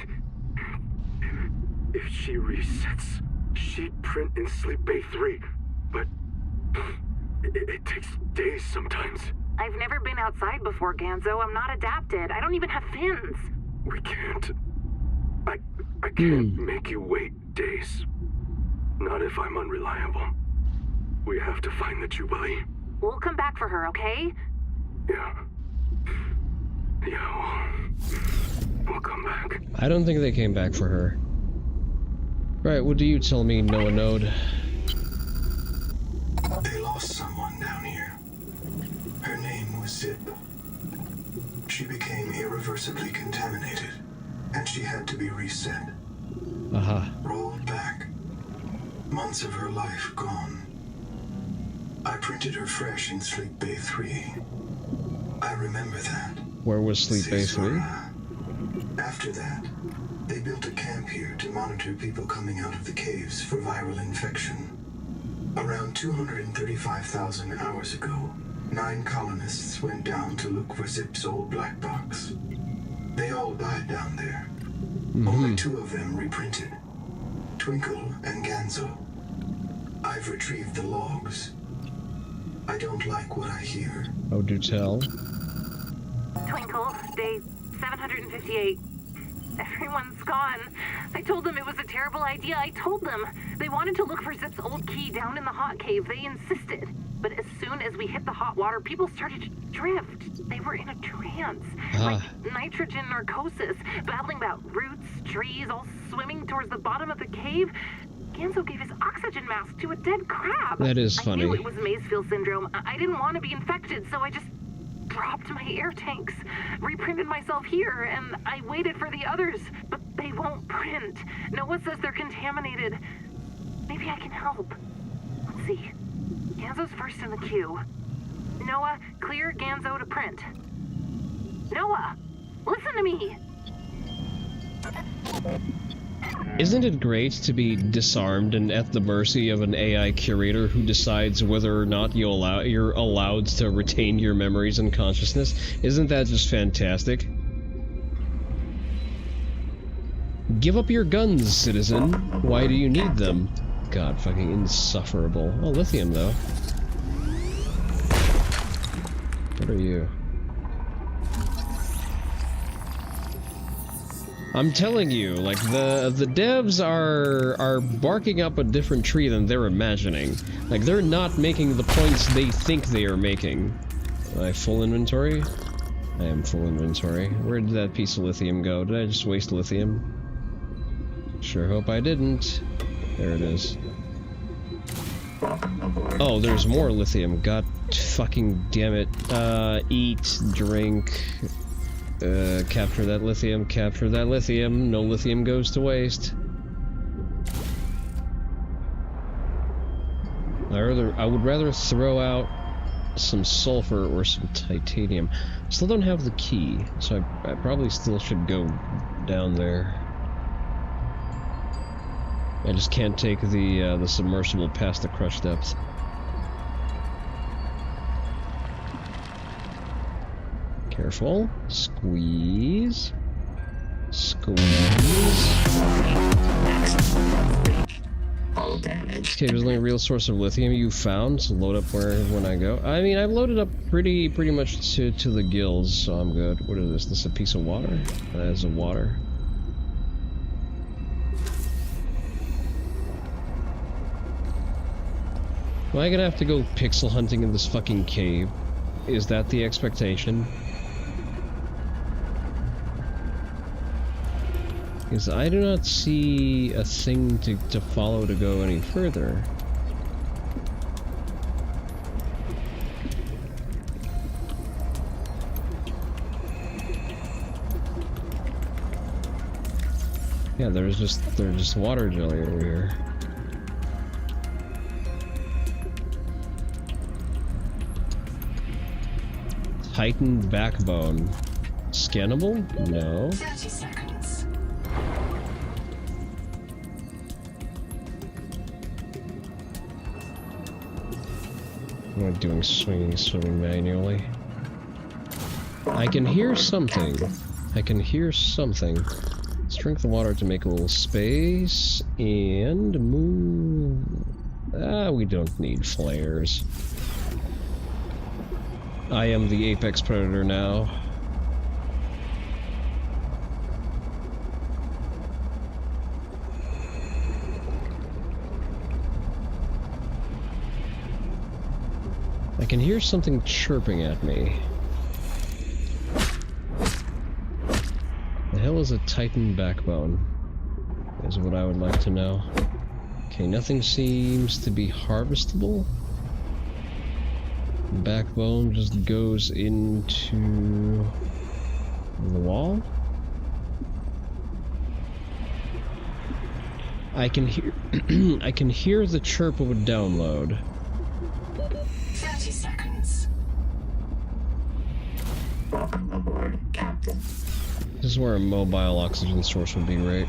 she resets, she'd print in Sleep Bay 3. But it takes days sometimes. I've never been outside before, Ganzo. I'm not adapted. I don't even have fins. We can't. I can't make you wait days. Not if I'm unreliable. We have to find the Jubilee. We'll come back for her, okay? Yeah. Yeah, we'll come back. I don't think they came back for her. Right, what do you tell me, Noah Node? They lost someone down here. Her name was Zip. She became irreversibly contaminated, and she had to be reset. Rolled back. Months of her life gone. I printed her fresh in Sleep Bay 3. I remember that. Where was Sleep Bay 3? After that, they built a camp here to monitor people coming out of the caves for viral infection. Around 235,000 hours ago, 9 colonists went down to look for Zip's old black box. They all died down there. Only 2 of them reprinted. Twinkle and Ganzo. I've retrieved the logs. I don't like what I hear. Oh, do tell. Twinkle, day 758. Everyone's gone. I told them it was a terrible idea. I told them. They wanted to look for Zip's old key down in the hot cave. They insisted. But as soon as we hit the hot water, people started to drift. They were in a trance. Like nitrogen narcosis, babbling about roots, trees, all swimming towards the bottom of the cave. Ganzo gave his oxygen mask to a dead crab. That is funny. I knew it was Maysfield syndrome. I didn't want to be infected, so I just dropped my air tanks, reprinted myself here, and I waited for the others, but they won't print. Noah says they're contaminated. Maybe I can help. Let's see. Ganzo's first in the queue. Noah, clear Ganzo to print. Noah, listen to me. Isn't it great to be disarmed and at the mercy of an AI curator who decides whether or not you're allowed to retain your memories and consciousness? Isn't that just fantastic? Give up your guns, citizen. Why do you need them? God, fucking insufferable. Oh, lithium, though. What are you? I'm telling you, like, the devs are barking up a different tree than they're imagining. Like, they're not making the points they think they are making. Am I full inventory? I am full inventory. Where did that piece of lithium go? Did I just waste lithium? Sure hope I didn't. There it is. Oh, there's more lithium. God fucking damn it. Eat, drink... capture that lithium, capture that lithium. No lithium goes to waste. I would rather throw out some sulfur or some titanium. Still don't have the key, so I probably still should go down there. I just can't take the submersible past the crush depth. Careful. Squeeze. Squeeze. This cave is the only real source of lithium you found, so load up when I go. I mean, I've loaded up pretty much to the gills, so I'm good. What is this? This is a piece of water? That is a water. Am I gonna have to go pixel hunting in this fucking cave? Is that the expectation? Because I do not see a thing to follow to go any further. Yeah, there's just water jelly over here. Titan backbone. Scannable? No. 30 seconds. I'm not doing swimming manually. I can hear something. I can hear something. Let's drink the water to make a little space and move. Ah, we don't need flares. I am the apex predator now. I can hear something chirping at me. The hell is a Titan backbone? Is what I would like to know. Okay, nothing seems to be harvestable. Backbone just goes into the wall. I can hear I can hear the chirp of a download. 30 seconds. Welcome aboard, Captain. This is where a mobile oxygen source would be, right?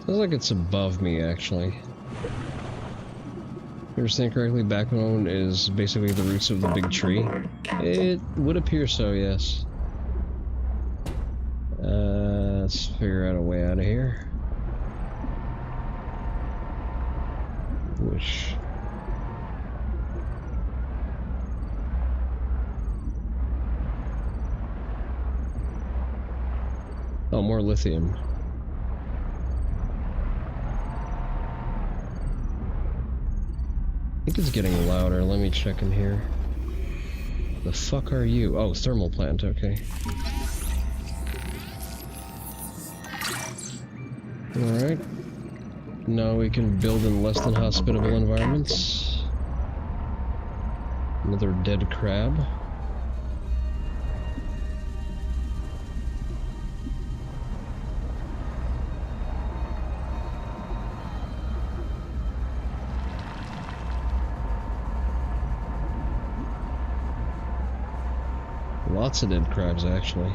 Sounds like it's above me, actually. If I understand correctly, backbone is basically the roots of the big tree. It would appear so, yes. Let's figure out a way out of here. Whoosh. Oh, more lithium. I think it's getting louder. Let me check in here. The fuck are you? Oh, thermal plant, okay. Alright. Now we can build in less than hospitable environments. Another dead crab. Lots of dead crabs, actually.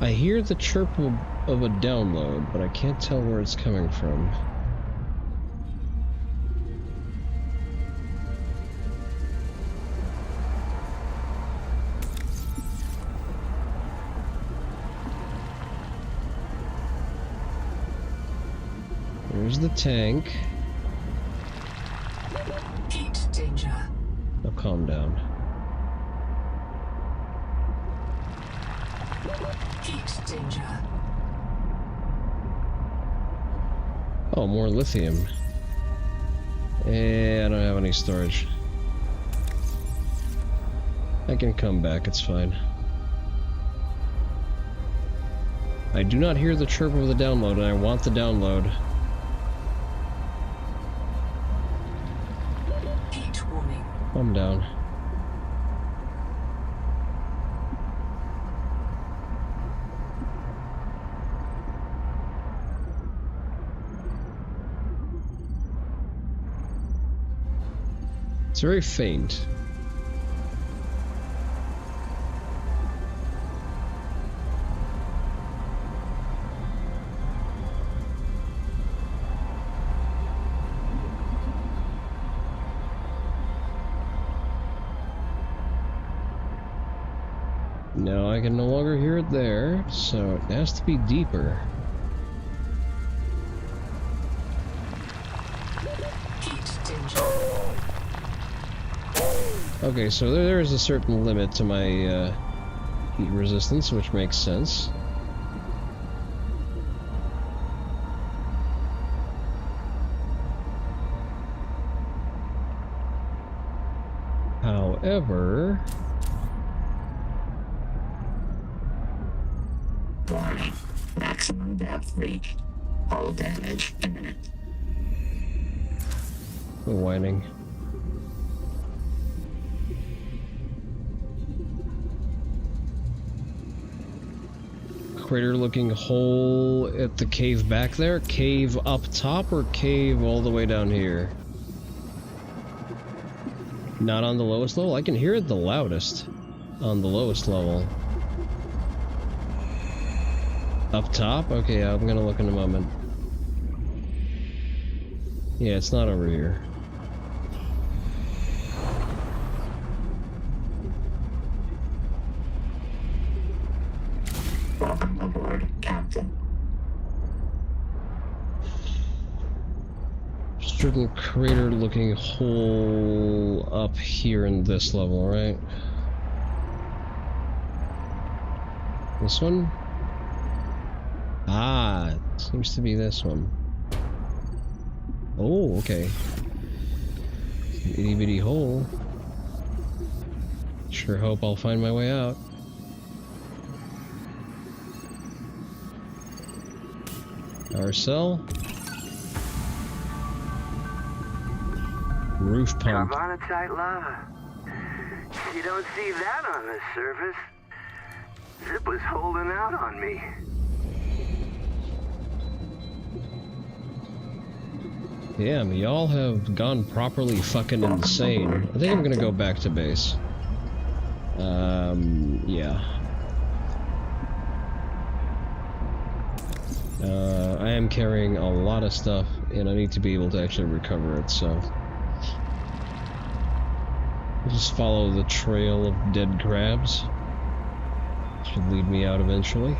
I hear the chirp of a download, but I can't tell where it's coming from. There's the tank. Heat danger. Now calm down. Heat danger. Oh, more lithium. I don't have any storage. I can come back, it's fine. I do not hear the chirp of the download, and I want the download. Heat warning. Calm down. It's very faint. No, I can no longer hear it there, so it has to be deeper. Heat danger. Okay, so there is a certain limit to my heat resistance, which makes sense. However... Warning. Maximum depth reached. Hull damage imminent. No whining. Crater-looking hole at the cave back there? Cave up top or cave all the way down here? Not on the lowest level? I can hear it the loudest on the lowest level. Up top? Okay, I'm gonna look in a moment. Yeah, it's not over here. Welcome aboard, Captain. Certain crater-looking hole up here in this level, right? This one? Ah, it seems to be this one. Oh, okay. It's an itty-bitty hole. Sure hope I'll find my way out. Power cell. Roof pump. Carbonatite lava. You don't see that on the surface. Zip was holding out on me. Damn, y'all have gone properly fucking insane. I think I'm gonna go back to base. Yeah. I am carrying a lot of stuff, and I need to be able to actually recover it, so... just follow the trail of dead crabs. Should lead me out eventually.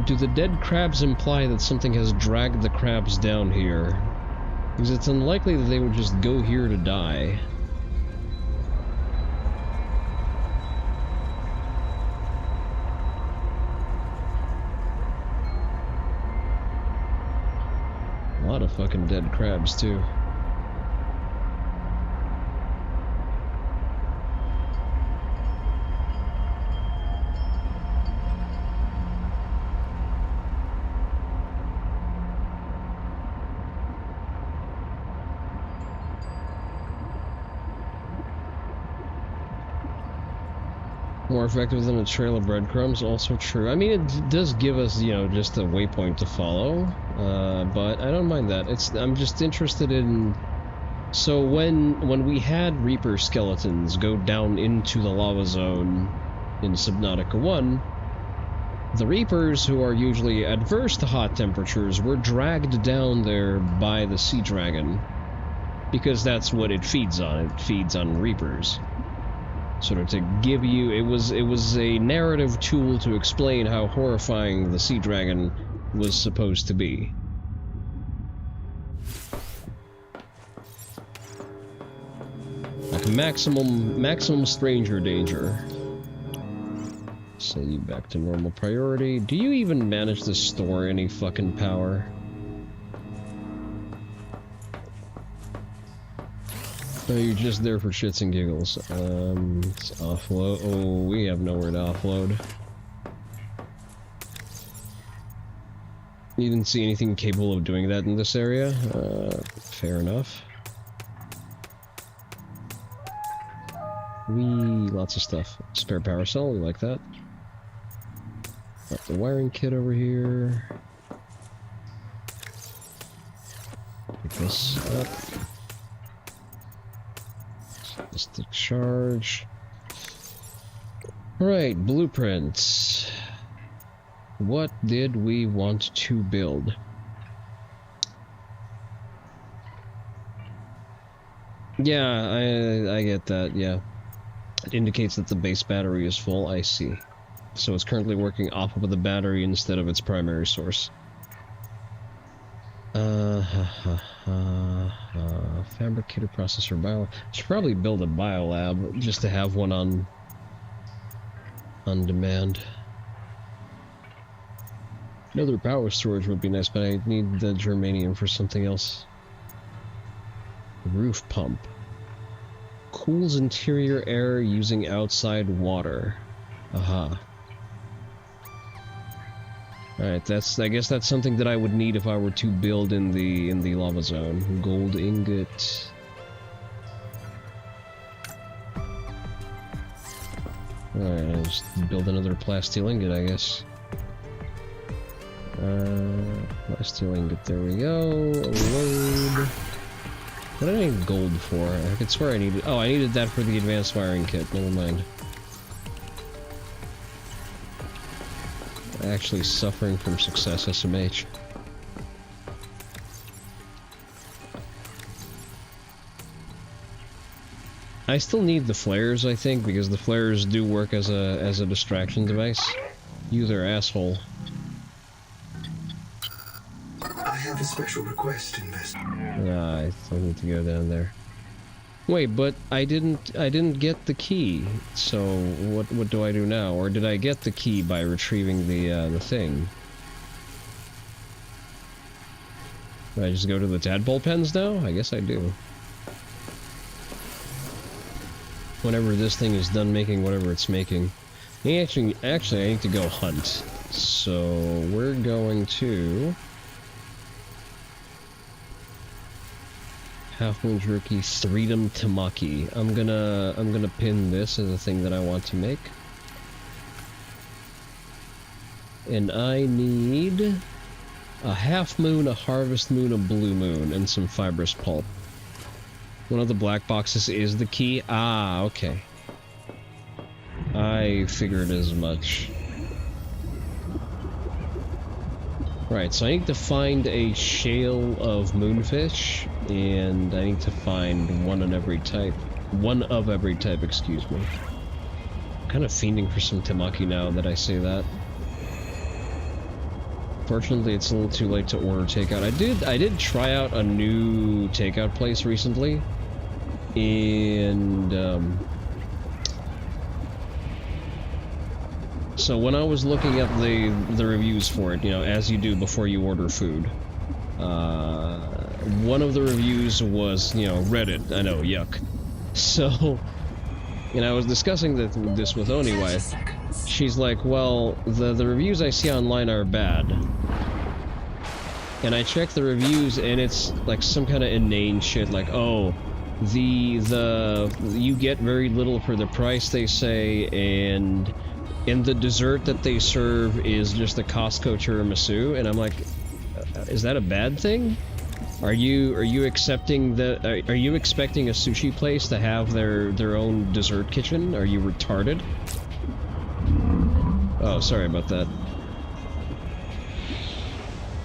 Do the dead crabs imply that something has dragged the crabs down here? Because it's unlikely that they would just go here to die. A lot of fucking dead crabs, too. More effective than a trail of breadcrumbs, also true. I mean, it does give us, you know, just a waypoint to follow, but I don't mind that. I'm just interested in... So when we had Reaper skeletons go down into the lava zone in Subnautica 1, the Reapers, who are usually adverse to hot temperatures, were dragged down there by the Sea Dragon, because that's what it feeds on. It feeds on Reapers. Sort of to give you, it was a narrative tool to explain how horrifying the Sea Dragon was supposed to be. Like maximum stranger danger. Send you back to normal priority. Do you even manage to store any fucking power? So you're just there for shits and giggles. Let's offload. Oh, we have nowhere to offload. You didn't see anything capable of doing that in this area? Fair enough. Lots of stuff. Spare power cell, we like that. Got the wiring kit over here. Pick this up. Ballistic charge. Alright, blueprints. What did we want to build? Yeah, I get that, yeah. It indicates that the base battery is full, I see. So it's currently working off of the battery instead of its primary source. Fabricator, processor, bio... Should probably build a biolab just to have one on demand. Another power storage would be nice, but I need the germanium for something else. Roof pump. Cools interior air using outside water. Aha. Alright, I guess that's something that I would need if I were to build in the lava zone. Gold ingot. Alright, I'll just build another plasteel ingot, I guess. Plasteel ingot, there we go. Load. What did I need gold for? I could swear I needed... Oh, I needed that for the advanced wiring kit, never mind. Actually suffering from success, SMH. I still need the flares, I think, because the flares do work as a distraction device. You there, asshole. I have a special request, investor. I still need to go down there. Wait, but I didn't get the key. So what do I do now? Or did I get the key by retrieving the thing? Do I just go to the tadpole pens now? I guess I do. Whenever this thing is done making whatever it's making. Actually, I need to go hunt. So we're going to... Half Moon Jerky, Freedom Tamaki. I'm gonna pin this as a thing that I want to make. And I need a half moon, a harvest moon, a blue moon, and some fibrous pulp. One of the black boxes is the key. Ah, okay. I figured as much. Right, so I need to find a shale of moonfish, and I need to find one of every type, excuse me. I'm kind of fiending for some tamaki now that I say that. Fortunately, it's a little too late to order takeout. I did try out a new takeout place recently, and so when I was looking at the reviews for it, you know, as you do before you order food, one of the reviews was, you know, Reddit. I know, yuck. So, you know, I was discussing this with Onii. She's like, well, the reviews I see online are bad. And I checked the reviews, and it's like some kind of inane shit, like, oh, you get very little for the price, they say, and the dessert that they serve is just a Costco tiramisu, and I'm like, is that a bad thing? Are you accepting are you expecting a sushi place to have their own dessert kitchen? Are you retarded? Oh, sorry about that.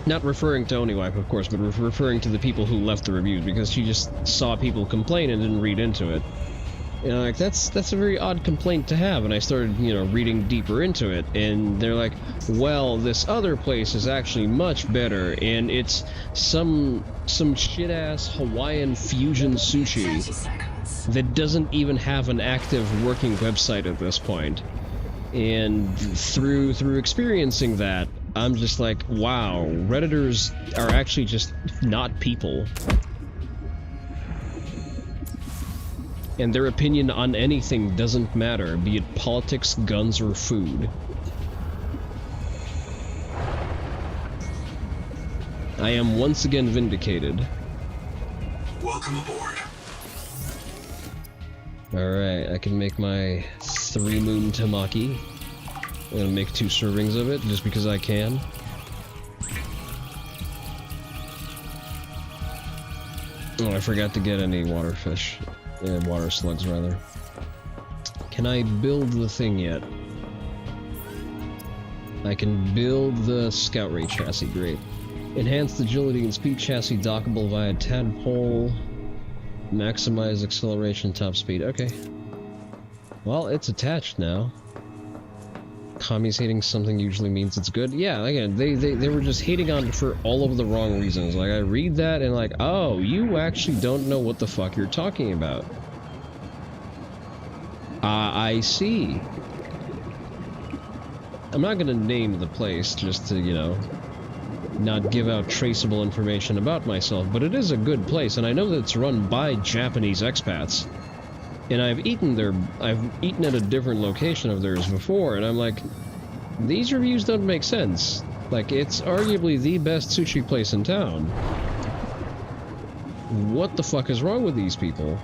Not referring to Onii, of course, but referring to the people who left the reviews, because she just saw people complain and didn't read into it. You know, like, that's a very odd complaint to have, and I started, you know, reading deeper into it, and they're like, well, this other place is actually much better, and it's some shit-ass Hawaiian fusion sushi that doesn't even have an active working website at this point. And through experiencing that, I'm just like, wow, Redditors are actually just not people. And their opinion on anything doesn't matter, be it politics, guns, or food. I am once again vindicated. Welcome aboard. Alright, I can make my 3-moon tamaki. I'm gonna make 2 servings of it, just because I can. Oh, I forgot to get any water fish. Water slugs, rather. Can I build the thing yet? I can build the scout ray chassis, great. Enhanced agility and speed chassis dockable via tadpole. Maximize acceleration top speed, okay. Well, it's attached now. Commies hating something usually means it's good. Yeah, again, they were just hating on it for all of the wrong reasons. Like, I read that and like, oh, you actually don't know what the fuck you're talking about. I see. I'm not gonna name the place just to, you know, not give out traceable information about myself, but it is a good place, and I know that it's run by Japanese expats. And I've eaten at a different location of theirs before, and I'm like, these reviews don't make sense. Like, it's arguably the best sushi place in town. What the fuck is wrong with these people?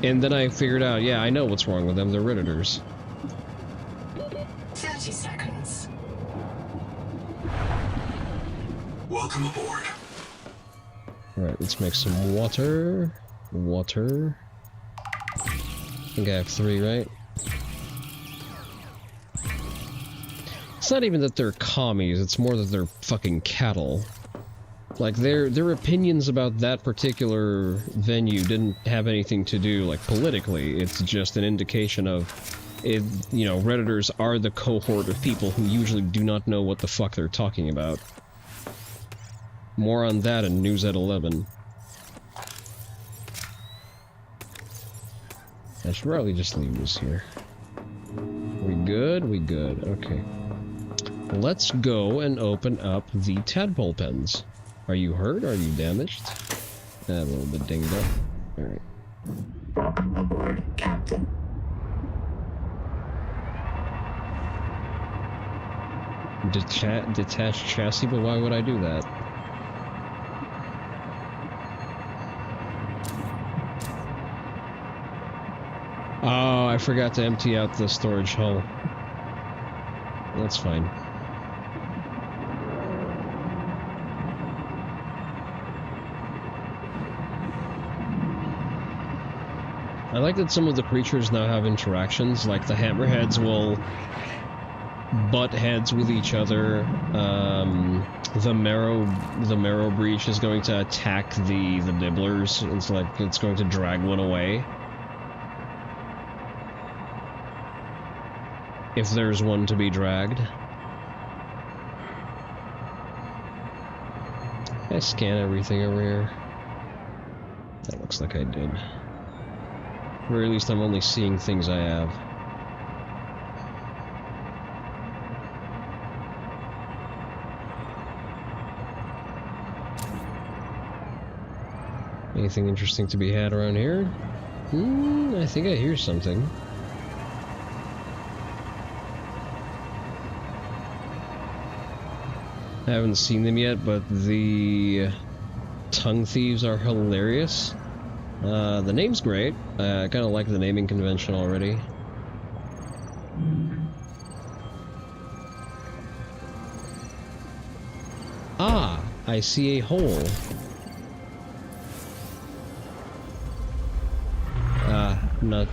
And then I figured out, yeah, I know what's wrong with them. They're Redditors. 30 seconds. Welcome aboard. Alright, let's make some water. Water. I think I have 3, right? It's not even that they're commies, it's more that they're fucking cattle. Like, their opinions about that particular venue didn't have anything to do, like, politically. It's just an indication of, you know, Redditors are the cohort of people who usually do not know what the fuck they're talking about. More on that in News at 11. I should probably just leave this here. We good? We good. Okay. Let's go and open up the tadpole pens. Are you hurt? Are you damaged? A little bit dinged up. Alright. Welcome aboard, Captain. Detached chassis, but why would I do that? Oh, I forgot to empty out the storage hull. That's fine. I like that some of the creatures now have interactions, like the hammerheads will butt heads with each other. The marrow breach is going to attack the nibblers. It's like it's going to drag one away. If there's one to be dragged. I scan everything over here. That looks like I did. Or at least I'm only seeing things I have. Anything interesting to be had around here? I think I hear something. I haven't seen them yet, but the tongue thieves are hilarious. The name's great. I kind of like the naming convention already. Ah, I see a hole. No,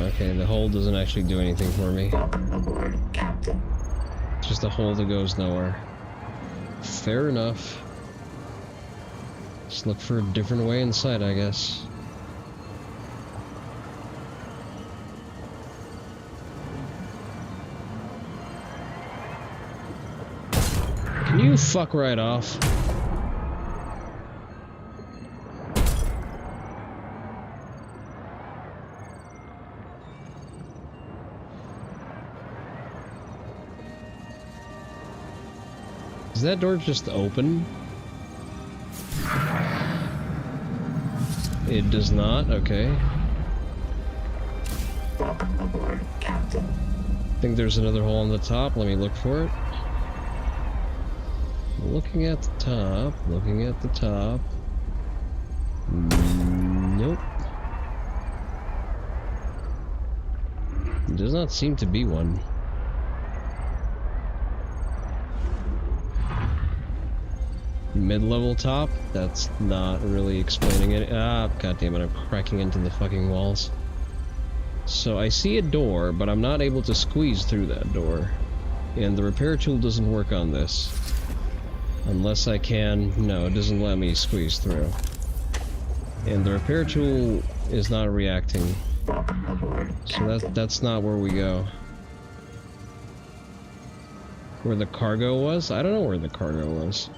okay, the hole doesn't actually do anything for me. It's just a hole that goes nowhere. Fair enough. Just look for a different way inside, I guess. Can you fuck right off? Is that door just open? It does not? Okay. Welcome aboard, Captain. I think there's another hole on the top. Let me look for it. Looking at the top. Looking at the top. Nope. There does not seem to be one. Mid-level top? That's not really explaining it. Ah, goddammit, I'm cracking into the fucking walls. So I see a door, but I'm not able to squeeze through that door. And the repair tool doesn't work on this. Unless I can... No, it doesn't let me squeeze through. And the repair tool is not reacting. So that's not where we go. Where the cargo was? I don't know where the cargo was.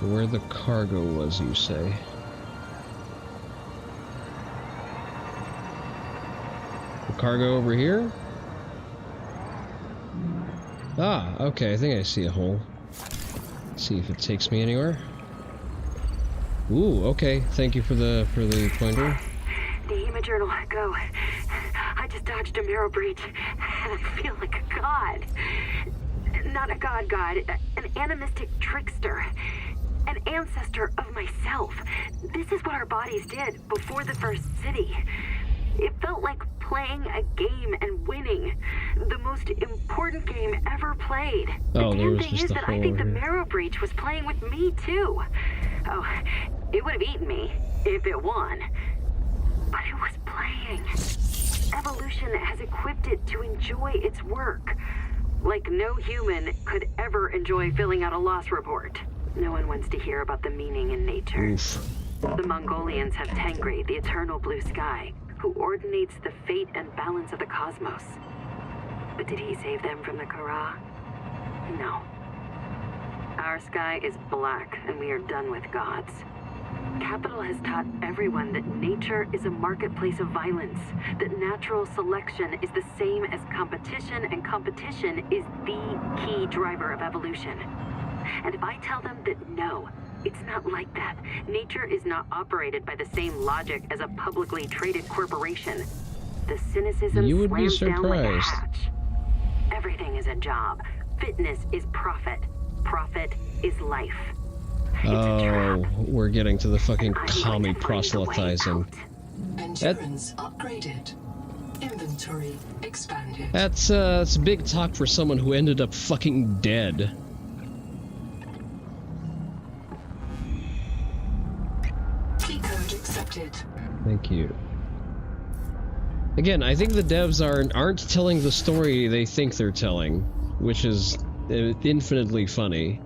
Where the cargo was, you say? The cargo over here? Ah, okay, I think I see a hole. Let's see if it takes me anywhere. Ooh, okay, thank you for the pointer. The HEMA journal, go. just dodged a marrow breach, and I feel like a god. Not a god, an animistic trickster. An ancestor of myself. This is what our bodies did before the first city. It felt like playing a game and winning. The most important game ever played. Oh, the there damn was thing just is a that I hole think the here. marrow breach was playing with me too. Oh, it would have eaten me if it won. But it was playing. Evolution has equipped it to enjoy its work. Like no human could ever enjoy filling out a loss report. No one wants to hear about the meaning in nature. Oof. The Mongolians have Tengri, the eternal blue sky, who ordinates the fate and balance of the cosmos. But did he save them from the Kara? No. Our sky is black, and we are done with gods. Capital has taught everyone that nature is a marketplace of violence, that natural selection is the same as competition, and competition is the key driver of evolution. And if I tell them that no, it's not like that. Nature is not operated by the same logic as a publicly traded corporation. The cynicism You would be slams down like a surprised. hatch. Everything is a job. Fitness is profit. Profit is life. Oh, we're getting to the fucking commie proselytizing. Endurance upgraded. Inventory expanded. That's big talk for someone who ended up fucking dead. Key code accepted. Thank you. Again, I think the devs aren't telling the story they think they're telling, which is infinitely funny.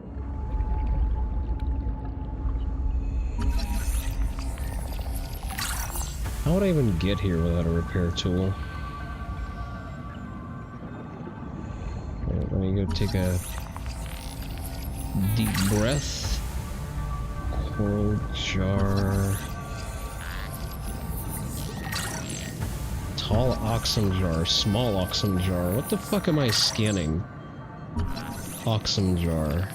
How would I even get here without a repair tool? Alright, let me go take a deep breath. Coral jar. Tall oxen jar, small oxen jar. What the fuck am I scanning? Oxen jar.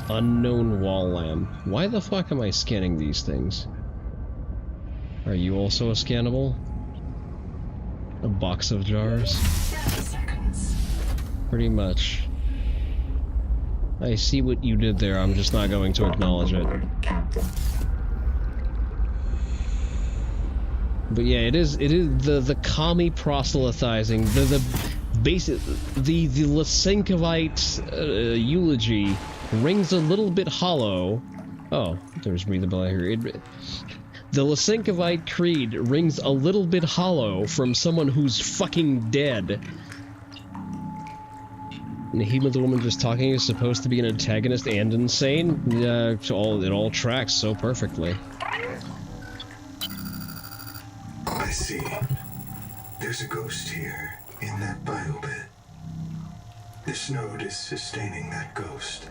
Unknown wall lamp. Why the fuck am I scanning these things? Are you also a scannable? A box of jars? 30 seconds. Pretty much. I see what you did there, I'm just not going to acknowledge it. But yeah, it is the commie proselytizing, the Lysenkovite eulogy rings a little bit hollow. Oh, there's breathable air here. The Lysenkovite creed rings a little bit hollow from someone who's fucking dead. Nahima, the woman just talking, is supposed to be an antagonist and insane? It all tracks so perfectly. I see. There's a ghost here, in that biobed. This node is sustaining that ghost.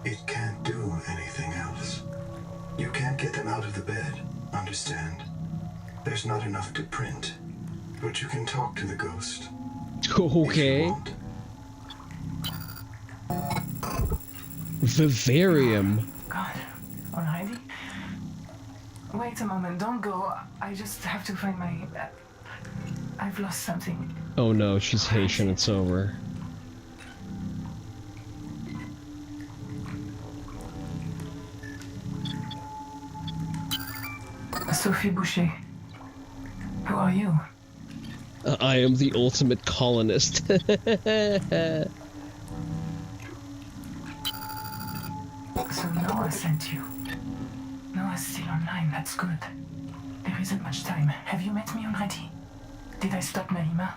It can't do anything else. You can't get them out of the bed, understand? There's not enough to print. But you can talk to the ghost. Okay. Vivarium. God, already? Wait a moment, don't go. I just have to find my... I've lost something. Oh no, she's Haitian, it's over. Sophie Boucher. Who are you? I am the ultimate colonist. So Noah sent you. Noah's still online, that's good. There isn't much time. Have you met me already? Did I stop Naima?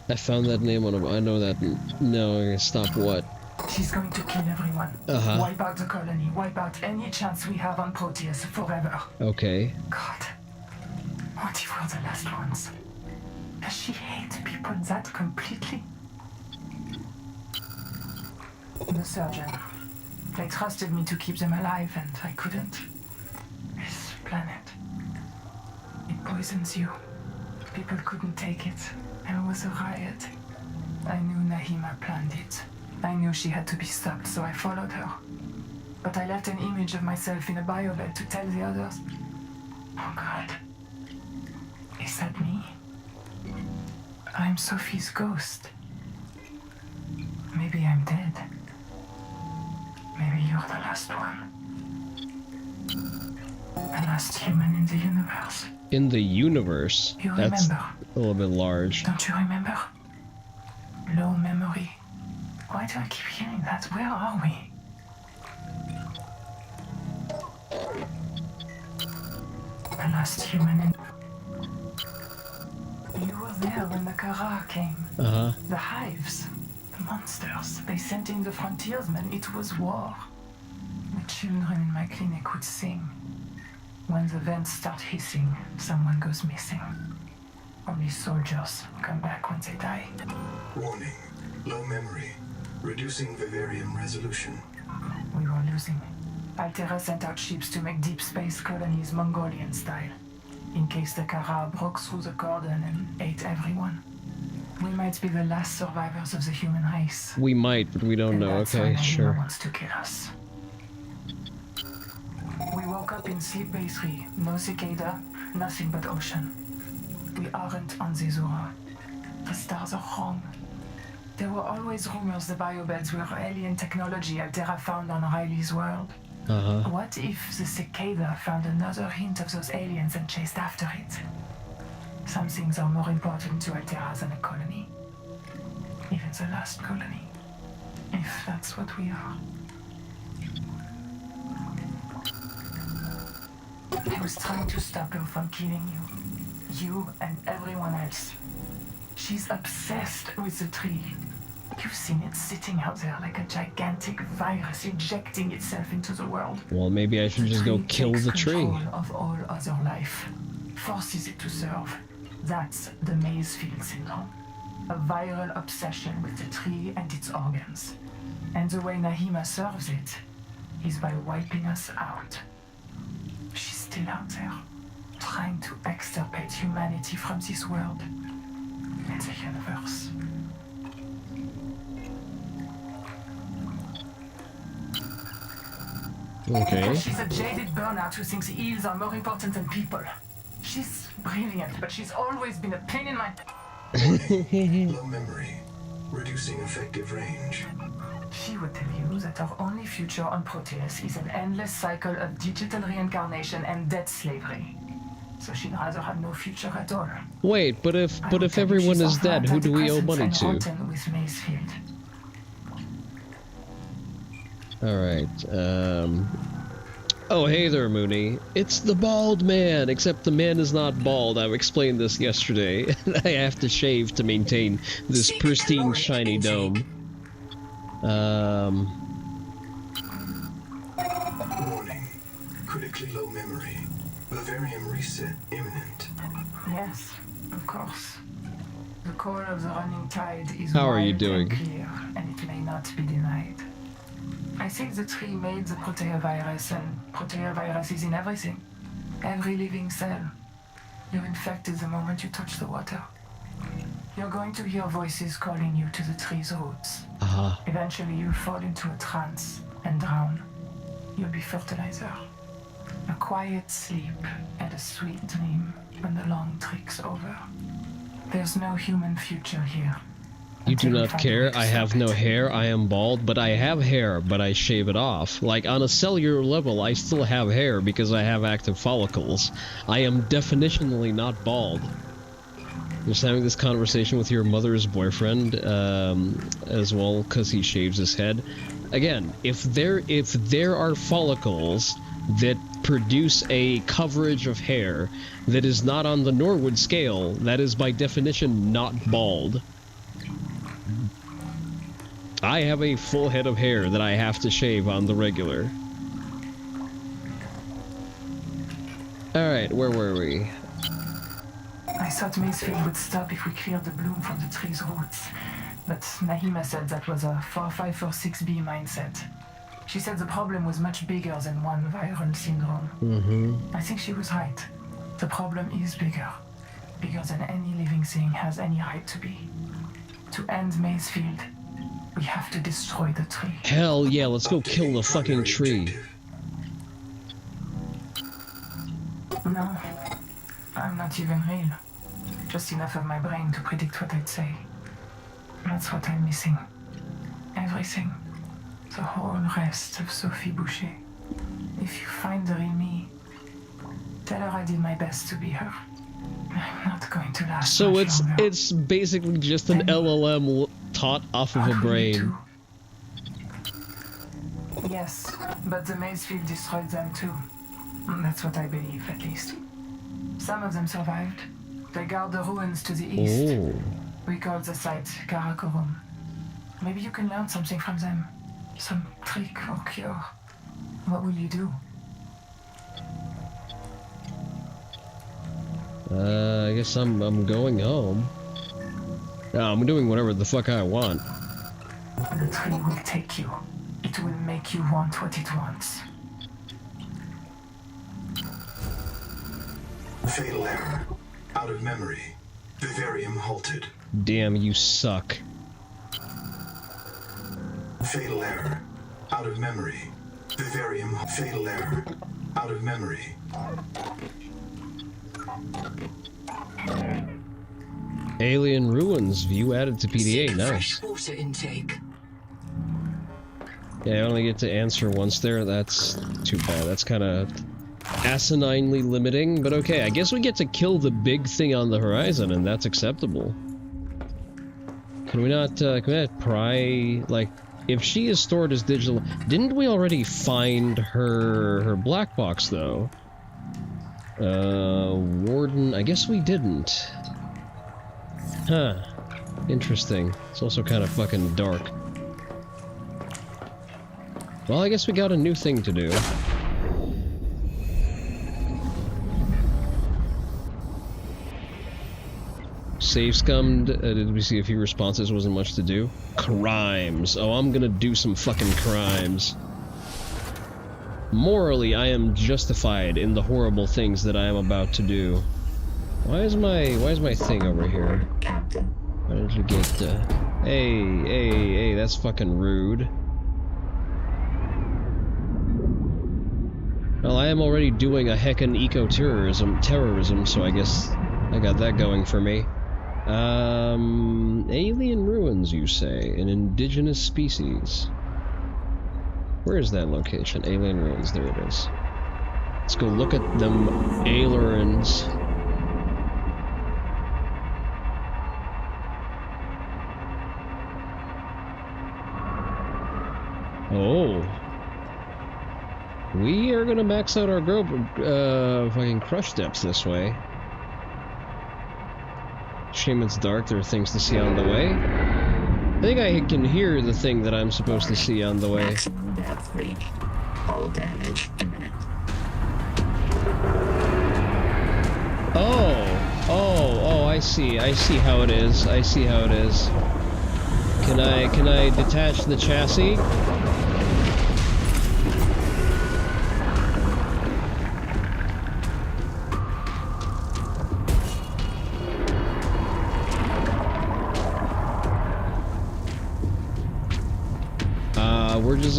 I found that name on a... I know that... No, stop what? She's going to kill everyone. Uh-huh. Wipe out the colony. Wipe out any chance we have on Proteus forever. Okay. God. What if we're the last ones? Does she hate people that completely? The surgeon. They trusted me to keep them alive and I couldn't. This planet. It poisons you. People couldn't take it. There was a riot. I knew Nahima planned it. I knew she had to be stopped, so I followed her. but I left an image of myself in a biobed to tell the others. Oh God. Is that me? I'm Sophie's ghost. Maybe I'm dead. Maybe you're the last one. The last human in the universe. In the universe? You That's remember? a little bit large. Don't you remember? Low memory. Why do I keep hearing that? Where are we? The last human in... You were there when the Kara came. Uh-huh. The hives. The monsters. They sent in the frontiersmen. It was war. The children in my clinic would sing. When the vents start hissing, someone goes missing. Only soldiers come back when they die. Warning. Low memory. Reducing vivarium resolution. We were losing. Altera sent out ships to make deep space colonies Mongolian style, in case the Kara broke through the cordon and ate everyone. We might be the last survivors of the human race. We might, but we don't know. Okay, sure. Wants to kill us. We woke up in Sleep Bay 3. No cicada, nothing but ocean. We aren't on Zezura. The stars are wrong. There were always rumors the biobeds were alien technology Altera found on Riley's world. Uh-huh. What if the cicada found another hint of those aliens and chased after it? Some things are more important to Altera than a colony. Even the last colony. If that's what we are. I was trying to stop her from killing you. You and everyone else. She's obsessed with the tree. You've seen it sitting out there like a gigantic virus injecting itself into the world. Well, maybe I should just go kill the tree. Control of all other life. Forces it to serve. That's the Maysfield syndrome. A viral obsession with the tree and its organs. And the way Nahima serves it is by wiping us out. She's still out there, trying to extirpate humanity from this world and the universe. Okay. She's a jaded burnout who thinks eels are more important than people. She's brilliant, but she's always been a pain in my... Low memory. Reducing effective range. She would tell you that our only future on Proteus is an endless cycle of digital reincarnation and debt slavery. So she'd rather have no future at all. Wait, but if everyone is dead, who do we owe money to? With Maysfield. Alright, Oh, hey there, Mooney. It's the bald man, except the man is not bald. I've explained this yesterday. I have to shave to maintain this pristine, shiny dome. Warning. Critically low memory. Vivarium reset imminent. Yes, of course. The core of the running tide is How are you wide doing? and clear, and it may not be denied. I think the tree made the proteovirus, and proteovirus is in everything. Every living cell. You're infected the moment you touch the water. You're going to hear voices calling you to the tree's roots. Eventually you'll fall into a trance and drown. You'll be fertilizer. A quiet sleep and a sweet dream when the long trick's over. There's no human future here. You do not care. I have no hair. I am bald, but I have hair, but I shave it off. Like, on a cellular level, I still have hair because I have active follicles. I am definitionally not bald. Just having this conversation with your mother's boyfriend, as well, because he shaves his head. Again, if there are follicles that produce a coverage of hair that is not on the Norwood scale, that is by definition not bald. I have a full head of hair that I have to shave on the regular. Alright, where were we? I thought Maysfield would stop if we cleared the bloom from the tree's roots, but Nahima said that was a 4546B mindset. She said the problem was much bigger than one viral syndrome. I think she was right. The problem is bigger. Bigger than any living thing has any right to be. To end Maysfield, We have to destroy the tree. Hell yeah, let's go kill the fucking tree. No, I'm not even real. Just enough of my brain to predict what I'd say. That's what I'm missing. Everything. The whole rest of Sophie Boucher. If you find the real me, tell her I did my best to be her. I'm not going to last. So much longer. it's basically just an LLM taught off of a brain. Yes, but the maze field destroyed them too. That's what I believe, at least. Some of them survived. They guard the ruins to the east. Oh. We call the site Karakorum. Maybe you can learn something from them. Some trick or cure. What will you do? I guess I'm going home. No, I'm doing whatever the fuck I want. The tree will take you. It will make you want what it wants. Fatal error. Out of memory. Vivarium halted. Damn, you suck. Fatal error. Out of memory. Vivarium. Fatal error. Out of memory. Alien Ruins, view added to PDA, nice. Water intake. Yeah, I only get to answer once there, that's too bad. That's kind of asininely limiting, but okay, I guess we get to kill the big thing on the horizon, and that's acceptable. Can we not pry, like, if she is stored as digital... Didn't we already find her black box, though? Warden, I guess we didn't. Huh. Interesting. It's also kind of fucking dark. Well, I guess we got a new thing to do. Save scummed. Did we see a few responses? Wasn't much to do. Crimes. Oh, I'm gonna do some fucking crimes. Morally, I am justified in the horrible things that I am about to do. Why is my thing over here? Why did you get, hey, that's fucking rude. Well, I am already doing a heckin' eco-terrorism, so I guess I got that going for me. Alien ruins, you say? An indigenous species. Where is that location? Alien ruins, there it is. Let's go look at them aliens. Oh. We are gonna max out our fucking crush depths this way. Shame it's dark, there are things to see on the way. I think I can hear the thing that I'm supposed to see on the way. Oh, I see how it is. I see how it is. Can I detach the chassis?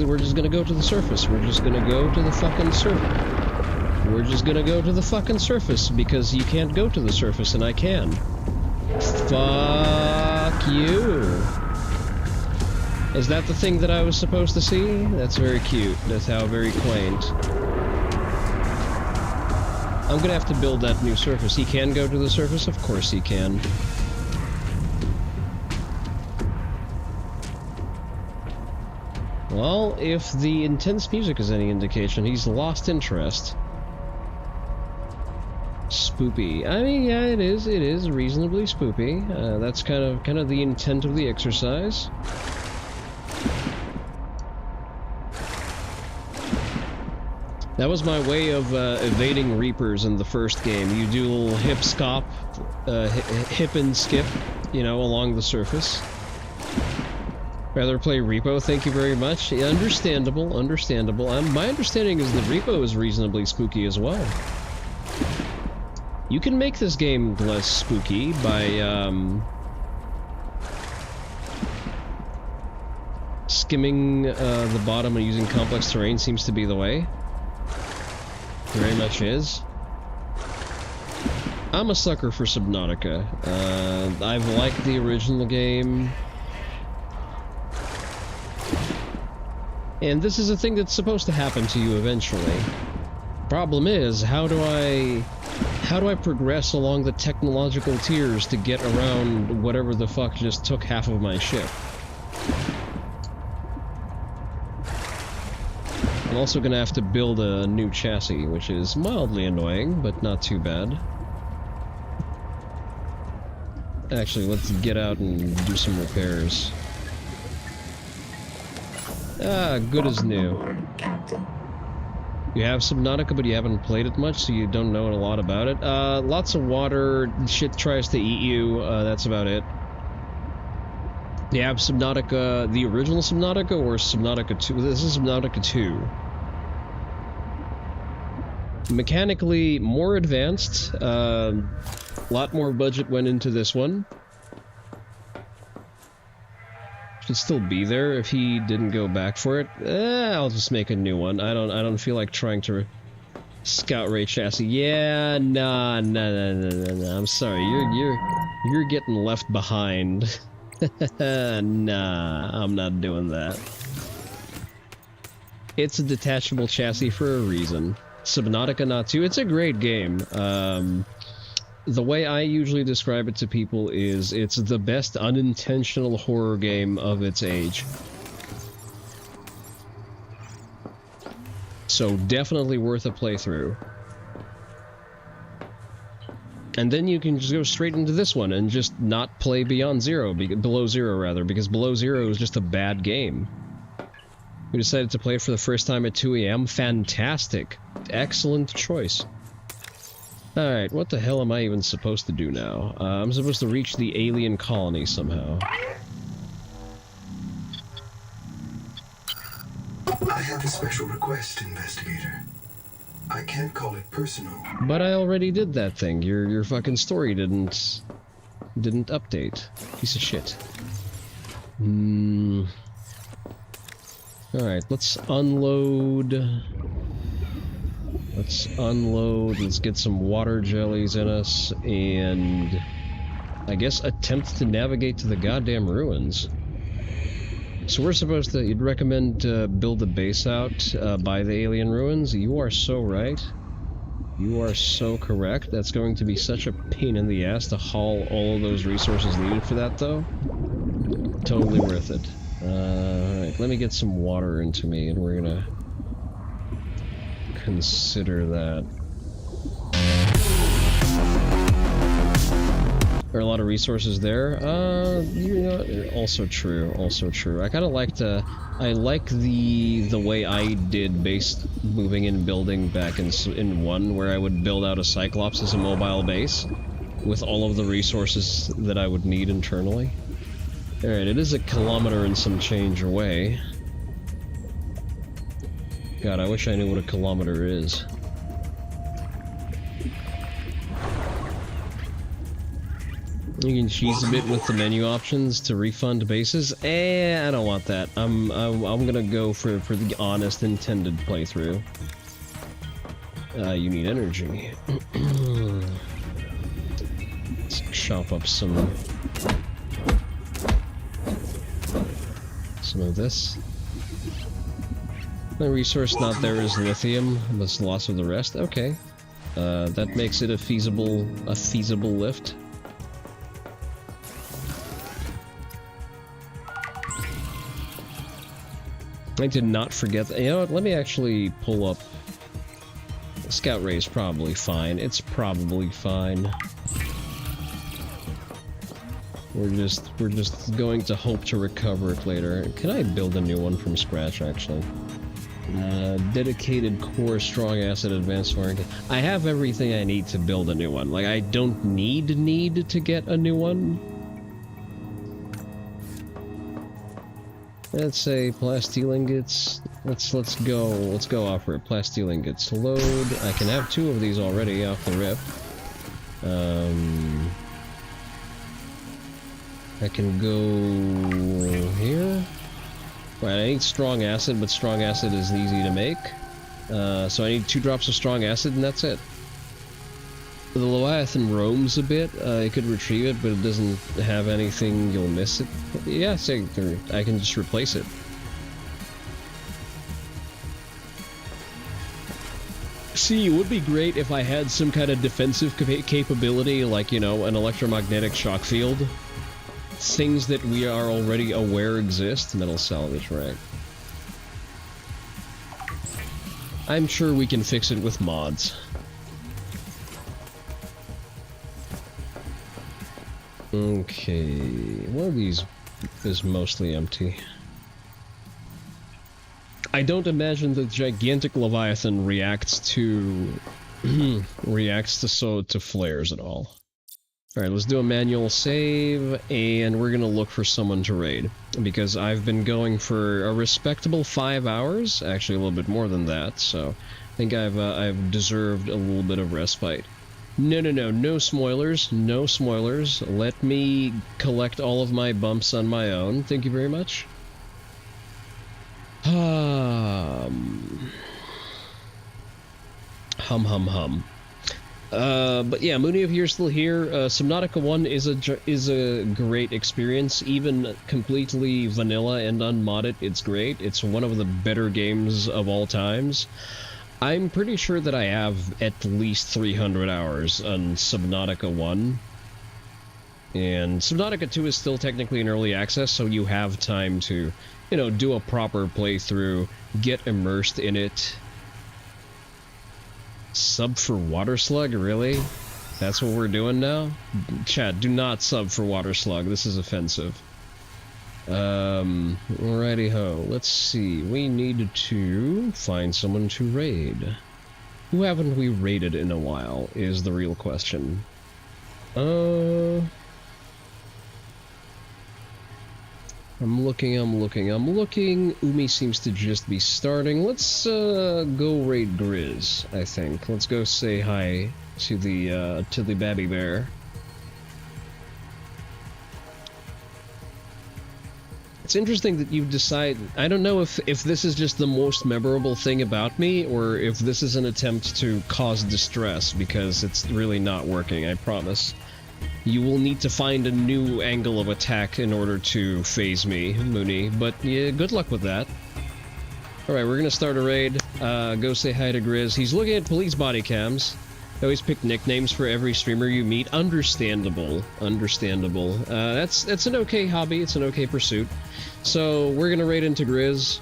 We're just gonna go to the surface. We're just gonna go to the fucking surface. We're just gonna go to the fucking surface because you can't go to the surface and I can. Fuck you. Is that the thing that I was supposed to see? That's very cute. That's how very quaint. I'm gonna have to build that new surface. He can go to the surface? Of course he can. Well, if the intense music is any indication, he's lost interest. Spoopy. I mean, yeah, it is reasonably spoopy. That's kind of the intent of the exercise. That was my way of evading Reapers in the first game. You do a little hip and skip, you know, along the surface. Rather play Repo, thank you very much. Understandable. My understanding is that Repo is reasonably spooky as well. You can make this game less spooky by, skimming the bottom and using complex terrain seems to be the way. It very much is. I'm a sucker for Subnautica. I've liked the original game. And this is a thing that's supposed to happen to you eventually. Problem is, how do I progress along the technological tiers to get around whatever the fuck just took half of my ship? I'm also gonna have to build a new chassis, which is mildly annoying, but not too bad. Actually, let's get out and do some repairs. Ah, good as new. You have Subnautica, but you haven't played it much, so you don't know a lot about it. Lots of water, shit tries to eat you, that's about it. You have Subnautica, the original Subnautica, or Subnautica 2? This is Subnautica 2. Mechanically more advanced, a lot more budget went into this one. Should still be there if he didn't go back for it. I'll just make a new one. I don't feel like trying to scout ray chassis. Yeah, nah. I'm sorry. You're getting left behind. Nah, I'm not doing that. It's a detachable chassis for a reason. Subnautica not too. It's a great game. The way I usually describe it to people is it's the best unintentional horror game of its age. So definitely worth a playthrough. And then you can just go straight into this one and just not play Below Zero rather, because Below Zero is just a bad game. We decided to play it for the first time at 2 AM. Fantastic. Excellent choice. Alright, what the hell am I even supposed to do now? I'm supposed to reach the alien colony somehow. I have a special request, investigator. I can't call it personal. But I already did that thing. Your fucking story didn't update. Piece of shit. Alright, let's unload. Let's get some water jellies in us, and I guess attempt to navigate to the goddamn ruins. So we're supposed to, you'd recommend build a base out by the alien ruins? You are so right. You are so correct. That's going to be such a pain in the ass to haul all of those resources needed for that, though. Totally worth it. Alright, let me get some water into me, and we're gonna consider that. There are a lot of resources there. You know, also true. I kind of I like the way I did base moving and building back in 1, where I would build out a Cyclops as a mobile base with all of the resources that I would need internally. Alright, it is a kilometer and some change away. God, I wish I knew what a kilometer is. You can cheese a bit with the menu options to refund bases. I don't want that. I'm gonna go for the honest intended playthrough. You need energy. Let's chop up some of this. The resource not there is lithium, but loss of the rest. Okay, that makes it a feasible lift. I did not forget. You know what? Let me actually pull up. Scout Ray is probably fine. It's probably fine. We're just going to hope to recover it later. Can I build a new one from scratch? Actually, dedicated core, strong acid, advanced wiring. I have everything I need to build a new one. Like, I don't need to get a new one. Let's say plasteel ingots. Let's go offer it. Plasteel ingots. Load. I can have 2 of these already off the rip. I can go here. Right, I need strong acid, but strong acid is easy to make. So I need 2 drops of strong acid, and that's it. The Leviathan roams a bit. I could retrieve it, but it doesn't have anything. You'll miss it. Yeah, so I can just replace it. See, it would be great if I had some kind of defensive capability, like, you know, an electromagnetic shock field. Things that we are already aware exist. Metal salvage, right. I'm sure we can fix it with mods. Okay, one of these is mostly empty. I don't imagine the gigantic Leviathan reacts to to flares at all. Alright, let's do a manual save, and we're gonna look for someone to raid. Because I've been going for a respectable 5 hours, actually a little bit more than that, so I think I've deserved a little bit of respite. No spoilers, no spoilers. Let me collect all of my bumps on my own. Thank you very much. But yeah, Mooney, if you're still here, Subnautica 1 is a great experience. Even completely vanilla and unmodded, it's great. It's one of the better games of all times. I'm pretty sure that I have at least 300 hours on Subnautica 1. And Subnautica 2 is still technically in early access, so you have time to, you know, do a proper playthrough, get immersed in it. Sub for Water Slug, really? That's what we're doing now? Chat, do not sub for Water Slug, this is offensive. Alrighty ho, let's see, we need to find someone to raid. Who haven't we raided in a while, is the real question. I'm looking. Umi seems to just be starting. Let's go raid Grizz, I think. Let's go say hi to the baby bear. It's interesting that you've decided. I don't know if this is just the most memorable thing about me, or if this is an attempt to cause distress, because it's really not working, I promise. You will need to find a new angle of attack in order to phase me, Mooney, but yeah, good luck with that. Alright, we're gonna start a raid. Go say hi to Grizz. He's looking at police body cams. They always pick nicknames for every streamer you meet. Understandable. Understandable. That's an okay hobby. It's an okay pursuit. So, we're gonna raid into Grizz.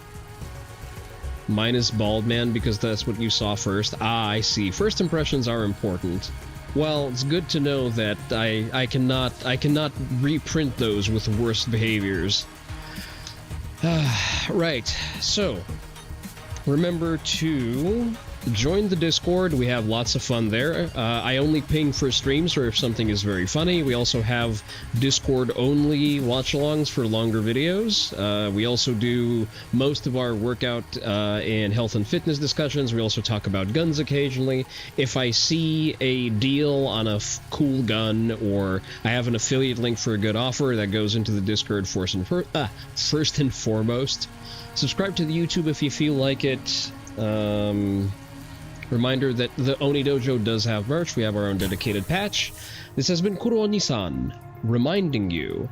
Minus Bald Man, because that's what you saw first. Ah, I see. First impressions are important. Well, it's good to know that I cannot reprint those with worse behaviors. Right, so remember to join the Discord. We have lots of fun there. I only ping for streams or if something is very funny. We also have Discord-only watch-alongs for longer videos. We also do most of our workout and health and fitness discussions. We also talk about guns occasionally. If I see a deal on a cool gun, or I have an affiliate link for a good offer, that goes into the Discord first and foremost. Subscribe to the YouTube if you feel like it. Reminder that the Oni Dojo does have merch. We have our own dedicated patch. This has been Kuro Onii-san, reminding you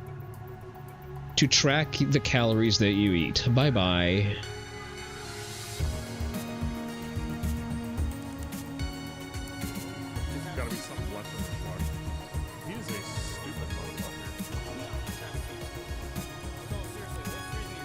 to track the calories that you eat. Bye-bye. There's gotta be something left in the car. He is a